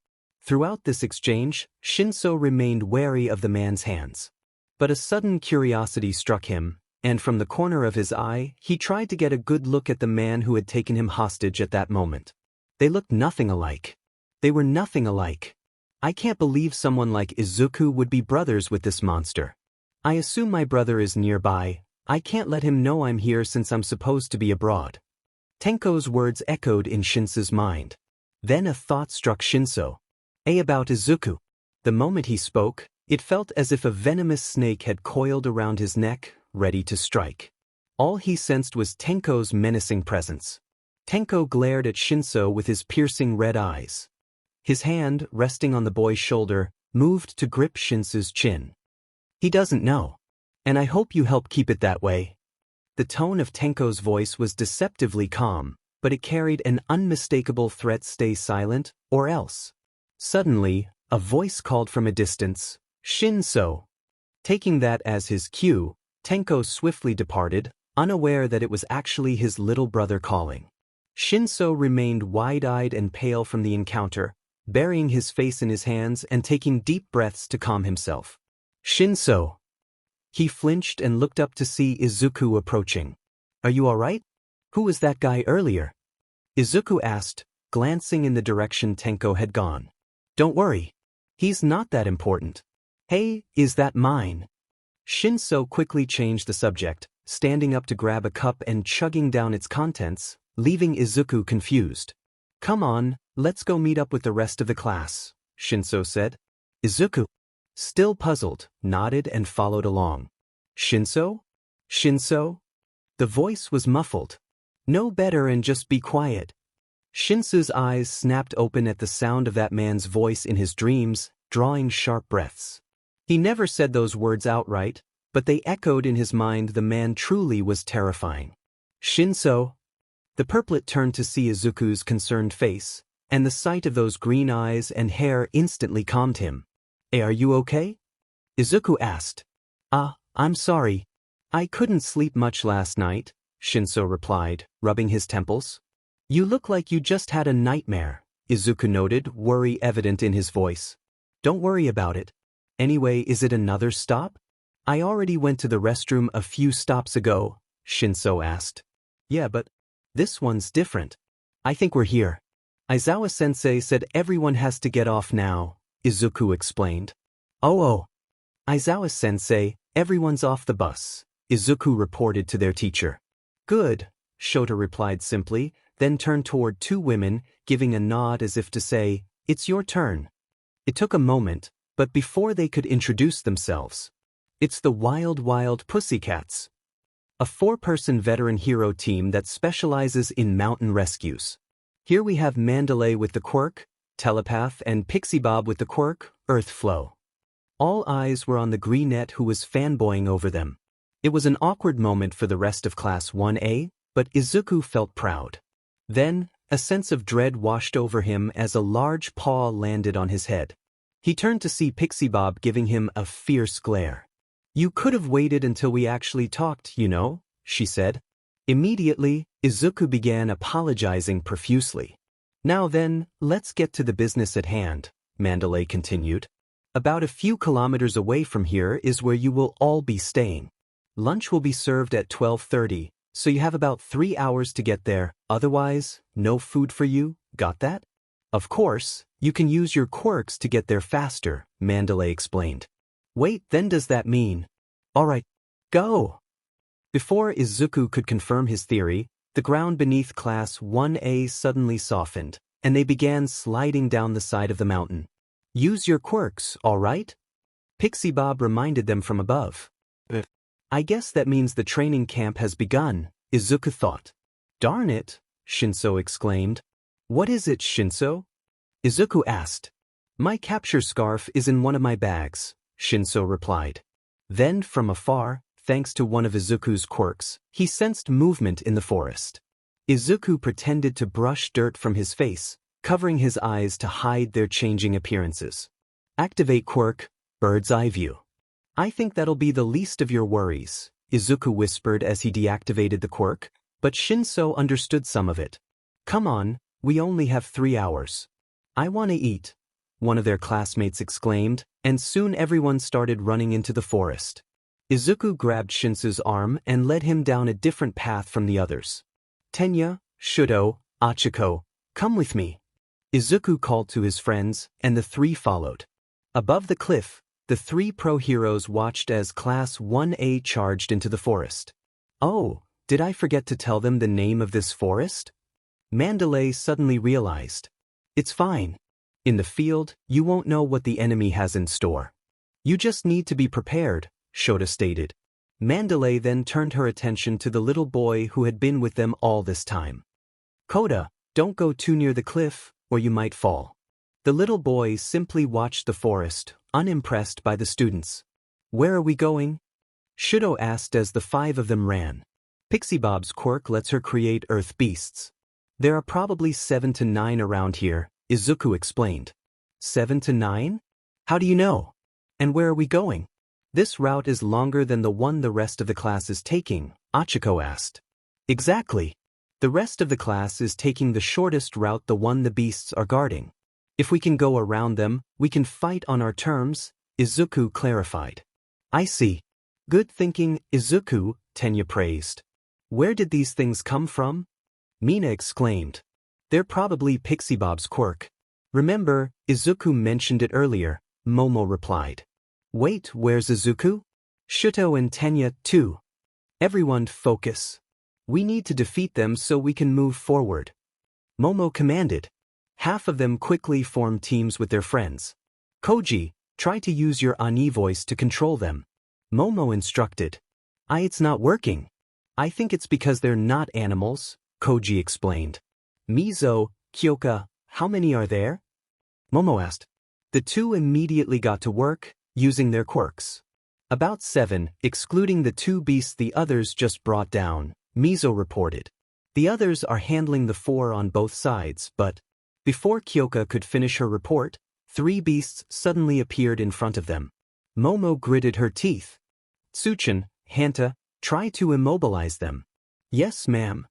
Throughout this exchange, Shinso remained wary of the man's hands. But a sudden curiosity struck him, and from the corner of his eye, he tried to get a good look at the man who had taken him hostage at that moment. They looked nothing alike. They were nothing alike. I can't believe someone like Izuku would be brothers with this monster. I assume my brother is nearby. I can't let him know I'm here since I'm supposed to be abroad. Tenko's words echoed in Shinso's mind. Then a thought struck Shinso. About Izuku. The moment he spoke, it felt as if a venomous snake had coiled around his neck, ready to strike. All he sensed was Tenko's menacing presence. Tenko glared at Shinso with his piercing red eyes. His hand, resting on the boy's shoulder, moved to grip Shinso's chin. He doesn't know. And I hope you help keep it that way. The tone of Tenko's voice was deceptively calm, but it carried an unmistakable threat: stay silent, or else. Suddenly, a voice called from a distance, Shinso. Taking that as his cue, Tenko swiftly departed, unaware that it was actually his little brother calling. Shinso remained wide-eyed and pale from the encounter, burying his face in his hands and taking deep breaths to calm himself. Shinso. He flinched and looked up to see Izuku approaching. Are you all right? Who was that guy earlier? Izuku asked, glancing in the direction Tenko had gone. Don't worry. He's not that important. Hey, is that mine? Shinso quickly changed the subject, standing up to grab a cup and chugging down its contents, leaving Izuku confused. Come on, let's go meet up with the rest of the class, Shinso said. Izuku, still puzzled, nodded and followed along. Shinso? Shinso? The voice was muffled. Know better and just be quiet. Shinso's eyes snapped open at the sound of that man's voice in his dreams, drawing sharp breaths. He never said those words outright, but they echoed in his mind. The man truly was terrifying. Shinso. The purplet turned to see Izuku's concerned face, and the sight of those green eyes and hair instantly calmed him. Are you okay? Izuku asked. I'm sorry. I couldn't sleep much last night, Shinso replied, rubbing his temples. You look like you just had a nightmare, Izuku noted, worry evident in his voice. Don't worry about it. Anyway, is it another stop? I already went to the restroom a few stops ago, Shinso asked. Yeah, but this one's different. I think we're here. Aizawa-sensei said everyone has to get off now, Izuku explained. Oh, Aizawa-sensei, everyone's off the bus, Izuku reported to their teacher. Good, Shoto replied simply, then turned toward two women, giving a nod as if to say, it's your turn. It took a moment, but before they could introduce themselves. It's the Wild Pussycats. A 4-person veteran hero team that specializes in mountain rescues. Here we have Mandalay with the Quirk, Telepath, and Pixie Bob with the Quirk, Earthflow. All eyes were on the greenette who was fanboying over them. It was an awkward moment for the rest of Class 1A, but Izuku felt proud. Then, a sense of dread washed over him as a large paw landed on his head. He turned to see Pixie Bob giving him a fierce glare. You could have waited until we actually talked, you know, she said. Immediately, Izuku began apologizing profusely. Now then, let's get to the business at hand, Mandalay continued. About a few kilometers away from here is where you will all be staying. Lunch will be served at 12:30, so you have about 3 hours to get there, otherwise, no food for you, got that? Of course, you can use your quirks to get there faster, Mandalay explained. Wait, then does that mean? Alright, go! Before Izuku could confirm his theory, the ground beneath Class 1A suddenly softened, and they began sliding down the side of the mountain. Use your quirks, alright? Pixie Bob reminded them from above. I guess that means the training camp has begun, Izuku thought. Darn it, Shinso exclaimed. What is it, Shinso? Izuku asked. My capture scarf is in one of my bags, Shinso replied. Then, from afar, thanks to one of Izuku's quirks, he sensed movement in the forest. Izuku pretended to brush dirt from his face, covering his eyes to hide their changing appearances. Activate quirk, bird's eye view. I think that'll be the least of your worries, Izuku whispered as he deactivated the quirk, but Shinso understood some of it. Come on, we only have 3 hours. I want to eat, one of their classmates exclaimed, and soon everyone started running into the forest. Izuku grabbed Shinso's arm and led him down a different path from the others. Tenya, Shoto, Achiko, come with me. Izuku called to his friends, and the 3 followed. Above the cliff, the 3 pro heroes watched as Class 1A charged into the forest. Oh, did I forget to tell them the name of this forest? Mandalay suddenly realized. It's fine. In the field, you won't know what the enemy has in store. You just need to be prepared, Shoto stated. Mandalay then turned her attention to the little boy who had been with them all this time. Koda, don't go too near the cliff, or you might fall. The little boy simply watched the forest, unimpressed by the students. Where are we going? Shoto asked as the 5 of them ran. Pixie Bob's quirk lets her create earth beasts. There are probably 7 to 9 around here, Izuku explained. 7 to 9? How do you know? And where are we going? This route is longer than the one the rest of the class is taking, Achiko asked. Exactly. The rest of the class is taking the shortest route, the one the beasts are guarding. If we can go around them, we can fight on our terms, Izuku clarified. I see. Good thinking, Izuku, Tenya praised. Where did these things come from? Mina exclaimed. They're probably Pixie Bob's quirk. Remember, Izuku mentioned it earlier, Momo replied. Wait, where's Izuku? Shoto and Tenya, too. Everyone focus. We need to defeat them so we can move forward. Momo commanded. Half of them quickly formed teams with their friends. Koji, try to use your Ani voice to control them. Momo instructed. It's not working. I think it's because they're not animals, Koji explained. Mizo, Kyoka, how many are there? Momo asked. The 2 immediately got to work, using their quirks. About 7, excluding the 2 beasts the others just brought down, Mizo reported. The others are handling the 4 on both sides, but before Kyoka could finish her report, 3 beasts suddenly appeared in front of them. Momo gritted her teeth. Tsuchin, Hanta, try to immobilize them. Yes, ma'am.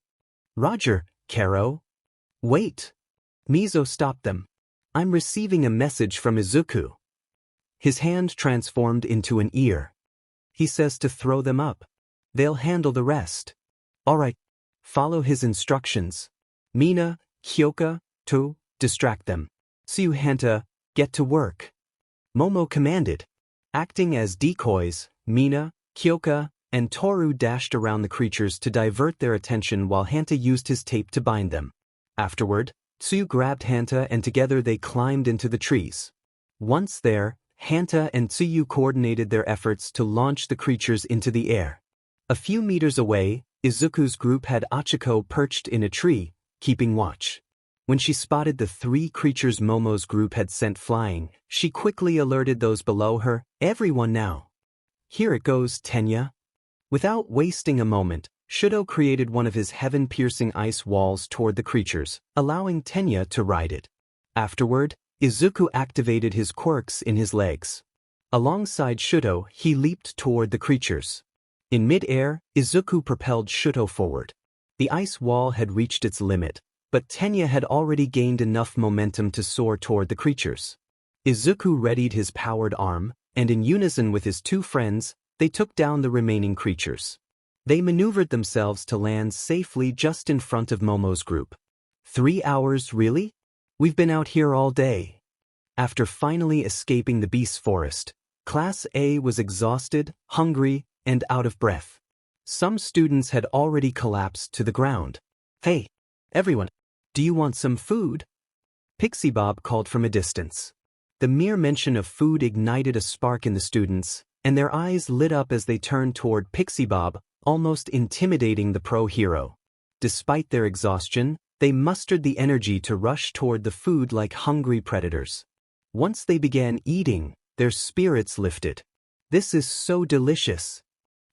Roger, Karo. Wait. Mizo stopped them. I'm receiving a message from Izuku. His hand transformed into an ear. He says to throw them up. They'll handle the rest. Alright. Follow his instructions. Mina, Kyoka, to distract them. Hanta, get to work. Momo commanded. Acting as decoys, Mina, Kyoka, and Toru dashed around the creatures to divert their attention while Hanta used his tape to bind them. Afterward, Tsuyu grabbed Hanta and together they climbed into the trees. Once there, Hanta and Tsuyu coordinated their efforts to launch the creatures into the air. A few meters away, Izuku's group had Achiko perched in a tree, keeping watch. When she spotted the 3 creatures Momo's group had sent flying, she quickly alerted those below her, "Everyone now. Here it goes, Tenya." Without wasting a moment, Shoto created one of his heaven-piercing ice walls toward the creatures, allowing Tenya to ride it. Afterward, Izuku activated his quirks in his legs. Alongside Shoto, he leaped toward the creatures. In mid-air, Izuku propelled Shoto forward. The ice wall had reached its limit, but Tenya had already gained enough momentum to soar toward the creatures. Izuku readied his powered arm, and in unison with his 2 friends, they took down the remaining creatures. They maneuvered themselves to land safely just in front of Momo's group. 3 hours, really? We've been out here all day. After finally escaping the beast forest, Class A was exhausted, hungry, and out of breath. Some students had already collapsed to the ground. "Hey, everyone, do you want some food?" Pixie Bob called from a distance. The mere mention of food ignited a spark in the students, and their eyes lit up as they turned toward Pixie Bob, almost intimidating the pro-hero. Despite their exhaustion, they mustered the energy to rush toward the food like hungry predators. Once they began eating, their spirits lifted. "This is so delicious.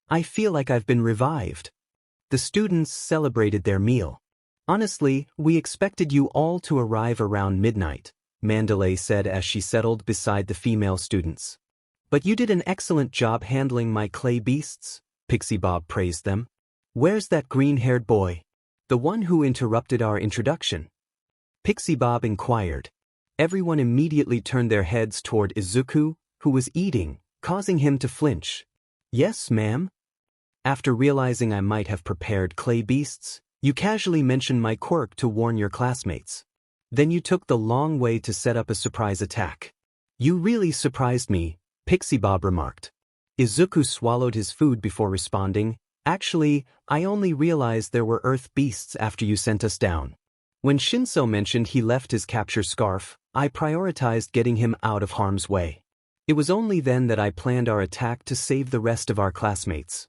I feel like I've been revived." The students celebrated their meal. "Honestly, we expected you all to arrive around midnight," Mandalay said as she settled beside the female students. "But you did an excellent job handling my clay beasts," Pixie Bob praised them. "Where's that green-haired boy? The one who interrupted our introduction?" Pixie Bob inquired. Everyone immediately turned their heads toward Izuku, who was eating, causing him to flinch. "Yes, ma'am. After realizing I might have prepared clay beasts, you casually mentioned my quirk to warn your classmates. Then you took the long way to set up a surprise attack. You really surprised me," Pixie Bob remarked. Izuku swallowed his food before responding, "Actually, I only realized there were earth beasts after you sent us down. When Shinso mentioned he left his capture scarf, I prioritized getting him out of harm's way. It was only then that I planned our attack to save the rest of our classmates."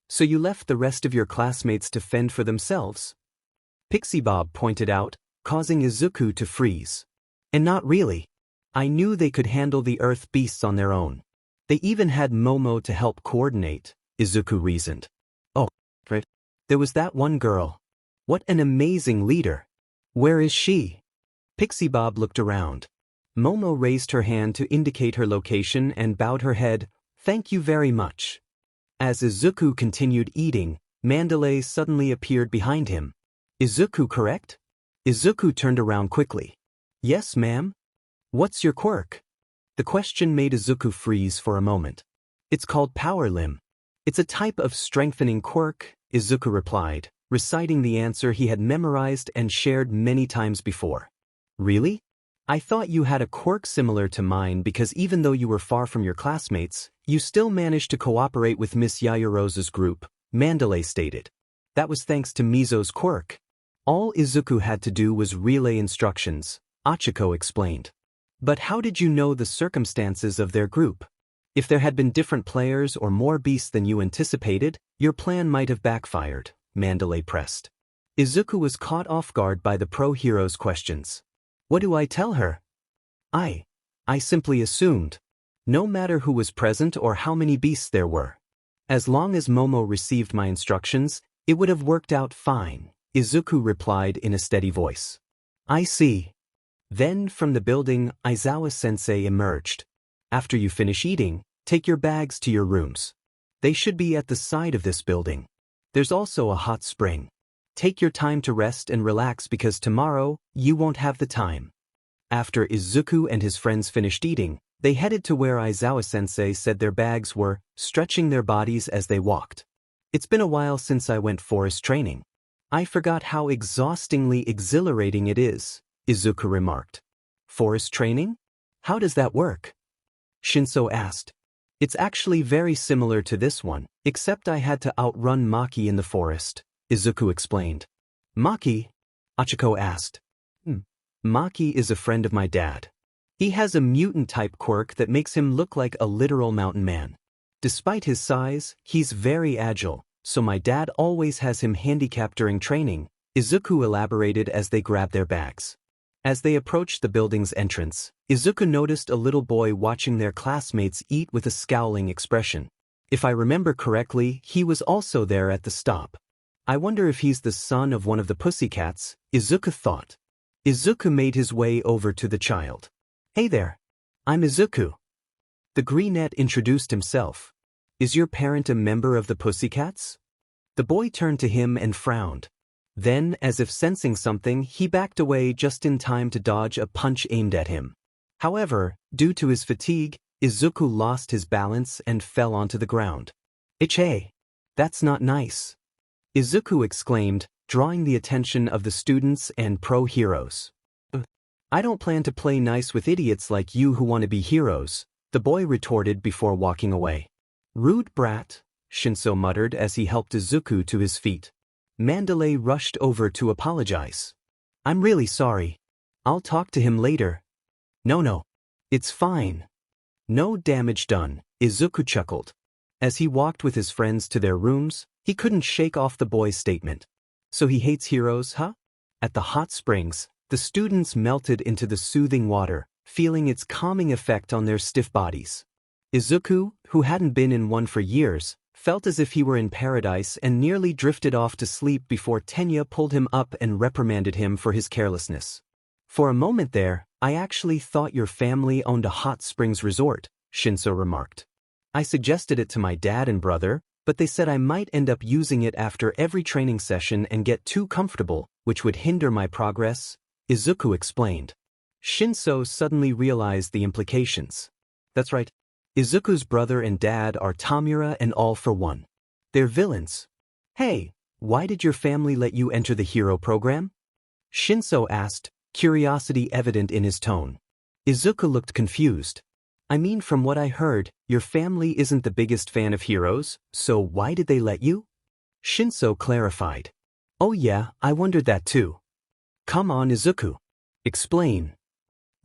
"So you left the rest of your classmates to fend for themselves?" Pixie Bob pointed out, causing Izuku to freeze. "And not really. I knew they could handle the earth beasts on their own. They even had Momo to help coordinate," Izuku reasoned. "Oh, right. There was that one girl. What an amazing leader. Where is she?" Pixie Bob looked around. Momo raised her hand to indicate her location and bowed her head, "Thank you very much." As Izuku continued eating, Mandalay suddenly appeared behind him. "Izuku, correct?" Izuku turned around quickly. "Yes, ma'am." "What's your quirk?" The question made Izuku freeze for a moment. "It's called Power Limb. It's a type of strengthening quirk," Izuku replied, reciting the answer he had memorized and shared many times before. "Really? I thought you had a quirk similar to mine because even though you were far from your classmates, you still managed to cooperate with Miss Yaoyorozu's group," Mandalay stated. "That was thanks to Mizo's quirk. All Izuku had to do was relay instructions," Achiko explained. "But how did you know the circumstances of their group? If there had been different players or more beasts than you anticipated, your plan might have backfired," Mandalay pressed. Izuku was caught off guard by the pro-hero's questions. "What do I tell her?" I simply assumed. No matter who was present or how many beasts there were. As long as Momo received my instructions, it would have worked out fine," Izuku replied in a steady voice. "I see." Then from the building, Aizawa-sensei emerged. "After you finish eating, take your bags to your rooms. They should be at the side of this building. There's also a hot spring. Take your time to rest and relax because tomorrow, you won't have the time." After Izuku and his friends finished eating, they headed to where Aizawa-sensei said their bags were, stretching their bodies as they walked. "It's been a while since I went forest training. I forgot how exhaustingly exhilarating it is," Izuku remarked. "Forest training? How does that work?" Shinso asked. It's actually very similar to this one, except I had to outrun Maki in the forest, Izuku explained. Maki? Achiko asked. Maki is a friend of my dad. He has a mutant-type quirk that makes him look like a literal mountain man. Despite his size, he's very agile, so my dad always has him handicapped during training, Izuku elaborated as they grabbed their bags. As they approached the building's entrance, Izuku noticed a little boy watching their classmates eat with a scowling expression. If I remember correctly, he was also there at the stop. I wonder if he's the son of one of the pussycats, Izuku thought. Izuku made his way over to the child. Hey there. I'm Izuku. The greenette introduced himself. Is your parent a member of the pussycats? The boy turned to him and frowned. Then, as if sensing something, he backed away just in time to dodge a punch aimed at him. However, due to his fatigue, Izuku lost his balance and fell onto the ground. Hey, that's not nice. Izuku exclaimed, drawing the attention of the students and pro-heroes. I don't plan to play nice with idiots like you who want to be heroes, the boy retorted before walking away. Rude brat, Shinso muttered as he helped Izuku to his feet. Mandalay rushed over to apologize. I'm really sorry. I'll talk to him later. No. It's fine. No damage done, Izuku chuckled. As he walked with his friends to their rooms, he couldn't shake off the boy's statement. So he hates heroes, huh? At the hot springs, the students melted into the soothing water, feeling its calming effect on their stiff bodies. Izuku, who hadn't been in one for years, felt as if he were in paradise and nearly drifted off to sleep before Tenya pulled him up and reprimanded him for his carelessness. For a moment there, I actually thought your family owned a hot springs resort, Shinso remarked. I suggested it to my dad and brother, but they said I might end up using it after every training session and get too comfortable, which would hinder my progress, Izuku explained. Shinso suddenly realized the implications. That's right. Izuku's brother and dad are Tamura and All for One. They're villains. Hey, why did your family let you enter the hero program? Shinso asked, curiosity evident in his tone. Izuku looked confused. I mean, from what I heard, your family isn't the biggest fan of heroes, so why did they let you? Shinso clarified. Oh yeah, I wondered that too. Come on, Izuku. Explain.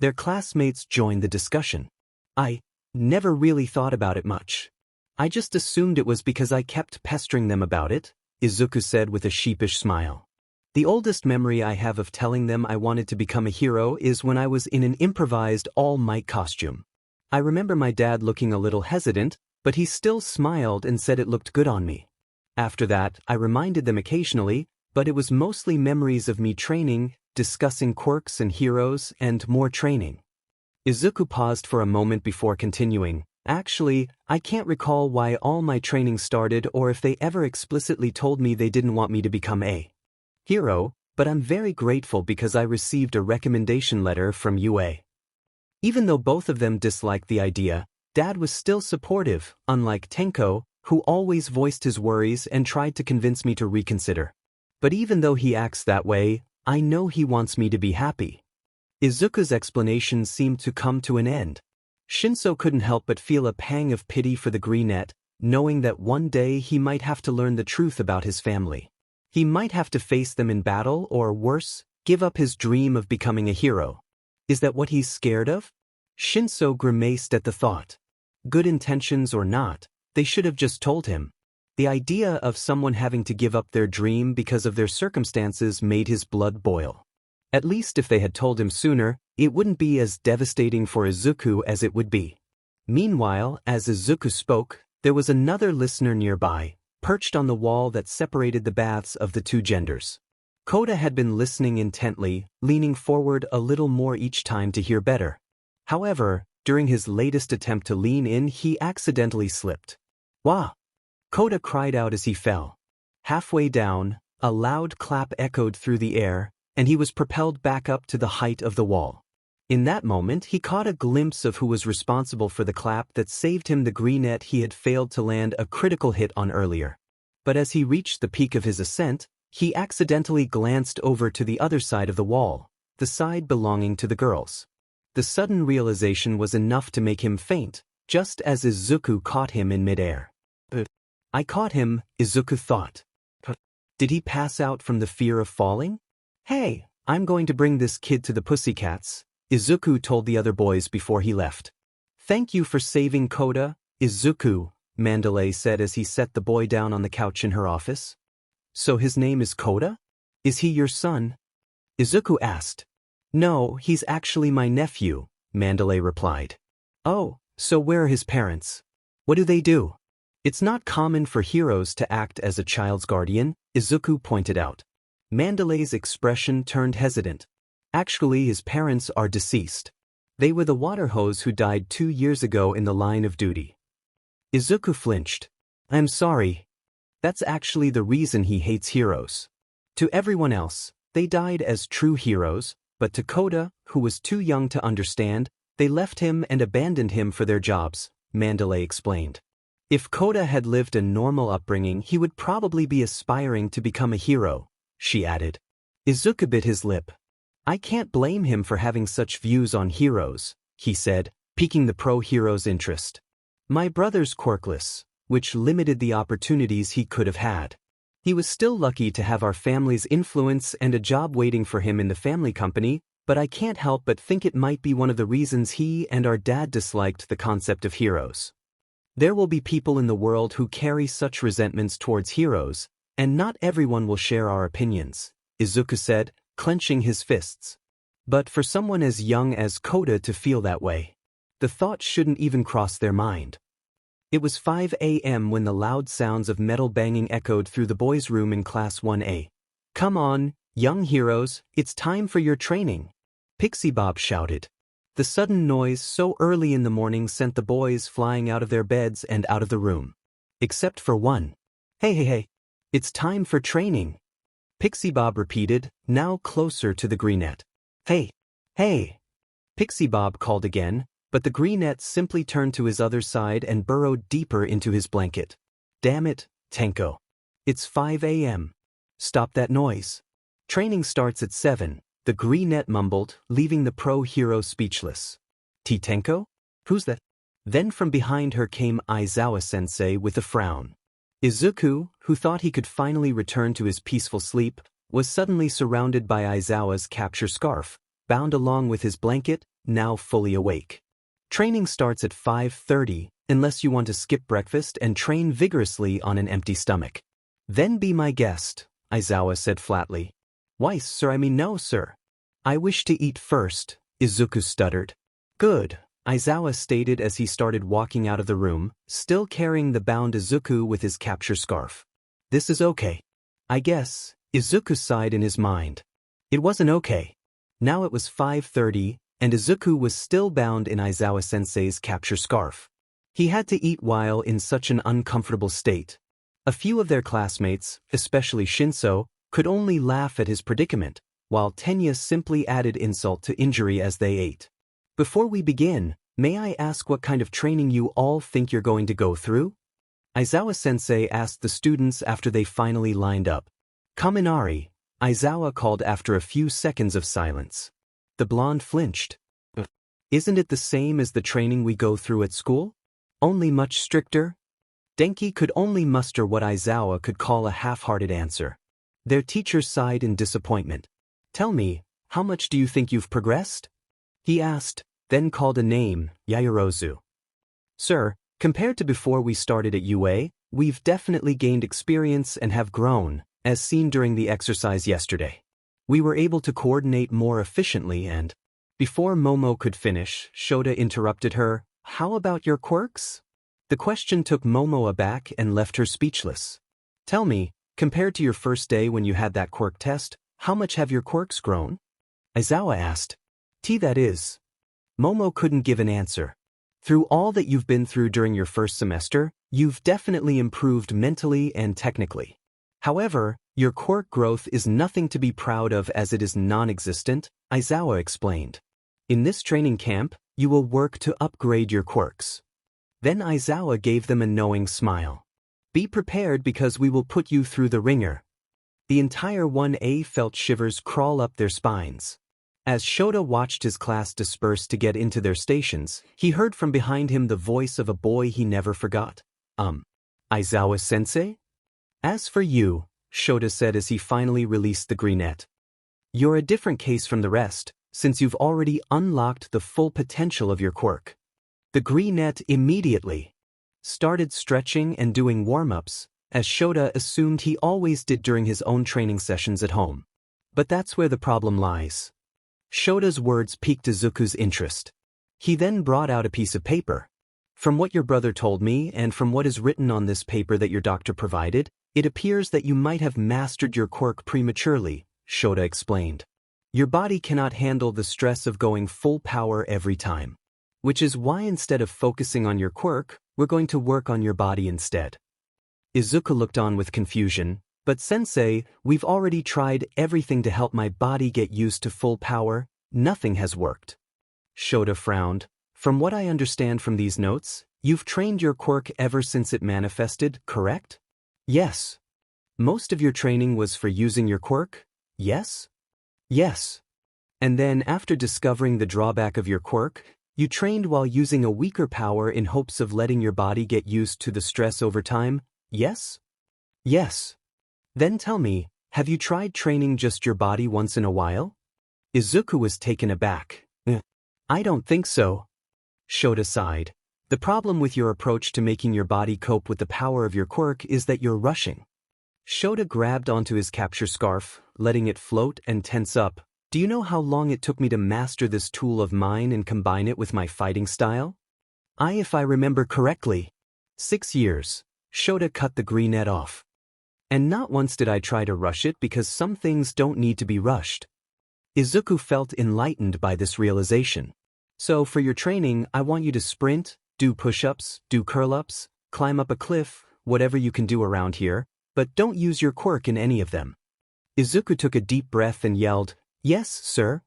Their classmates joined the discussion. I never really thought about it much. I just assumed it was because I kept pestering them about it, Izuku said with a sheepish smile. The oldest memory I have of telling them I wanted to become a hero is when I was in an improvised all-might costume. I remember my dad looking a little hesitant, but he still smiled and said it looked good on me. After that, I reminded them occasionally, but it was mostly memories of me training, discussing quirks and heroes, and more training. Izuku paused for a moment before continuing. Actually, I can't recall why all my training started or if they ever explicitly told me they didn't want me to become a hero, but I'm very grateful because I received a recommendation letter from UA. Even though both of them disliked the idea, Dad was still supportive, unlike Tenko, who always voiced his worries and tried to convince me to reconsider. But even though he acts that way, I know he wants me to be happy. Izuku's explanation seemed to come to an end. Shinso couldn't help but feel a pang of pity for the greenette, knowing that one day he might have to learn the truth about his family. He might have to face them in battle or, worse, give up his dream of becoming a hero. Is that what he's scared of? Shinso grimaced at the thought. Good intentions or not, they should have just told him. The idea of someone having to give up their dream because of their circumstances made his blood boil. At least if they had told him sooner, it wouldn't be as devastating for Izuku as it would be. Meanwhile, as Izuku spoke, there was another listener nearby, perched on the wall that separated the baths of the two genders. Koda had been listening intently, leaning forward a little more each time to hear better. However, during his latest attempt to lean in, he accidentally slipped. Wah! Koda cried out as he fell. Halfway down, a loud clap echoed through the air, and he was propelled back up to the height of the wall. In that moment, he caught a glimpse of who was responsible for the clap that saved him the greenette he had failed to land a critical hit on earlier. But as he reached the peak of his ascent, he accidentally glanced over to the other side of the wall, the side belonging to the girls. The sudden realization was enough to make him faint, just as Izuku caught him in midair. I caught him, Izuku thought. Did he pass out from the fear of falling? Hey, I'm going to bring this kid to the Pussycats, Izuku told the other boys before he left. Thank you for saving Koda, Izuku, Mandalay said as he set the boy down on the couch in her office. So his name is Koda? Is he your son? Izuku asked. No, he's actually my nephew, Mandalay replied. Oh, so where are his parents? What do they do? It's not common for heroes to act as a child's guardian, Izuku pointed out. Mandalay's expression turned hesitant. Actually, his parents are deceased. They were the water hose who died 2 years ago in the line of duty. Izuku flinched. I'm sorry. That's actually the reason he hates heroes. To everyone else, they died as true heroes, but to Koda, who was too young to understand, they left him and abandoned him for their jobs, Mandalay explained. If Koda had lived a normal upbringing, he would probably be aspiring to become a hero, she added. Izuku bit his lip. I can't blame him for having such views on heroes, he said, piquing the pro-hero's interest. My brother's quirkless, which limited the opportunities he could have had. He was still lucky to have our family's influence and a job waiting for him in the family company, but I can't help but think it might be one of the reasons he and our dad disliked the concept of heroes. There will be people in the world who carry such resentments towards heroes, and not everyone will share our opinions, Izuku said, clenching his fists. But for someone as young as Koda to feel that way, the thought shouldn't even cross their mind. It was 5 a.m. when the loud sounds of metal banging echoed through the boys' room in Class 1A. Come on, young heroes, it's time for your training, Pixie Bob shouted. The sudden noise so early in the morning sent the boys flying out of their beds and out of the room. Except for one. Hey, it's time for training, Pixie Bob repeated, now closer to the greenette. Hey, Pixie Bob called again, but the greenette simply turned to his other side and burrowed deeper into his blanket. Damn it, Tenko. It's 5 a.m. Stop that noise. Training starts at 7, the greenette mumbled, leaving the pro-hero speechless. Tenko? Who's that? Then from behind her came Aizawa-sensei with a frown. Izuku, who thought he could finally return to his peaceful sleep, was suddenly surrounded by Aizawa's capture scarf, bound along with his blanket, now fully awake. Training starts at 5:30, unless you want to skip breakfast and train vigorously on an empty stomach. Then be my guest, Aizawa said flatly. Why, sir, no, sir. I wish to eat first, Izuku stuttered. Good, Aizawa stated as he started walking out of the room, still carrying the bound Izuku with his capture scarf. This is okay. I guess, Izuku sighed in his mind. It wasn't okay. Now it was 5:30, and Izuku was still bound in Aizawa-sensei's capture scarf. He had to eat while in such an uncomfortable state. A few of their classmates, especially Shinso, could only laugh at his predicament, while Tenya simply added insult to injury as they ate. Before we begin, may I ask what kind of training you all think you're going to go through? Aizawa-sensei asked the students after they finally lined up. Kaminari, Aizawa called after a few seconds of silence. The blonde flinched. Isn't it the same as the training we go through at school? Only much stricter? Denki could only muster what Aizawa could call a half-hearted answer. Their teacher sighed in disappointment. Tell me, how much do you think you've progressed? He asked, then called a name, Yaoyorozu. Sir, compared to before we started at UA, we've definitely gained experience and have grown, as seen during the exercise yesterday. We were able to coordinate more efficiently and… Before Momo could finish, Shoto interrupted her, how about your quirks? The question took Momo aback and left her speechless. Tell me, compared to your first day when you had that quirk test, how much have your quirks grown? Aizawa asked. That is. Momo couldn't give an answer. Through all that you've been through during your first semester, you've definitely improved mentally and technically. However, your quirk growth is nothing to be proud of as it is non-existent, Aizawa explained. In this training camp, you will work to upgrade your quirks. Then Aizawa gave them a knowing smile. Be prepared because we will put you through the ringer. The entire 1A felt shivers crawl up their spines. As Shoto watched his class disperse to get into their stations, he heard from behind him the voice of a boy he never forgot. Aizawa-sensei? As for you, Shoto said as he finally released the greenette. You're a different case from the rest, since you've already unlocked the full potential of your quirk. The greenette immediately started stretching and doing warm-ups, as Shoto assumed he always did during his own training sessions at home. But that's where the problem lies. Shoto's words piqued Izuku's interest. He then brought out a piece of paper. From what your brother told me and from what is written on this paper that your doctor provided, it appears that you might have mastered your quirk prematurely, Shoto explained. Your body cannot handle the stress of going full power every time. Which is why instead of focusing on your quirk, we're going to work on your body instead. Izuku looked on with confusion. But sensei, we've already tried everything to help my body get used to full power. Nothing has worked. Shoto frowned. From what I understand from these notes, you've trained your quirk ever since it manifested, correct? Yes. Most of your training was for using your quirk? Yes? Yes. And then after discovering the drawback of your quirk, you trained while using a weaker power in hopes of letting your body get used to the stress over time? Yes? Yes. Then tell me, have you tried training just your body once in a while? Izuku was taken aback. I don't think so. Shoto sighed. The problem with your approach to making your body cope with the power of your quirk is that you're rushing. Shoto grabbed onto his capture scarf, letting it float and tense up. Do you know how long it took me to master this tool of mine and combine it with my fighting style? If I remember correctly, 6 years. Shoto cut the greenette off. And not once did I try to rush it because some things don't need to be rushed. Izuku felt enlightened by this realization. So for your training, I want you to sprint, do push-ups, do curl-ups, climb up a cliff, whatever you can do around here, but don't use your quirk in any of them. Izuku took a deep breath and yelled, Yes, sir.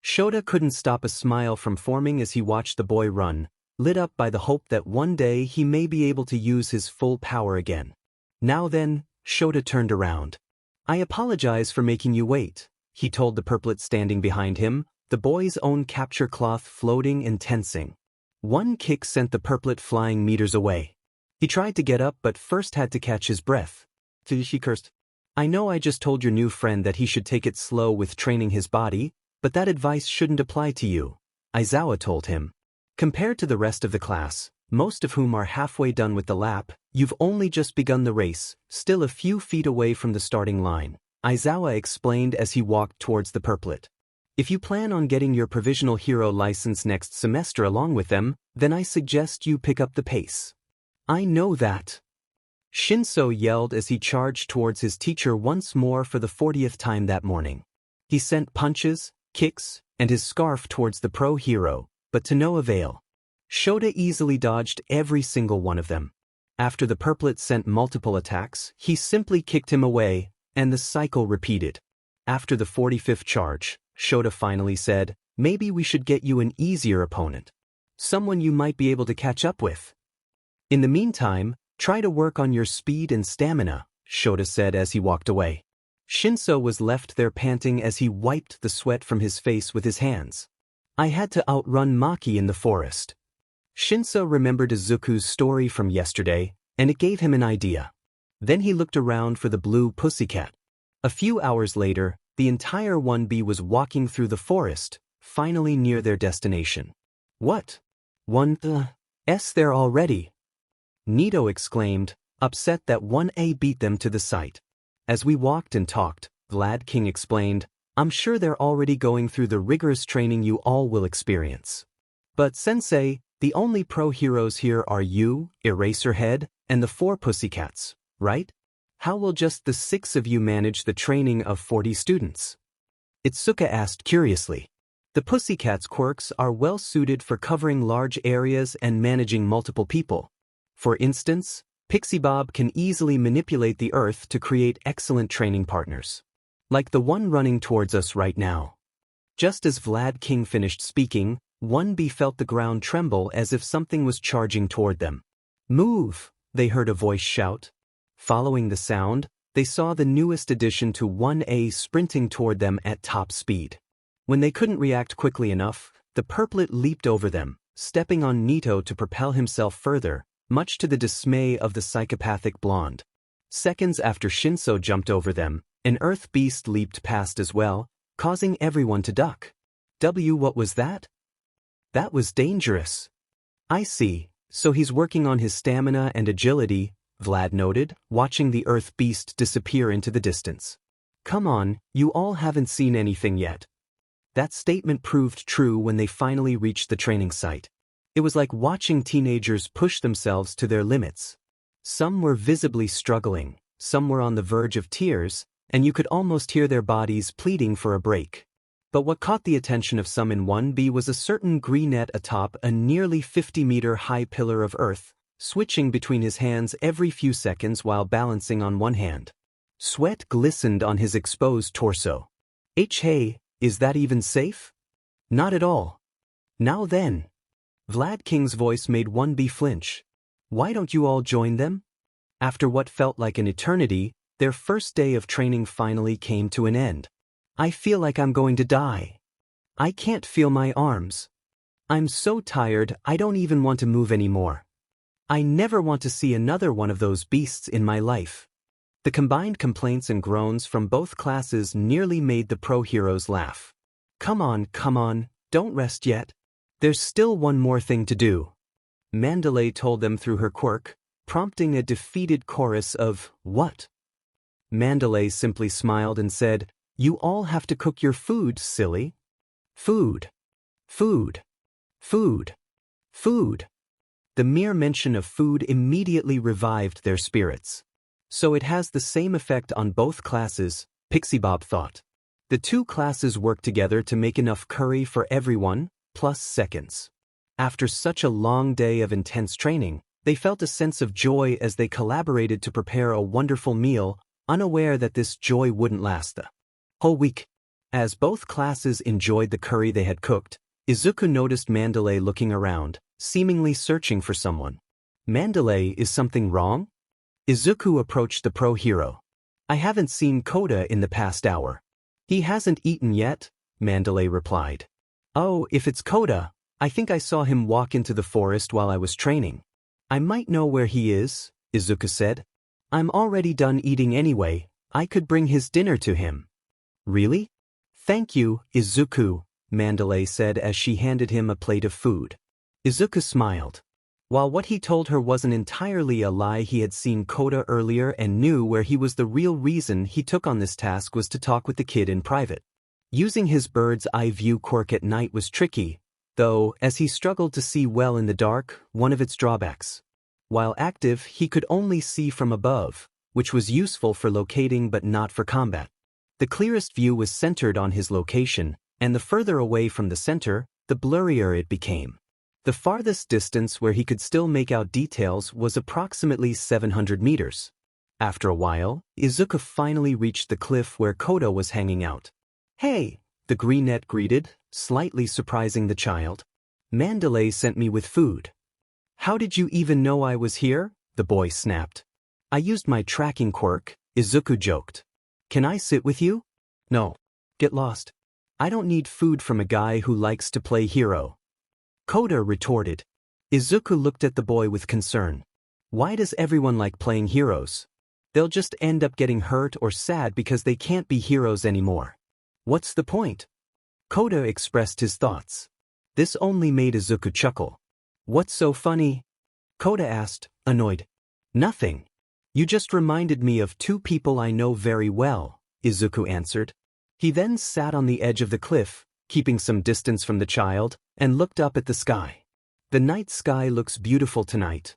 Shoto couldn't stop a smile from forming as he watched the boy run, lit up by the hope that one day he may be able to use his full power again. Now then, Shoto turned around. I apologize for making you wait, he told the purplet standing behind him, the boy's own capture cloth floating and tensing. One kick sent the purplet flying meters away. He tried to get up but first had to catch his breath. She cursed. I know I just told your new friend that he should take it slow with training his body, but that advice shouldn't apply to you, Aizawa told him. Compared to the rest of the class, most of whom are halfway done with the lap, you've only just begun the race, still a few feet away from the starting line, Aizawa explained as he walked towards the purplet. If you plan on getting your provisional hero license next semester along with them, then I suggest you pick up the pace. I know that. Shinso yelled as he charged towards his teacher once more for the 40th time that morning. He sent punches, kicks, and his scarf towards the pro hero, but to no avail. Shoto easily dodged every single one of them. After the purplet sent multiple attacks, he simply kicked him away, and the cycle repeated. After the 45th charge, Shoto finally said, Maybe we should get you an easier opponent. Someone you might be able to catch up with. In the meantime, try to work on your speed and stamina, Shoto said as he walked away. Shinso was left there panting as he wiped the sweat from his face with his hands. I had to outrun Maki in the forest. Shinso remembered Izuku's story from yesterday, and it gave him an idea. Then he looked around for the blue pussycat. A few hours later, the entire 1B was walking through the forest, finally near their destination. What? 1's there already? Nito exclaimed, upset that 1A beat them to the site. As we walked and talked, Vlad King explained, I'm sure they're already going through the rigorous training you all will experience. But sensei, the only pro heroes here are you, Eraserhead, and the 4 pussycats, right? How will just the 6 of you manage the training of 40 students? Itsuka asked curiously. The pussycats' quirks are well suited for covering large areas and managing multiple people. For instance, Pixie Bob can easily manipulate the earth to create excellent training partners. Like the one running towards us right now. Just as Vlad King finished speaking, 1B felt the ground tremble as if something was charging toward them. Move, they heard a voice shout. Following the sound, they saw the newest addition to 1A sprinting toward them at top speed. When they couldn't react quickly enough, the purplet leaped over them, stepping on Nito to propel himself further, much to the dismay of the psychopathic blonde. Seconds after Shinso jumped over them, an earth beast leaped past as well, causing everyone to duck. What was that? That was dangerous. I see, so he's working on his stamina and agility, Vlad noted, watching the earth beast disappear into the distance. Come on, you all haven't seen anything yet. That statement proved true when they finally reached the training site. It was like watching teenagers push themselves to their limits. Some were visibly struggling, some were on the verge of tears, and you could almost hear their bodies pleading for a break. But what caught the attention of some in 1B was a certain greenette atop a nearly 50-meter-high pillar of earth, switching between his hands every few seconds while balancing on one hand. Sweat glistened on his exposed torso. Hey, is that even safe? Not at all. Now then. Vlad King's voice made 1B flinch. Why don't you all join them? After what felt like an eternity, their first day of training finally came to an end. I feel like I'm going to die. I can't feel my arms. I'm so tired I don't even want to move anymore. I never want to see another one of those beasts in my life. The combined complaints and groans from both classes nearly made the pro heroes laugh. Come on, don't rest yet. There's still one more thing to do. Mandalay told them through her quirk, prompting a defeated chorus of, "What?" Mandalay simply smiled and said, "You all have to cook your food, silly." Food. Food. Food. Food. The mere mention of food immediately revived their spirits. So it has the same effect on both classes, Pixie Bob thought. The two classes worked together to make enough curry for everyone, plus seconds. After such a long day of intense training, they felt a sense of joy as they collaborated to prepare a wonderful meal, unaware that this joy wouldn't last the whole week. As both classes enjoyed the curry they had cooked, Izuku noticed Mandalay looking around, seemingly searching for someone. Mandalay, is something wrong? Izuku approached the pro hero. I haven't seen Kota in the past hour. He hasn't eaten yet, Mandalay replied. Oh, if it's Kota, I think I saw him walk into the forest while I was training. I might know where he is, Izuku said. I'm already done eating anyway, I could bring his dinner to him. Really? Thank you, Izuku, Mandalay said as she handed him a plate of food. Izuku smiled. While what he told her wasn't entirely a lie, he had seen Kota earlier and knew where he was. The real reason he took on this task was to talk with the kid in private. Using his bird's eye view quirk at night was tricky, though, as he struggled to see well in the dark, one of its drawbacks. While active, he could only see from above, which was useful for locating but not for combat. The clearest view was centered on his location, and the further away from the center, the blurrier it became. The farthest distance where he could still make out details was approximately 700 meters. After a while, Izuku finally reached the cliff where Kota was hanging out. Hey, the greenette greeted, slightly surprising the child. Mandalay sent me with food. How did you even know I was here? The boy snapped. I used my tracking quirk, Izuku joked. Can I sit with you? No. Get lost. I don't need food from a guy who likes to play hero. Kota retorted. Izuku looked at the boy with concern. Why does everyone like playing heroes? They'll just end up getting hurt or sad because they can't be heroes anymore. What's the point? Kota expressed his thoughts. This only made Izuku chuckle. What's so funny? Kota asked, annoyed. Nothing. You just reminded me of two people I know very well, Izuku answered. He then sat on the edge of the cliff, keeping some distance from the child, and looked up at the sky. The night sky looks beautiful tonight.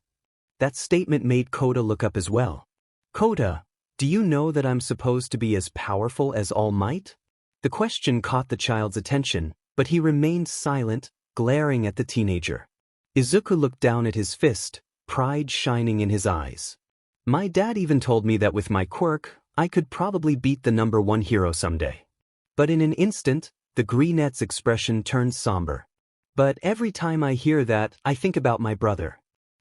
That statement made Kota look up as well. Kota, do you know that I'm supposed to be as powerful as All Might? The question caught the child's attention, but he remained silent, glaring at the teenager. Izuku looked down at his fist, pride shining in his eyes. My dad even told me that with my quirk, I could probably beat the #1 hero someday. But in an instant, the greenette's expression turned somber. But every time I hear that, I think about my brother.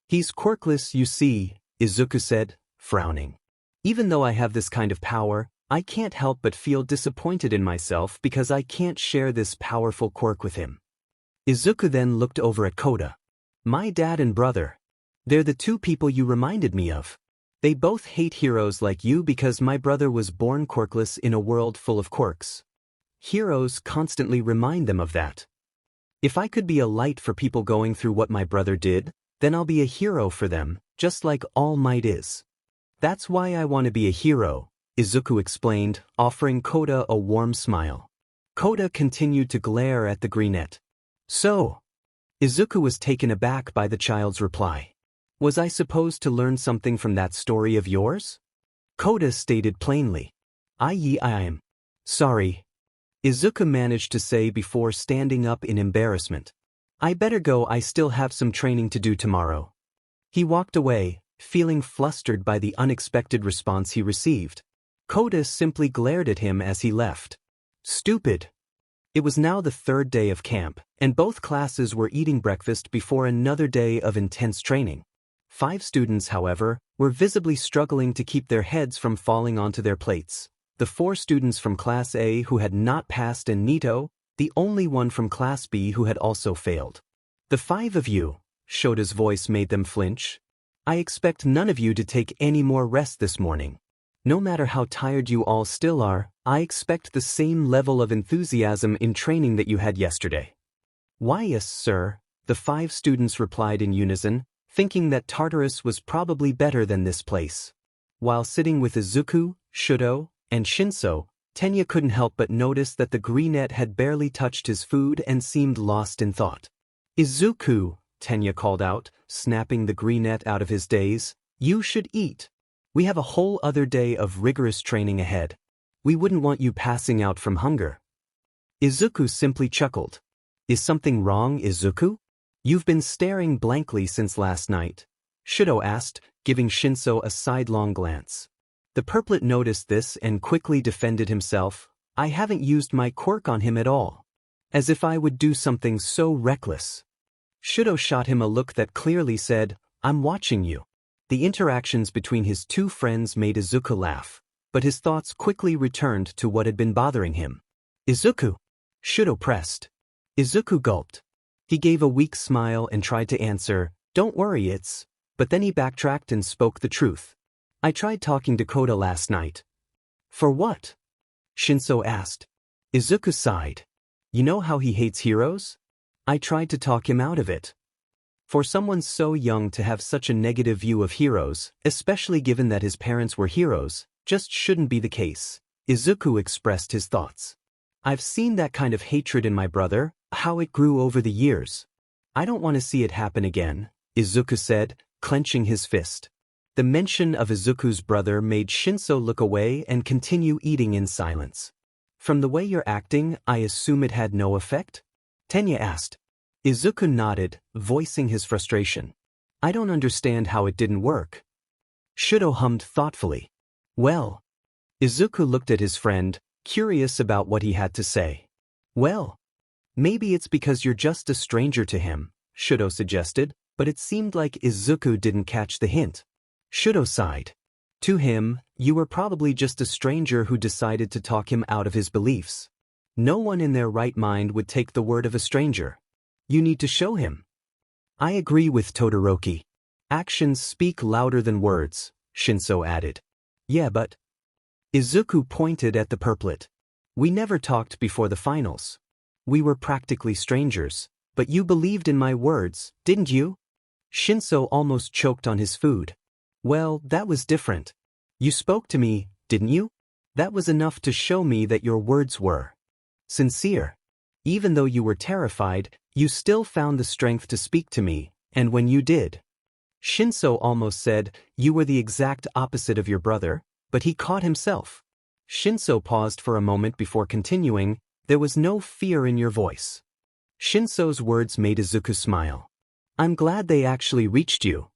He's quirkless, you see, Izuku said, frowning. Even though I have this kind of power, I can't help but feel disappointed in myself because I can't share this powerful quirk with him. Izuku then looked over at Kota. My dad and brother. They're the two people you reminded me of. They both hate heroes like you because my brother was born quirkless in a world full of quirks. Heroes constantly remind them of that. If I could be a light for people going through what my brother did, then I'll be a hero for them, just like All Might is. That's why I want to be a hero, Izuku explained, offering Kota a warm smile. Kota continued to glare at the greenette. So? Izuku was taken aback by the child's reply. Was I supposed to learn something from that story of yours? Kota stated plainly. I am. Sorry. Izuku managed to say before standing up in embarrassment. I better go, I still have some training to do tomorrow. He walked away, feeling flustered by the unexpected response he received. Kota simply glared at him as he left. Stupid. It was now the third day of camp, and both classes were eating breakfast before another day of intense training. 5 students, however, were visibly struggling to keep their heads from falling onto their plates. The 4 students from Class A who had not passed and Nito, the only one from Class B who had also failed. The 5 of you, Shoto's voice made them flinch. I expect none of you to take any more rest this morning. No matter how tired you all still are, I expect the same level of enthusiasm in training that you had yesterday. Why, yes, sir, the 5 students replied in unison, thinking that Tartarus was probably better than this place. While sitting with Izuku, Shoto, and Shinso, Tenya couldn't help but notice that the greenette had barely touched his food and seemed lost in thought. Izuku, Tenya called out, snapping the greenette out of his daze, you should eat. We have a whole other day of rigorous training ahead. We wouldn't want you passing out from hunger. Izuku simply chuckled. Is something wrong, Izuku? You've been staring blankly since last night, Shoto asked, giving Shinso a sidelong glance. The purplet noticed this and quickly defended himself. I haven't used my quirk on him at all. As if I would do something so reckless. Shoto shot him a look that clearly said, I'm watching you. The interactions between his 2 friends made Izuku laugh, but his thoughts quickly returned to what had been bothering him. Izuku? Shoto pressed. Izuku gulped. He gave a weak smile and tried to answer, don't worry, it's... But then he backtracked and spoke the truth. I tried talking to Kota last night. For what? Shinso asked. Izuku sighed. You know how he hates heroes? I tried to talk him out of it. For someone so young to have such a negative view of heroes, especially given that his parents were heroes, just shouldn't be the case. Izuku expressed his thoughts. I've seen that kind of hatred in my brother, how it grew over the years. I don't want to see it happen again, Izuku said, clenching his fist. The mention of Izuku's brother made Shinso look away and continue eating in silence. From the way you're acting, I assume it had no effect? Tenya asked. Izuku nodded, voicing his frustration. I don't understand how it didn't work. Shoto hummed thoughtfully. Well. Izuku looked at his friend, curious about what he had to say. Well. Maybe it's because you're just a stranger to him, Shoto suggested, but it seemed like Izuku didn't catch the hint. Shoto sighed. To him, you were probably just a stranger who decided to talk him out of his beliefs. No one in their right mind would take the word of a stranger. You need to show him. I agree with Todoroki. Actions speak louder than words, Shinso added. Yeah, but... Izuku pointed at the purplet. We never talked before the finals. We were practically strangers, but you believed in my words, didn't you? Shinso almost choked on his food. Well, that was different. You spoke to me, didn't you? That was enough to show me that your words were sincere. Even though you were terrified, you still found the strength to speak to me, and when you did. Shinso almost said, you were the exact opposite of your brother, but he caught himself. Shinso paused for a moment before continuing, there was no fear in your voice. Shinso's words made Izuku smile. I'm glad they actually reached you.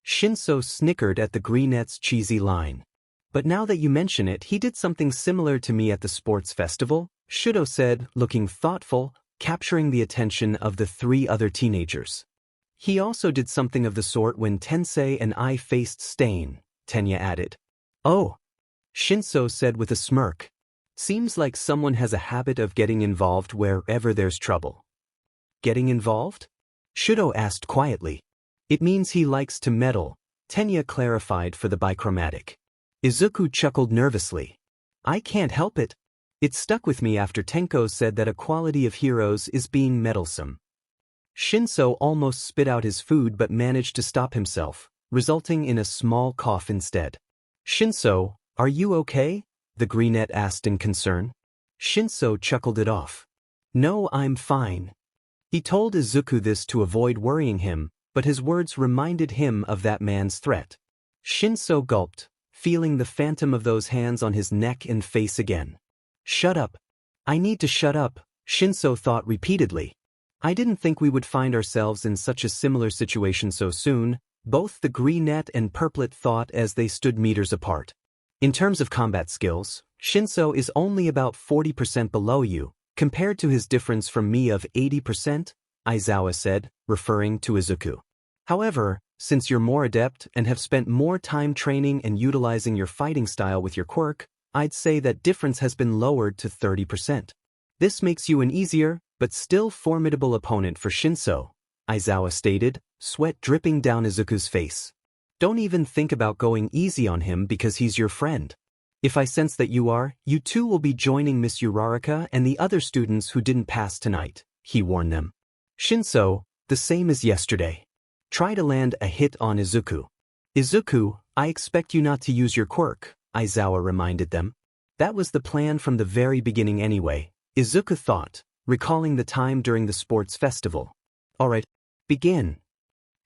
Shinso snickered at the greenette's cheesy line. But now that you mention it, he did something similar to me at the sports festival, Shoto said, looking thoughtful, capturing the attention of the 3 other teenagers. He also did something of the sort when Tensei and I faced Stain, Tenya added. Oh. Shinso said with a smirk. Seems like someone has a habit of getting involved wherever there's trouble. Getting involved? Shoto asked quietly. It means he likes to meddle, Tenya clarified for the bichromatic. Izuku chuckled nervously. I can't help it. It stuck with me after Tenko said that a quality of heroes is being meddlesome. Shinso almost spit out his food but managed to stop himself, resulting in a small cough instead. Shinso, are you okay? The greenette asked in concern. Shinso chuckled it off. No, I'm fine. He told Izuku this to avoid worrying him, but his words reminded him of that man's threat. Shinso gulped, feeling the phantom of those hands on his neck and face again. Shut up. I need to shut up, Shinso thought repeatedly. I didn't think we would find ourselves in such a similar situation so soon, both the greenette and purplet thought as they stood meters apart. In terms of combat skills, Shinso is only about 40% below you, compared to his difference from me of 80%, Aizawa said, referring to Izuku. However, since you're more adept and have spent more time training and utilizing your fighting style with your quirk, I'd say that difference has been lowered to 30%. This makes you an easier, but still formidable opponent for Shinso, Aizawa stated, sweat dripping down Izuku's face. Don't even think about going easy on him because he's your friend. If I sense that you are, you too will be joining Miss Uraraka and the other students who didn't pass tonight, he warned them. Shinso, the same as yesterday. Try to land a hit on Izuku. Izuku, I expect you not to use your quirk, Aizawa reminded them. That was the plan from the very beginning anyway, Izuku thought, recalling the time during the sports festival. Alright, begin.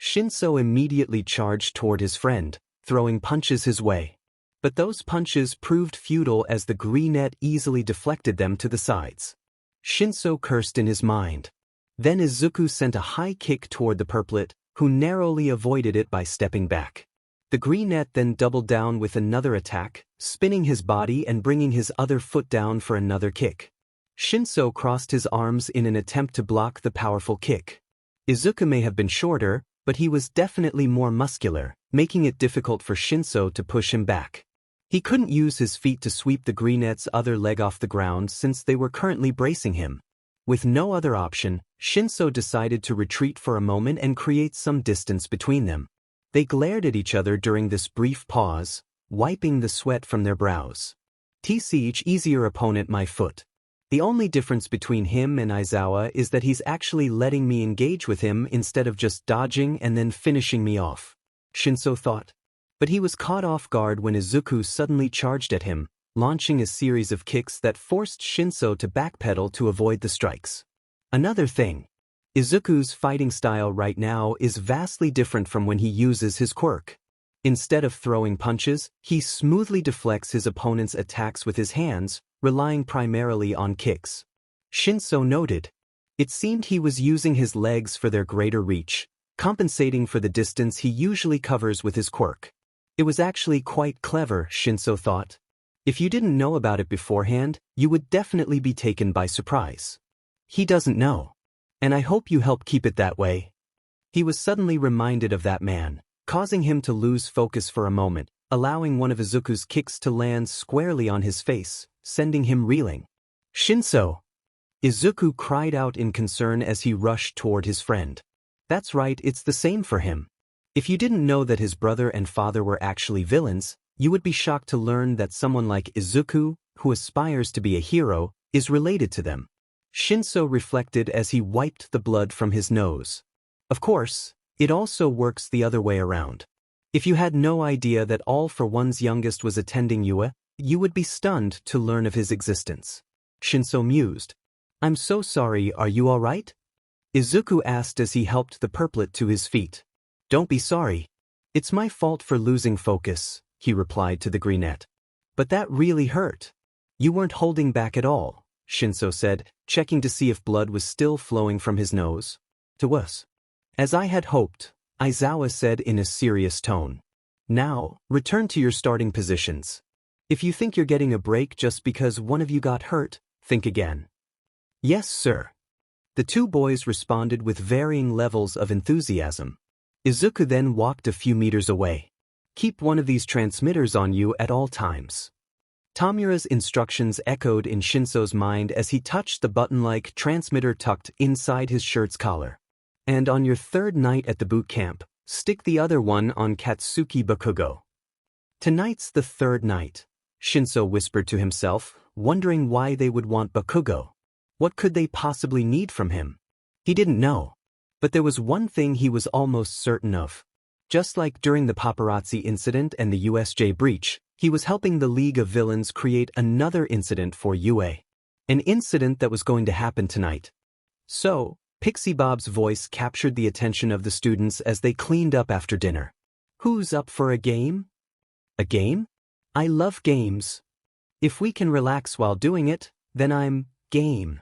Shinso immediately charged toward his friend, throwing punches his way. But those punches proved futile as the greenette easily deflected them to the sides. Shinso cursed in his mind. Then Izuku sent a high kick toward the purplet, who narrowly avoided it by stepping back. The greenette then doubled down with another attack, spinning his body and bringing his other foot down for another kick. Shinso crossed his arms in an attempt to block the powerful kick. Izuku may have been shorter, but he was definitely more muscular, making it difficult for Shinso to push him back. He couldn't use his feet to sweep the greenette's other leg off the ground since they were currently bracing him. With no other option, Shinso decided to retreat for a moment and create some distance between them. They glared at each other during this brief pause, wiping the sweat from their brows. TC each easier opponent my foot. The only difference between him and Aizawa is that he's actually letting me engage with him instead of just dodging and then finishing me off, Shinso thought. But he was caught off guard when Izuku suddenly charged at him, launching a series of kicks that forced Shinso to backpedal to avoid the strikes. Another thing. Izuku's fighting style right now is vastly different from when he uses his quirk. Instead of throwing punches, he smoothly deflects his opponent's attacks with his hands, relying primarily on kicks. Shinso noted. It seemed he was using his legs for their greater reach, compensating for the distance he usually covers with his quirk. It was actually quite clever, Shinso thought. If you didn't know about it beforehand, you would definitely be taken by surprise. He doesn't know. And I hope you help keep it that way. He was suddenly reminded of that man, causing him to lose focus for a moment, allowing one of Izuku's kicks to land squarely on his face, sending him reeling. Shinso! Izuku cried out in concern as he rushed toward his friend. That's right, it's the same for him. If you didn't know that his brother and father were actually villains, you would be shocked to learn that someone like Izuku, who aspires to be a hero, is related to them. Shinso reflected as he wiped the blood from his nose. Of course, it also works the other way around. If you had no idea that All for One's youngest was attending UA, you would be stunned to learn of his existence. Shinso mused. I'm so sorry, are you all right? Izuku asked as he helped the purplet to his feet. Don't be sorry. It's my fault for losing focus, he replied to the greenette. But that really hurt. You weren't holding back at all, Shinso said, checking to see if blood was still flowing from his nose. To us. As I had hoped, Aizawa said in a serious tone. Now, return to your starting positions. If you think you're getting a break just because one of you got hurt, think again. Yes, sir. The two boys responded with varying levels of enthusiasm. Izuku then walked a few meters away. Keep one of these transmitters on you at all times. Tamura's instructions echoed in Shinso's mind as he touched the button-like transmitter tucked inside his shirt's collar. And on your third night at the boot camp, stick the other one on Katsuki Bakugo. Tonight's the third night, Shinso whispered to himself, wondering why they would want Bakugo. What could they possibly need from him? He didn't know. But there was one thing he was almost certain of. Just like during the paparazzi incident and the USJ breach, he was helping the League of Villains create another incident for UA. An incident that was going to happen tonight. So, Pixie Bob's voice captured the attention of the students as they cleaned up after dinner. Who's up for a game? A game? I love games. If we can relax while doing it, then I'm game.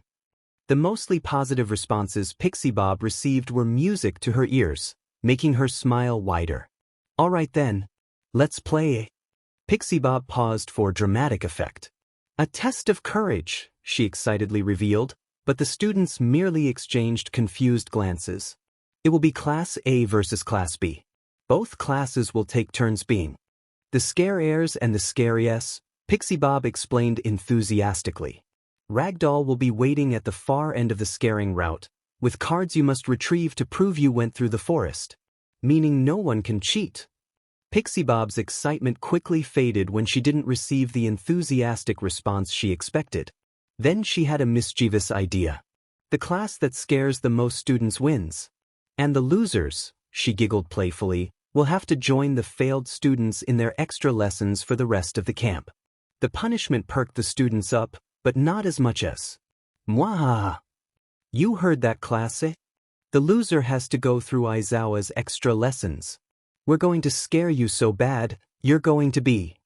The mostly positive responses Pixie Bob received were music to her ears, making her smile wider. All right then, let's play. Pixie Bob paused for dramatic effect. A test of courage, she excitedly revealed, but the students merely exchanged confused glances. It will be Class A versus Class B. Both classes will take turns being the Scare Airs and the Scare Yes, Pixie Bob explained enthusiastically. Ragdoll will be waiting at the far end of the scaring route, with cards you must retrieve to prove you went through the forest. Meaning no one can cheat. Pixie Bob's excitement quickly faded when she didn't receive the enthusiastic response she expected. Then she had a mischievous idea. The class that scares the most students wins. And the losers, she giggled playfully, will have to join the failed students in their extra lessons for the rest of the camp. The punishment perked the students up, but not as much as. Mwahaha. You heard that, class? The loser has to go through Aizawa's extra lessons. We're going to scare you so bad, you're going to be.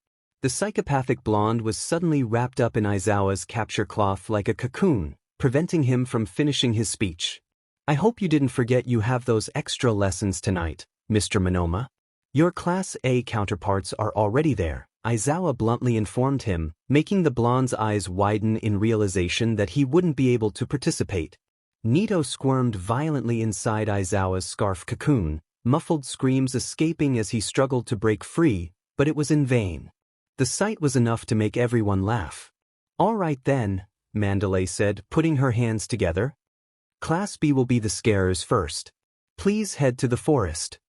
The psychopathic blonde was suddenly wrapped up in Aizawa's capture cloth like a cocoon, preventing him from finishing his speech. I hope you didn't forget you have those extra lessons tonight, Mr. Monoma. Your Class A counterparts are already there, Aizawa bluntly informed him, making the blonde's eyes widen in realization that he wouldn't be able to participate. Nito squirmed violently inside Aizawa's scarf cocoon, muffled screams escaping as he struggled to break free, but it was in vain. The sight was enough to make everyone laugh. All right then, Mandalay said, putting her hands together. Class B will be the scarers first. Please head to the forest.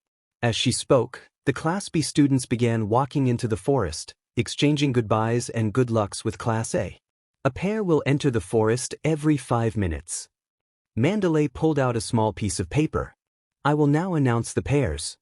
As she spoke, the Class B students began walking into the forest, exchanging goodbyes and good lucks with Class A. A pair will enter the forest every 5 minutes. Mandalay pulled out a small piece of paper. I will now announce the pairs.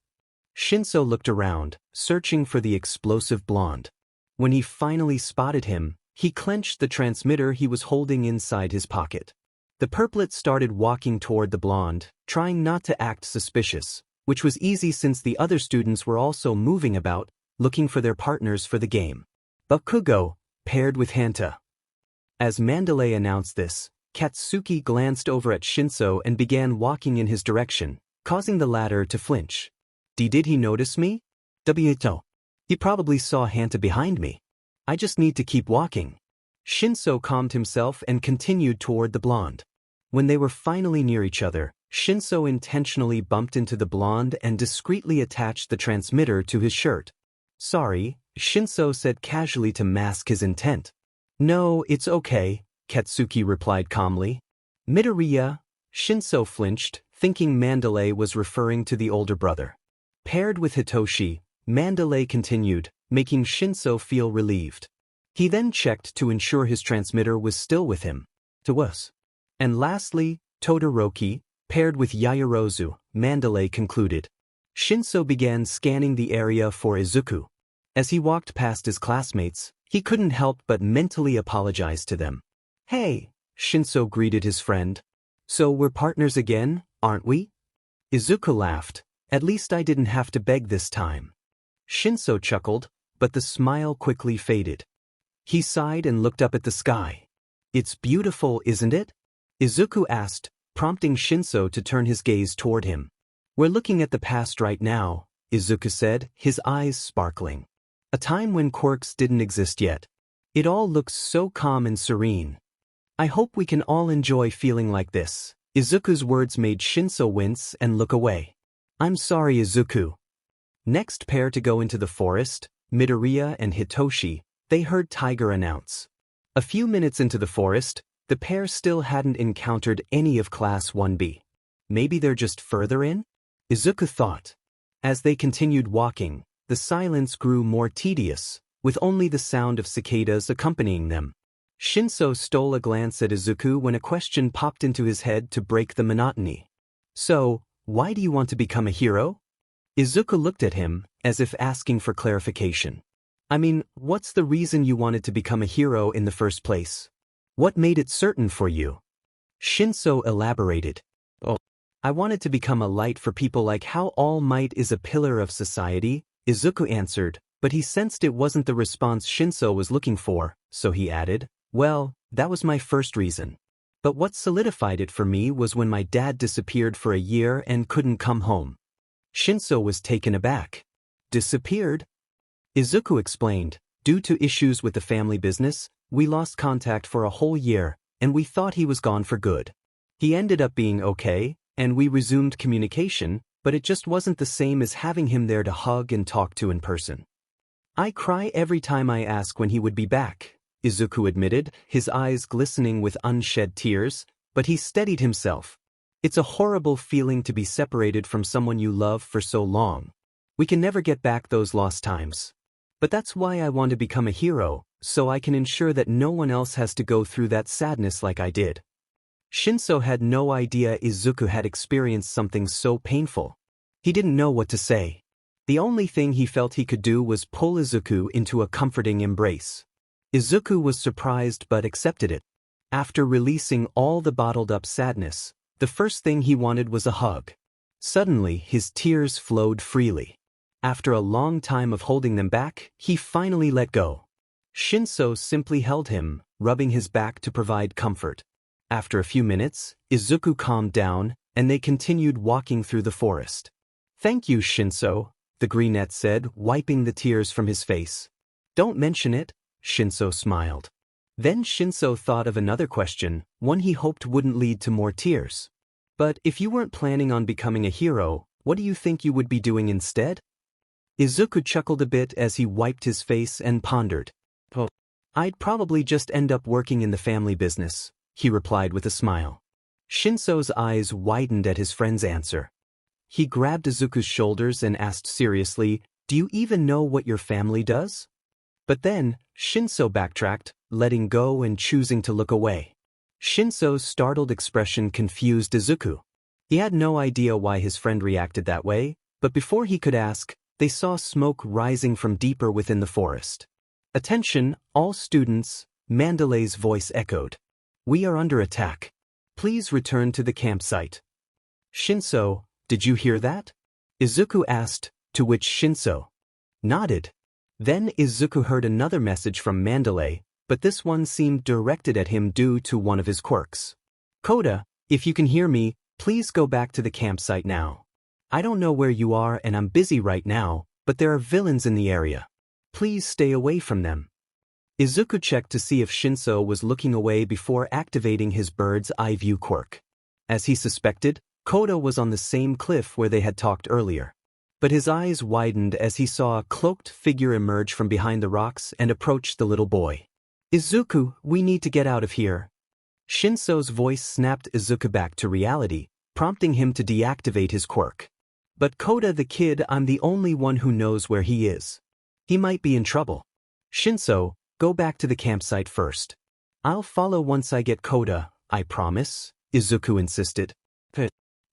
Shinso looked around, searching for the explosive blonde. When he finally spotted him, he clenched the transmitter he was holding inside his pocket. The purplet started walking toward the blonde, trying not to act suspicious, which was easy since the other students were also moving about, looking for their partners for the game. Bakugo, paired with Hanta. As Mandalay announced this, Katsuki glanced over at Shinso and began walking in his direction, causing the latter to flinch. Did he notice me? He probably saw Hanta behind me. I just need to keep walking. Shinso calmed himself and continued toward the blonde. When they were finally near each other, Shinso intentionally bumped into the blonde and discreetly attached the transmitter to his shirt. Sorry, Shinso said casually to mask his intent. No, it's okay, Katsuki replied calmly. Midoriya, Shinso flinched, thinking Mandalay was referring to the older brother. Paired with Hitoshi, Mandalay continued, making Shinso feel relieved. He then checked to ensure his transmitter was still with him. To us. And lastly, Todoroki, paired with Yaoyorozu, Mandalay concluded. Shinso began scanning the area for Izuku. As he walked past his classmates, he couldn't help but mentally apologize to them. Hey, Shinso greeted his friend. So we're partners again, aren't we? Izuku laughed. At least I didn't have to beg this time. Shinso chuckled, but the smile quickly faded. He sighed and looked up at the sky. It's beautiful, isn't it? Izuku asked, prompting Shinso to turn his gaze toward him. We're looking at the past right now, Izuku said, his eyes sparkling. A time when Quirks didn't exist yet. It all looks so calm and serene. I hope we can all enjoy feeling like this. Izuku's words made Shinso wince and look away. I'm sorry, Izuku. Next pair to go into the forest, Midoriya and Hitoshi, they heard Tiger announce. A few minutes into the forest, the pair still hadn't encountered any of Class 1B. Maybe they're just further in? Izuku thought. As they continued walking, the silence grew more tedious, with only the sound of cicadas accompanying them. Shinso stole a glance at Izuku when a question popped into his head to break the monotony. So, why do you want to become a hero? Izuku looked at him, as if asking for clarification. I mean, what's the reason you wanted to become a hero in the first place? What made it certain for you? Shinso elaborated. Oh, I wanted to become a light for people, like how All Might is a pillar of society, Izuku answered, but he sensed it wasn't the response Shinso was looking for, so he added, well, that was my first reason. But what solidified it for me was when my dad disappeared for a year and couldn't come home. Shinso was taken aback. Disappeared? Izuku explained, due to issues with the family business, we lost contact for a whole year, and we thought he was gone for good. He ended up being okay, and we resumed communication, but it just wasn't the same as having him there to hug and talk to in person. I cry every time I ask when he would be back, Izuku admitted, his eyes glistening with unshed tears, but he steadied himself. It's a horrible feeling to be separated from someone you love for so long. We can never get back those lost times. But that's why I want to become a hero, so I can ensure that no one else has to go through that sadness like I did. Shinso had no idea Izuku had experienced something so painful. He didn't know what to say. The only thing he felt he could do was pull Izuku into a comforting embrace. Izuku was surprised but accepted it. After releasing all the bottled-up sadness, the first thing he wanted was a hug. Suddenly, his tears flowed freely. After a long time of holding them back, he finally let go. Shinso simply held him, rubbing his back to provide comfort. After a few minutes, Izuku calmed down, and they continued walking through the forest. Thank you, Shinso, the greenette said, wiping the tears from his face. Don't mention it, Shinso smiled. Then Shinso thought of another question, one he hoped wouldn't lead to more tears. But if you weren't planning on becoming a hero, what do you think you would be doing instead? Izuku chuckled a bit as he wiped his face and pondered. Oh, I'd probably just end up working in the family business, he replied with a smile. Shinso's eyes widened at his friend's answer. He grabbed Izuku's shoulders and asked seriously, do you even know what your family does? But then, Shinso backtracked, letting go and choosing to look away. Shinso's startled expression confused Izuku. He had no idea why his friend reacted that way, but before he could ask, they saw smoke rising from deeper within the forest. Attention, all students, Mandalay's voice echoed. We are under attack. Please return to the campsite. Shinso, did you hear that? Izuku asked, to which Shinso nodded. Then Izuku heard another message from Mandalay, but this one seemed directed at him due to one of his quirks. Koda, if you can hear me, please go back to the campsite now. I don't know where you are and I'm busy right now, but there are villains in the area. Please stay away from them. Izuku checked to see if Shinso was looking away before activating his bird's eye view quirk. As he suspected, Koda was on the same cliff where they had talked earlier. But his eyes widened as he saw a cloaked figure emerge from behind the rocks and approach the little boy. Izuku, we need to get out of here. Shinso's voice snapped Izuku back to reality, prompting him to deactivate his quirk. But Koda the kid, I'm the only one who knows where he is. He might be in trouble. Shinso, go back to the campsite first. I'll follow once I get Koda, I promise, Izuku insisted.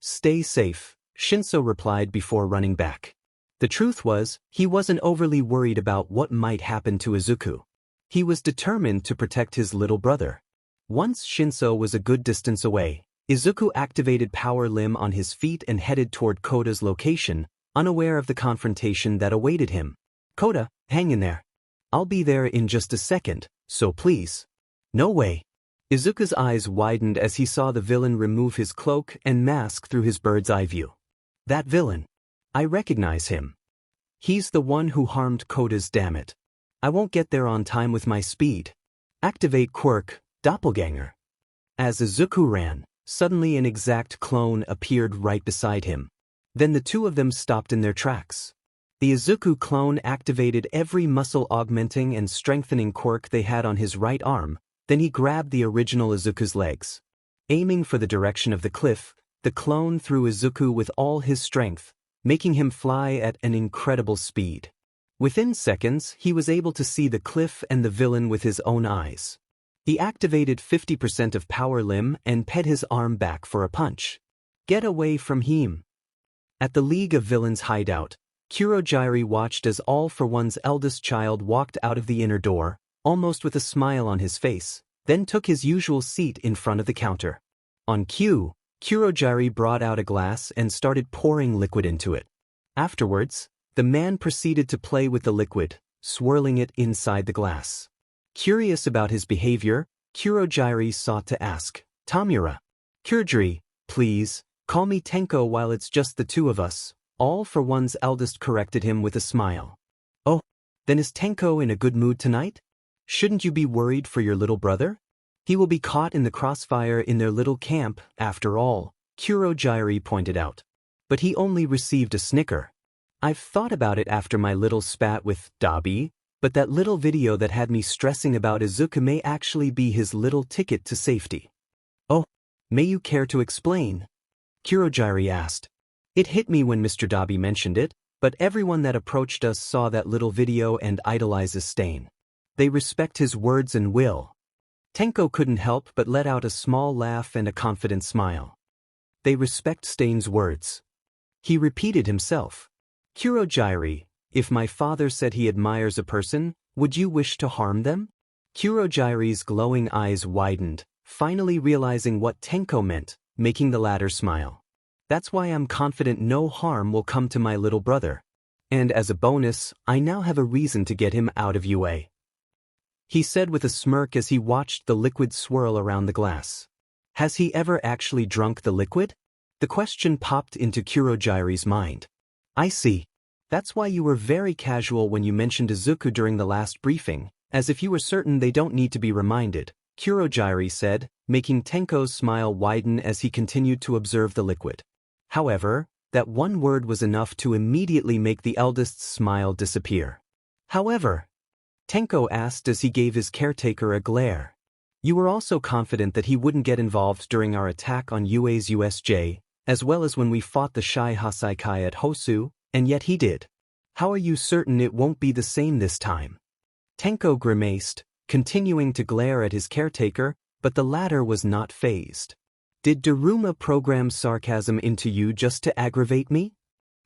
Stay safe, Shinso replied before running back. The truth was, he wasn't overly worried about what might happen to Izuku. He was determined to protect his little brother. Once Shinso was a good distance away, Izuku activated Power Limb on his feet and headed toward Koda's location, unaware of the confrontation that awaited him. Koda, hang in there. I'll be there in just a second, so please. No way. Izuku's eyes widened as he saw the villain remove his cloak and mask through his bird's eye view. That villain. I recognize him. He's the one who harmed Koda's, damn it. I won't get there on time with my speed. Activate Quirk, Doppelganger. As Izuku ran, suddenly an exact clone appeared right beside him. Then the two of them stopped in their tracks. The Izuku clone activated every muscle-augmenting and strengthening quirk they had on his right arm, then he grabbed the original Izuku's legs. Aiming for the direction of the cliff, the clone threw Izuku with all his strength, making him fly at an incredible speed. Within seconds, he was able to see the cliff and the villain with his own eyes. He activated 50% of power limb and ped his arm back for a punch. Get away from him. At the League of Villains hideout, Kurogiri watched as All for One's eldest child walked out of the inner door, almost with a smile on his face, then took his usual seat in front of the counter. On cue, Kurogiri brought out a glass and started pouring liquid into it. Afterwards, the man proceeded to play with the liquid, swirling it inside the glass. Curious about his behavior, Kurogiri sought to ask, "Tamura. Kurogiri, please, call me Tenko while it's just the two of us." All for One's eldest corrected him with a smile. "Oh, then is Tenko in a good mood tonight? Shouldn't you be worried for your little brother? He will be caught in the crossfire in their little camp, after all," Kurogiri pointed out. But he only received a snicker. "I've thought about it after my little spat with Dabi, but that little video that had me stressing about Izuku may actually be his little ticket to safety." "Oh, may you care to explain?" Kurogiri asked. "It hit me when Mr. Dabi mentioned it, but everyone that approached us saw that little video and idolizes Stain. They respect his words and will." Tenko couldn't help but let out a small laugh and a confident smile. "They respect Stain's words." He repeated himself. "Kurogiri, if my father said he admires a person, would you wish to harm them?" Kurogiri's glowing eyes widened, finally realizing what Tenko meant, making the latter smile. "That's why I'm confident no harm will come to my little brother. And as a bonus, I now have a reason to get him out of UA," he said with a smirk as he watched the liquid swirl around the glass. Has he ever actually drunk the liquid? The question popped into Kurogiri's mind. "I see. That's why you were very casual when you mentioned Izuku during the last briefing, as if you were certain they don't need to be reminded," Kurogiri said, making Tenko's smile widen as he continued to observe the liquid. However, that one word was enough to immediately make the eldest's smile disappear. "However?" Tenko asked as he gave his caretaker a glare. "You were also confident that he wouldn't get involved during our attack on UA's USJ, as well as when we fought the Shai Hasaikai at Hosu, and yet he did. How are you certain it won't be the same this time?" Tenko grimaced, continuing to glare at his caretaker, but the latter was not fazed. "Did Daruma program sarcasm into you just to aggravate me?"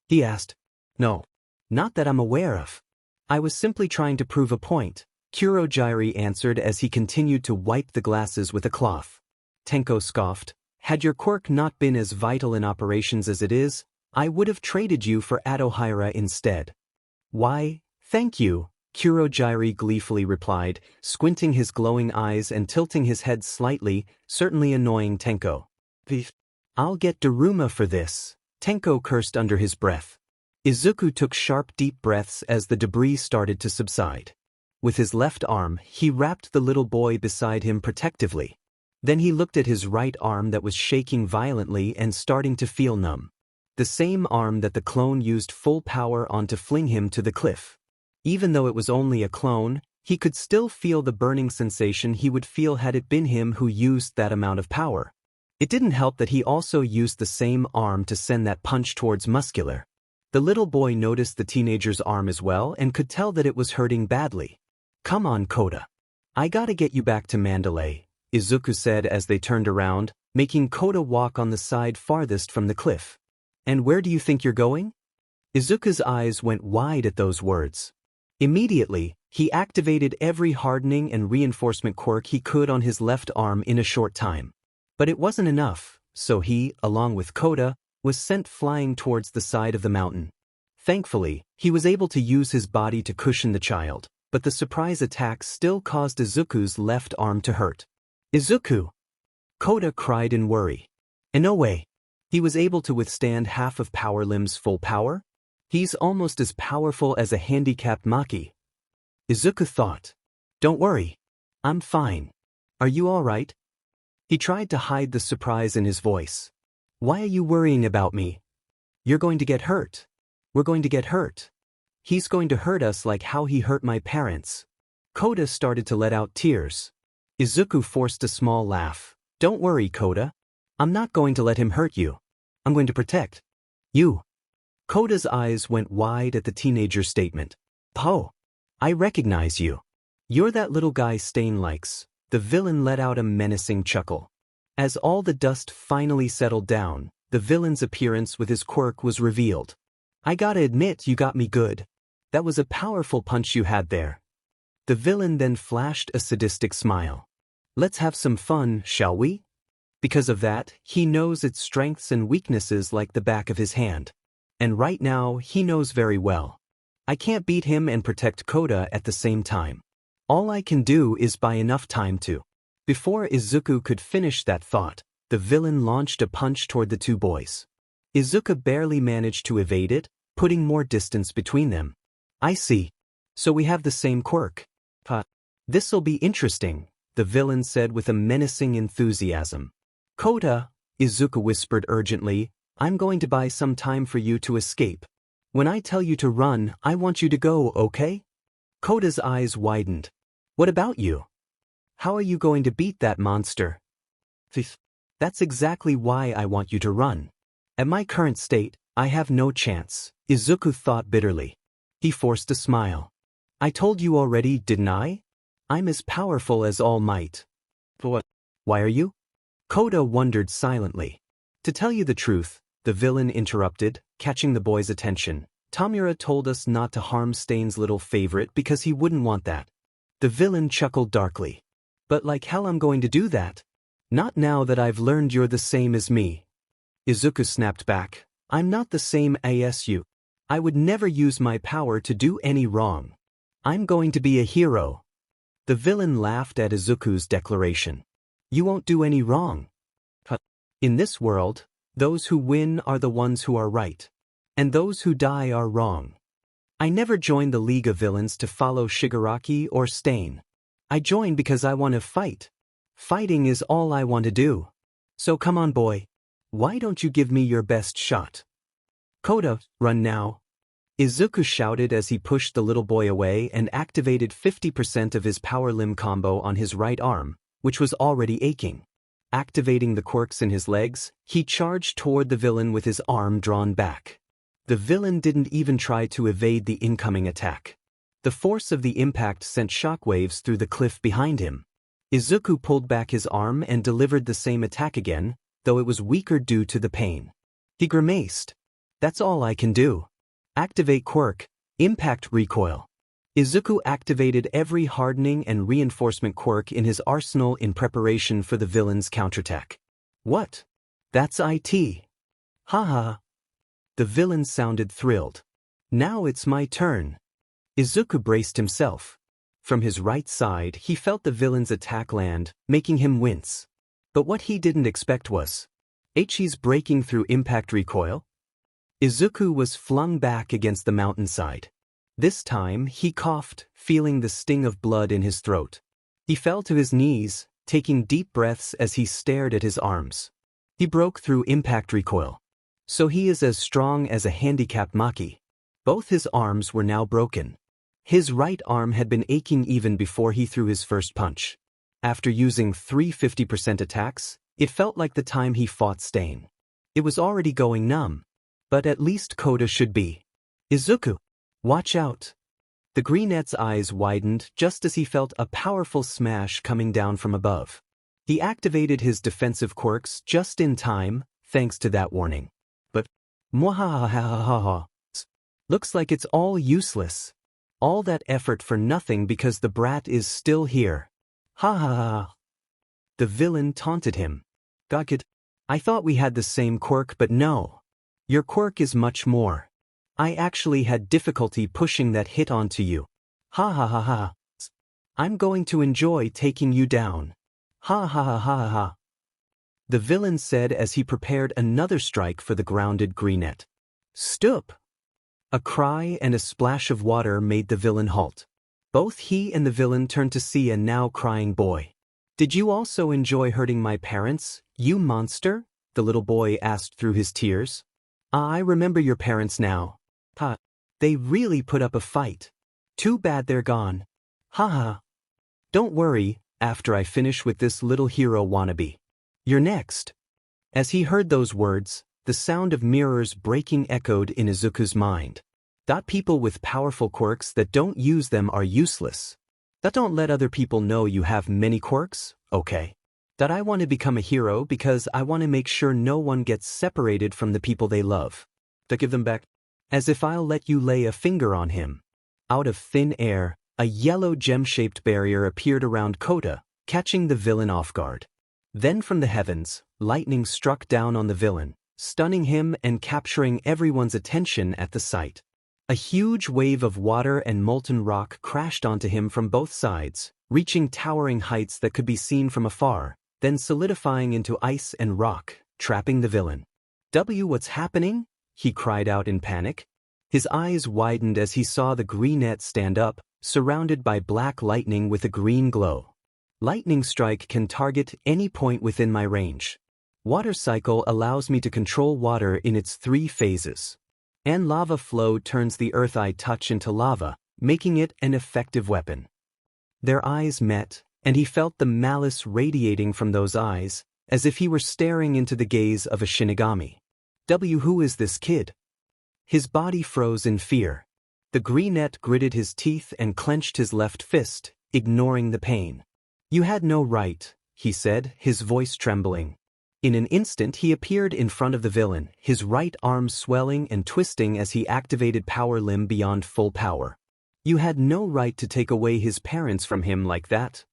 he asked. "No. Not that I'm aware of. I was simply trying to prove a point," Kurogiri answered as he continued to wipe the glasses with a cloth. Tenko scoffed. "Had your quirk not been as vital in operations as it is, I would have traded you for Adohira instead." "Why, thank you," Kurogiri gleefully replied, squinting his glowing eyes and tilting his head slightly, certainly annoying Tenko. "I'll get Daruma for this," Tenko cursed under his breath. Izuku took sharp deep breaths as the debris started to subside. With his left arm, he wrapped the little boy beside him protectively. Then he looked at his right arm that was shaking violently and starting to feel numb. The same arm that the clone used full power on to fling him to the cliff. Even though it was only a clone, he could still feel the burning sensation he would feel had it been him who used that amount of power. It didn't help that he also used the same arm to send that punch towards Muscular. The little boy noticed the teenager's arm as well and could tell that it was hurting badly. "Come on, Kota. I gotta get you back to Mandalay," Izuku said as they turned around, making Kota walk on the side farthest from the cliff. "And where do you think you're going?" Izuku's eyes went wide at those words. Immediately, he activated every hardening and reinforcement quirk he could on his left arm in a short time. But it wasn't enough, so he, along with Kota, was sent flying towards the side of the mountain. Thankfully, he was able to use his body to cushion the child, but the surprise attack still caused Izuku's left arm to hurt. "Izuku!" Kota cried in worry. "And no way. He was able to withstand half of Power Limb's full power? He's almost as powerful as a handicapped Maki." Izuku thought. "Don't worry. I'm fine. Are you all right?" He tried to hide the surprise in his voice. "Why are you worrying about me? You're going to get hurt. We're going to get hurt." He's going to hurt us like how he hurt my parents. Kota started to let out tears. Izuku forced a small laugh. Don't worry, Kota. I'm not going to let him hurt you. I'm going to protect you. Kota's eyes went wide at the teenager's statement. Po, I recognize you. You're that little guy Stain likes. The villain let out a menacing chuckle. As all the dust finally settled down, the villain's appearance with his quirk was revealed. I gotta admit you got me good. That was a powerful punch you had there. The villain then flashed a sadistic smile. Let's have some fun, shall we? Because of that, he knows its strengths and weaknesses like the back of his hand. And right now, he knows very well. I can't beat him and protect Kota at the same time. All I can do is buy enough time to. Before Izuku could finish that thought, the villain launched a punch toward the two boys. Izuku barely managed to evade it, putting more distance between them. I see. So we have the same quirk. This'll be interesting, the villain said with a menacing enthusiasm. Kota, Izuku whispered urgently, I'm going to buy some time for you to escape. When I tell you to run, I want you to go, okay? Kota's eyes widened. What about you? How are you going to beat that monster? That's exactly why I want you to run. At my current state, I have no chance, Izuku thought bitterly. He forced a smile. I told you already, didn't I? I'm as powerful as All Might. What? Why are you? Kota wondered silently. To tell you the truth, the villain interrupted, catching the boy's attention. Tamura told us not to harm Stain's little favorite because he wouldn't want that. The villain chuckled darkly. But like hell I'm going to do that. Not now that I've learned you're the same as me. Izuku snapped back. I'm not the same as you. I would never use my power to do any wrong. I'm going to be a hero. The villain laughed at Izuku's declaration. You won't do any wrong. In this world, those who win are the ones who are right. And those who die are wrong. I never joined the League of Villains to follow Shigaraki or Stain. I joined because I want to fight. Fighting is all I want to do. So come on, boy. Why don't you give me your best shot? Kota, run now. Izuku shouted as he pushed the little boy away and activated 50% of his power limb combo on his right arm, which was already aching. Activating the quirks in his legs, he charged toward the villain with his arm drawn back. The villain didn't even try to evade the incoming attack. The force of the impact sent shockwaves through the cliff behind him. Izuku pulled back his arm and delivered the same attack again, though it was weaker due to the pain. He grimaced. That's all I can do. Activate quirk, impact recoil. Izuku activated every hardening and reinforcement quirk in his arsenal in preparation for the villain's counterattack. What? That's it. Haha. The villain sounded thrilled. Now it's my turn. Izuku braced himself. From his right side, he felt the villain's attack land, making him wince. But what he didn't expect was Ichi's breaking through impact recoil. Izuku was flung back against the mountainside. This time, he coughed, feeling the sting of blood in his throat. He fell to his knees, taking deep breaths as he stared at his arms. He broke through impact recoil. So he is as strong as a handicapped Maki. Both his arms were now broken. His right arm had been aching even before he threw his first punch. After using 50% attacks, it felt like the time he fought Stain. It was already going numb. But at least Kota should be. Izuku, watch out. The greenette's eyes widened just as he felt a powerful smash coming down from above. He activated his defensive quirks just in time, thanks to that warning. But, mwahahahaha. Looks like it's all useless. All that effort for nothing because the brat is still here. Ha ha ha. The villain taunted him. Godkid, I thought we had the same quirk, but no. Your quirk is much more. I actually had difficulty pushing that hit onto you. Ha ha ha ha. I'm going to enjoy taking you down. Ha ha ha ha ha. The villain said as he prepared another strike for the grounded greenette. Stop! A cry and a splash of water made the villain halt. Both he and the villain turned to see a now crying boy. Did you also enjoy hurting my parents, you monster? The little boy asked through his tears. I remember your parents now. They really put up a fight. Too bad they're gone. Haha. Don't worry, after I finish with this little hero wannabe. You're next. As he heard those words, the sound of mirrors breaking echoed in Izuku's mind. That people with powerful quirks that don't use them are useless. That don't let other people know you have many quirks, okay. That I want to become a hero because I want to make sure no one gets separated from the people they love. To give them back. As if I'll let you lay a finger on him. Out of thin air, a yellow gem-shaped barrier appeared around Kota, catching the villain off guard. Then from the heavens, lightning struck down on the villain, stunning him and capturing everyone's attention at the sight. A huge wave of water and molten rock crashed onto him from both sides, reaching towering heights that could be seen from afar, then solidifying into ice and rock, trapping the villain. What's happening? He cried out in panic. His eyes widened as he saw the greenette stand up, surrounded by black lightning with a green glow. Lightning strike can target any point within my range. Water cycle allows me to control water in its 3 phases. And lava flow turns the earth I touch into lava, making it an effective weapon. Their eyes met, and he felt the malice radiating from those eyes, as if he were staring into the gaze of a Shinigami. Who is this kid? His body froze in fear. The greenette gritted his teeth and clenched his left fist, ignoring the pain. You had no right, he said, his voice trembling. In an instant he appeared in front of the villain, his right arm swelling and twisting as he activated power limb beyond full power. You had no right to take away his parents from him like that.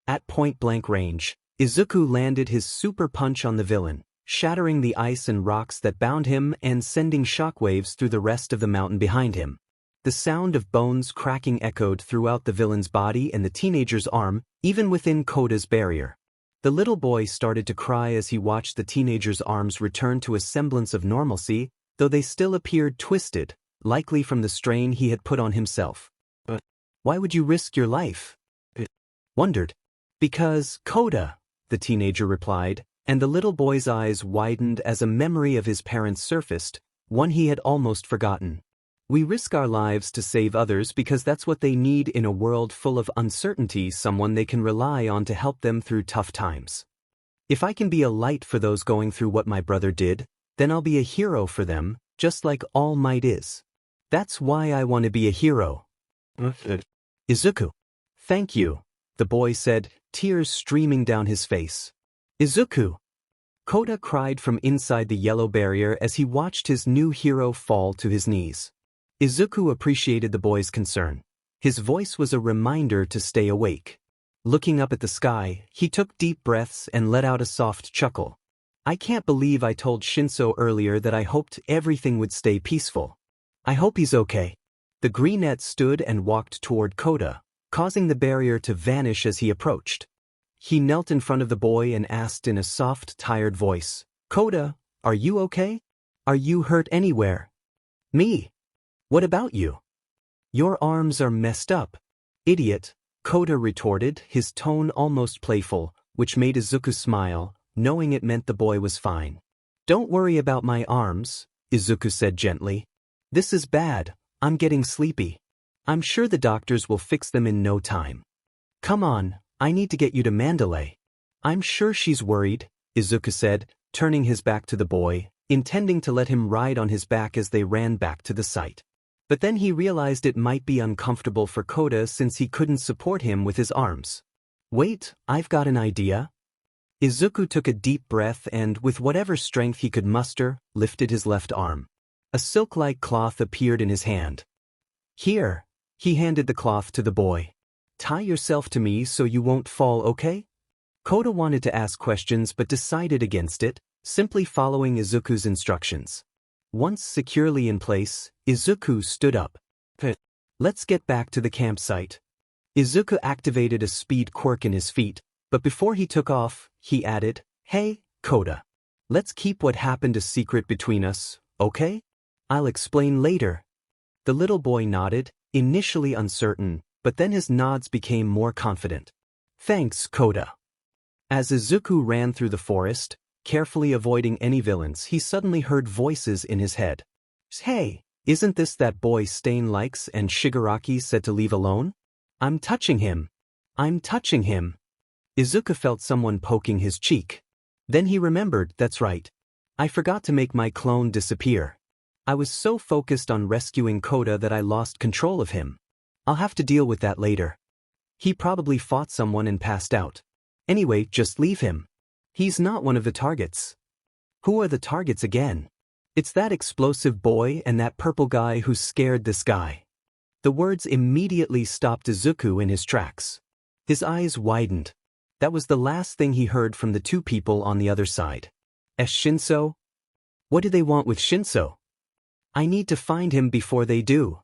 At point-blank range, Izuku landed his super punch on the villain, shattering the ice and rocks that bound him and sending shockwaves through the rest of the mountain behind him. The sound of bones cracking echoed throughout the villain's body and the teenager's arm, even within Kota's barrier. The little boy started to cry as he watched the teenager's arms return to a semblance of normalcy, though they still appeared twisted, likely from the strain he had put on himself. But why would you risk your life? It wondered. Because, Kota, the teenager replied, and the little boy's eyes widened as a memory of his parents surfaced, one he had almost forgotten. We risk our lives to save others because that's what they need in a world full of uncertainty, someone they can rely on to help them through tough times. If I can be a light for those going through what my brother did, then I'll be a hero for them, just like All Might is. That's why I want to be a hero. Izuku. Thank you, the boy said, tears streaming down his face. Izuku. Kota cried from inside the yellow barrier as he watched his new hero fall to his knees. Izuku appreciated the boy's concern. His voice was a reminder to stay awake. Looking up at the sky, he took deep breaths and let out a soft chuckle. I can't believe I told Shinso earlier that I hoped everything would stay peaceful. I hope he's okay. The greenette stood and walked toward Kota, causing the barrier to vanish as he approached. He knelt in front of the boy and asked in a soft, tired voice, Kota, are you okay? Are you hurt anywhere? Me? What about you? Your arms are messed up. Idiot, Kota retorted, his tone almost playful, which made Izuku smile, knowing it meant the boy was fine. Don't worry about my arms, Izuku said gently. This is bad, I'm getting sleepy. I'm sure the doctors will fix them in no time. Come on, I need to get you to Mandalay. I'm sure she's worried, Izuku said, turning his back to the boy, intending to let him ride on his back as they ran back to the site. But then he realized it might be uncomfortable for Kota since he couldn't support him with his arms. Wait, I've got an idea. Izuku took a deep breath and, with whatever strength he could muster, lifted his left arm. A silk-like cloth appeared in his hand. Here, he handed the cloth to the boy. Tie yourself to me so you won't fall, okay? Kota wanted to ask questions but decided against it, simply following Izuku's instructions. Once securely in place, Izuku stood up. Let's get back to the campsite. Izuku activated a speed quirk in his feet, but before he took off, he added, Hey, Kota. Let's keep what happened a secret between us, okay? I'll explain later. The little boy nodded, initially uncertain, but then his nods became more confident. Thanks, Kota. As Izuku ran through the forest, carefully avoiding any villains, he suddenly heard voices in his head. Hey, Isn't this that boy Stain likes and Shigaraki said to leave alone? I'm touching him. I'm touching him. Izuku felt someone poking his cheek. Then he remembered, that's right. I forgot to make my clone disappear. I was so focused on rescuing Koda that I lost control of him. I'll have to deal with that later. He probably fought someone and passed out. Anyway, just leave him. He's not one of the targets. Who are the targets again? It's that explosive boy and that purple guy who scared this guy. The words immediately stopped Izuku in his tracks. His eyes widened. That was the last thing he heard from the two people on the other side. Shinso? What do they want with Shinso? I need to find him before they do.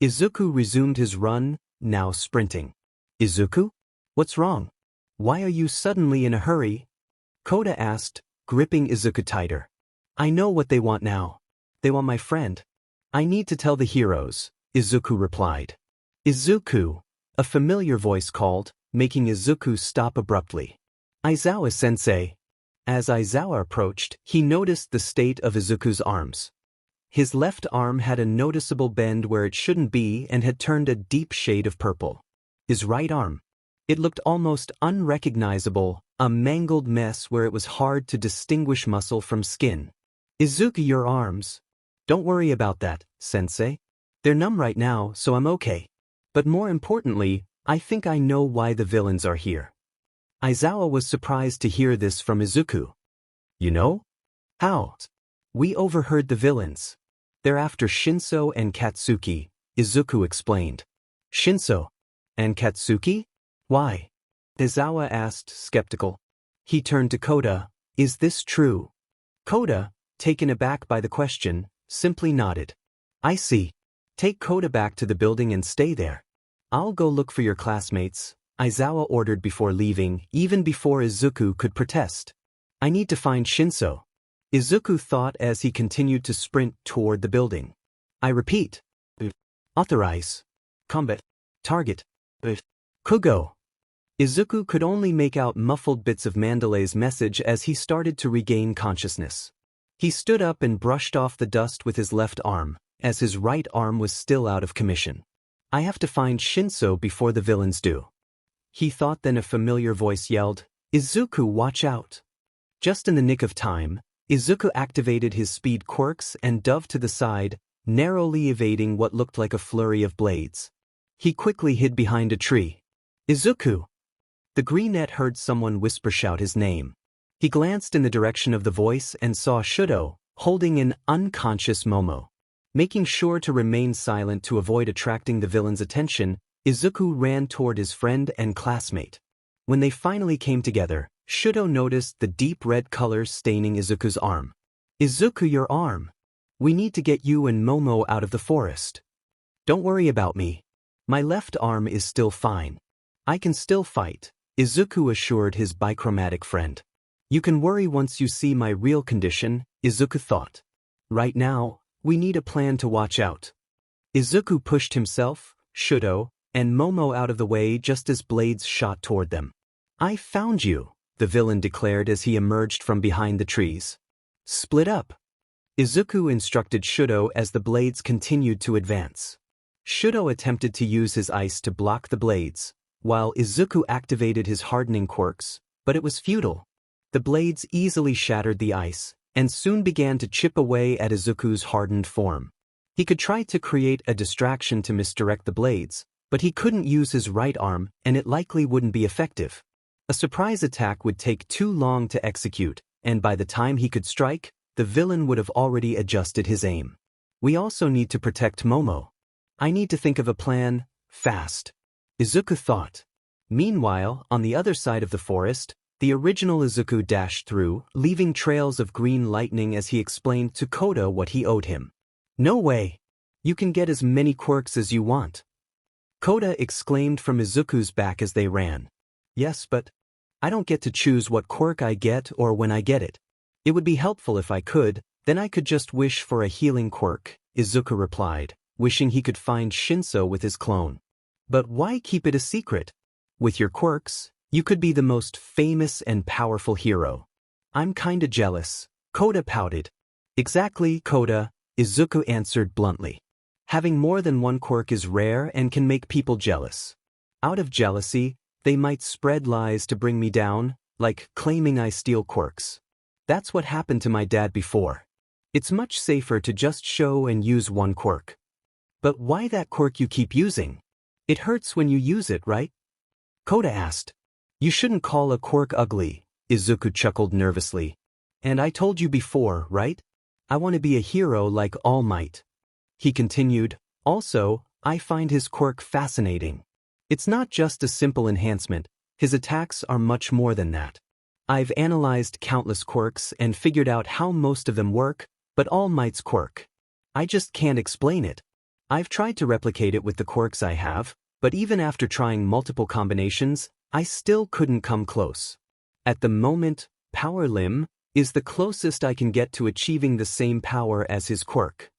Izuku resumed his run, now sprinting. Izuku? What's wrong? Why are you suddenly in a hurry? Koda asked, gripping Izuku tighter. I know what they want now. They want my friend. I need to tell the heroes, Izuku replied. Izuku, a familiar voice called, making Izuku stop abruptly. Aizawa-sensei. As Aizawa approached, he noticed the state of Izuku's arms. His left arm had a noticeable bend where it shouldn't be and had turned a deep shade of purple. His right arm. It looked almost unrecognizable, a mangled mess where it was hard to distinguish muscle from skin. Izuku, your arms. Don't worry about that, sensei. They're numb right now, so I'm okay. But more importantly, I think I know why the villains are here. Aizawa was surprised to hear this from Izuku. You know? How? We overheard the villains. They're after Shinso and Katsuki, Izuku explained. Shinso? And Katsuki? Why? Aizawa asked, skeptical. He turned to Koda. Is this true? Koda, taken aback by the question, simply nodded. I see. Take Koda back to the building and stay there. I'll go look for your classmates, Aizawa ordered before leaving, even before Izuku could protest. I need to find Shinso. Izuku thought as he continued to sprint toward the building. I repeat. Authorize. Combat. Target. Kugo. Izuku could only make out muffled bits of Mandalay's message as he started to regain consciousness. He stood up and brushed off the dust with his left arm, as his right arm was still out of commission. I have to find Shinso before the villains do. He thought, then a familiar voice yelled, Izuku, watch out. Just in the nick of time, Izuku activated his speed quirks and dove to the side, narrowly evading what looked like a flurry of blades. He quickly hid behind a tree. Izuku! The greenette heard someone whisper shout his name. He glanced in the direction of the voice and saw Shoto, holding an unconscious Momo. Making sure to remain silent to avoid attracting the villain's attention, Izuku ran toward his friend and classmate. When they finally came together, Shoto noticed the deep red color staining Izuku's arm. Izuku, your arm. We need to get you and Momo out of the forest. Don't worry about me. My left arm is still fine. I can still fight, Izuku assured his bichromatic friend. You can worry once you see my real condition, Izuku thought. Right now, we need a plan to watch out. Izuku pushed himself, Shoto, and Momo out of the way just as blades shot toward them. I found you, the villain declared as he emerged from behind the trees. Split up. Izuku instructed Shoto as the blades continued to advance. Shoto attempted to use his ice to block the blades, while Izuku activated his hardening quirks, but it was futile. The blades easily shattered the ice, and soon began to chip away at Izuku's hardened form. He could try to create a distraction to misdirect the blades, but he couldn't use his right arm and it likely wouldn't be effective. A surprise attack would take too long to execute, and by the time he could strike, the villain would have already adjusted his aim. We also need to protect Momo. I need to think of a plan, fast. Izuku thought. Meanwhile, on the other side of the forest, the original Izuku dashed through, leaving trails of green lightning as he explained to Koda what he owed him. No way! You can get as many quirks as you want. Koda exclaimed from Izuku's back as they ran. Yes, but I don't get to choose what quirk I get or when I get it. It would be helpful if I could, then I could just wish for a healing quirk, Izuku replied, wishing he could find Shinso with his clone. But why keep it a secret? With your quirks, you could be the most famous and powerful hero. I'm kinda jealous, Koda pouted. Exactly, Koda, Izuku answered bluntly. Having more than one quirk is rare and can make people jealous. Out of jealousy, they might spread lies to bring me down, like claiming I steal quirks. That's what happened to my dad before. It's much safer to just show and use one quirk. But why that quirk you keep using? It hurts when you use it, right? Kota asked. You shouldn't call a quirk ugly, Izuku chuckled nervously. And I told you before, right? I want to be a hero like All Might. He continued, also, I find his quirk fascinating. It's not just a simple enhancement, his attacks are much more than that. I've analyzed countless quirks and figured out how most of them work, but All Might's quirk. I just can't explain it. I've tried to replicate it with the quirks I have, but even after trying multiple combinations, I still couldn't come close. At the moment, Power Limb is the closest I can get to achieving the same power as his quirk.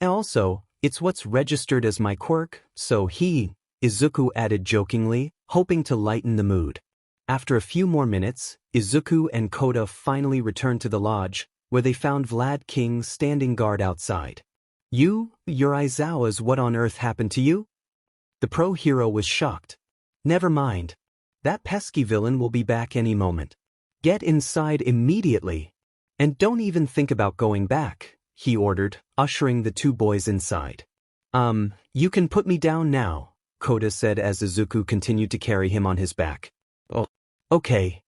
And also, it's what's registered as my quirk, so Izuku added jokingly, hoping to lighten the mood. After a few more minutes, Izuku and Kota finally returned to the lodge, where they found Vlad King standing guard outside. Your Aizawa's what on earth happened to you? The pro hero was shocked. Never mind. That pesky villain will be back any moment. Get inside immediately. And don't even think about going back, he ordered, ushering the two boys inside. You can put me down now, Kota said as Izuku continued to carry him on his back. Oh, okay.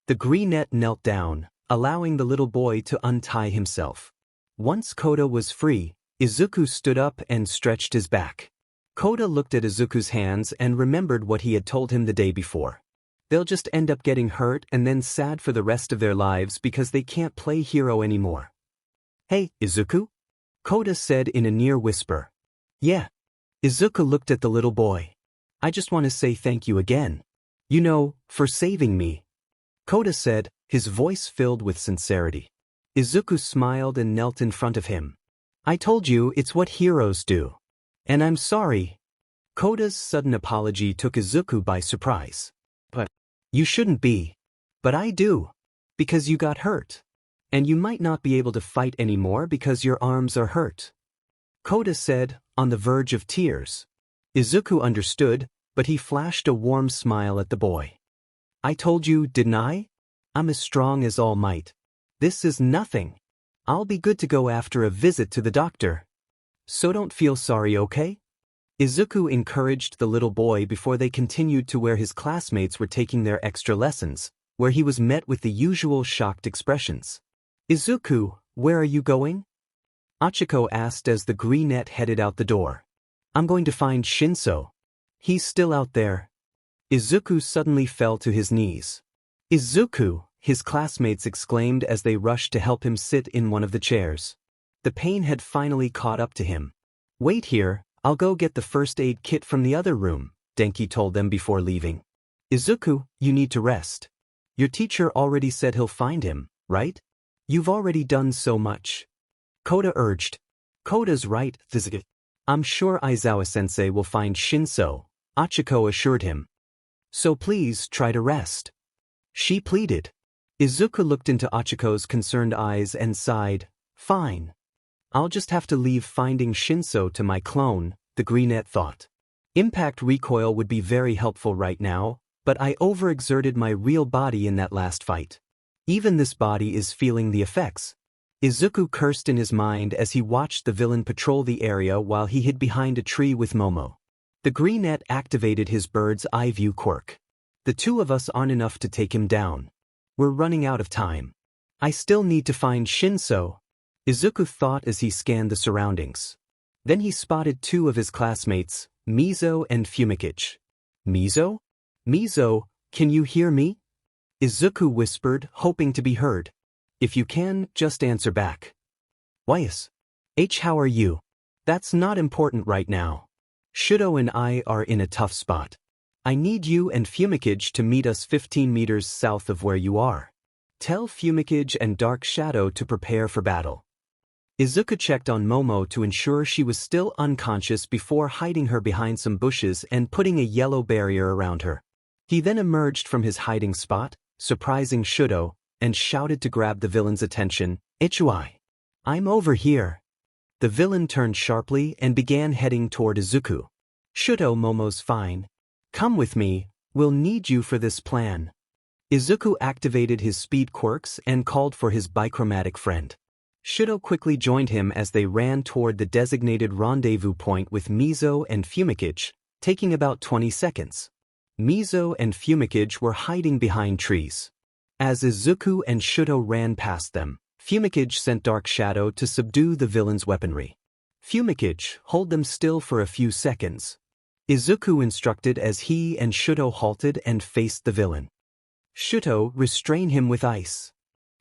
The greenette knelt down, allowing the little boy to untie himself. Once Kota was free, Izuku stood up and stretched his back. Kota looked at Izuku's hands and remembered what he had told him the day before. They'll just end up getting hurt and then sad for the rest of their lives because they can't play hero anymore. Hey, Izuku? Kota said in a near whisper. Yeah. Izuku looked at the little boy. I just want to say thank you again. You know, for saving me. Kota said, his voice filled with sincerity. Izuku smiled and knelt in front of him. I told you it's what heroes do. And I'm sorry. Kota's sudden apology took Izuku by surprise. But you shouldn't be. But I do. Because you got hurt. And you might not be able to fight anymore because your arms are hurt. Kota said, on the verge of tears. Izuku understood, but he flashed a warm smile at the boy. I told you, didn't I? I'm as strong as All Might. This is nothing. I'll be good to go after a visit to the doctor. So don't feel sorry, okay? Izuku encouraged the little boy before they continued to where his classmates were taking their extra lessons, where he was met with the usual shocked expressions. Izuku, where are you going? Achiko asked as the greenette headed out the door. I'm going to find Shinso. He's still out there. Izuku suddenly fell to his knees. Izuku, his classmates exclaimed as they rushed to help him sit in one of the chairs. The pain had finally caught up to him. Wait here, I'll go get the first aid kit from the other room, Denki told them before leaving. Izuku, you need to rest. Your teacher already said he'll find him, right? You've already done so much. Kota urged. Kota's right, Izuku. I'm sure Aizawa-sensei will find Shinso, Achiko assured him. So please try to rest. She pleaded. Izuku looked into Achiko's concerned eyes and sighed. Fine. I'll just have to leave finding Shinso to my clone, the greenette thought. Impact recoil would be very helpful right now, but I overexerted my real body in that last fight. Even this body is feeling the effects. Izuku cursed in his mind as he watched the villain patrol the area while he hid behind a tree with Momo. The greenette activated his bird's eye view quirk. The two of us aren't enough to take him down. We're running out of time. I still need to find Shinso, Izuku thought as he scanned the surroundings. Then he spotted two of his classmates, Mizo and Fumikage. Mizo? Mizo, can you hear me? Izuku whispered, hoping to be heard. If you can, just answer back. Yes. How are you? That's not important right now. Shoto and I are in a tough spot. I need you and Fumikage to meet us 15 meters south of where you are. Tell Fumikage and Dark Shadow to prepare for battle. Izuku checked on Momo to ensure she was still unconscious before hiding her behind some bushes and putting a yellow barrier around her. He then emerged from his hiding spot, surprising Shoto, and shouted to grab the villain's attention, Ichui. I'm over here. The villain turned sharply and began heading toward Izuku. Shoto, Momo's fine. Come with me, we'll need you for this plan. Izuku activated his speed quirks and called for his bichromatic friend. Shoto quickly joined him as they ran toward the designated rendezvous point with Mizo and Fumikage, taking about 20 seconds. Mizo and Fumikage were hiding behind trees. As Izuku and Shoto ran past them, Fumikage sent Dark Shadow to subdue the villain's weaponry. Fumikage, hold them still for a few seconds. Izuku instructed as he and Shoto halted and faced the villain. Shoto, restrain him with ice.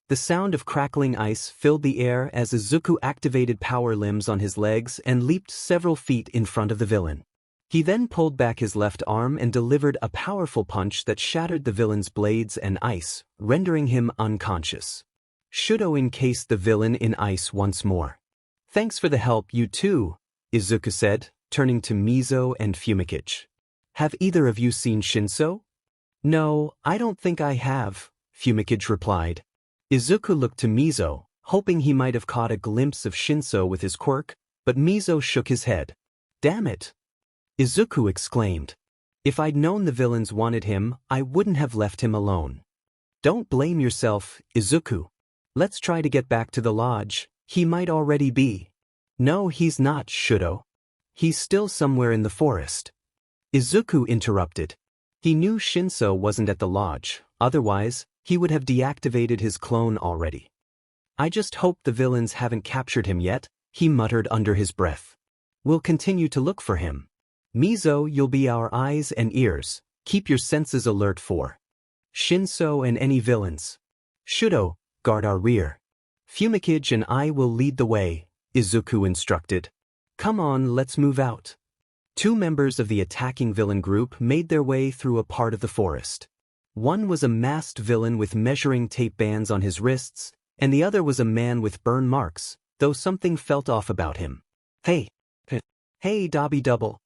The sound of crackling ice filled the air as Izuku activated power limbs on his legs and leaped several feet in front of the villain. He then pulled back his left arm and delivered a powerful punch that shattered the villain's blades and ice, rendering him unconscious. Shoto encased the villain in ice once more. Thanks for the help, you two, Izuku said, turning to Mizo and Fumikage. Have either of you seen Shinso? No, I don't think I have, Fumikage replied. Izuku looked to Mizo, hoping he might have caught a glimpse of Shinso with his quirk, but Mizo shook his head. Damn it! Izuku exclaimed. If I'd known the villains wanted him, I wouldn't have left him alone. Don't blame yourself, Izuku. Let's try to get back to the lodge, he might already be. No, he's not, Shoto. He's still somewhere in the forest. Izuku interrupted. He knew Shinso wasn't at the lodge, otherwise, he would have deactivated his clone already. I just hope the villains haven't captured him yet, he muttered under his breath. We'll continue to look for him. Mizo, you'll be our eyes and ears, keep your senses alert for Shinso and any villains. Shoto, guard our rear. Fumikage and I will lead the way, Izuku instructed. Come on, let's move out. Two members of the attacking villain group made their way through a part of the forest. One was a masked villain with measuring tape bands on his wrists, and the other was a man with burn marks, though something felt off about him. Hey, Dobby Double.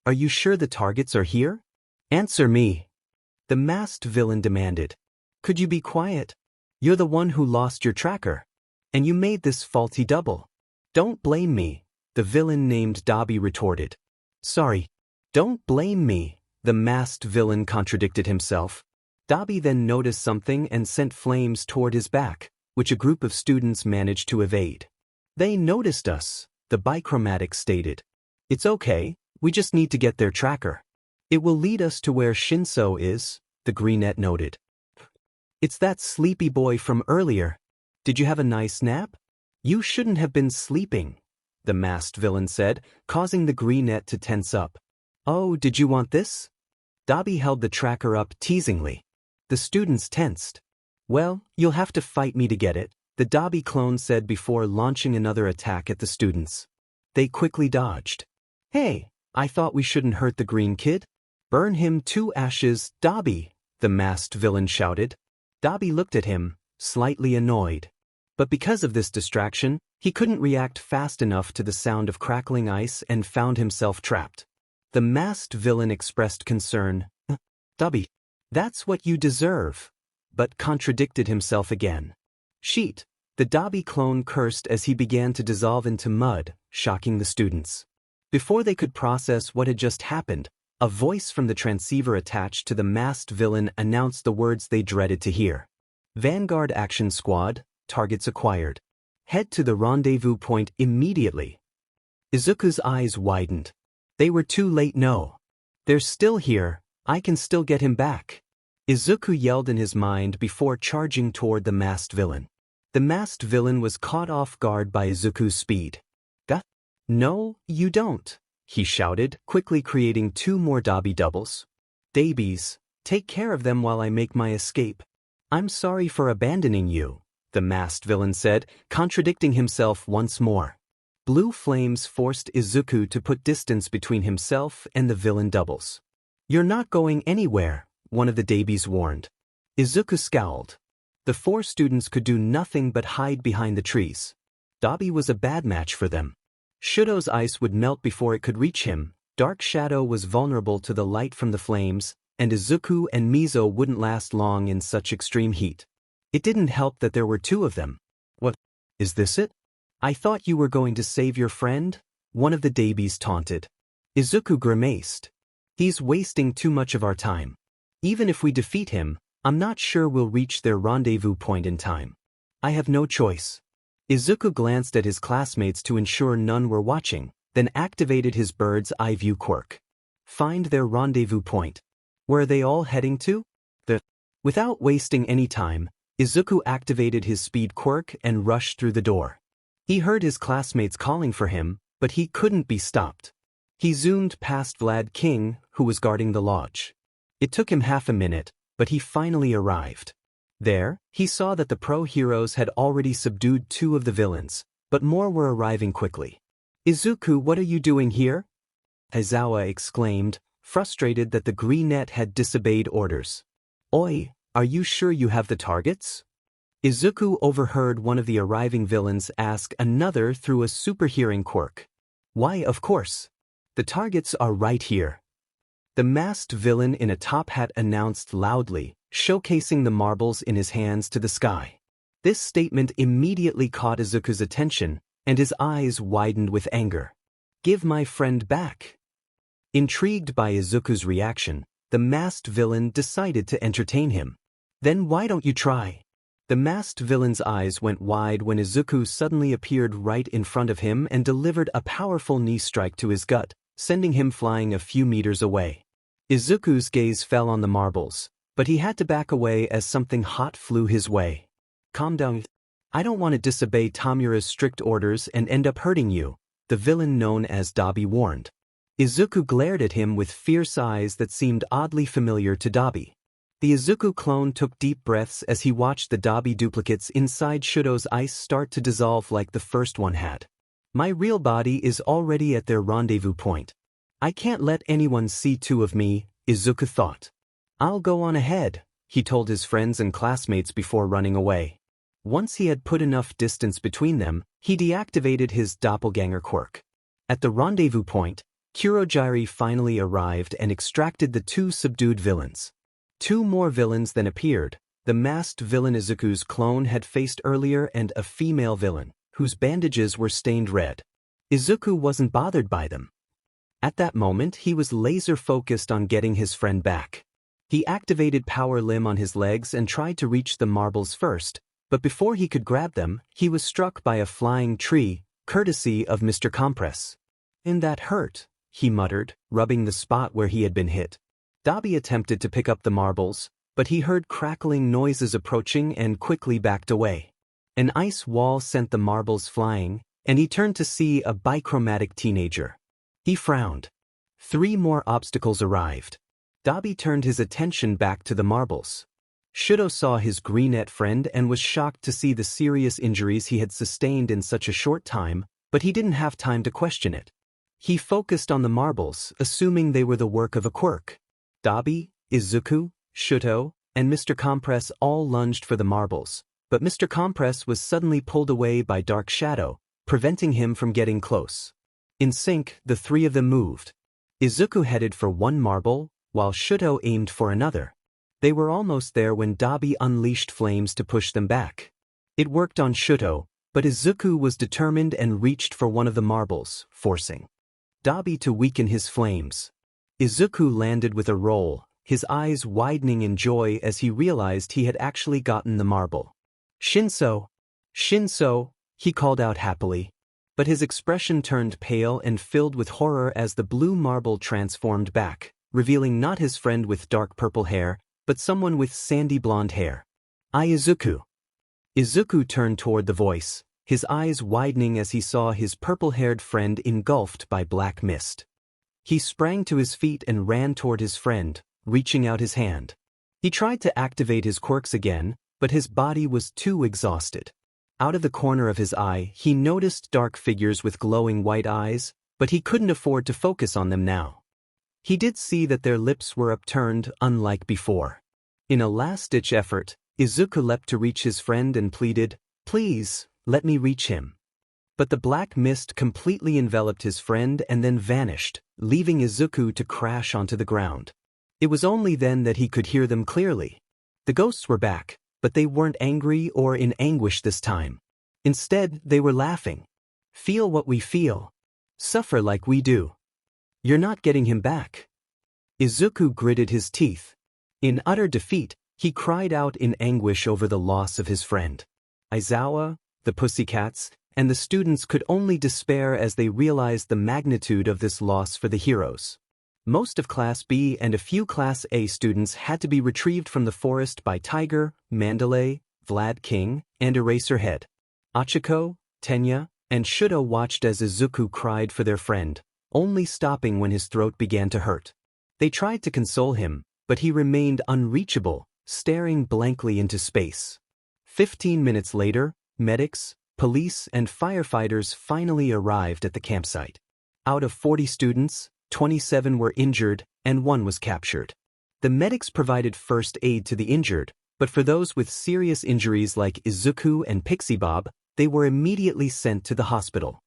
Are you sure the targets are here? Answer me. The masked villain demanded. Could you be quiet? You're the one who lost your tracker. And you made this faulty double. Don't blame me, the villain named Dobby retorted. Sorry. Don't blame me, the masked villain contradicted himself. Dobby then noticed something and sent flames toward his back, which a group of students managed to evade. They noticed us, the bichromatic stated. It's okay, we just need to get their tracker. It will lead us to where Shinso is, the greenette noted. It's that sleepy boy from earlier. Did you have a nice nap? You shouldn't have been sleeping, the masked villain said, causing the greenette to tense up. Oh, did you want this? Dobby held the tracker up teasingly. The students tensed. Well, you'll have to fight me to get it, the Dobby clone said before launching another attack at the students. They quickly dodged. Hey, I thought we shouldn't hurt the green kid. Burn him to ashes, Dobby, the masked villain shouted. Dobby looked at him, slightly annoyed. But because of this distraction, he couldn't react fast enough to the sound of crackling ice and found himself trapped. The masked villain expressed concern. Dobby, that's what you deserve, but contradicted himself again. Sheet, the Dobby clone cursed as he began to dissolve into mud, shocking the students. Before they could process what had just happened, a voice from the transceiver attached to the masked villain announced the words they dreaded to hear. Vanguard Action Squad, targets acquired. Head to the rendezvous point immediately. Izuku's eyes widened. They were too late, no. They're still here, I can still get him back. Izuku yelled in his mind before charging toward the masked villain. The masked villain was caught off guard by Izuku's speed. No, you don't, he shouted, quickly creating two more Dobby doubles. Dabies, take care of them while I make my escape. I'm sorry for abandoning you, the masked villain said, contradicting himself once more. Blue flames forced Izuku to put distance between himself and the villain doubles. You're not going anywhere, one of the Dabies warned. Izuku scowled. The four students could do nothing but hide behind the trees. Dobby was a bad match for them. Shoto's ice would melt before it could reach him, Dark Shadow was vulnerable to the light from the flames, and Izuku and Mizo wouldn't last long in such extreme heat. It didn't help that there were two of them. What? Is this it? I thought you were going to save your friend? One of the Dabies taunted. Izuku grimaced. He's wasting too much of our time. Even if we defeat him, I'm not sure we'll reach their rendezvous point in time. I have no choice. Izuku glanced at his classmates to ensure none were watching, then activated his bird's eye view quirk. Find their rendezvous point. Where are they all heading to? Without wasting any time, Izuku activated his speed quirk and rushed through the door. He heard his classmates calling for him, but he couldn't be stopped. He zoomed past Vlad King, who was guarding the lodge. It took him half a minute, but he finally arrived. There, he saw that the pro-heroes had already subdued 2 of the villains, but more were arriving quickly. Izuku, what are you doing here? Aizawa exclaimed, frustrated that the green net had disobeyed orders. Oi, are you sure you have the targets? Izuku overheard one of the arriving villains ask another through a super hearing quirk. Why, of course. The targets are right here. The masked villain in a top hat announced loudly, showcasing the marbles in his hands to the sky. This statement immediately caught Izuku's attention, and his eyes widened with anger. Give my friend back. Intrigued by Izuku's reaction, the masked villain decided to entertain him. Then why don't you try? The masked villain's eyes went wide when Izuku suddenly appeared right in front of him and delivered a powerful knee strike to his gut, sending him flying a few meters away. Izuku's gaze fell on the marbles, but he had to back away as something hot flew his way. Calm down. I don't want to disobey Tamura's strict orders and end up hurting you, the villain known as Dabi warned. Izuku glared at him with fierce eyes that seemed oddly familiar to Dabi. The Izuku clone took deep breaths as he watched the Dabi duplicates inside Shoto's ice start to dissolve like the first one had. My real body is already at their rendezvous point. I can't let anyone see 2 of me, Izuku thought. I'll go on ahead, he told his friends and classmates before running away. Once he had put enough distance between them, he deactivated his doppelganger quirk. At the rendezvous point, Kurogiri finally arrived and extracted the 2 subdued villains. 2 more villains then appeared. The masked villain Izuku's clone had faced earlier and a female villain, whose bandages were stained red. Izuku wasn't bothered by them. At that moment, he was laser-focused on getting his friend back. He activated Power Limb on his legs and tried to reach the marbles first, but before he could grab them, he was struck by a flying tree, courtesy of Mr. Compress. And that hurt, he muttered, rubbing the spot where he had been hit. Dabi attempted to pick up the marbles, but he heard crackling noises approaching and quickly backed away. An ice wall sent the marbles flying, and he turned to see a bichromatic teenager. He frowned. 3 more obstacles arrived. Dabi turned his attention back to the marbles. Shoto saw his greenette friend and was shocked to see the serious injuries he had sustained in such a short time, but he didn't have time to question it. He focused on the marbles, assuming they were the work of a quirk. Dabi, Izuku, Shoto, and Mr. Compress all lunged for the marbles, but Mr. Compress was suddenly pulled away by Dark Shadow, preventing him from getting close. In sync, the 3 of them moved. Izuku headed for one marble, while Shoto aimed for another. They were almost there when Dabi unleashed flames to push them back. It worked on Shoto, but Izuku was determined and reached for one of the marbles, forcing Dabi to weaken his flames. Izuku landed with a roll, his eyes widening in joy as he realized he had actually gotten the marble. Shinso! Shinso! He called out happily. But his expression turned pale and filled with horror as the blue marble transformed back, revealing not his friend with dark purple hair, but someone with sandy blonde hair. IIzuku! Izuku turned toward the voice, his eyes widening as he saw his purple-haired friend engulfed by black mist. He sprang to his feet and ran toward his friend, reaching out his hand. He tried to activate his quirks again, but his body was too exhausted. Out of the corner of his eye, he noticed dark figures with glowing white eyes, but he couldn't afford to focus on them now. He did see that their lips were upturned, unlike before. In a last-ditch effort, Izuku leapt to reach his friend and pleaded, "Please, let me reach him." But the black mist completely enveloped his friend and then vanished, leaving Izuku to crash onto the ground. It was only then that he could hear them clearly. The ghosts were back, but they weren't angry or in anguish this time. Instead, they were laughing. Feel what we feel. Suffer like we do. You're not getting him back. Izuku gritted his teeth. In utter defeat, he cried out in anguish over the loss of his friend. Aizawa, the Pussycats, and the students could only despair as they realized the magnitude of this loss for the heroes. Most of Class B and a few Class A students had to be retrieved from the forest by Tiger, Mandalay, Vlad King, and Eraserhead. Achiko, Tenya, and Shoto watched as Izuku cried for their friend, only stopping when his throat began to hurt. They tried to console him, but he remained unreachable, staring blankly into space. 15 minutes later, medics, police, and firefighters finally arrived at the campsite. Out of 40 students, 27 were injured, and 1 was captured. The medics provided first aid to the injured, but for those with serious injuries like Izuku and Pixie Bob, they were immediately sent to the hospital.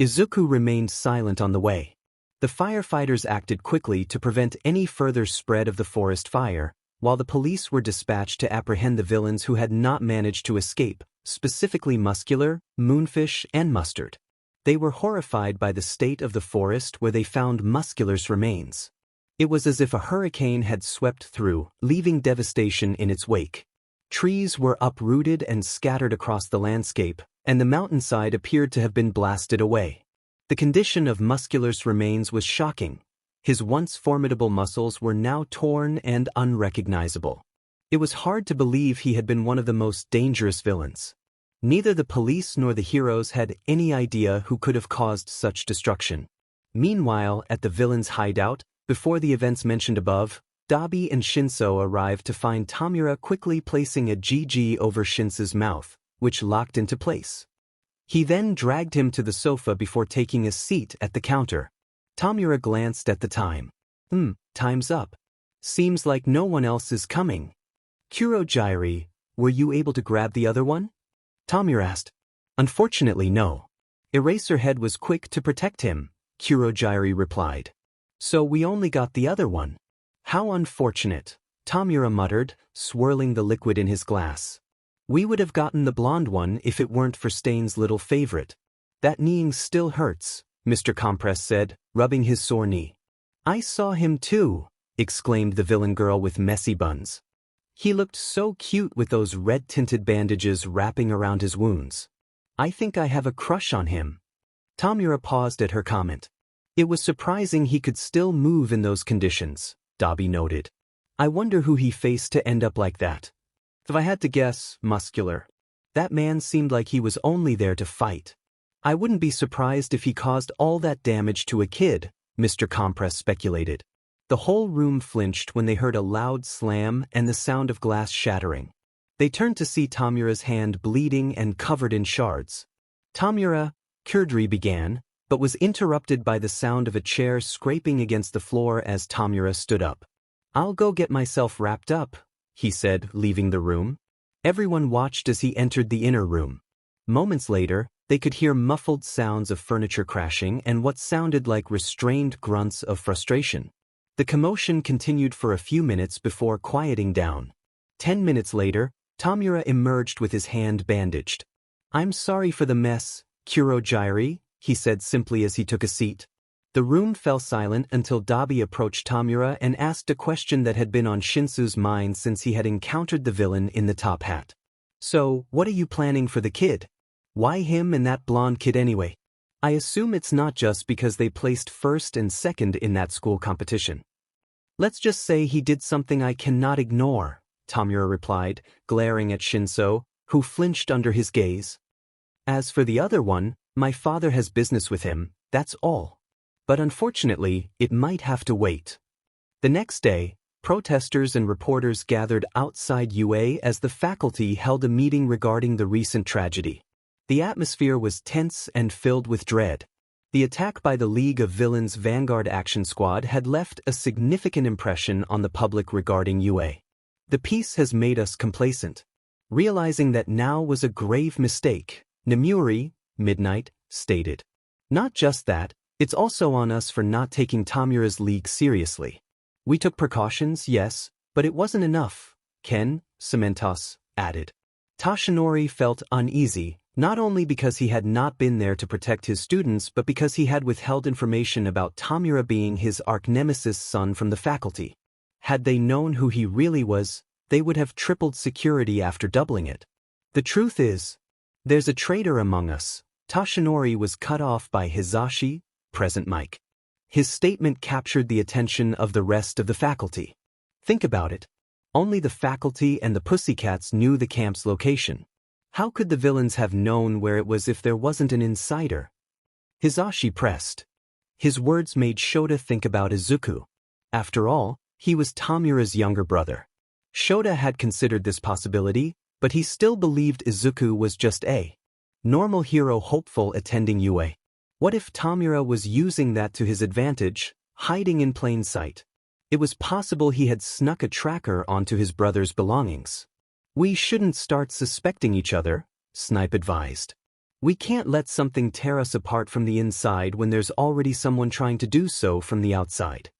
Izuku remained silent on the way. The firefighters acted quickly to prevent any further spread of the forest fire, while the police were dispatched to apprehend the villains who had not managed to escape, specifically Muscular, Moonfish, and Mustard. They were horrified by the state of the forest where they found Muscular's remains. It was as if a hurricane had swept through, leaving devastation in its wake. Trees were uprooted and scattered across the landscape, and the mountainside appeared to have been blasted away. The condition of Muscular's remains was shocking. His once formidable muscles were now torn and unrecognizable. It was hard to believe he had been one of the most dangerous villains. Neither the police nor the heroes had any idea who could have caused such destruction. Meanwhile, at the villain's hideout, before the events mentioned above, Dabi and Shinso arrived to find Tamura quickly placing a GG over Shinso's mouth, which locked into place. He then dragged him to the sofa before taking a seat at the counter. Tamura glanced at the time. Time's up. Seems like no one else is coming. Kurogyri, were you able to grab the other one? Tamura asked. Unfortunately, no. Eraserhead was quick to protect him, Kurogyri replied. So we only got the other one. How unfortunate, Tamura muttered, swirling the liquid in his glass. We would have gotten the blonde one if it weren't for Stain's little favorite. That kneeing still hurts, Mr. Compress said, rubbing his sore knee. I saw him too, exclaimed the villain girl with messy buns. He looked so cute with those red-tinted bandages wrapping around his wounds. I think I have a crush on him. Tamura paused at her comment. It was surprising he could still move in those conditions, Dabi noted. I wonder who he faced to end up like that. If I had to guess, Muscular. That man seemed like he was only there to fight. I wouldn't be surprised if he caused all that damage to a kid, Mr. Compress speculated. The whole room flinched when they heard a loud slam and the sound of glass shattering. They turned to see Tamura's hand bleeding and covered in shards. Tamura, Kurdri began, but was interrupted by the sound of a chair scraping against the floor as Tamura stood up. I'll go get myself wrapped up, he said, leaving the room. Everyone watched as he entered the inner room. Moments later, they could hear muffled sounds of furniture crashing and what sounded like restrained grunts of frustration. The commotion continued for a few minutes before quieting down. 10 minutes later, Tamura emerged with his hand bandaged. I'm sorry for the mess, Kurogyri, he said simply as he took a seat. The room fell silent until Dabi approached Tamura and asked a question that had been on Shinsu's mind since he had encountered the villain in the top hat. So, what are you planning for the kid? Why him and that blonde kid anyway? I assume it's not just because they placed first and second in that school competition. Let's just say he did something I cannot ignore, Tamura replied, glaring at Shinso, who flinched under his gaze. As for the other one, my father has business with him, that's all. But unfortunately, it might have to wait. The next day, protesters and reporters gathered outside UA as the faculty held a meeting regarding the recent tragedy. The atmosphere was tense and filled with dread. The attack by the League of Villains Vanguard Action Squad had left a significant impression on the public regarding UA. The peace has made us complacent. Realizing that now was a grave mistake, Nemuri, Midnight, stated. Not just that, it's also on us for not taking Tamura's league seriously. We took precautions, yes, but it wasn't enough, Ken, Cementos, added. Tashinori felt uneasy, Not only because he had not been there to protect his students but because he had withheld information about Tamura being his arch-nemesis son from the faculty. Had they known who he really was, they would have tripled security after doubling it. The truth is, there's a traitor among us. Toshinori was cut off by Hisashi, present Mike. His statement captured the attention of the rest of the faculty. Think about it. Only the faculty and the pussycats knew the camp's location. How could the villains have known where it was if there wasn't an insider? Hisashi pressed. His words made Shoto think about Izuku. After all, he was Tamura's younger brother. Shoto had considered this possibility, but he still believed Izuku was just a normal hero hopeful attending UA. What if Tamura was using that to his advantage, hiding in plain sight? It was possible he had snuck a tracker onto his brother's belongings. We shouldn't start suspecting each other, Snipe advised. We can't let something tear us apart from the inside when there's already someone trying to do so from the outside.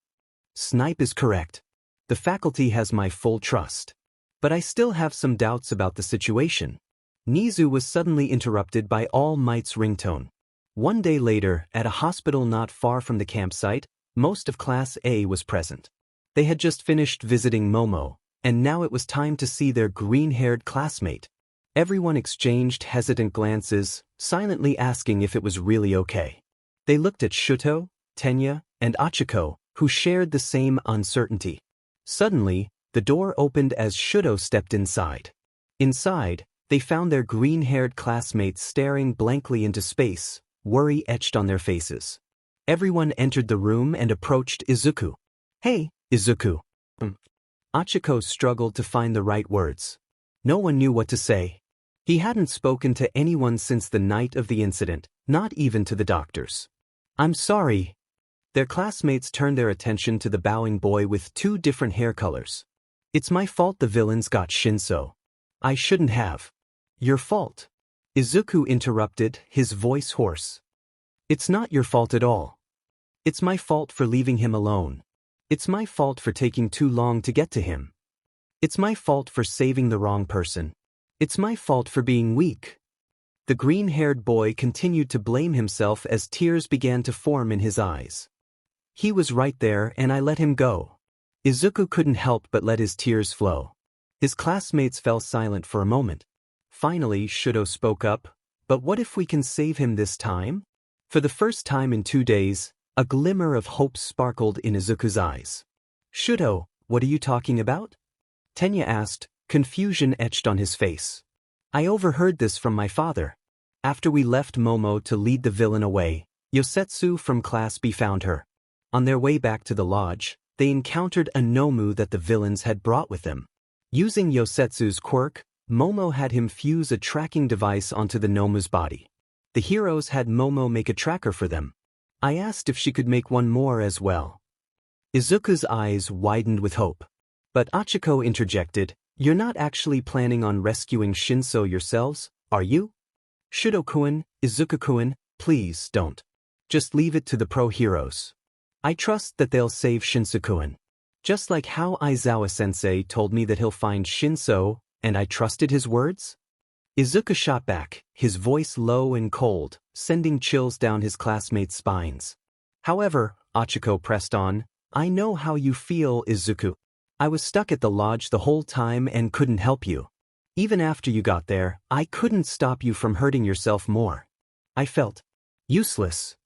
Snipe is correct. The faculty has my full trust. But I still have some doubts about the situation. Nizu was suddenly interrupted by All Might's ringtone. One day later, at a hospital not far from the campsite, most of Class A was present. They had just finished visiting Momo, and now it was time to see their green-haired classmate. Everyone exchanged hesitant glances, silently asking if it was really okay. They looked at Shoto, Tenya, and Achiko, who shared the same uncertainty. Suddenly, the door opened as Shoto stepped inside. Inside, they found their green-haired classmates staring blankly into space, worry etched on their faces. Everyone entered the room and approached Izuku. "Hey, Izuku." Achiko struggled to find the right words. No one knew what to say. He hadn't spoken to anyone since the night of the incident, not even to the doctors. "I'm sorry." Their classmates turned their attention to the bowing boy with 2 different hair colors. "It's my fault the villains got Shinso. I shouldn't have." "Your fault?" Izuku interrupted, his voice hoarse. "It's not your fault at all. It's my fault for leaving him alone. It's my fault for taking too long to get to him. It's my fault for saving the wrong person. It's my fault for being weak." The green-haired boy continued to blame himself as tears began to form in his eyes. "He was right there and I let him go." Izuku couldn't help but let his tears flow. His classmates fell silent for a moment. Finally, Shoto spoke up, "But what if we can save him this time?" For the first time in 2 days, a glimmer of hope sparkled in Izuku's eyes. "Shoto, what are you talking about?" Tenya asked, confusion etched on his face. "I overheard this from my father. After we left Momo to lead the villain away, Yosetsu from Class B found her. On their way back to the lodge, they encountered a Nomu that the villains had brought with them. Using Yosetsu's quirk, Momo had him fuse a tracking device onto the Nomu's body. The heroes had Momo make a tracker for them. I asked if she could make one more as well." Izuku's eyes widened with hope. But Achiko interjected, "You're not actually planning on rescuing Shinso yourselves, are you? Shoto-kun, Izuku-kun, please don't. Just leave it to the pro-heroes. I trust that they'll save Shinso-kun. Just like how Aizawa-sensei told me that he'll find Shinso, and I trusted his words?" Izuku shot back, his voice low and cold, sending chills down his classmates' spines. "However," Achiko pressed on, "I know how you feel, Izuku. I was stuck at the lodge the whole time and couldn't help you. Even after you got there, I couldn't stop you from hurting yourself more. I felt useless.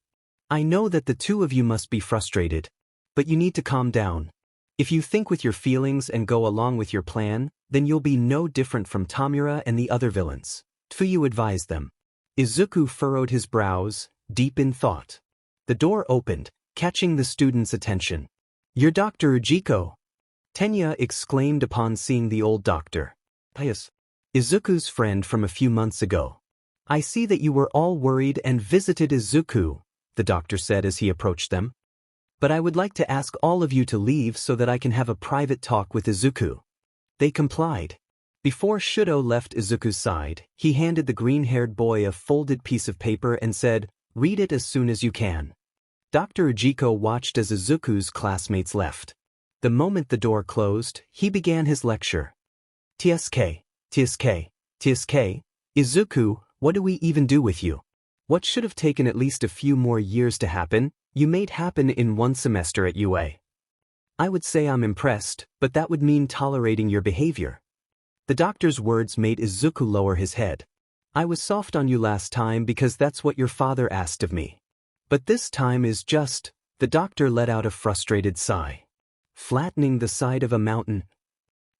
I know that the 2 of you must be frustrated, but you need to calm down. If you think with your feelings and go along with your plan, then you'll be no different from Tamura and the other villains." Fuyu advised them. Izuku furrowed his brows, deep in thought. The door opened, catching the students' attention. "You're Dr. Ujiko!" Tenya exclaimed upon seeing the old doctor. "Yes. Izuku's friend from a few months ago. I see that you were all worried and visited Izuku," the doctor said as he approached them. "But I would like to ask all of you to leave so that I can have a private talk with Izuku." They complied. Before Shoto left Izuku's side, he handed the green-haired boy a folded piece of paper and said, "Read it as soon as you can." Dr. Ujiko watched as Izuku's classmates left. The moment the door closed, he began his lecture. "TSK, TSK, TSK, Izuku, What do we even do with you? What should have taken at least a few more years to happen, you made happen in 1 semester at UA. I would say I'm impressed, but that would mean tolerating your behavior. The doctor's words made Izuku lower his head. I was soft on you last time because that's what your father asked of me. But this time is just, the doctor let out a frustrated sigh. Flattening the side of a mountain.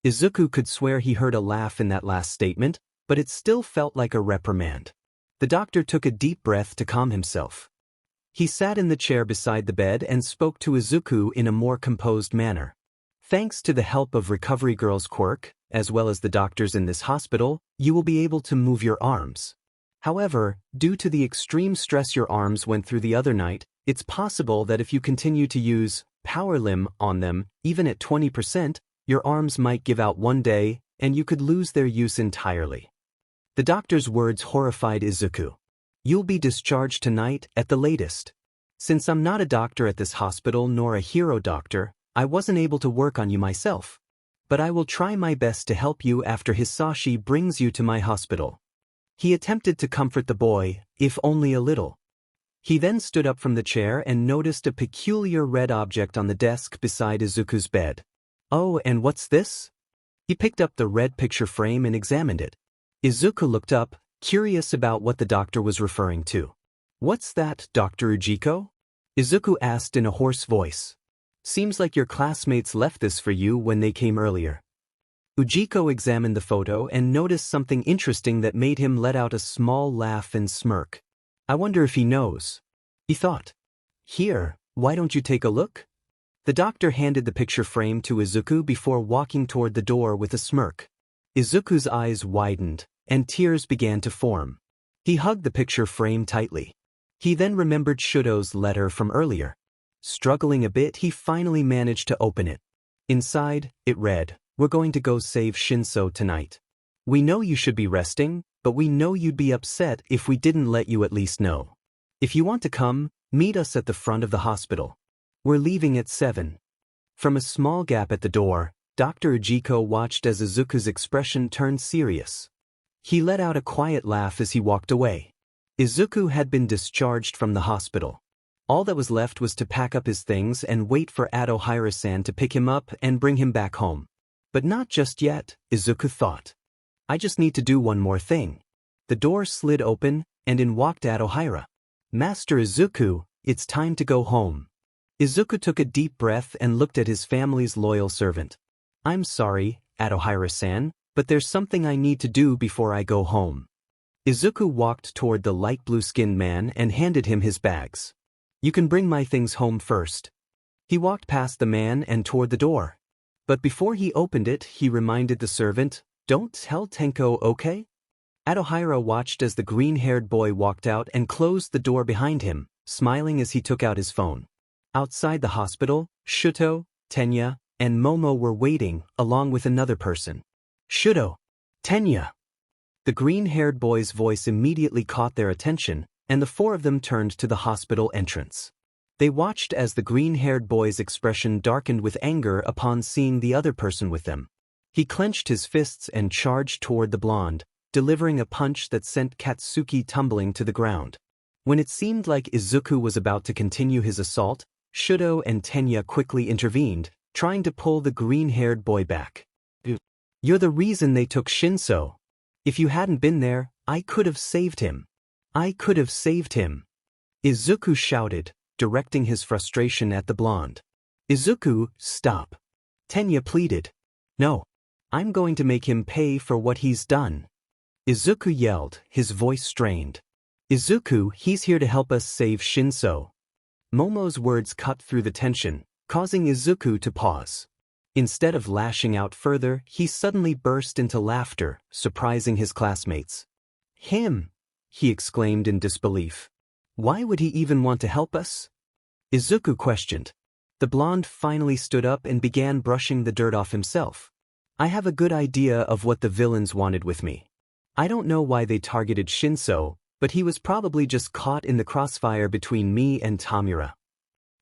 Izuku could swear he heard a laugh in that last statement, but it still felt like a reprimand. The doctor took a deep breath to calm himself. He sat in the chair beside the bed and spoke to Izuku in a more composed manner. Thanks to the help of Recovery Girl's Quirk, as well as the doctors in this hospital, you will be able to move your arms. However, due to the extreme stress your arms went through the other night, it's possible that if you continue to use power limb on them, even at 20%, your arms might give out one day, and you could lose their use entirely. The doctor's words horrified Izuku. You'll be discharged tonight at the latest. Since I'm not a doctor at this hospital nor a hero doctor, I wasn't able to work on you myself. But I will try my best to help you after Hisashi brings you to my hospital. He attempted to comfort the boy, if only a little. He then stood up from the chair and noticed a peculiar red object on the desk beside Izuku's bed. Oh, and what's this? He picked up the red picture frame and examined it. Izuku looked up, curious about what the doctor was referring to. What's that, Dr. Ujiko? Izuku asked in a hoarse voice. Seems like your classmates left this for you when they came earlier. Ujiko examined the photo and noticed something interesting that made him let out a small laugh and smirk. I wonder if he knows. He thought. Here, why don't you take a look? The doctor handed the picture frame to Izuku before walking toward the door with a smirk. Izuku's eyes widened, and tears began to form. He hugged the picture frame tightly. He then remembered Shoto's letter from earlier. Struggling a bit, he finally managed to open it. Inside, it read, "We're going to go save Shinso tonight. We know you should be resting, but we know you'd be upset if we didn't let you at least know. If you want to come, meet us at the front of the hospital. We're leaving at 7. From a small gap at the door, Dr. Ujiko watched as Izuku's expression turned serious. He let out a quiet laugh as he walked away. Izuku had been discharged from the hospital. All that was left was to pack up his things and wait for AleahLRB to pick him up and bring him back home. But not just yet, Izuku thought. I just need to do one more thing. The door slid open, and in walked AleahLRB. Master Izuku, it's time to go home. Izuku took a deep breath and looked at his family's loyal servant. I'm sorry, AleahLRB, but there's something I need to do before I go home. Izuku walked toward the light blue-skinned man and handed him his bags. You can bring my things home first. He walked past the man and toward the door. But before he opened it, he reminded the servant, Don't tell Tenko, okay? AleahLRB watched as the green-haired boy walked out and closed the door behind him, smiling as he took out his phone. Outside the hospital, Shoto, Tenya, and Momo were waiting, along with another person. Shoto! Tenya! The green-haired boy's voice immediately caught their attention, and the four of them turned to the hospital entrance. They watched as the green-haired boy's expression darkened with anger upon seeing the other person with them. He clenched his fists and charged toward the blonde, delivering a punch that sent Katsuki tumbling to the ground. When it seemed like Izuku was about to continue his assault, Shoto and Tenya quickly intervened, trying to pull the green-haired boy back. You're the reason they took Shinso. If you hadn't been there, I could have saved him. I could have saved him. Izuku shouted, directing his frustration at the blonde. Izuku, stop. Tenya pleaded. No. I'm going to make him pay for what he's done. Izuku yelled, his voice strained. Izuku, he's here to help us save Shinso. Momo's words cut through the tension, causing Izuku to pause. Instead of lashing out further, he suddenly burst into laughter, surprising his classmates. Him! He exclaimed in disbelief. Why would he even want to help us? Izuku questioned. The blonde finally stood up and began brushing the dirt off himself. I have a good idea of what the villains wanted with me. I don't know why they targeted Shinso, but he was probably just caught in the crossfire between me and Tamura.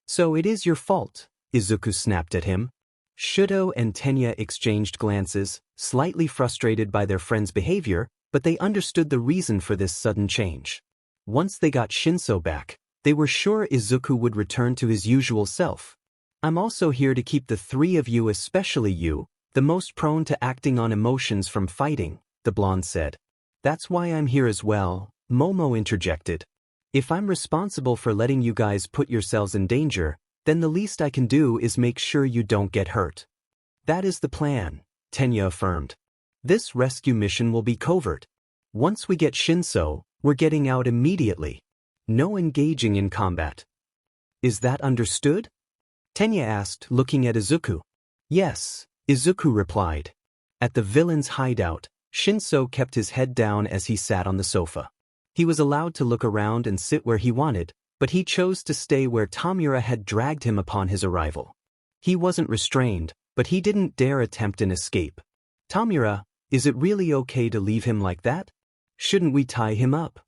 So it is your fault, Izuku snapped at him. Shoto and Tenya exchanged glances, slightly frustrated by their friend's behavior, But they understood the reason for this sudden change. Once they got Shinso back, they were sure Izuku would return to his usual self. I'm also here to keep the three of you, especially you, the most prone to acting on emotions from fighting, the blonde said. That's why I'm here as well, Momo interjected. If I'm responsible for letting you guys put yourselves in danger, then the least I can do is make sure you don't get hurt. That is the plan, Tenya affirmed. This rescue mission will be covert. Once we get Shinso, we're getting out immediately. No engaging in combat. Is that understood? Tenya asked, looking at Izuku. Yes, Izuku replied. At the villain's hideout, Shinso kept his head down as he sat on the sofa. He was allowed to look around and sit where he wanted, but he chose to stay where Tamura had dragged him upon his arrival. He wasn't restrained, but he didn't dare attempt an escape. Tamura, is it really okay to leave him like that? Shouldn't we tie him up?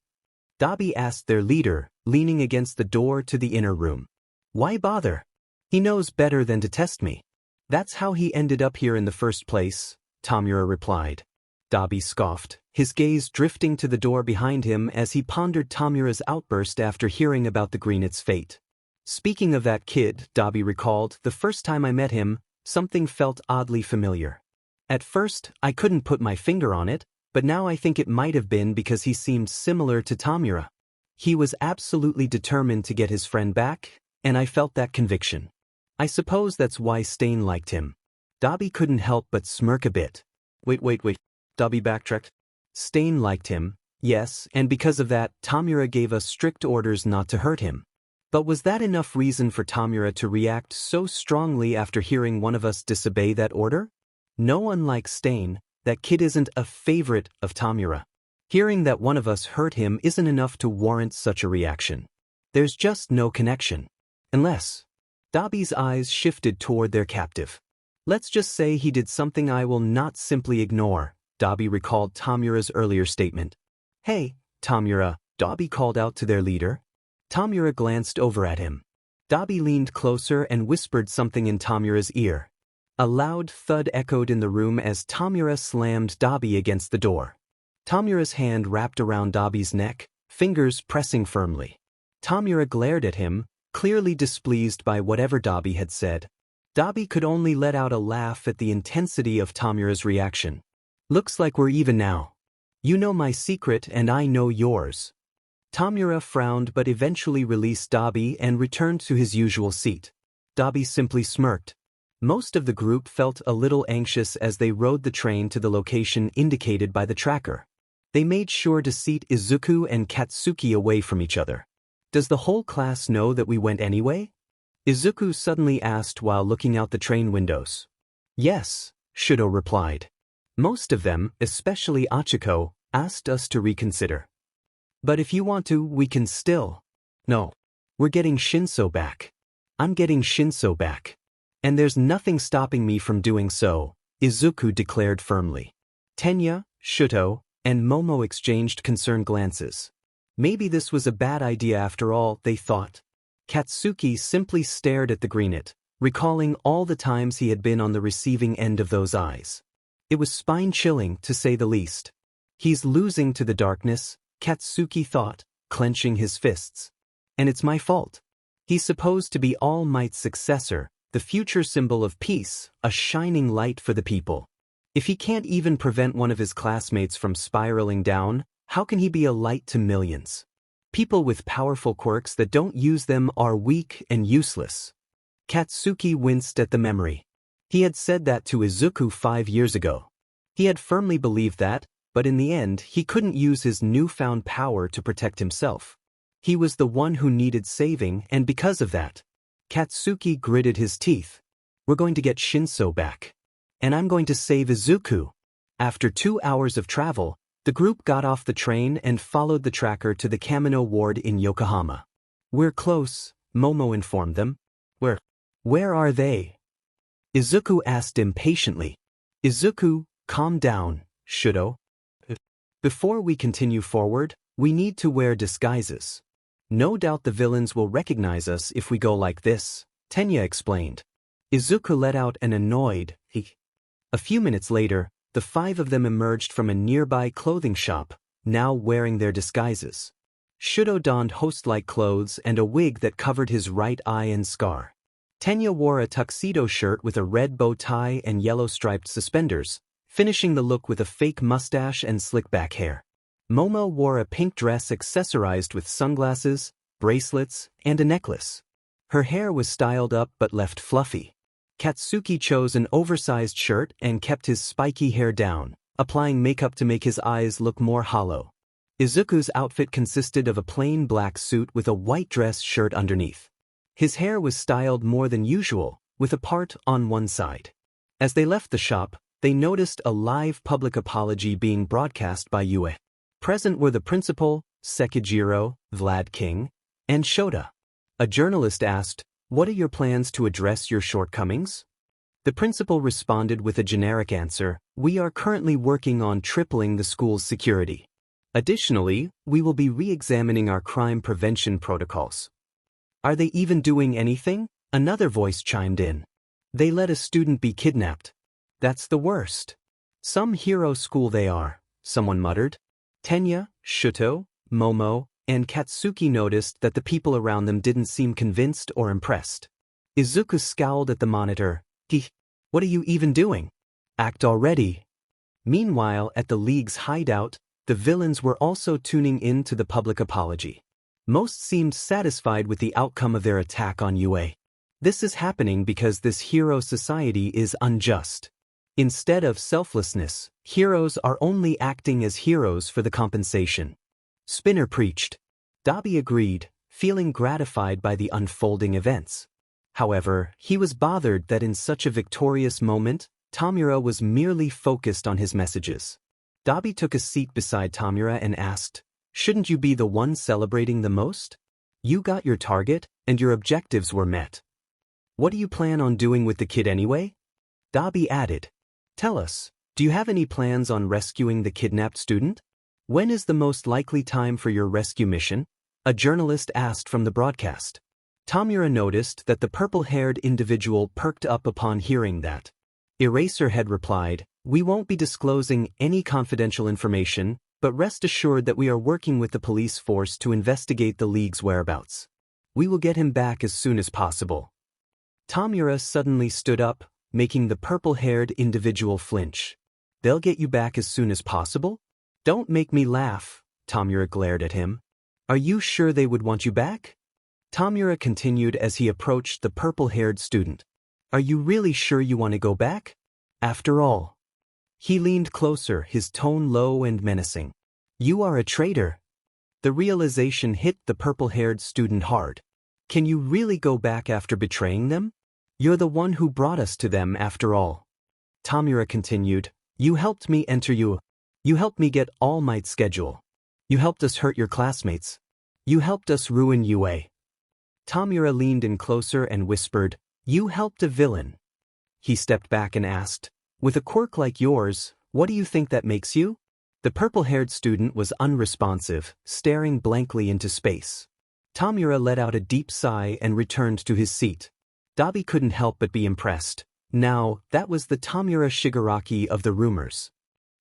Dabi asked their leader, leaning against the door to the inner room. Why bother? He knows better than to test me. That's how he ended up here in the first place, Tamura replied. Dabi scoffed, his gaze drifting to the door behind him as he pondered Tamura's outburst after hearing about the Greenet's fate. Speaking of that kid, Dabi recalled, the first time I met him, something felt oddly familiar. At first, I couldn't put my finger on it, but now I think it might have been because he seemed similar to Tamura. He was absolutely determined to get his friend back, and I felt that conviction. I suppose that's why Stain liked him. Dabi couldn't help but smirk a bit. Wait. Dabi backtracked. Stain liked him, yes, and because of that, Tamura gave us strict orders not to hurt him. But was that enough reason for Tamura to react so strongly after hearing one of us disobey that order? No, unlike Stain, that kid isn't a favorite of Tamura. Hearing that one of us hurt him isn't enough to warrant such a reaction. There's just no connection. Unless... Dabi's eyes shifted toward their captive. Let's just say he did something I will not simply ignore, Dabi recalled Tamura's earlier statement. Hey, Tamura, Dabi called out to their leader. Tamura glanced over at him. Dabi leaned closer and whispered something in Tamura's ear. A loud thud echoed in the room as Tamura slammed Dabi against the door. Tamura's hand wrapped around Dabi's neck, fingers pressing firmly. Tamura glared at him, clearly displeased by whatever Dabi had said. Dabi could only let out a laugh at the intensity of Tamura's reaction. Looks like we're even now. You know my secret and I know yours. Tamura frowned but eventually released Dabi and returned to his usual seat. Dabi simply smirked. Most of the group felt a little anxious as they rode the train to the location indicated by the tracker. They made sure to seat Izuku and Katsuki away from each other. Does the whole class know that we went anyway? Izuku suddenly asked while looking out the train windows. Yes, Shoto replied. Most of them, especially Achiko, asked us to reconsider. But if you want to, we can still. No. We're getting Shinso back. I'm getting Shinso back. And there's nothing stopping me from doing so, Izuku declared firmly. Tenya, Shoto, and Momo exchanged concerned glances. Maybe this was a bad idea after all, they thought. Katsuki simply stared at the Greenet, recalling all the times he had been on the receiving end of those eyes. It was spine-chilling, to say the least. He's losing to the darkness, Katsuki thought, clenching his fists. And it's my fault. He's supposed to be All Might's successor, the future symbol of peace, a shining light for the people. If he can't even prevent one of his classmates from spiraling down, how can he be a light to millions? People with powerful quirks that don't use them are weak and useless. Katsuki winced at the memory. He had said that to Izuku 5 years ago. He had firmly believed that, but in the end he couldn't use his newfound power to protect himself. He was the one who needed saving, and because of that, Katsuki gritted his teeth. We're going to get Shinso back. And I'm going to save Izuku. After 2 hours of travel, the group got off the train and followed the tracker to the Kamino ward in Yokohama. We're close, Momo informed them. Where are they? Izuku asked impatiently. Izuku, calm down, Shoto. Before we continue forward, we need to wear disguises. No doubt the villains will recognize us if we go like this, Tenya explained. Izuku let out an annoyed "He." A few minutes later, the 5 of them emerged from a nearby clothing shop, now wearing their disguises. Shoto donned host-like clothes and a wig that covered his right eye and scar. Tenya wore a tuxedo shirt with a red bow tie and yellow striped suspenders, finishing the look with a fake mustache and slick back hair. Momo wore a pink dress accessorized with sunglasses, bracelets, and a necklace. Her hair was styled up but left fluffy. Katsuki chose an oversized shirt and kept his spiky hair down, applying makeup to make his eyes look more hollow. Izuku's outfit consisted of a plain black suit with a white dress shirt underneath. His hair was styled more than usual, with a part on one side. As they left the shop, they noticed a live public apology being broadcast by UA. Present were the principal, Sekijiro, Vlad King, and Shota. A journalist asked, "What are your plans to address your shortcomings?" The principal responded with a generic answer, "We are currently working on tripling the school's security. Additionally, we will be re-examining our crime prevention protocols." "Are they even doing anything?" Another voice chimed in. "They let a student be kidnapped. That's the worst." "Some hero school they are," someone muttered. Tenya, Shoto, Momo, and Katsuki noticed that the people around them didn't seem convinced or impressed. Izuku scowled at the monitor. "What are you even doing? Act already." Meanwhile, at the League's hideout, the villains were also tuning in to the public apology. Most seemed satisfied with the outcome of their attack on UA. This is happening because this hero society is unjust. Instead of selflessness, heroes are only acting as heroes for the compensation. Spinner preached. Dabi agreed, feeling gratified by the unfolding events. However, he was bothered that in such a victorious moment, Tamura was merely focused on his messages. Dabi took a seat beside Tamura and asked, "Shouldn't you be the one celebrating the most? You got your target, and your objectives were met. What do you plan on doing with the kid anyway?" Dabi added, "Tell us, do you have any plans on rescuing the kidnapped student? When is the most likely time for your rescue mission?" A journalist asked from the broadcast. Tamura noticed that the purple-haired individual perked up upon hearing that. Eraserhead replied, "We won't be disclosing any confidential information, but rest assured that we are working with the police force to investigate the League's whereabouts. We will get him back as soon as possible." Tamura suddenly stood up, making the purple-haired individual flinch. "They'll get you back as soon as possible? Don't make me laugh," Tamura glared at him. "Are you sure they would want you back?" Tamura continued as he approached the purple-haired student. "Are you really sure you want to go back? After all." He leaned closer, his tone low and menacing. "You are a traitor." The realization hit the purple-haired student hard. "Can you really go back after betraying them? You're the one who brought us to them after all." Tamura continued, "You helped me enter you. You helped me get All Might's schedule. You helped us hurt your classmates. You helped us ruin UA." Tamura leaned in closer and whispered, "You helped a villain." He stepped back and asked, "With a quirk like yours, what do you think that makes you?" The purple-haired student was unresponsive, staring blankly into space. Tamura let out a deep sigh and returned to his seat. Dabi couldn't help but be impressed. Now, that was the Tamura Shigaraki of the rumors.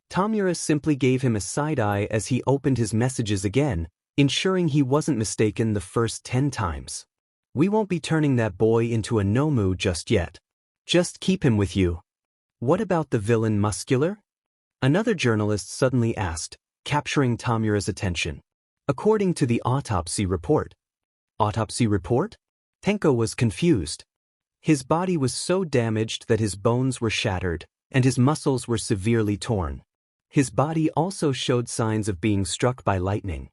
Tamura simply gave him a side-eye as he opened his messages again, ensuring he wasn't mistaken the first 10 times. "We won't be turning that boy into a Nomu just yet. Just keep him with you." "What about the villain Muscular?" Another journalist suddenly asked, capturing Tamura's attention. "According to the autopsy report." "Autopsy report?" Tenko was confused. His body was so damaged that his bones were shattered, and his muscles were severely torn. His body also showed signs of being struck by lightning.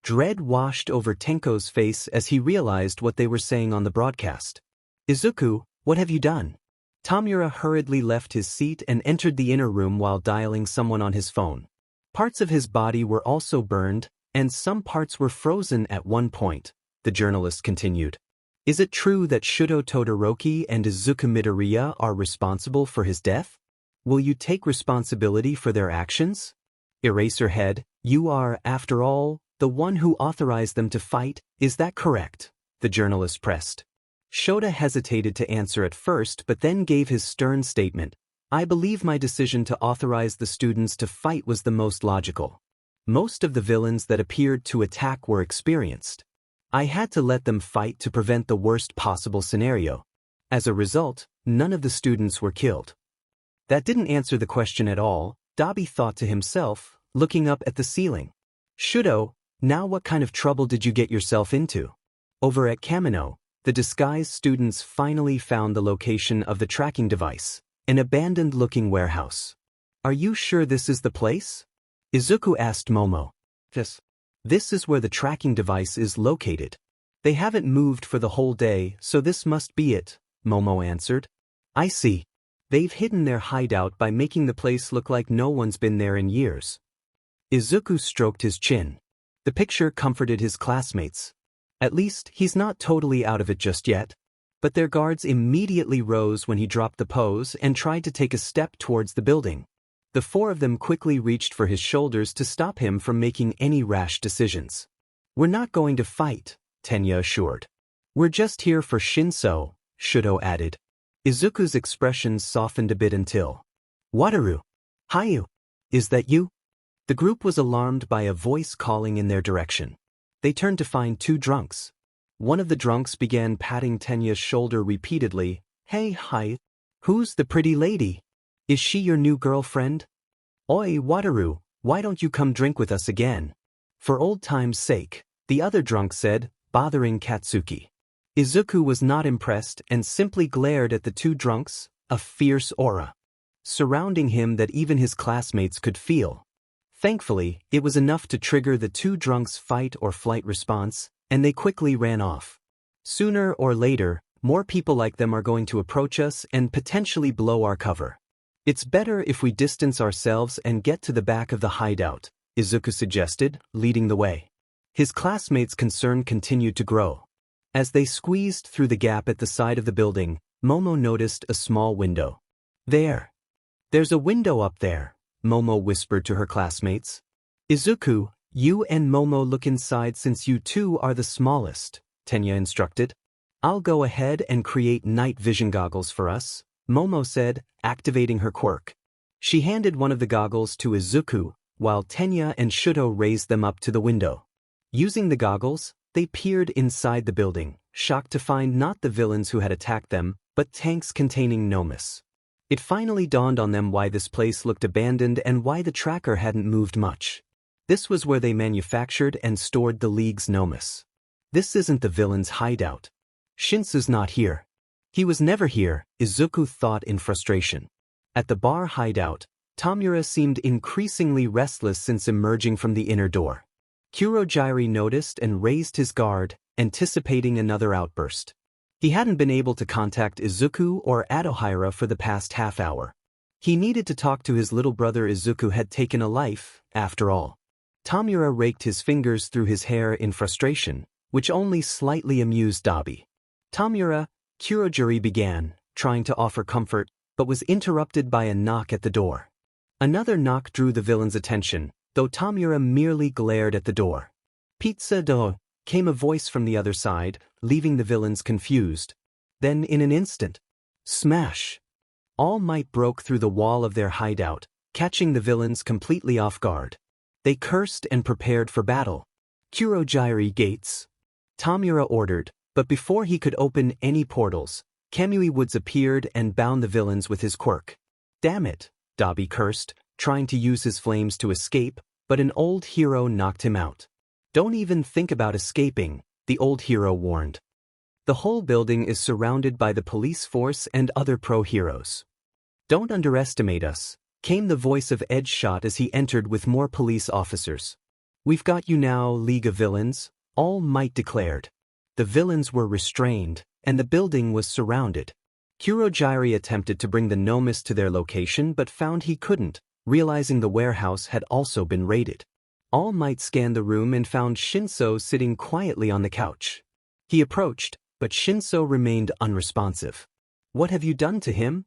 Dread washed over Tenko's face as he realized what they were saying on the broadcast. "Izuku, what have you done?" Tamura hurriedly left his seat and entered the inner room while dialing someone on his phone. Parts of his body were also burned, and some parts were frozen at one point, the journalist continued. "Is it true that Shoto Todoroki and IIzuku Midoriya are responsible for his death? Will you take responsibility for their actions?" Eraserhead, "You are, after all, the one who authorized them to fight, is that correct?" the journalist pressed. Shota hesitated to answer at first but then gave his stern statement, I believe my decision to authorize the students to fight was the most logical. Most of the villains that appeared to attack were experienced. I had to let them fight to prevent the worst possible scenario. As a result, none of the students were killed. That didn't answer the question at all, Dabi thought to himself, looking up at the ceiling. Shoto, now what kind of trouble did you get yourself into? Over at Kamino, the disguised students finally found the location of the tracking device, an abandoned-looking warehouse. Are you sure this is the place? Izuku asked Momo. Yes. This is where the tracking device is located. They haven't moved for the whole day, so this must be it, Momo answered. I see. They've hidden their hideout by making the place look like no one's been there in years. Izuku stroked his chin. The picture comforted his classmates. At least, he's not totally out of it just yet. But their guards immediately rose when he dropped the pose and tried to take a step towards the building. The four of them quickly reached for his shoulders to stop him from making any rash decisions. We're not going to fight, Tenya assured. We're just here for Shinso, Shoto added. Izuku's expression softened a bit until. Wataru. Hayu. Is that you? The group was alarmed by a voice calling in their direction. They turned to find two drunks. One of the drunks began patting Tenya's shoulder repeatedly. Hey, hi. Who's the pretty lady? Is she your new girlfriend? Oi, Wataru, why don't you come drink with us again? For old time's sake, the other drunk said, bothering Katsuki. Izuku was not impressed and simply glared at the two drunks, a fierce aura surrounding him that even his classmates could feel. Thankfully, it was enough to trigger the two drunks' fight or flight response, and they quickly ran off. Sooner or later, more people like them are going to approach us and potentially blow our cover. It's better if we distance ourselves and get to the back of the hideout, Izuku suggested, leading the way. His classmates' concern continued to grow. As they squeezed through the gap at the side of the building, Momo noticed a small window. There's a window up there, Momo whispered to her classmates. Izuku, you and Momo look inside since you two are the smallest, Tenya instructed. I'll go ahead and create night vision goggles for us, Momo said, activating her quirk. She handed one of the goggles to Izuku, while Tenya and Shoto raised them up to the window. Using the goggles, they peered inside the building, shocked to find not the villains who had attacked them, but tanks containing Nomus. It finally dawned on them why this place looked abandoned and why the tracker hadn't moved much. This was where they manufactured and stored the League's Nomus. This isn't the villain's hideout. Shinsu's not here. He was never here, Izuku thought in frustration. At the bar hideout, Tamura seemed increasingly restless since emerging from the inner door. Kurojiri noticed and raised his guard, anticipating another outburst. He hadn't been able to contact Izuku or Adohira for the past half hour. He needed to talk to his little brother. Izuku had taken a life, after all. Tamura raked his fingers through his hair in frustration, which only slightly amused Dabi. Tamura, Kurojiri began, trying to offer comfort, but was interrupted by a knock at the door. Another knock drew the villain's attention, though Tamura merely glared at the door. Pizza do, came a voice from the other side, leaving the villains confused. Then in an instant, smash! All Might broke through the wall of their hideout, catching the villains completely off guard. They cursed and prepared for battle. Kurojiri gates, Tamura ordered, but before he could open any portals, Kamui Woods appeared and bound the villains with his quirk. Damn it, Dabi cursed, trying to use his flames to escape, but an old hero knocked him out. Don't even think about escaping, the old hero warned. The whole building is surrounded by the police force and other pro-heroes. Don't underestimate us, came the voice of Edgeshot as he entered with more police officers. We've got you now, League of Villains, All Might declared. The villains were restrained, and the building was surrounded. Kurojiri attempted to bring the Nomus to their location but found he couldn't, realizing the warehouse had also been raided. All Might scanned the room and found Shinso sitting quietly on the couch. He approached, but Shinso remained unresponsive. What have you done to him?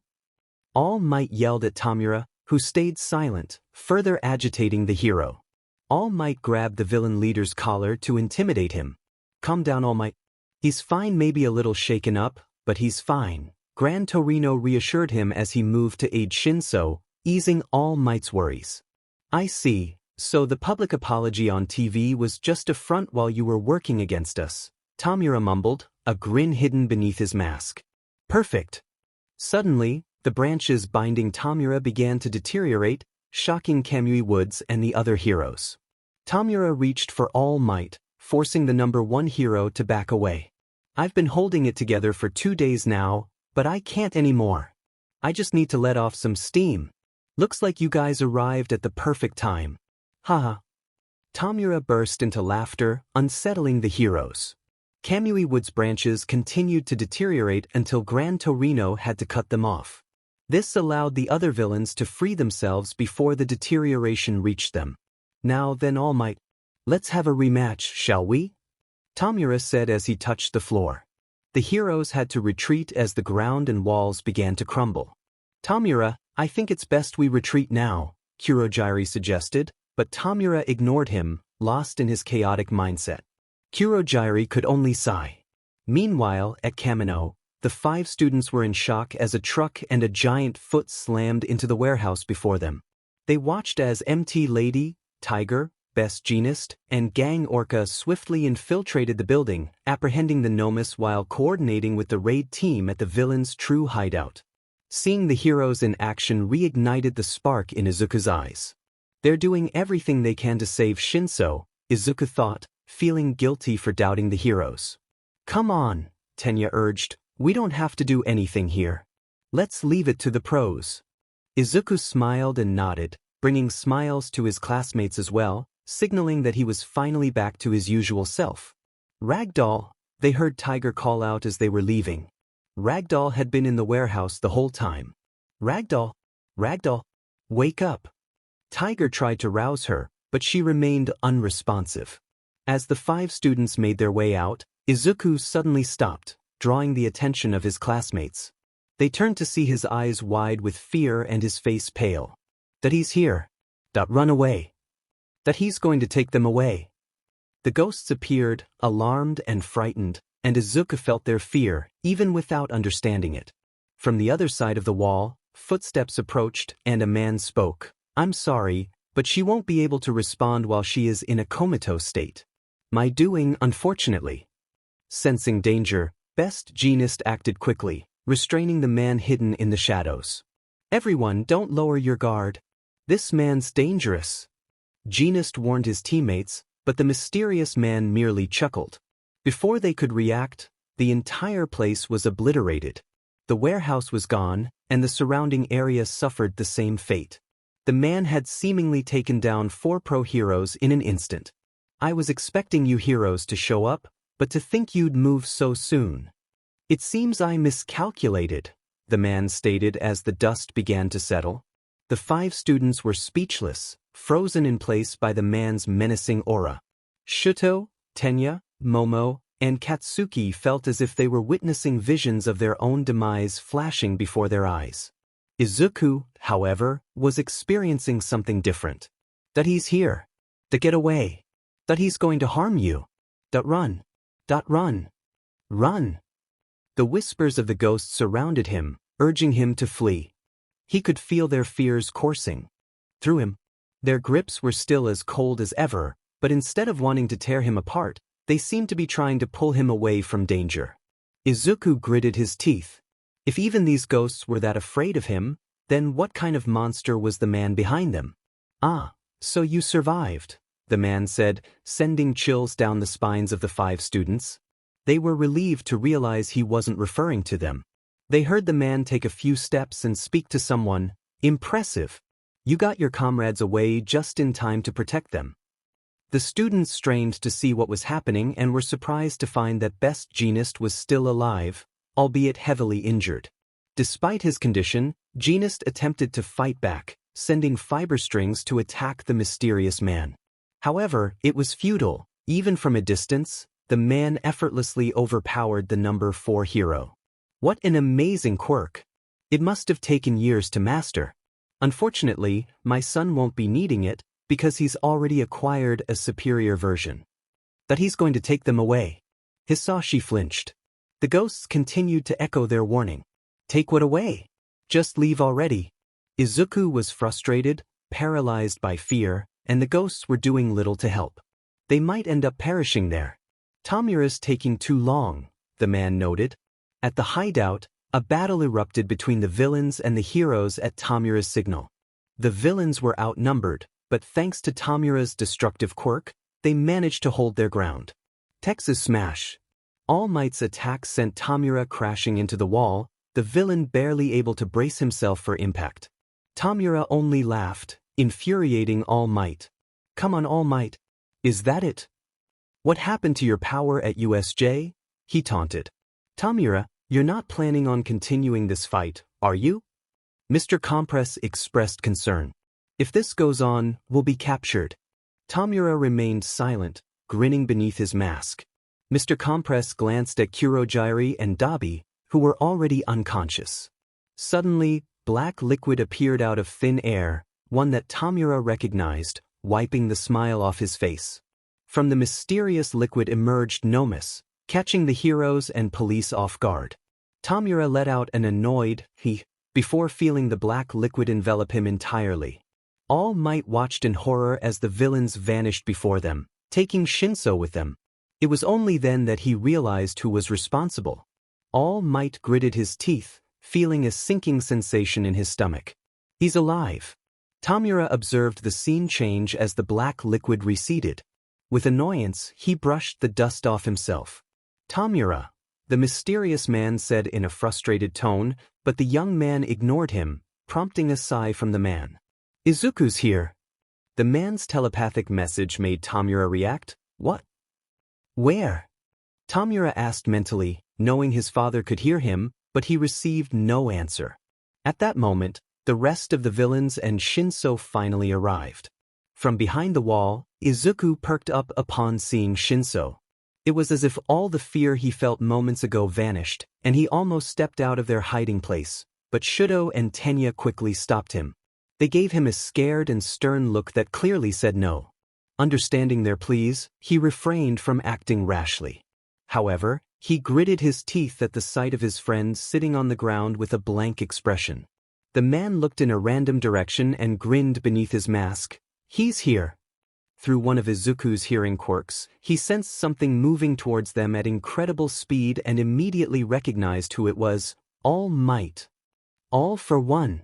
All Might yelled at Tamura, who stayed silent, further agitating the hero. All Might grabbed the villain leader's collar to intimidate him. Calm down, All Might. He's fine, maybe a little shaken up, but he's fine, Gran Torino reassured him as he moved to aid Shinso, easing All Might's worries. I see, so the public apology on TV was just a front while you were working against us, Tamura mumbled, a grin hidden beneath his mask. Perfect. Suddenly, the branches binding Tamura began to deteriorate, shocking Kamui Woods and the other heroes. Tamura reached for All Might, forcing the number 1 hero to back away. I've been holding it together for 2 days now, but I can't anymore. I just need to let off some steam. Looks like you guys arrived at the perfect time. Haha. Tamura burst into laughter, unsettling the heroes. Kamui Wood's branches continued to deteriorate until Gran Torino had to cut them off. This allowed the other villains to free themselves before the deterioration reached them. Now then, All Might. Let's have a rematch, shall we? Tamura said as he touched the floor. The heroes had to retreat as the ground and walls began to crumble. Tamura, I think it's best we retreat now, Kurogyari suggested, but Tamura ignored him, lost in his chaotic mindset. Kurogyari could only sigh. Meanwhile, at Kamino, the 5 students were in shock as a truck and a giant foot slammed into the warehouse before them. They watched as MT Lady, Tiger, Best Jeanist, and Gang Orca swiftly infiltrated the building, apprehending the Nomus while coordinating with the raid team at the villain's true hideout. Seeing the heroes in action reignited the spark in Izuku's eyes. They're doing everything they can to save Shinso, Izuku thought, feeling guilty for doubting the heroes. Come on, Tenya urged, we don't have to do anything here. Let's leave it to the pros. Izuku smiled and nodded, bringing smiles to his classmates as well, signaling that he was finally back to his usual self. Ragdoll, they heard Tiger call out as they were leaving. Ragdoll had been in the warehouse the whole time. Ragdoll, wake up. Tiger tried to rouse her, but she remained unresponsive. As the 5 students made their way out, Izuku suddenly stopped, drawing the attention of his classmates. They turned to see his eyes wide with fear and his face pale. That he's here. Run away. That he's going to take them away. The ghosts appeared, alarmed and frightened, and Izuku felt their fear, even without understanding it. From the other side of the wall, footsteps approached, and a man spoke. I'm sorry, but she won't be able to respond while she is in a comatose state. My doing, unfortunately. Sensing danger, Best Jeanist acted quickly, restraining the man hidden in the shadows. Everyone, don't lower your guard. This man's dangerous. Jeanist warned his teammates, but the mysterious man merely chuckled. Before they could react, the entire place was obliterated. The warehouse was gone, and the surrounding area suffered the same fate. The man had seemingly taken down 4 pro heroes in an instant. I was expecting you heroes to show up, but to think you'd move so soon. It seems I miscalculated, the man stated as the dust began to settle. The 5 students were speechless, frozen in place by the man's menacing aura. Shoto, Tenya, Momo, and Katsuki felt as if they were witnessing visions of their own demise flashing before their eyes. Izuku, however, was experiencing something different. That he's here. That get away. That he's going to harm you. That run. Run. The whispers of the ghosts surrounded him, urging him to flee. He could feel their fears coursing through him. Their grips were still as cold as ever, but instead of wanting to tear him apart, they seemed to be trying to pull him away from danger. Izuku gritted his teeth. If even these ghosts were that afraid of him, then what kind of monster was the man behind them? Ah, so you survived, the man said, sending chills down the spines of the 5 students. They were relieved to realize he wasn't referring to them. They heard the man take a few steps and speak to someone. Impressive. You got your comrades away just in time to protect them. The students strained to see what was happening and were surprised to find that Best Jeanist was still alive, albeit heavily injured. Despite his condition, Jeanist attempted to fight back, sending fiber strings to attack the mysterious man. However, it was futile. Even from a distance, the man effortlessly overpowered the number 4 hero. What an amazing quirk! It must have taken years to master. Unfortunately, my son won't be needing it, because he's already acquired a superior version. That he's going to take them away. Hisashi flinched. The ghosts continued to echo their warning. Take what away? Just leave already. Izuku was frustrated, paralyzed by fear, and the ghosts were doing little to help. They might end up perishing there. Tamura's taking too long, the man noted. At the hideout, a battle erupted between the villains and the heroes at Tamura's signal. The villains were outnumbered, but thanks to Tamura's destructive quirk, they managed to hold their ground. Texas Smash. All Might's attack sent Tamura crashing into the wall, the villain barely able to brace himself for impact. Tamura only laughed, infuriating All Might. Come on, All Might. Is that it? What happened to your power at USJ? He taunted. Tamura, you're not planning on continuing this fight, are you? Mr. Compress expressed concern. If this goes on, we'll be captured. Tamura remained silent, grinning beneath his mask. Mr. Compress glanced at Kurogiri and Dabi, who were already unconscious. Suddenly, black liquid appeared out of thin air, one that Tamura recognized, wiping the smile off his face. From the mysterious liquid emerged Nomu, catching the heroes and police off guard. Tamura let out an annoyed "he" before feeling the black liquid envelop him entirely. All Might watched in horror as the villains vanished before them, taking Shinso with them. It was only then that he realized who was responsible. All Might gritted his teeth, feeling a sinking sensation in his stomach. He's alive. Tamura observed the scene change as the black liquid receded. With annoyance, he brushed the dust off himself. Tamura, the mysterious man said in a frustrated tone, but the young man ignored him, prompting a sigh from the man. Izuku's here. The man's telepathic message made Tamura react. What? Where? Tamura asked mentally, knowing his father could hear him, but he received no answer. At that moment, the rest of the villains and Shinso finally arrived. From behind the wall, Izuku perked up upon seeing Shinso. It was as if all the fear he felt moments ago vanished, and he almost stepped out of their hiding place, but Shoto and Tenya quickly stopped him. They gave him a scared and stern look that clearly said no. Understanding their pleas, he refrained from acting rashly. However, he gritted his teeth at the sight of his friend sitting on the ground with a blank expression. The man looked in a random direction and grinned beneath his mask. He's here. Through one of Izuku's hearing quirks, he sensed something moving towards them at incredible speed and immediately recognized who it was. All Might. All for one.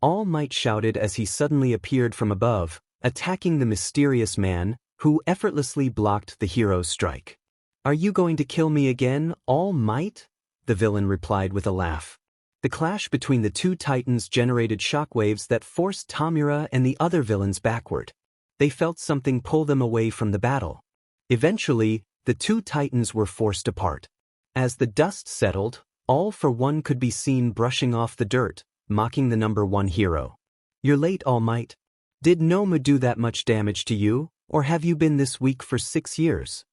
All Might shouted as he suddenly appeared from above, attacking the mysterious man, who effortlessly blocked the hero's strike. Are you going to kill me again, All Might? The villain replied with a laugh. The clash between the two titans generated shockwaves that forced Tamura and the other villains backward. They felt something pull them away from the battle. Eventually, the two titans were forced apart. As the dust settled, All for One could be seen brushing off the dirt, mocking the number one hero. You're late, All Might. Did Nomu do that much damage to you, or have you been this weak for 6 years?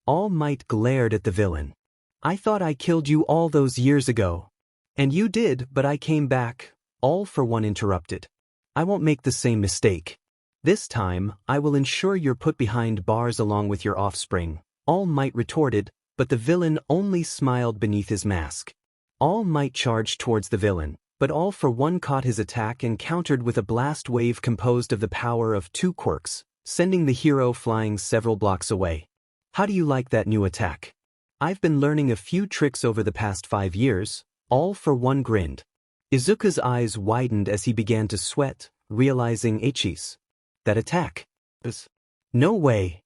All Might glared at the villain. I thought I killed you all those years ago. And you did, but I came back, All for One interrupted. I won't make the same mistake. This time, I will ensure you're put behind bars along with your offspring, All Might retorted, but the villain only smiled beneath his mask. All Might charged towards the villain, but All for One caught his attack and countered with a blast wave composed of the power of 2 quirks, sending the hero flying several blocks away. How do you like that new attack? I've been learning a few tricks over the past 5 years, All for One grinned. Izuku's eyes widened as he began to sweat, realizing that attack. No way.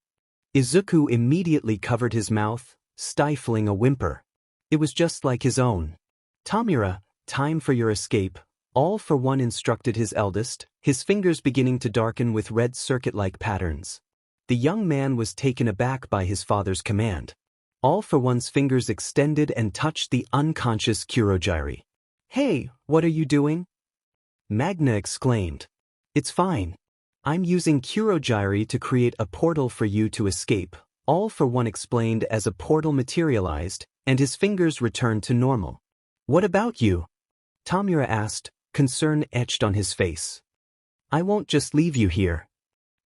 Izuku immediately covered his mouth, stifling a whimper. It was just like his own. Tamura, time for your escape, All for One instructed his eldest, his fingers beginning to darken with red circuit-like patterns. The young man was taken aback by his father's command. All for One's fingers extended and touched the unconscious Kurogiri. Hey, what are you doing? Magna exclaimed. It's fine. I'm using Kurogiri to create a portal for you to escape, All for One explained as a portal materialized, and his fingers returned to normal. What about you? Tamura asked, concern etched on his face. I won't just leave you here.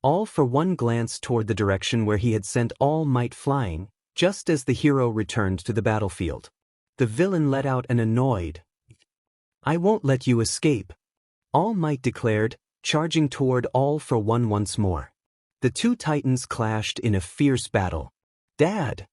All for One glanced toward the direction where he had sent All Might flying, just as the hero returned to the battlefield. The villain let out an annoyed I won't let you escape. All Might declared, charging toward All for One once more. The two titans clashed in a fierce battle. Dad!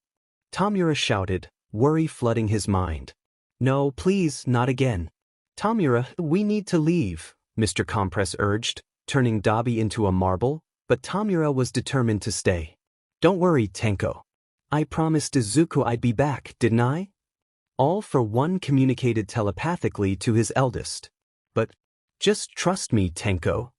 Tomura shouted, worry flooding his mind. No, please, not again. Tomura, we need to leave, Mr. Compress urged, turning Dabi into a marble, but Tomura was determined to stay. Don't worry, Tenko. I promised Izuku I'd be back, didn't I? All for One communicated telepathically to his eldest. But, just trust me, Tenko.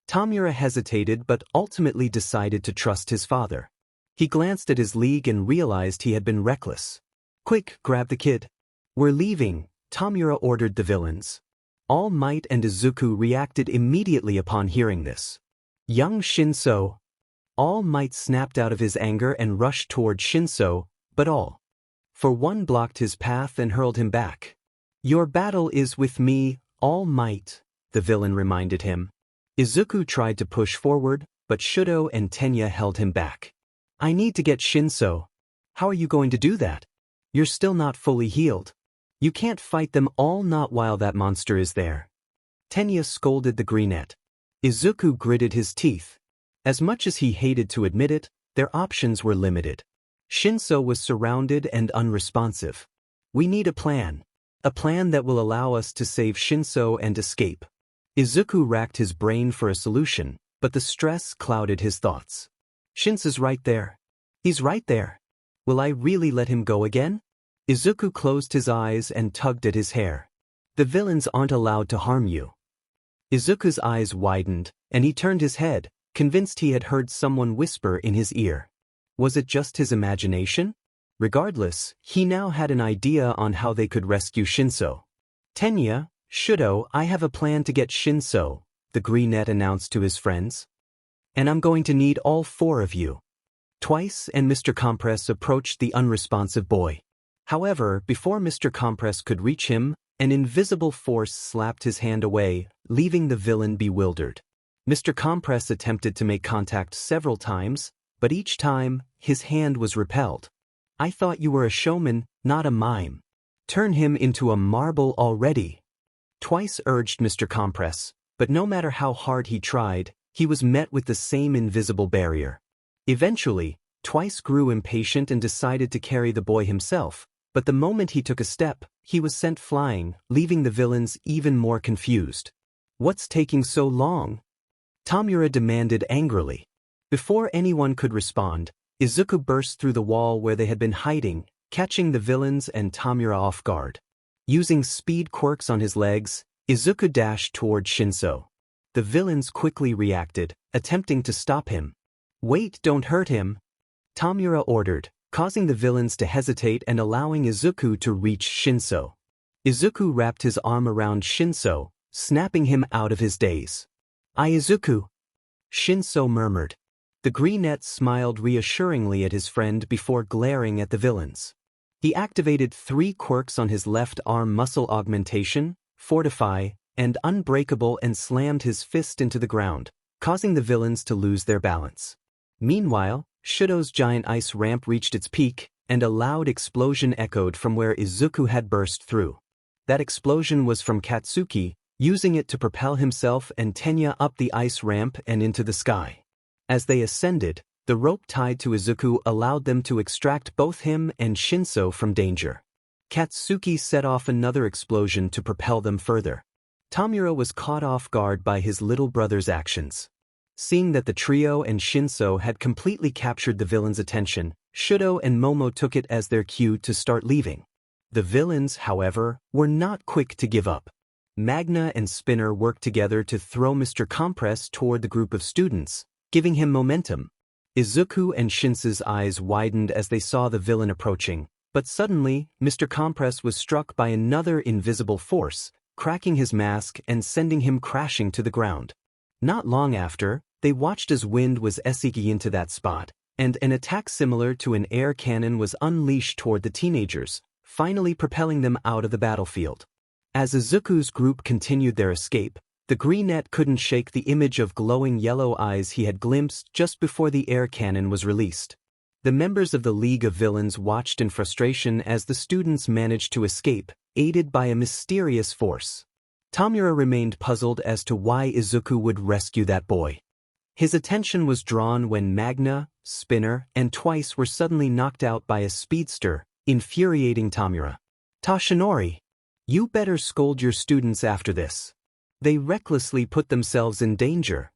Tomura hesitated but ultimately decided to trust his father. He glanced at his league and realized he had been reckless. Quick, grab the kid. We're leaving, Tomura ordered the villains. All Might and Izuku reacted immediately upon hearing this. Young Shinso. All Might snapped out of his anger and rushed toward Shinso, but All for One blocked his path and hurled him back. Your battle is with me, All Might, the villain reminded him. Izuku tried to push forward, but Shoto and Tenya held him back. I need to get Shinso. How are you going to do that? You're still not fully healed. You can't fight them all, not while that monster is there. Tenya scolded the greenette. Izuku gritted his teeth. As much as he hated to admit it, their options were limited. Shinso was surrounded and unresponsive. We need a plan. A plan that will allow us to save Shinso and escape. Izuku racked his brain for a solution, but the stress clouded his thoughts. Shinso's right there. He's right there. Will I really let him go again? Izuku closed his eyes and tugged at his hair. The villains aren't allowed to harm you. Izuku's eyes widened, and he turned his head, convinced he had heard someone whisper in his ear. Was it just his imagination? Regardless, he now had an idea on how they could rescue Shinso. Tenya, Shoto, I have a plan to get Shinso, the greenette announced to his friends. And I'm going to need all four of you. Twice and Mr. Compress approached the unresponsive boy. However, before Mr. Compress could reach him, an invisible force slapped his hand away, leaving the villain bewildered. Mr. Compress attempted to make contact several times, but each time, his hand was repelled. I thought you were a showman, not a mime. Turn him into a marble already. Twice urged Mr. Compress, but no matter how hard he tried, he was met with the same invisible barrier. Eventually, Twice grew impatient and decided to carry the boy himself, but the moment he took a step, he was sent flying, leaving the villains even more confused. What's taking so long? Tomura demanded angrily. Before anyone could respond, Izuku burst through the wall where they had been hiding, catching the villains and Tomura off guard. Using speed quirks on his legs, Izuku dashed toward Shinso. The villains quickly reacted, attempting to stop him. Wait, don't hurt him, Tomura ordered, causing the villains to hesitate and allowing Izuku to reach Shinso. Izuku wrapped his arm around Shinso, snapping him out of his daze. IIzuku, Shinso murmured. The greenette smiled reassuringly at his friend before glaring at the villains. He activated 3 quirks on his left arm: muscle augmentation, fortify, and unbreakable, and slammed his fist into the ground, causing the villains to lose their balance. Meanwhile, Shoto's giant ice ramp reached its peak, and a loud explosion echoed from where Izuku had burst through. That explosion was from Katsuki, using it to propel himself and Tenya up the ice ramp and into the sky. As they ascended, the rope tied to Izuku allowed them to extract both him and Shinso from danger. Katsuki set off another explosion to propel them further. Tomura was caught off guard by his little brother's actions. Seeing that the trio and Shinso had completely captured the villains' attention, Shoto and Momo took it as their cue to start leaving. The villains, however, were not quick to give up. Magna and Spinner worked together to throw Mr. Compress toward the group of students, giving him momentum. Izuku and Shinso's eyes widened as they saw the villain approaching, but suddenly, Mr. Compress was struck by another invisible force, cracking his mask and sending him crashing to the ground. Not long after, they watched as wind was esiki into that spot, and an attack similar to an air cannon was unleashed toward the teenagers, finally propelling them out of the battlefield. As Izuku's group continued their escape, the greenette couldn't shake the image of glowing yellow eyes he had glimpsed just before the air cannon was released. The members of the League of Villains watched in frustration as the students managed to escape, aided by a mysterious force. Tamura remained puzzled as to why Izuku would rescue that boy. His attention was drawn when Magna, Spinner, and Twice were suddenly knocked out by a speedster, infuriating Tamura. Tashinori, you better scold your students after this. They recklessly put themselves in danger.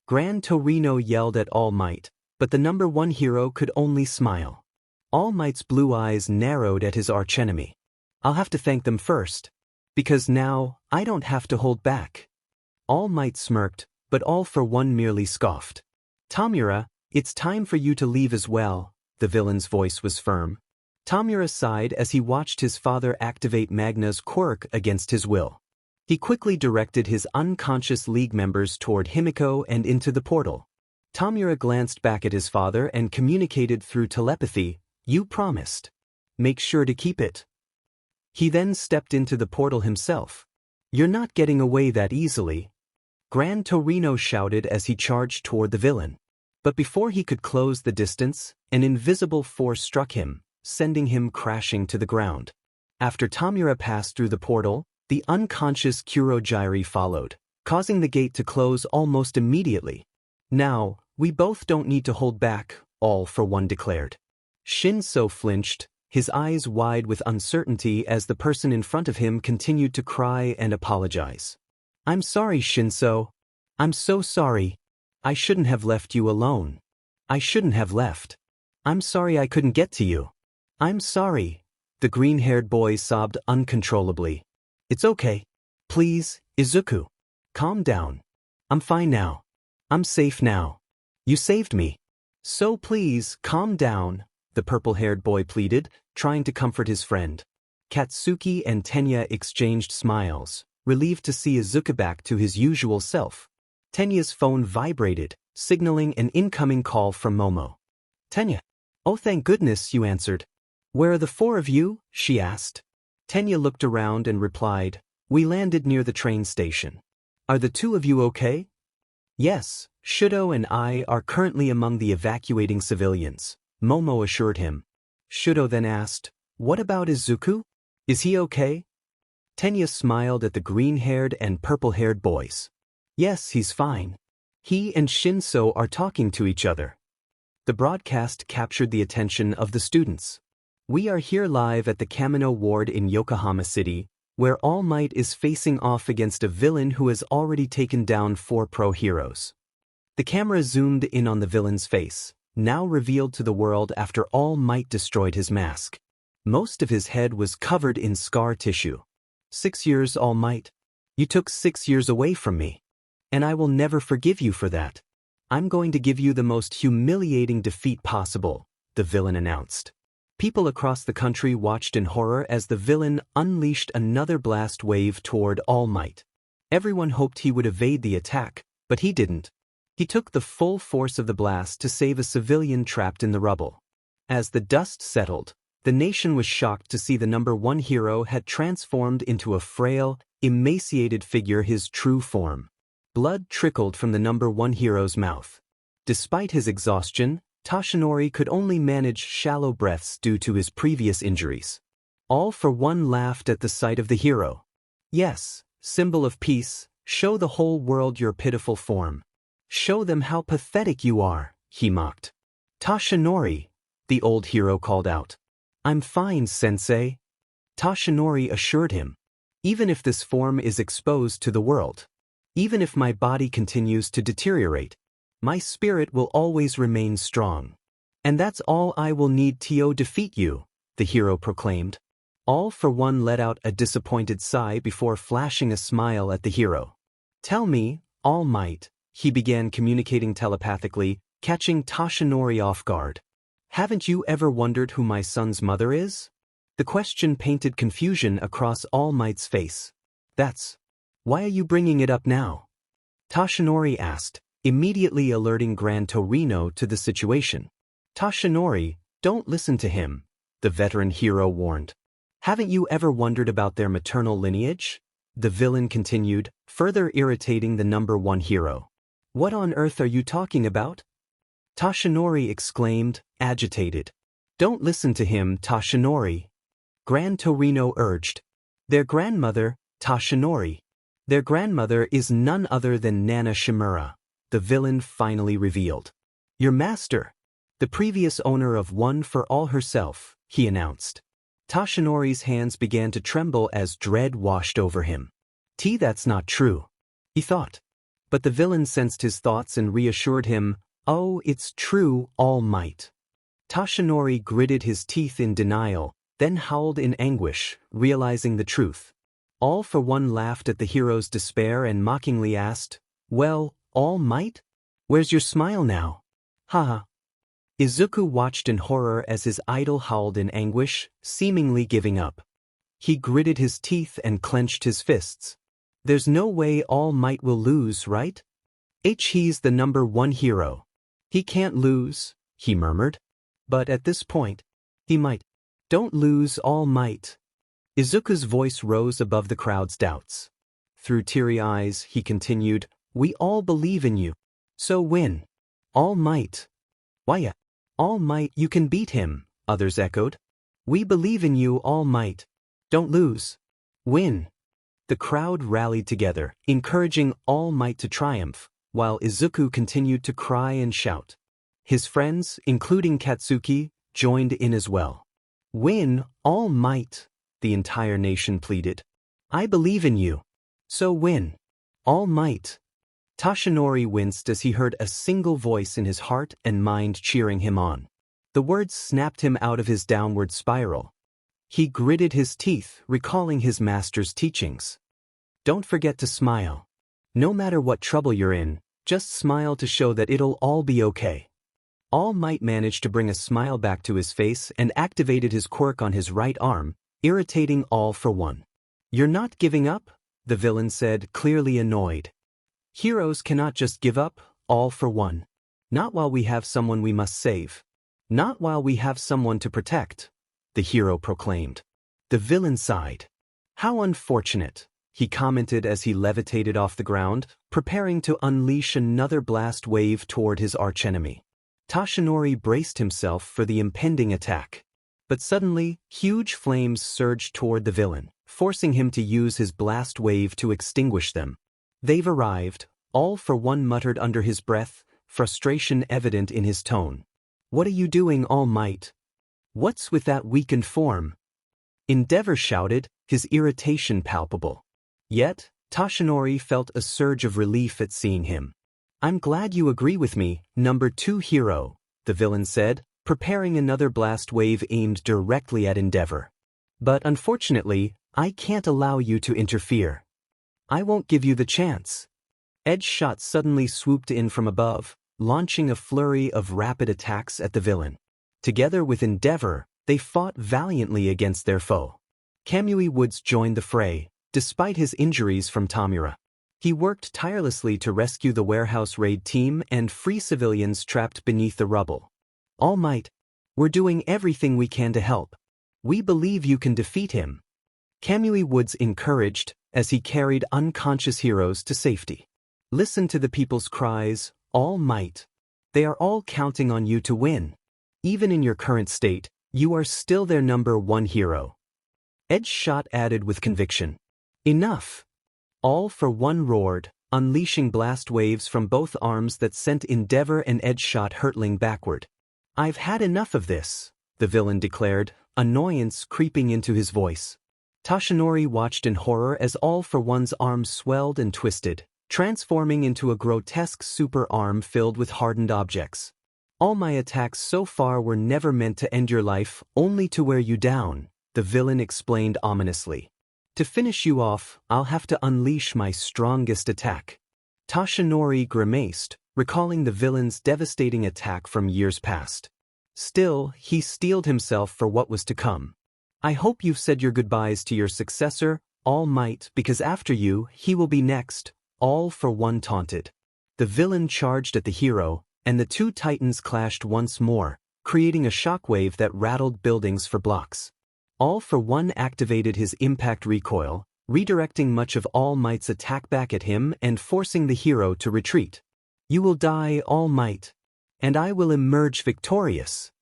Gran Torino yelled at All Might, but the number one hero could only smile. All Might's blue eyes narrowed at his archenemy. I'll have to thank them first. Because now, I don't have to hold back. All Might smirked, but All for One merely scoffed. Tamura, it's time for you to leave as well, the villain's voice was firm. Tamura sighed as he watched his father activate Magna's quirk against his will. He quickly directed his unconscious league members toward Himiko and into the portal. Tamura glanced back at his father and communicated through telepathy, "You promised. Make sure to keep it." He then stepped into the portal himself. "You're not getting away that easily," Gran Torino shouted as he charged toward the villain. But before he could close the distance, an invisible force struck him, sending him crashing to the ground. After Tamura passed through the portal, the unconscious Kurogyri followed, causing the gate to close almost immediately. "Now, we both don't need to hold back," All for One declared. Shinso flinched, his eyes wide with uncertainty as the person in front of him continued to cry and apologize. "I'm sorry, Shinso. I'm so sorry. I shouldn't have left you alone. I shouldn't have left. I'm sorry I couldn't get to you. I'm sorry," the green-haired boy sobbed uncontrollably. "It's okay. Please, Izuku. Calm down. I'm fine now. I'm safe now. You saved me. So please, calm down," the purple-haired boy pleaded, trying to comfort his friend. Katsuki and Tenya exchanged smiles, relieved to see Izuku back to his usual self. Tenya's phone vibrated, signaling an incoming call from Momo. "Tenya. Oh, thank goodness you answered. Where are the four of you?" she asked. Tenya looked around and replied, "We landed near the train station. Are the two of you okay?" "Yes, Shoto and I are currently among the evacuating civilians," Momo assured him. Shoto then asked, "What about Izuku? Is he okay?" Tenya smiled at the green-haired and purple-haired boys. "Yes, he's fine. He and Shinso are talking to each other." The broadcast captured the attention of the students. "We are here live at the Kamino Ward in Yokohama City, where All Might is facing off against a villain who has already taken down 4 pro heroes." The camera zoomed in on the villain's face, now revealed to the world after All Might destroyed his mask. Most of his head was covered in scar tissue. 6 years, All Might. You took 6 years away from me. And I will never forgive you for that. I'm going to give you the most humiliating defeat possible, the villain announced. People across the country watched in horror as the villain unleashed another blast wave toward All Might. Everyone hoped he would evade the attack, but he didn't. He took the full force of the blast to save a civilian trapped in the rubble. As the dust settled, the nation was shocked to see the number one hero had transformed into a frail, emaciated figure, his true form. Blood trickled from the number one hero's mouth. Despite his exhaustion, Tashinori could only manage shallow breaths due to his previous injuries. All for One laughed at the sight of the hero. "Yes, symbol of peace, show the whole world your pitiful form. Show them how pathetic you are," he mocked. "Tashinori," the old hero called out. "I'm fine, sensei," Tashinori assured him. "Even if this form is exposed to the world, even if my body continues to deteriorate, my spirit will always remain strong. And that's all I will need to defeat you," the hero proclaimed. All for One let out a disappointed sigh before flashing a smile at the hero. "Tell me, All Might," he began communicating telepathically, catching Tashinori off guard. "Haven't you ever wondered who my son's mother is?" The question painted confusion across All Might's face. Why are you bringing it up now?" Tashinori asked, immediately alerting Gran Torino to the situation. "Tashinori, don't listen to him," the veteran hero warned. "Haven't you ever wondered about their maternal lineage?" the villain continued, further irritating the number one hero. "What on earth are you talking about?" Tashinori exclaimed, agitated. "Don't listen to him, Tashinori," Gran Torino urged. "Their grandmother, Tashinori. Their grandmother is none other than Nana Shimura, the villain finally revealed. Your master, the previous owner of One for All herself, he announced. Tashinori's hands began to tremble as dread washed over him. That's not true, he thought. But the villain sensed his thoughts and reassured him, oh, it's true, All Might. Tashinori gritted his teeth in denial, then howled in anguish, realizing the truth. All for One laughed at the hero's despair and mockingly asked, well, All Might? Where's your smile now? Haha. Izuku watched in horror as his idol howled in anguish, seemingly giving up. He gritted his teeth and clenched his fists. There's no way All Might will lose, right? He's the number one hero. He can't lose, he murmured. But at this point, he might. Don't lose, All Might. Izuku's voice rose above the crowd's doubts. Through teary eyes, he continued, we all believe in you. So win. All Might. Why, All Might, you can beat him, others echoed. We believe in you, All Might. Don't lose. Win. The crowd rallied together, encouraging All Might to triumph, while Izuku continued to cry and shout. His friends, including Katsuki, joined in as well. Win, All Might, the entire nation pleaded. I believe in you. So win. All Might. Tashinori winced as he heard a single voice in his heart and mind cheering him on. The words snapped him out of his downward spiral. He gritted his teeth, recalling his master's teachings. Don't forget to smile. No matter what trouble you're in, just smile to show that it'll all be okay. All Might managed to bring a smile back to his face and activated his quirk on his right arm, irritating All for One. You're not giving up? The villain said, clearly annoyed. Heroes cannot just give up, All for One. Not while we have someone we must save. Not while we have someone to protect, the hero proclaimed. The villain sighed. How unfortunate, he commented as he levitated off the ground, preparing to unleash another blast wave toward his archenemy. Tashinori braced himself for the impending attack. But suddenly, huge flames surged toward the villain, forcing him to use his blast wave to extinguish them. They've arrived, All for One muttered under his breath, frustration evident in his tone. What are you doing, All Might? What's with that weakened form? Endeavor shouted, his irritation palpable. Yet, Tashinori felt a surge of relief at seeing him. I'm glad you agree with me, number 2 hero, the villain said, preparing another blast wave aimed directly at Endeavor. But unfortunately, I can't allow you to interfere. I won't give you the chance. Edge Shot suddenly swooped in from above, launching a flurry of rapid attacks at the villain. Together with Endeavor, they fought valiantly against their foe. Kamui Woods joined the fray, despite his injuries from Tamura. He worked tirelessly to rescue the warehouse raid team and free civilians trapped beneath the rubble. All Might, we're doing everything we can to help. We believe you can defeat him. Kamui Woods encouraged as he carried unconscious heroes to safety. Listen to the people's cries, All Might. They are all counting on you to win. Even in your current state, you are still their number 1 hero. Edge Shot added with conviction. Enough. All for One roared, unleashing blast waves from both arms that sent Endeavor and Edge Shot hurtling backward. I've had enough of this, the villain declared, annoyance creeping into his voice. Tashinori watched in horror as All for One's arms swelled and twisted, transforming into a grotesque super arm filled with hardened objects. All my attacks so far were never meant to end your life, only to wear you down, the villain explained ominously. To finish you off, I'll have to unleash my strongest attack. Tashinori grimaced, recalling the villain's devastating attack from years past. Still, he steeled himself for what was to come. I hope you've said your goodbyes to your successor, All Might, because after you, he will be next, All for One taunted. The villain charged at the hero, and the two titans clashed once more, creating a shockwave that rattled buildings for blocks. All for One activated his impact recoil, redirecting much of All Might's attack back at him and forcing the hero to retreat. You will die, All Might, and I will emerge victorious.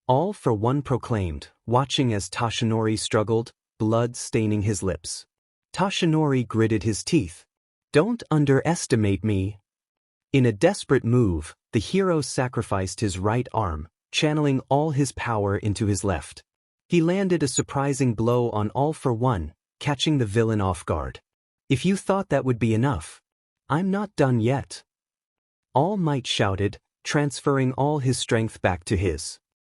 All for One proclaimed, watching as Tashinori struggled, blood staining his lips. Tashinori gritted his teeth, Don't underestimate me. In a desperate move, the hero sacrificed his right arm, channeling all his power into his left. He landed a surprising blow on All for One, catching the villain off guard. If you thought that would be enough, I'm not done yet. All Might shouted, transferring all his strength back to his